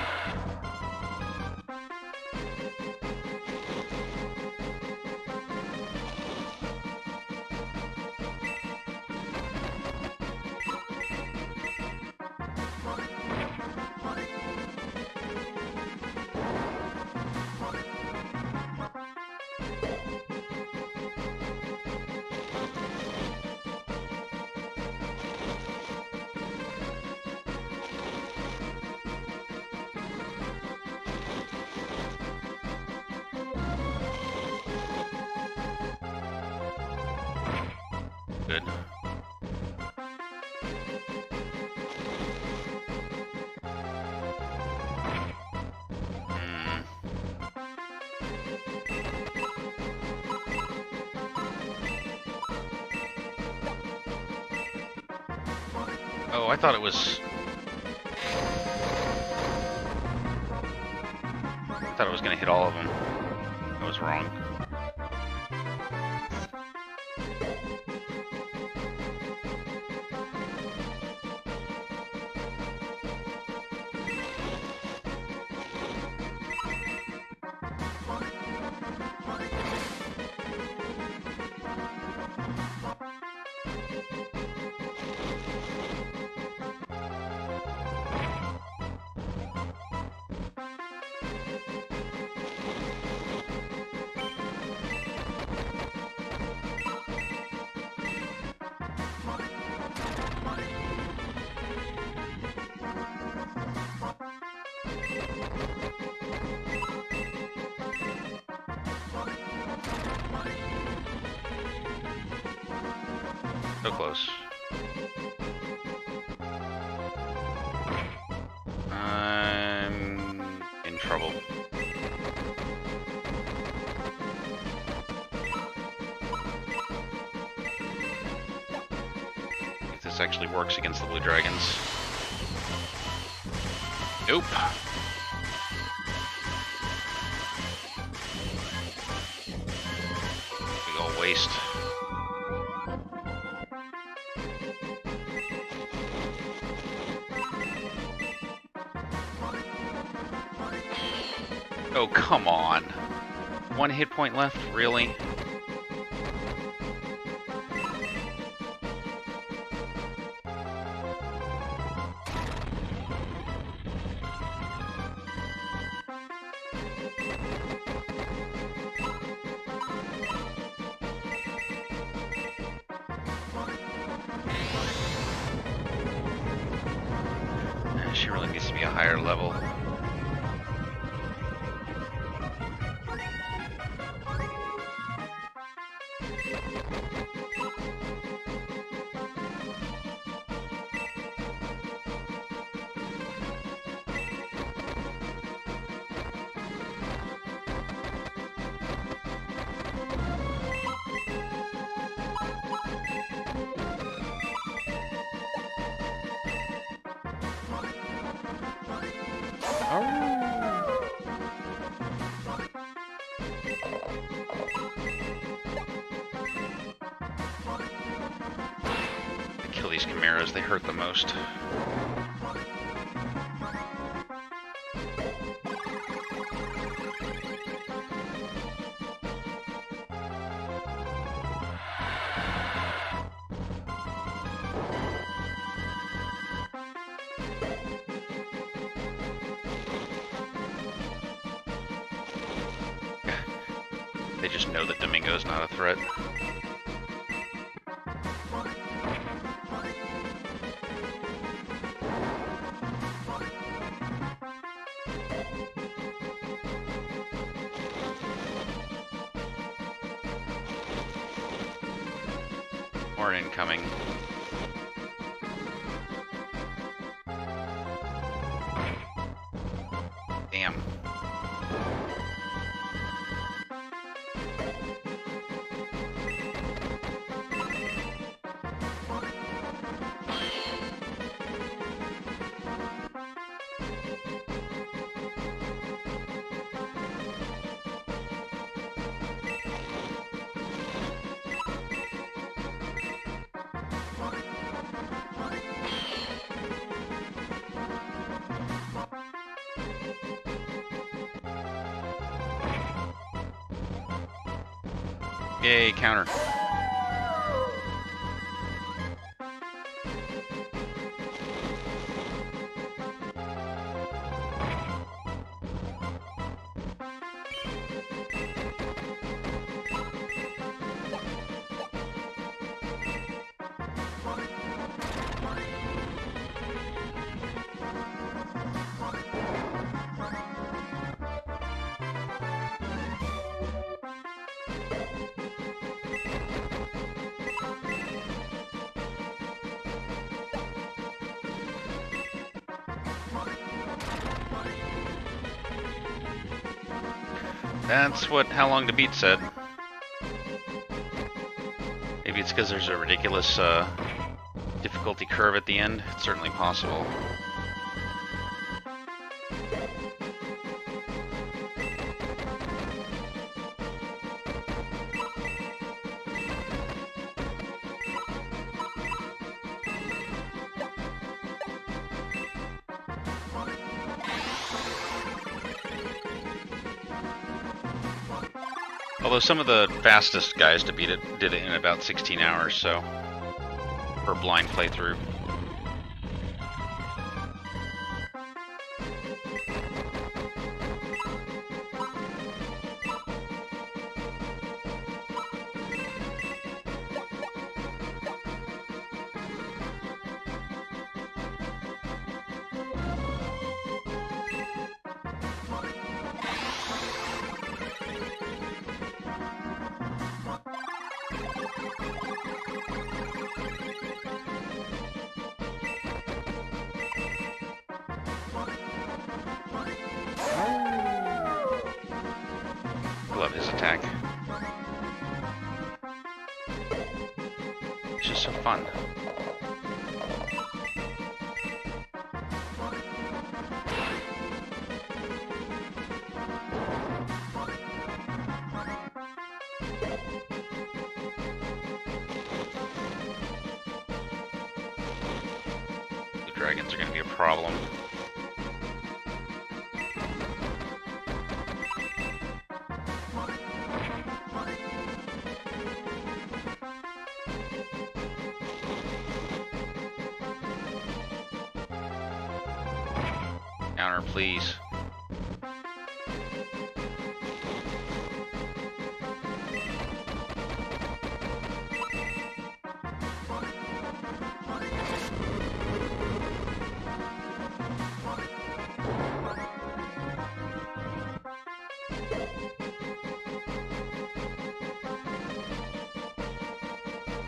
A: Good. Oh, I thought it was... I thought it was going to hit all of them. I was wrong. So close. I'm in trouble. If this actually works against the blue dragons. Nope. Big ol' waste. Oh, come on. 1 hit point left? Really? She really needs to be a higher level. Oh. I kill these chimeras, they hurt the most. They just know that Domingo's not a threat. More incoming. Damn. Yay, counter. That's what How Long to Beat said. Maybe it's because there's a ridiculous difficulty curve at the end. It's certainly possible. Although some of the fastest guys to beat it did it in about 16 hours, so for a blind playthrough. Love his attack. It's just so fun. The dragons are going to be a problem. Counter, please.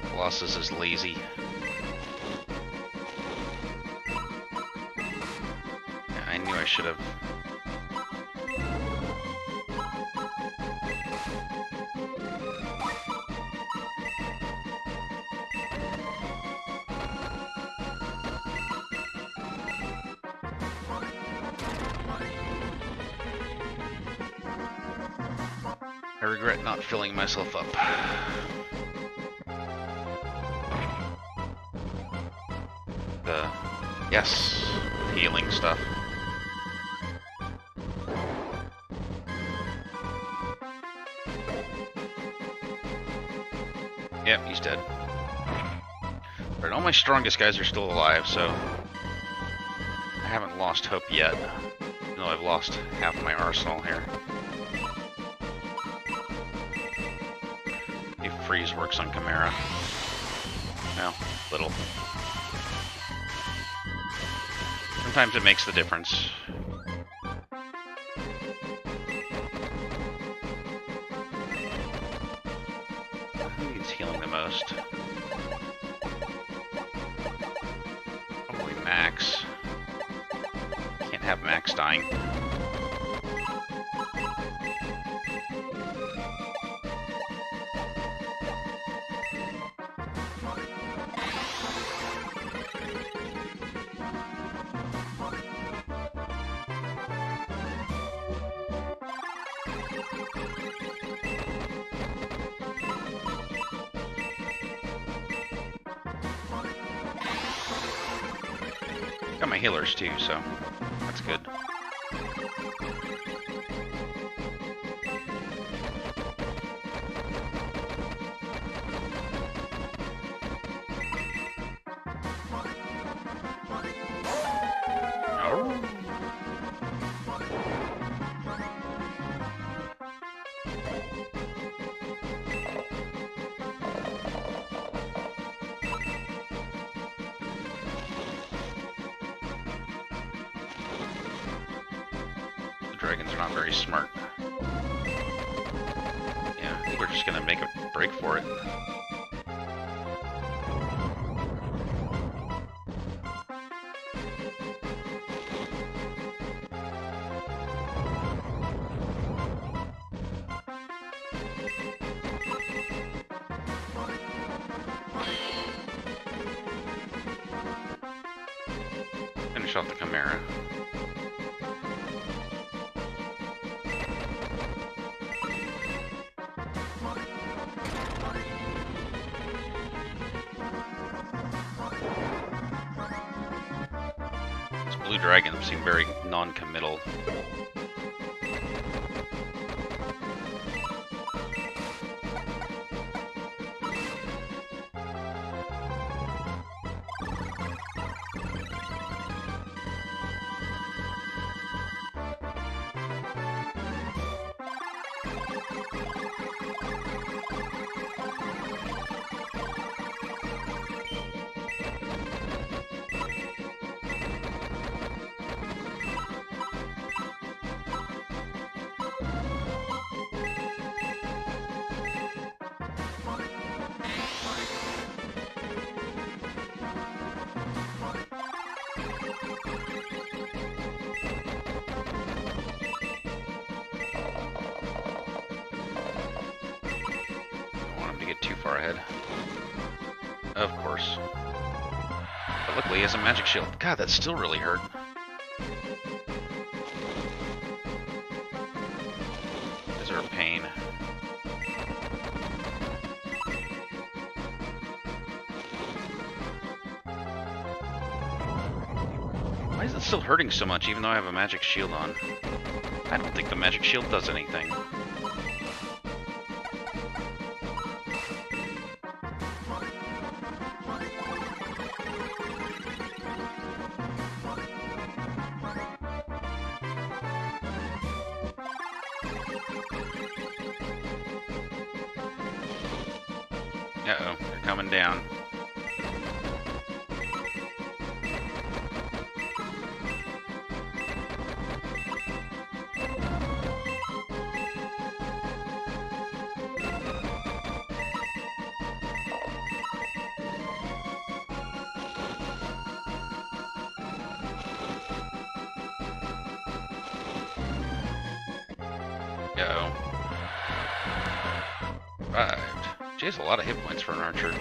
A: Colossus is lazy. I knew I should have. I regret not filling myself up. Yes, healing stuff. Yep, he's dead. Alright, all my strongest guys are still alive, so I haven't lost hope yet. Even though I've lost half of my arsenal here. If freeze works on Chimera. Well, little. Sometimes it makes the difference. Who needs healing the most? Probably Max. Can't have Max dying. Got my healers too, so that's good. Oh. Dragons are not very smart. Yeah, I think we're just gonna make a break for it. Finish off the Chimera. Blue dragons seem very non-committal. Ahead. Of course. But luckily he has a magic shield. God, that still really hurt. These are a pain. Why is it still hurting so much even though I have a magic shield on? I don't think the magic shield does anything. Uh-oh, they're coming down. Uh-oh. Survived. She has a lot of hit points for an archer.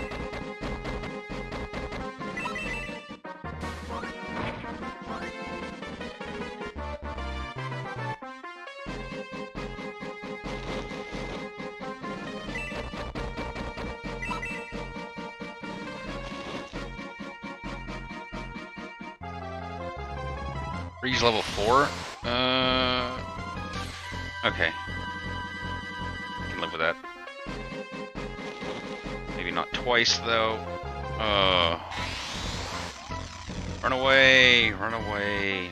A: Freeze level 4? Okay. I can live with that. Maybe not twice, though. Run away! Run away!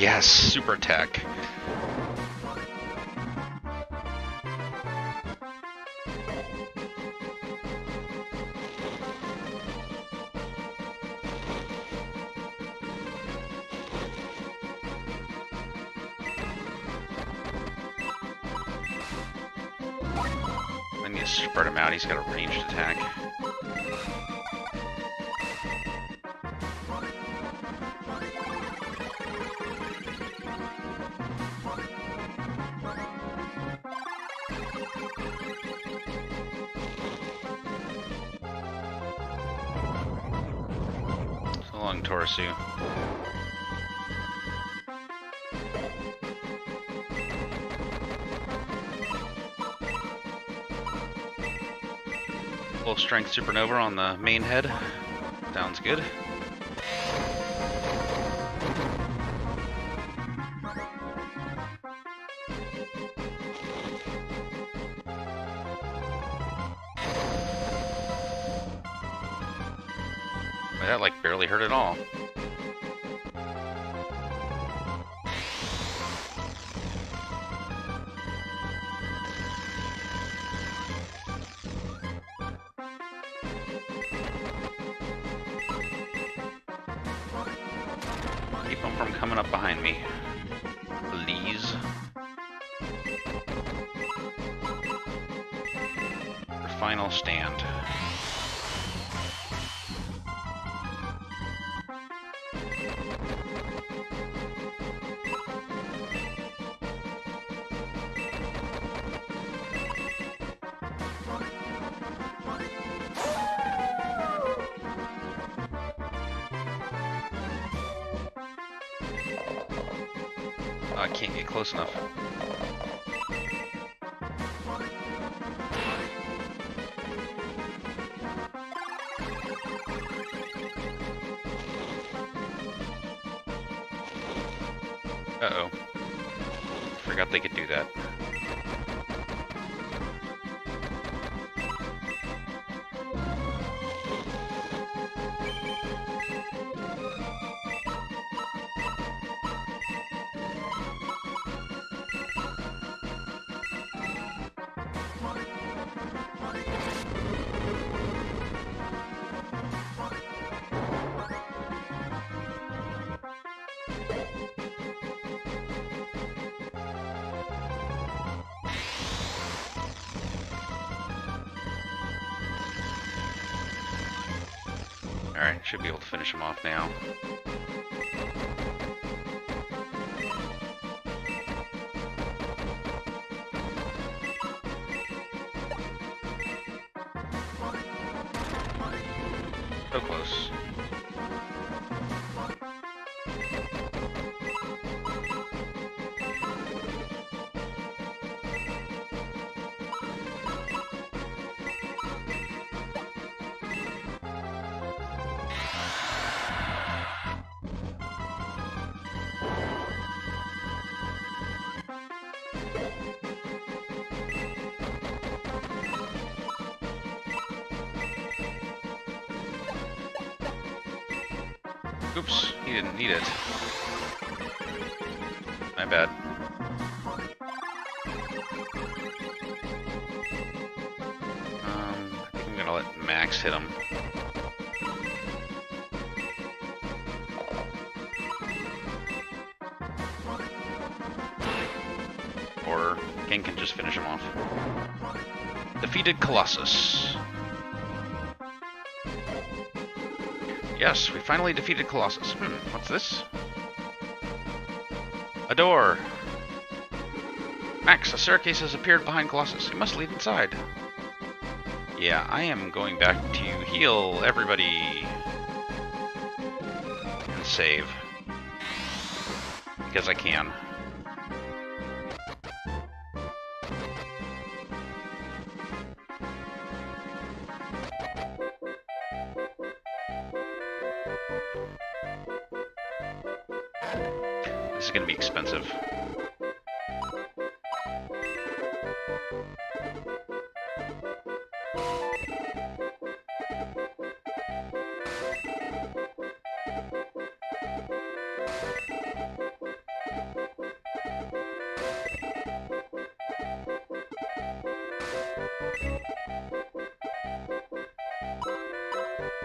A: Yes, super attack. I need to spread him out. He's got a ranged attack. So long, Torisu. Full strength supernova on the main head. Sounds good. That like barely hurt at all. Keep them from coming up behind me, please. Your final stand. Oh, I can't get close enough. Uh-oh. Forgot they could do that. Alright, should be able to finish him off now. So close. Oops, he didn't need it. My bad. I think I'm gonna let Max hit him. Or King can just finish him off. Defeated Colossus. Yes, we finally defeated Colossus. What's this? A door! Max, a staircase has appeared behind Colossus. You must lead inside. Yeah, I am going back to heal everybody. And save. Because I can. This is going to be expensive.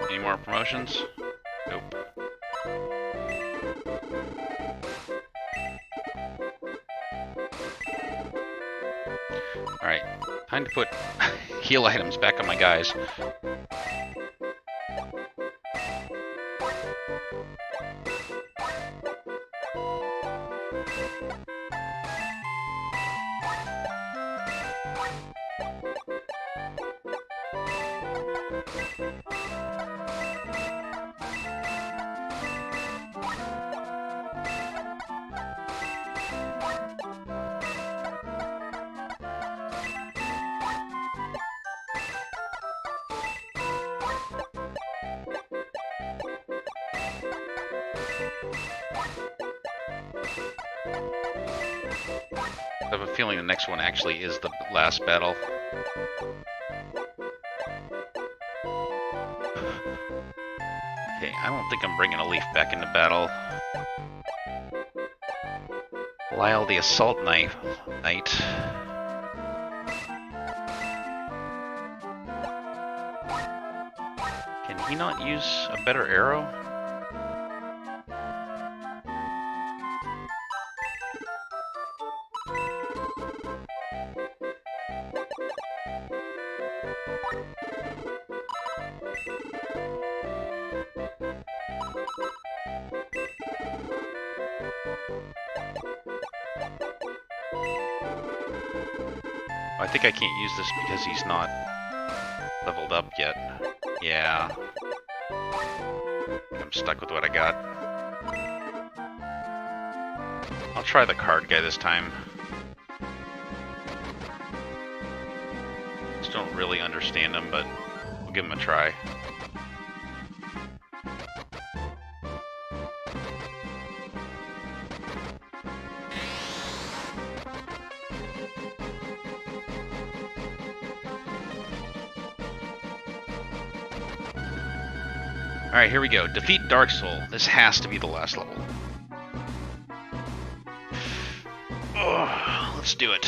A: Any more promotions? Nope. Alright, time to put heal items back on my guys. I have a feeling the next one actually is the last battle. Okay, I don't think I'm bringing a Leaf back into battle. Lyle the Assault Knight. Can he not use a better arrow? I think I can't use this because he's not leveled up yet. Yeah. I'm stuck with what I got. I'll try the card guy this time. Just don't really understand him, but we'll give him a try. Alright, here we go. Defeat Dark Soul. This has to be the last level. Oh, let's do it.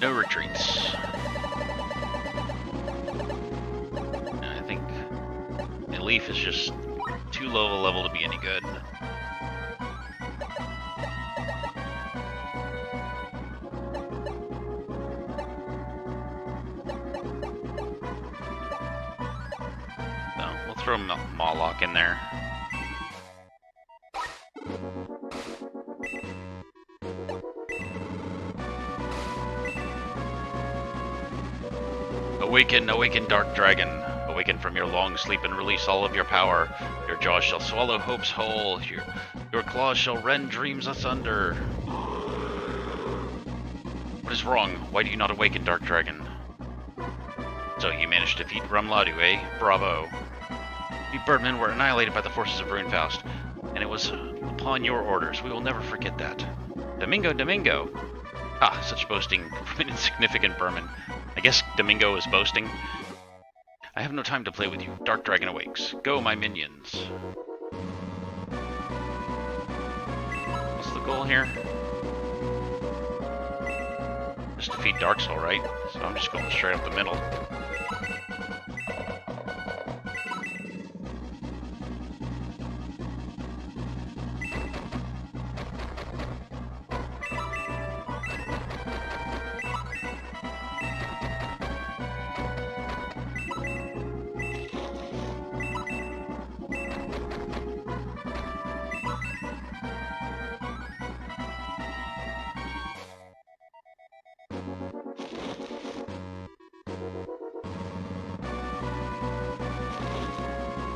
A: No retreats. I think the Leaf is just too low a level to be any good. Throw Mawlock in there. Awaken, awaken, Dark Dragon. Awaken from your long sleep and release all of your power. Your jaws shall swallow hopes whole. Your claws shall rend dreams asunder. What is wrong? Why do you not awaken, Dark Dragon? So you managed to defeat Rumladu, eh? Bravo. We Birdmen were annihilated by the forces of Runefaust, and it was upon your orders. We will never forget that. Domingo, Domingo! Ah, such boasting from an insignificant Burman. I guess Domingo is boasting. I have no time to play with you. Dark Dragon awakes. Go, my minions. What's the goal here? Just defeat Dark Soul, right? So I'm just going straight up the middle.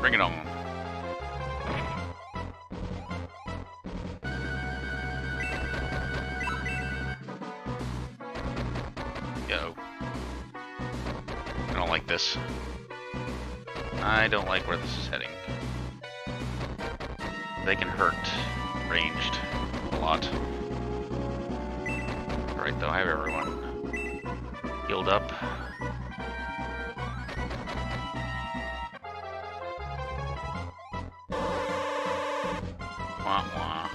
A: Bring it on. Go. I don't like this. I don't like where this is heading. They can hurt ranged a lot. Alright though, I have everyone healed up. Wah wah.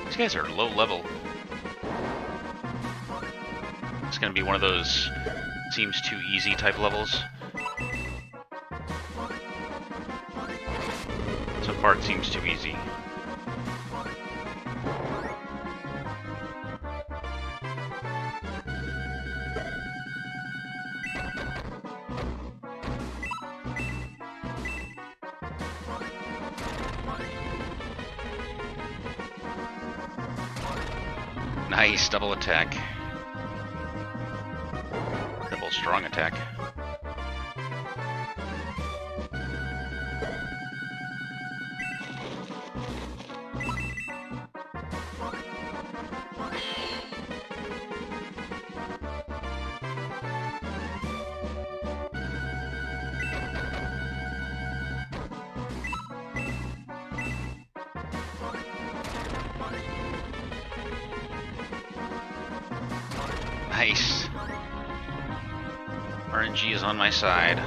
A: These guys are low level. It's gonna be one of those seems too easy type levels. So far it seems too easy. Nice, double attack. Double strong attack. Nice. RNG is on my side.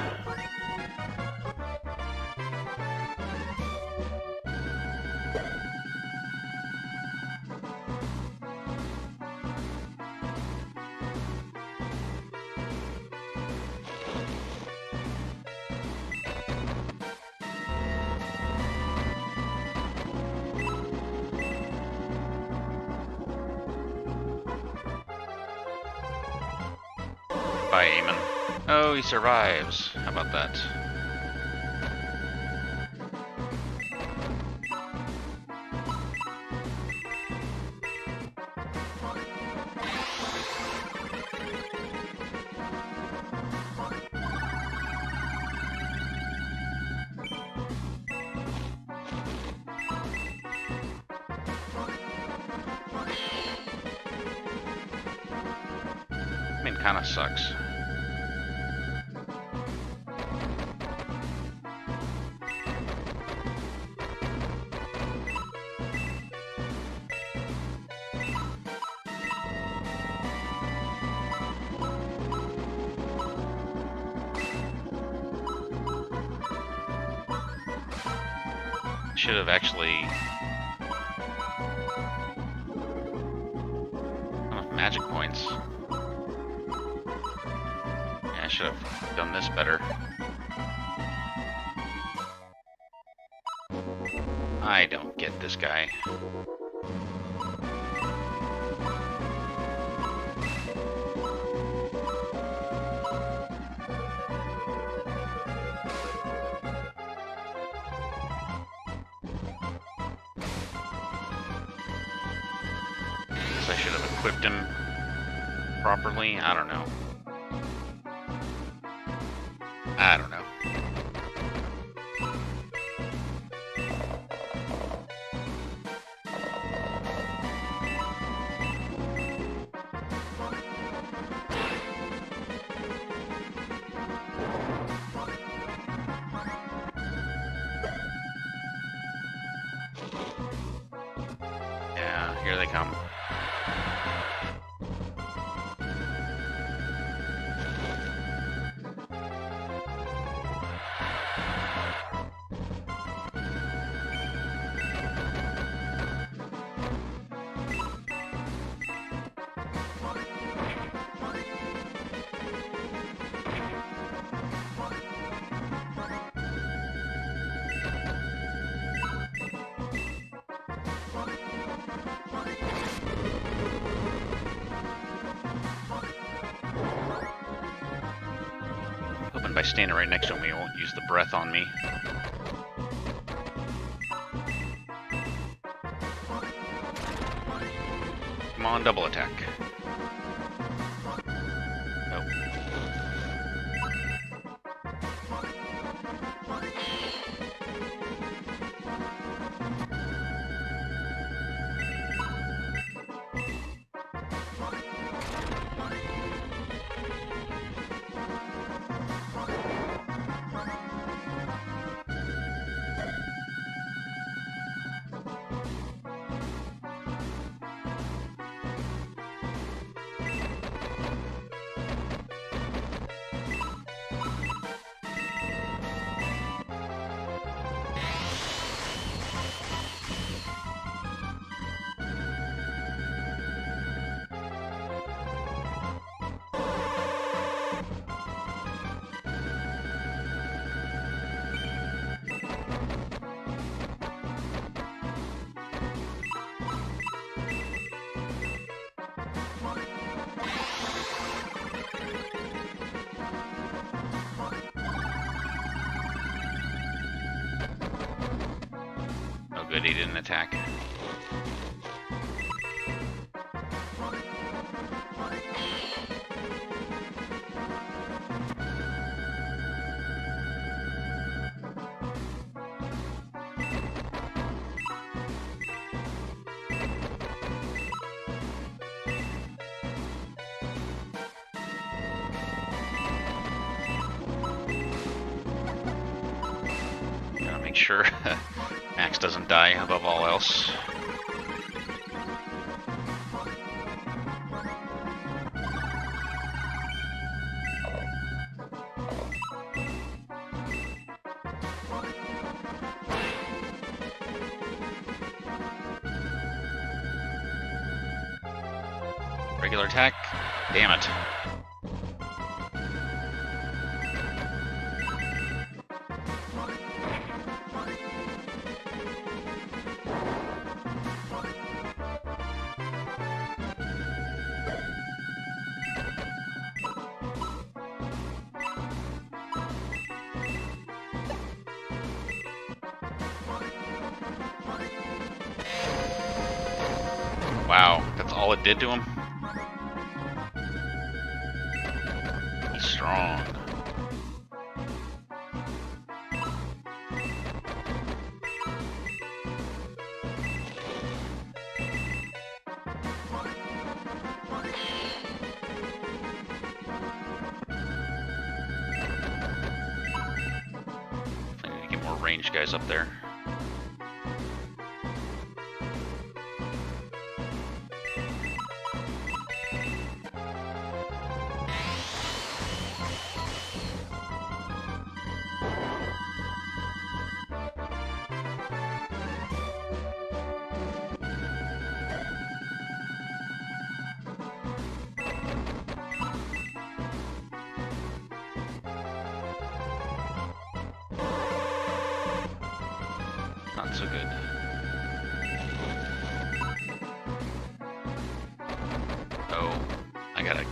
A: By Eamon. Oh, he survives. How about that? I mean, kind of sucks. Should have actually enough magic points. Yeah, I should have done this better. I don't get this guy. I should have equipped him properly. I don't know. I don't know. Yeah, here they come. by standing right next to him, he won't use the breath on me. Come on, double attack. Nope. Oh good, he didn't attack. Gotta make sure Max doesn't die above all else. Regular attack. Damn it. Wow, that's all it did to him? He's strong. I need to get more ranged guys up there. Not so good. Oh, I gotta...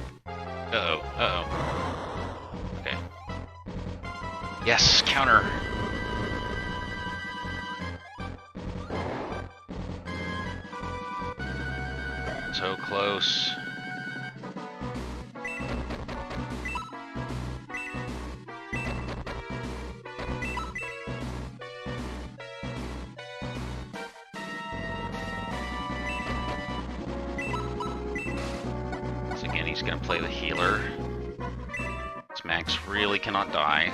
A: Uh-oh, uh-oh. Okay. Yes, counter! So close. Again, he's going to play the healer. This Max really cannot die.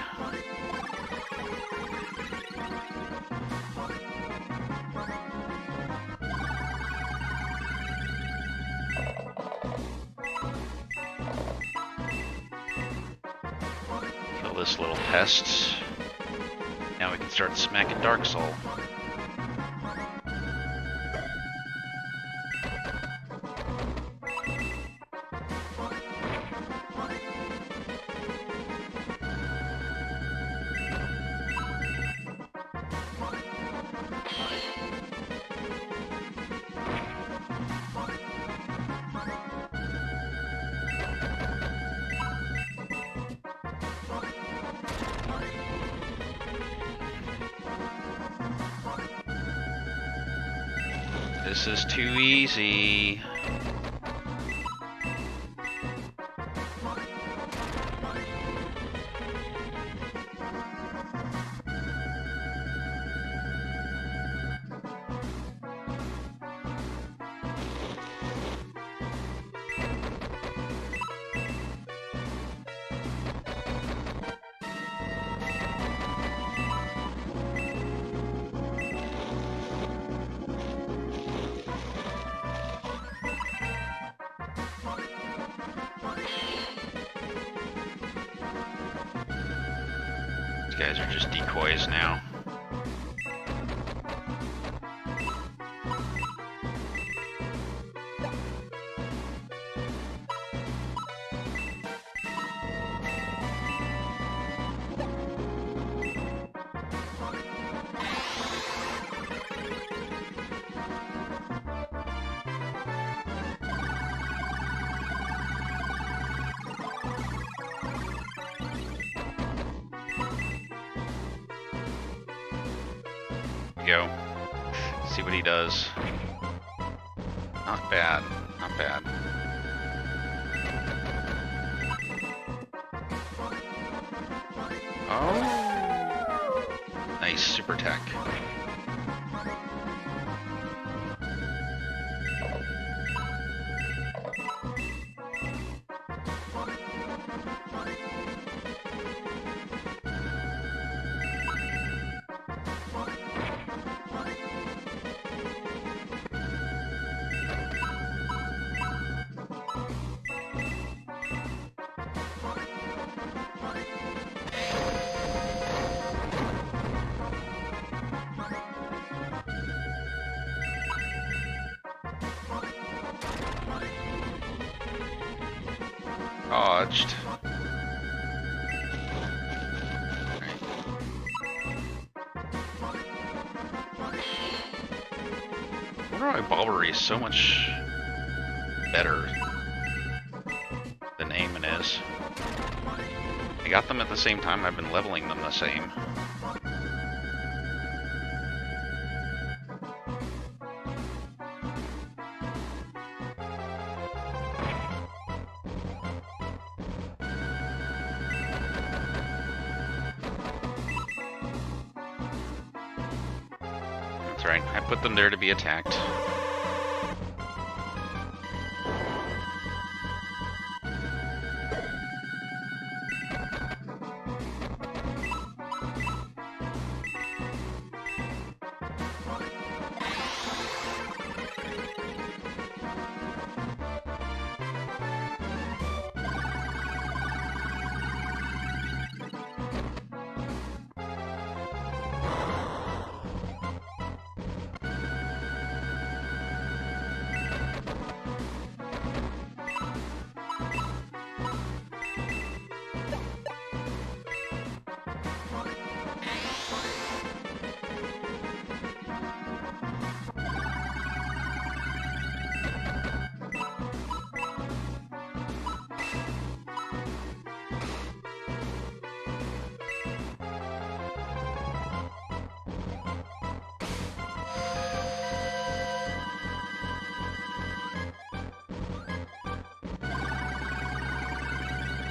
A: Kill this little pest. Now we can start smacking Dark Soul. This is too easy. Guys are just decoys now. Go. See what he does. Not bad. Not bad. Oh! Nice super tech. Dodged. I wonder why Bobbery is so much better than Eamon is. I got them at the same time, I've been leveling them the same. Right, I put them there to be attacked.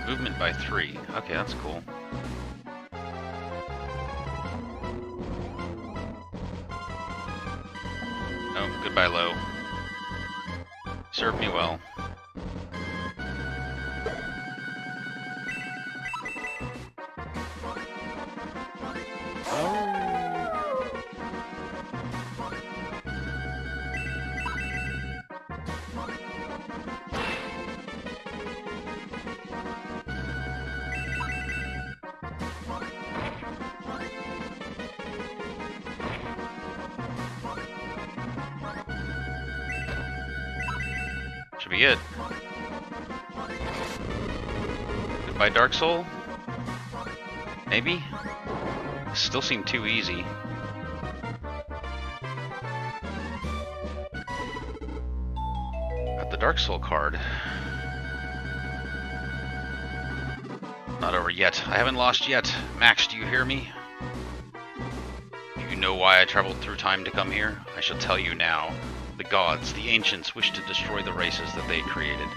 A: Movement by 3. Okay, that's cool. Oh, goodbye, low. Served me well. Should be it. Goodbye, Dark Soul? Maybe? Still seem too easy. Got the Dark Soul card. Not over yet. I haven't lost yet. Max, do you hear me? You know why I traveled through time to come here? I shall tell you now. The gods, the ancients, wished to destroy the races that they created.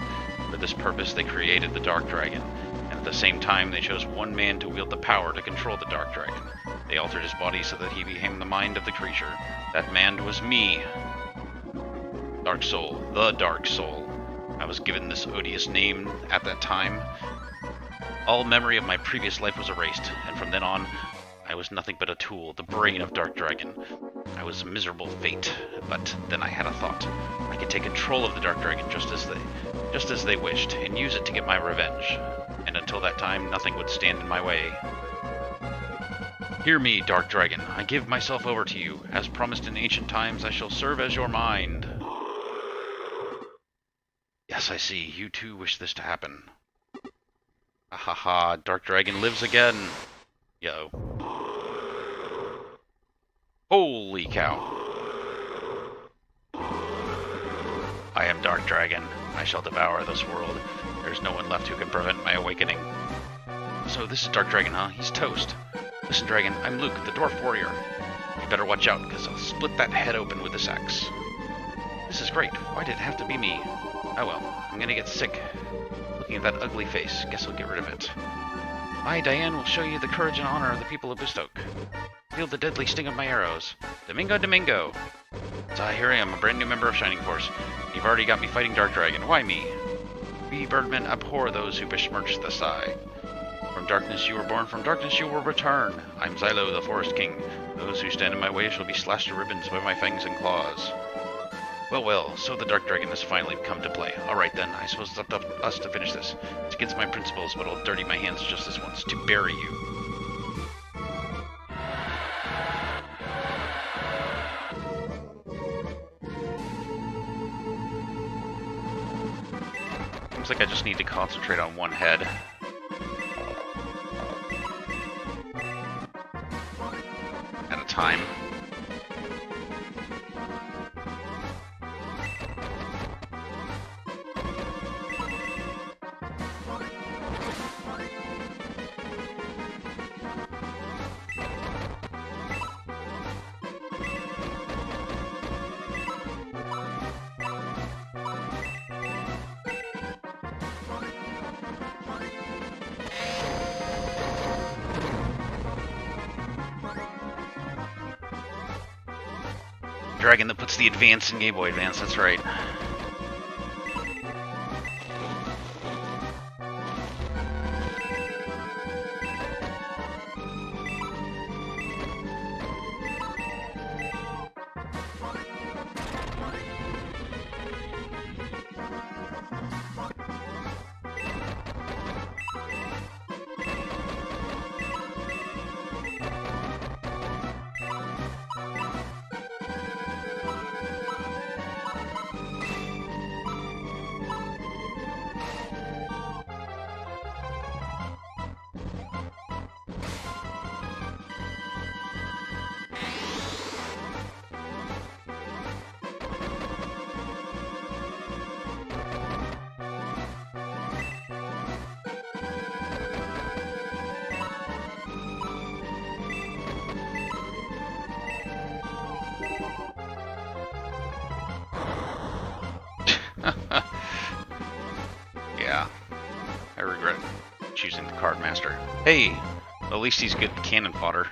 A: For this purpose, they created the Dark Dragon, and at the same time, they chose one man to wield the power to control the Dark Dragon. They altered his body so that he became the mind of the creature. That man was me. Dark Soul, the Dark Soul. I was given this odious name at that time. All memory of my previous life was erased, and from then on, I was nothing but a tool, the brain of Dark Dragon. I was a miserable fate, but then I had a thought. I could take control of the Dark Dragon just as they wished, and use it to get my revenge. And until that time, nothing would stand in my way. Hear me, Dark Dragon. I give myself over to you. As promised in ancient times, I shall serve as your mind. Yes, I see. You too wish this to happen. Ahaha, Dark Dragon lives again. Yo. Holy cow. I am Dark Dragon. I shall devour this world. There's no one left who can prevent my awakening. So this is Dark Dragon, huh? He's toast. Listen, Dragon, I'm Luke, the Dwarf Warrior. You better watch out, because I'll split that head open with this axe. This is great. Why did it have to be me? Oh well, I'm gonna get sick. Looking at that ugly face, guess I'll get rid of it. I, Diane, will show you the courage and honor of the people of Bistoke. Feel the deadly sting of my arrows. Domingo, Domingo! So here I am, a brand new member of Shining Force. You've already got me fighting Dark Dragon. Why me? We birdmen abhor those who besmirch the sky. From darkness you were born, from darkness you will return. I'm Xylo, the Forest King. Those who stand in my way shall be slashed to ribbons by my fangs and claws. Well, well, so the Dark Dragon has finally come to play. Alright then, I suppose it's up to us to finish this. It's against my principles, but I'll dirty my hands just this once, to bury you. Seems like I just need to concentrate on one head. At a time. Dragon that puts the Advance in Game Boy Advance, that's right. Yeah, I regret choosing the Card Master. Hey, at least he's good cannon fodder.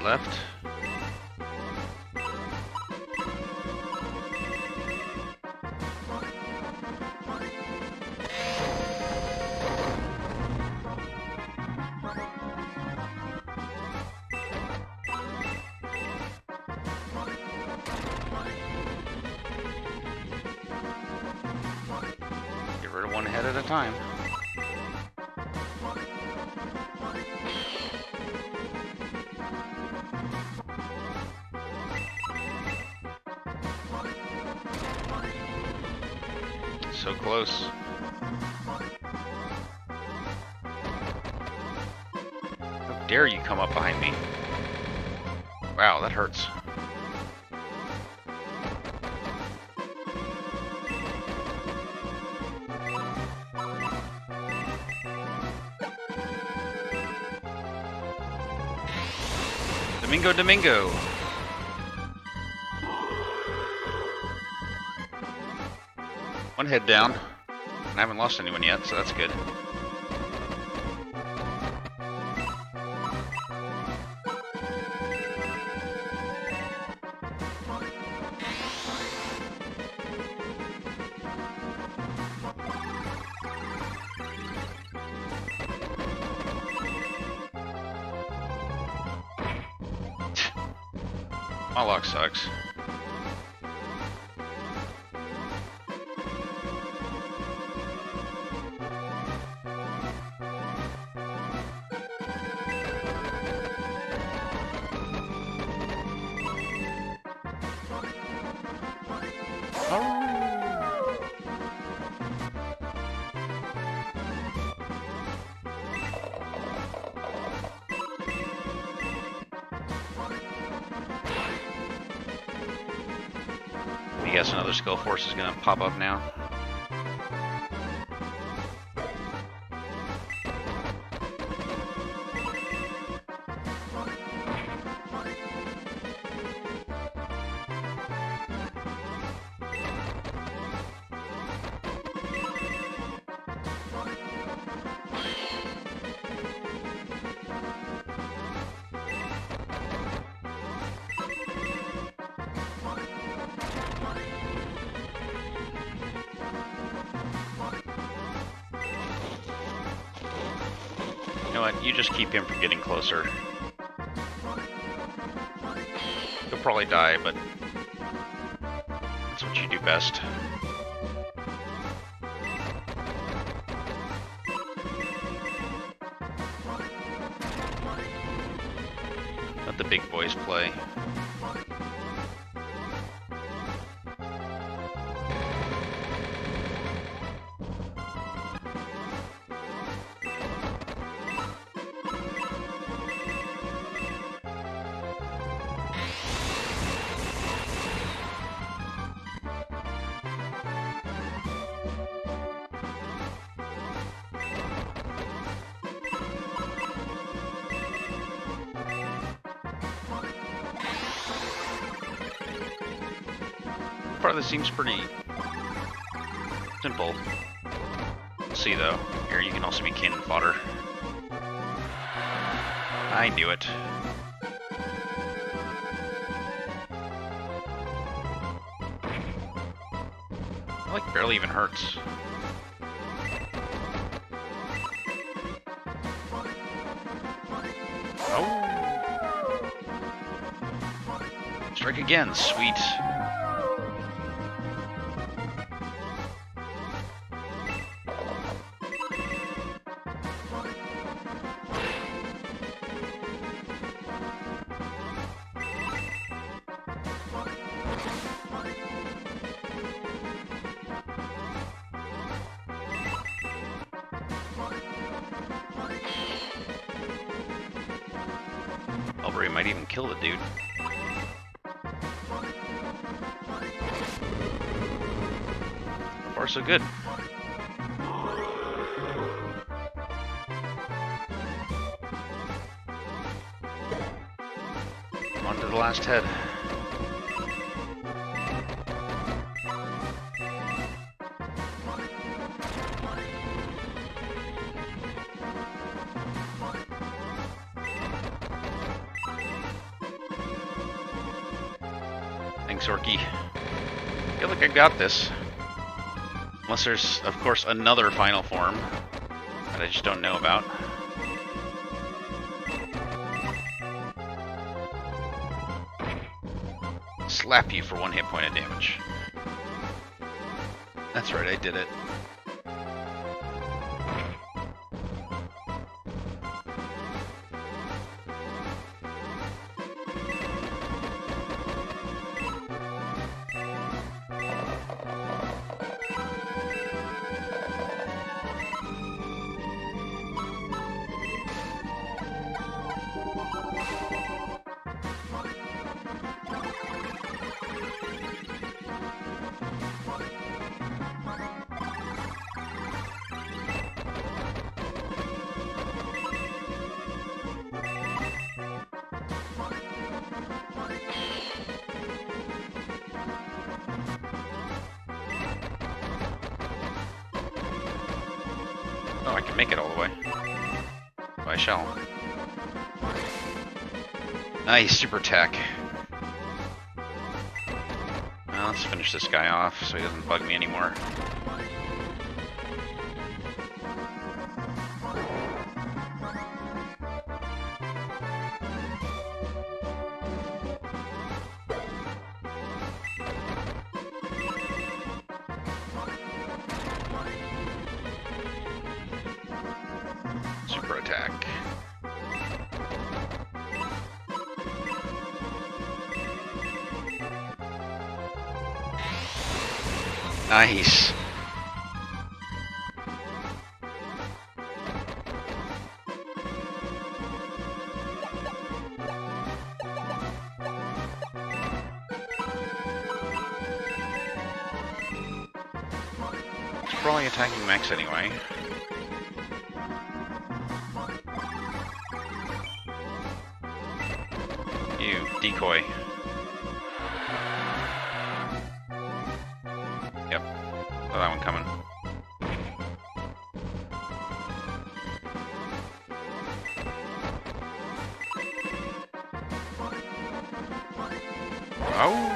A: Left. Get rid of one head at a time. So close. How dare you come up behind me? Wow, that hurts. Domingo, Domingo! One head down. I haven't lost anyone yet, so that's good. My luck sucks. I guess another skill force is gonna pop up now. You know what? You just keep him from getting closer. He'll probably die, but that's what you do best. Let the big boys play. Part of this seems pretty simple. We'll see though. Here you can also be cannon fodder. I knew it. It like barely even hurts. Oh! Strike again, sweet. He might even kill the dude. So far, so good. On to the last head. Thanks, Orky. I feel like I got this. Unless there's, of course, another final form that I just don't know about. Slap you for 1 hit point of damage. That's right, I did it. Oh, I can make it all the way. Oh, I shall. Nice, super attack. Well, let's finish this guy off so he doesn't bug me anymore. Super attack. Nice. It's probably attacking Max anyway. You decoy. Yep. Saw that one coming. Oh!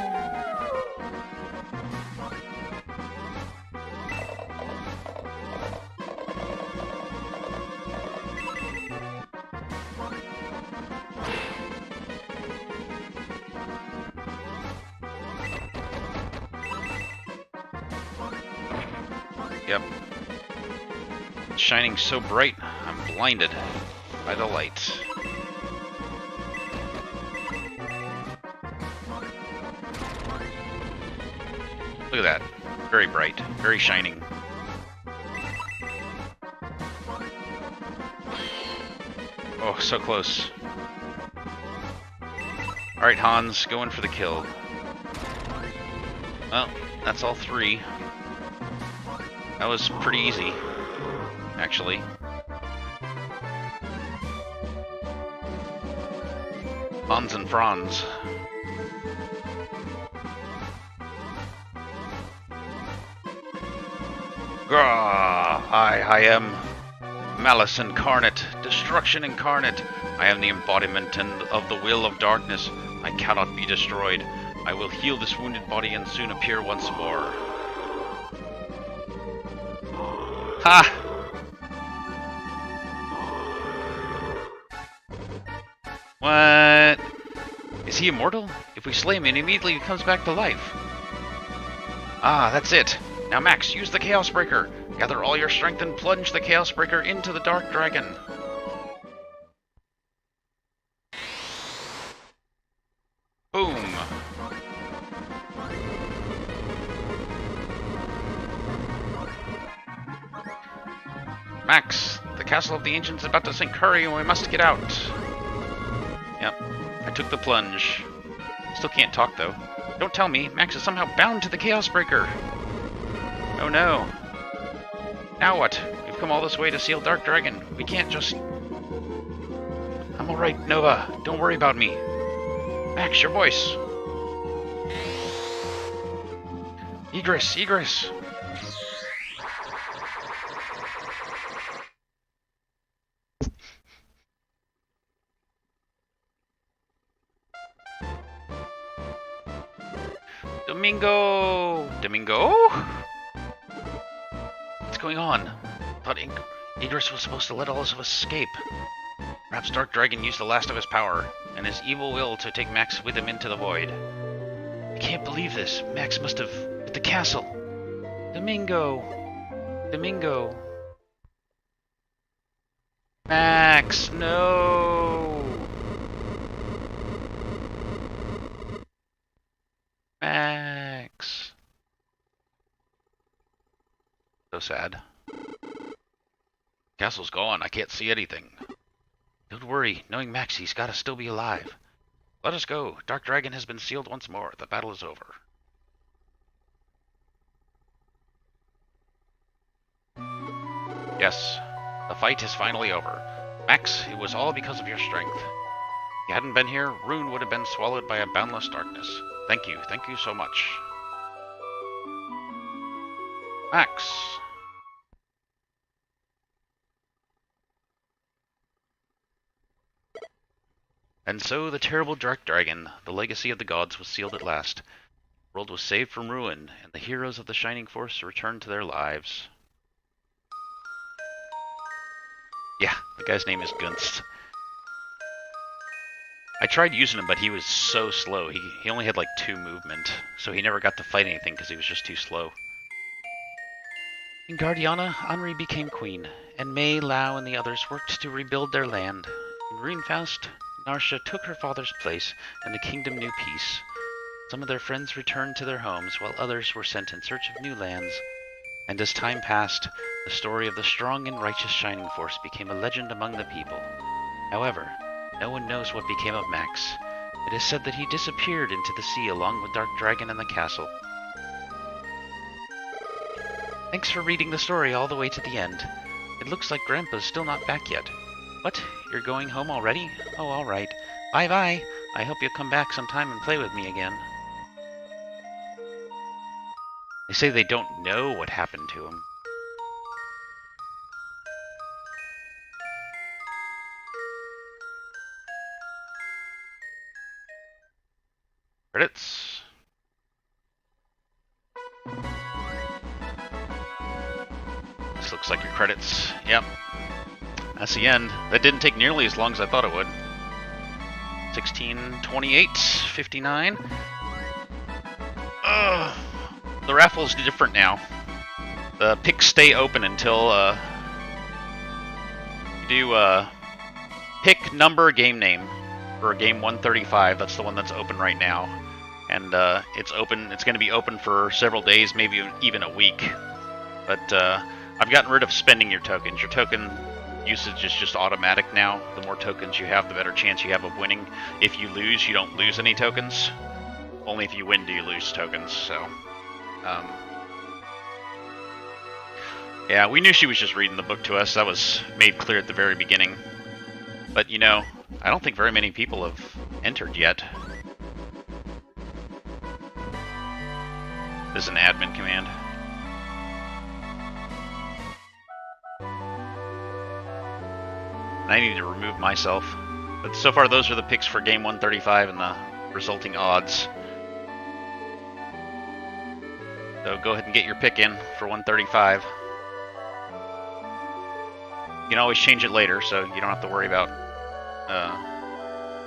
A: Yep. It's shining so bright, I'm blinded by the light. Look at that. Very bright, very shining. Oh, so close. Alright, Hans, go in for the kill. Well, that's all three. That was pretty easy, actually. Hans and Franz. Grah! I am malice incarnate, destruction incarnate. I am the embodiment of the will of darkness. I cannot be destroyed. I will heal this wounded body and soon appear once more. Ha! What? Is he immortal? If we slay him, he immediately comes back to life. Ah, that's it. Now Max, use the Chaos Breaker. Gather all your strength and plunge the Chaos Breaker into the Dark Dragon. Boom. Max, the castle of the ancients is about to sink. Hurry, and we must get out. Yep, I took the plunge. Still can't talk, though. Don't tell me, Max is somehow bound to the Chaos Breaker. Oh no. Now what? We've come all this way to seal Dark Dragon. We can't just... I'm alright, Nova. Don't worry about me. Max, your voice. Egress, egress. Domingo! Domingo? What's going on? I thought Egress was supposed to let all of us escape. Perhaps Dark Dragon used the last of his power, and his evil will to take Max with him into the void. I can't believe this. Max must have... at the castle. Domingo! Domingo! Max, no! Max. So sad. Castle's gone. I can't see anything. Don't worry. Knowing Max, he's gotta still be alive. Let us go. Dark Dragon has been sealed once more. The battle is over. Yes. The fight is finally over. Max, it was all because of your strength. If you hadn't been here, Rune would have been swallowed by a boundless darkness. Thank you so much. Max. And so the terrible dark dragon, the legacy of the gods, was sealed at last. The world was saved from ruin, and the heroes of the Shining Force returned to their lives. Yeah, the guy's name is Gunst. I tried using him, but he was so slow. He only had like 2 movement, so he never got to fight anything because he was just too slow. In Guardiana, Henri became queen, and Mei, Lao, and the others worked to rebuild their land. In Runefaust, Narsha took her father's place, and the kingdom knew peace. Some of their friends returned to their homes, while others were sent in search of new lands. And as time passed, the story of the strong and righteous Shining Force became a legend among the people. However, no one knows what became of Max. It is said that he disappeared into the sea along with Dark Dragon and the castle. Thanks for reading the story all the way to the end. It looks like Grandpa's still not back yet. What? You're going home already? Oh, alright. Bye-bye. I hope you'll come back sometime and play with me again. They say they don't know what happened to him. Credits. This looks like your credits. Yep. That's the end. That didn't take nearly as long as I thought it would. 16:28:59. The raffle's different now. The picks stay open until you do pick number game name for game 135. That's the one that's open right now, and it's open. It's going to be open for several days, maybe even a week. But I've gotten rid of spending your tokens. Your token usage is just automatic now. The more tokens you have, the better chance you have of winning. If you lose, you don't lose any tokens. Only if you win do you lose tokens. So, yeah, we knew she was just reading the book to us. That was made clear at the very beginning. But, you know, I don't think very many people have entered yet. This is an admin command. And I need to remove myself. But so far, those are the picks for game 135 and the resulting odds. So go ahead and get your pick in for 135. You can always change it later, so you don't have to worry about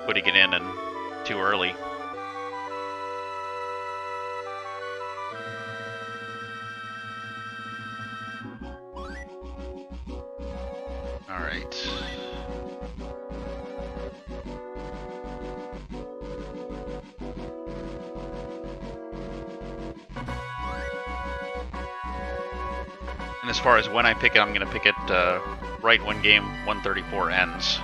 A: putting it in and too early. All right. And as far as when I pick it, I'm going to pick it right when game 134 ends.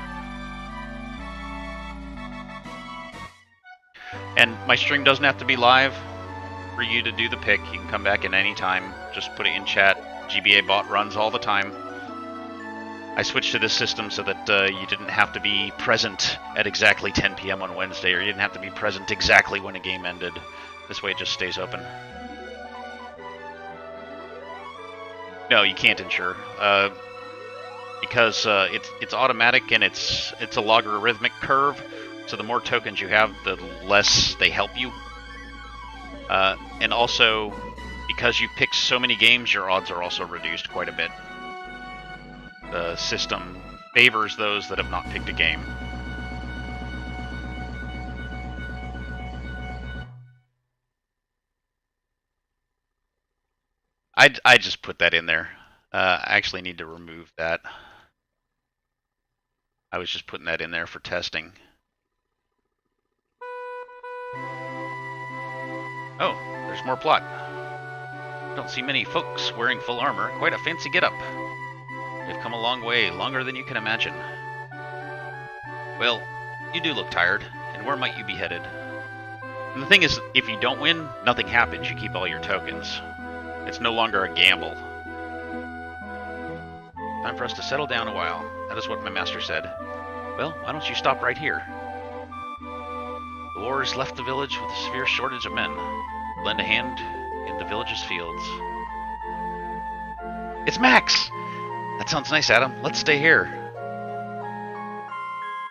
A: And my stream doesn't have to be live for you to do the pick. You can come back in any time. Just put it in chat. GBA bot runs all the time. I switched to this system so that you didn't have to be present at exactly 10 p.m. on Wednesday, or you didn't have to be present exactly when a game ended. This way it just stays open. No, you can't ensure. Because it's automatic and it's a logarithmic curve, so the more tokens you have, the less they help you. And also, because you pick so many games, your odds are also reduced quite a bit. The system favors those that have not picked a game. I just put that in there. I actually need to remove that. I was just putting that in there for testing. Oh, there's more plot. Don't see many folks wearing full armor. Quite a fancy getup. You've come a long way, longer than you can imagine. Well, you do look tired, and where might you be headed? And the thing is, if you don't win, nothing happens. You keep all your tokens. It's no longer a gamble. Time for us to settle down a while. That is what my master said. Well, why don't you stop right here? The war has left the village with a severe shortage of men. Lend a hand in the village's fields. It's Max! That sounds nice, Adam. Let's stay here.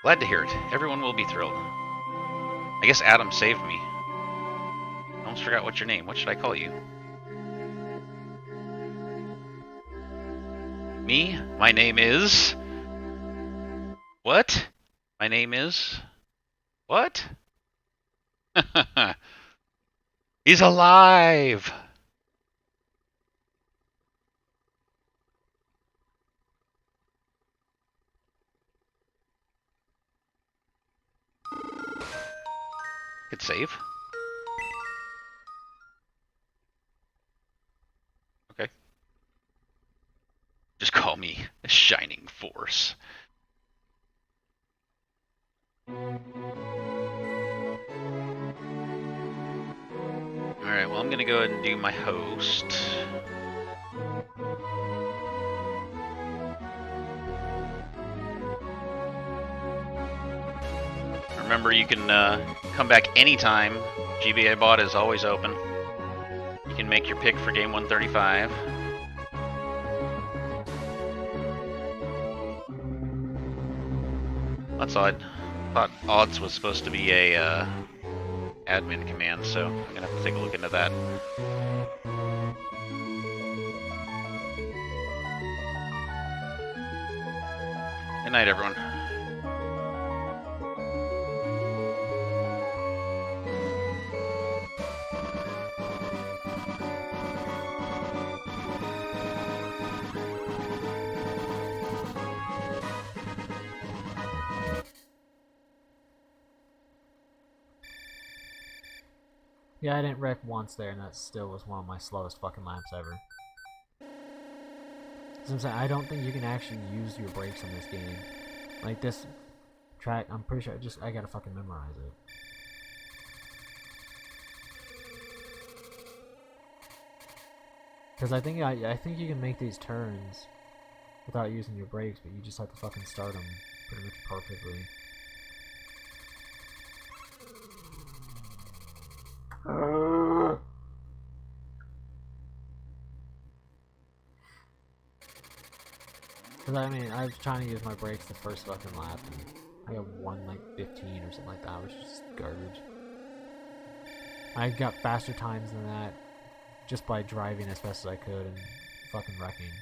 A: Glad to hear it. Everyone will be thrilled. I guess Adam saved me. I almost forgot what's your name. What should I call you? Me? My name is... What? My name is... What? He's alive! Hit save. Okay. Just call me a Shining Force. Alright, well I'm gonna go ahead and do my host. Remember, you can come back anytime. GBA bot is always open. You can make your pick for game 135. That's odd. I thought odds was supposed to be a admin command, so I'm gonna have to take a look into that. Good night, everyone.
B: Yeah, I didn't wreck once there, and that still was one of my slowest fucking laps ever. So I'm saying, I don't think you can actually use your brakes in this game. Like this track, I'm pretty sure I gotta fucking memorize it. Because I think you can make these turns without using your brakes, but you just have to fucking start them pretty much perfectly. Because I mean, I was trying to use my brakes the first fucking lap, and I got 1:15 or something like that, which is just garbage. I got faster times than that just by driving as fast as I could and fucking wrecking.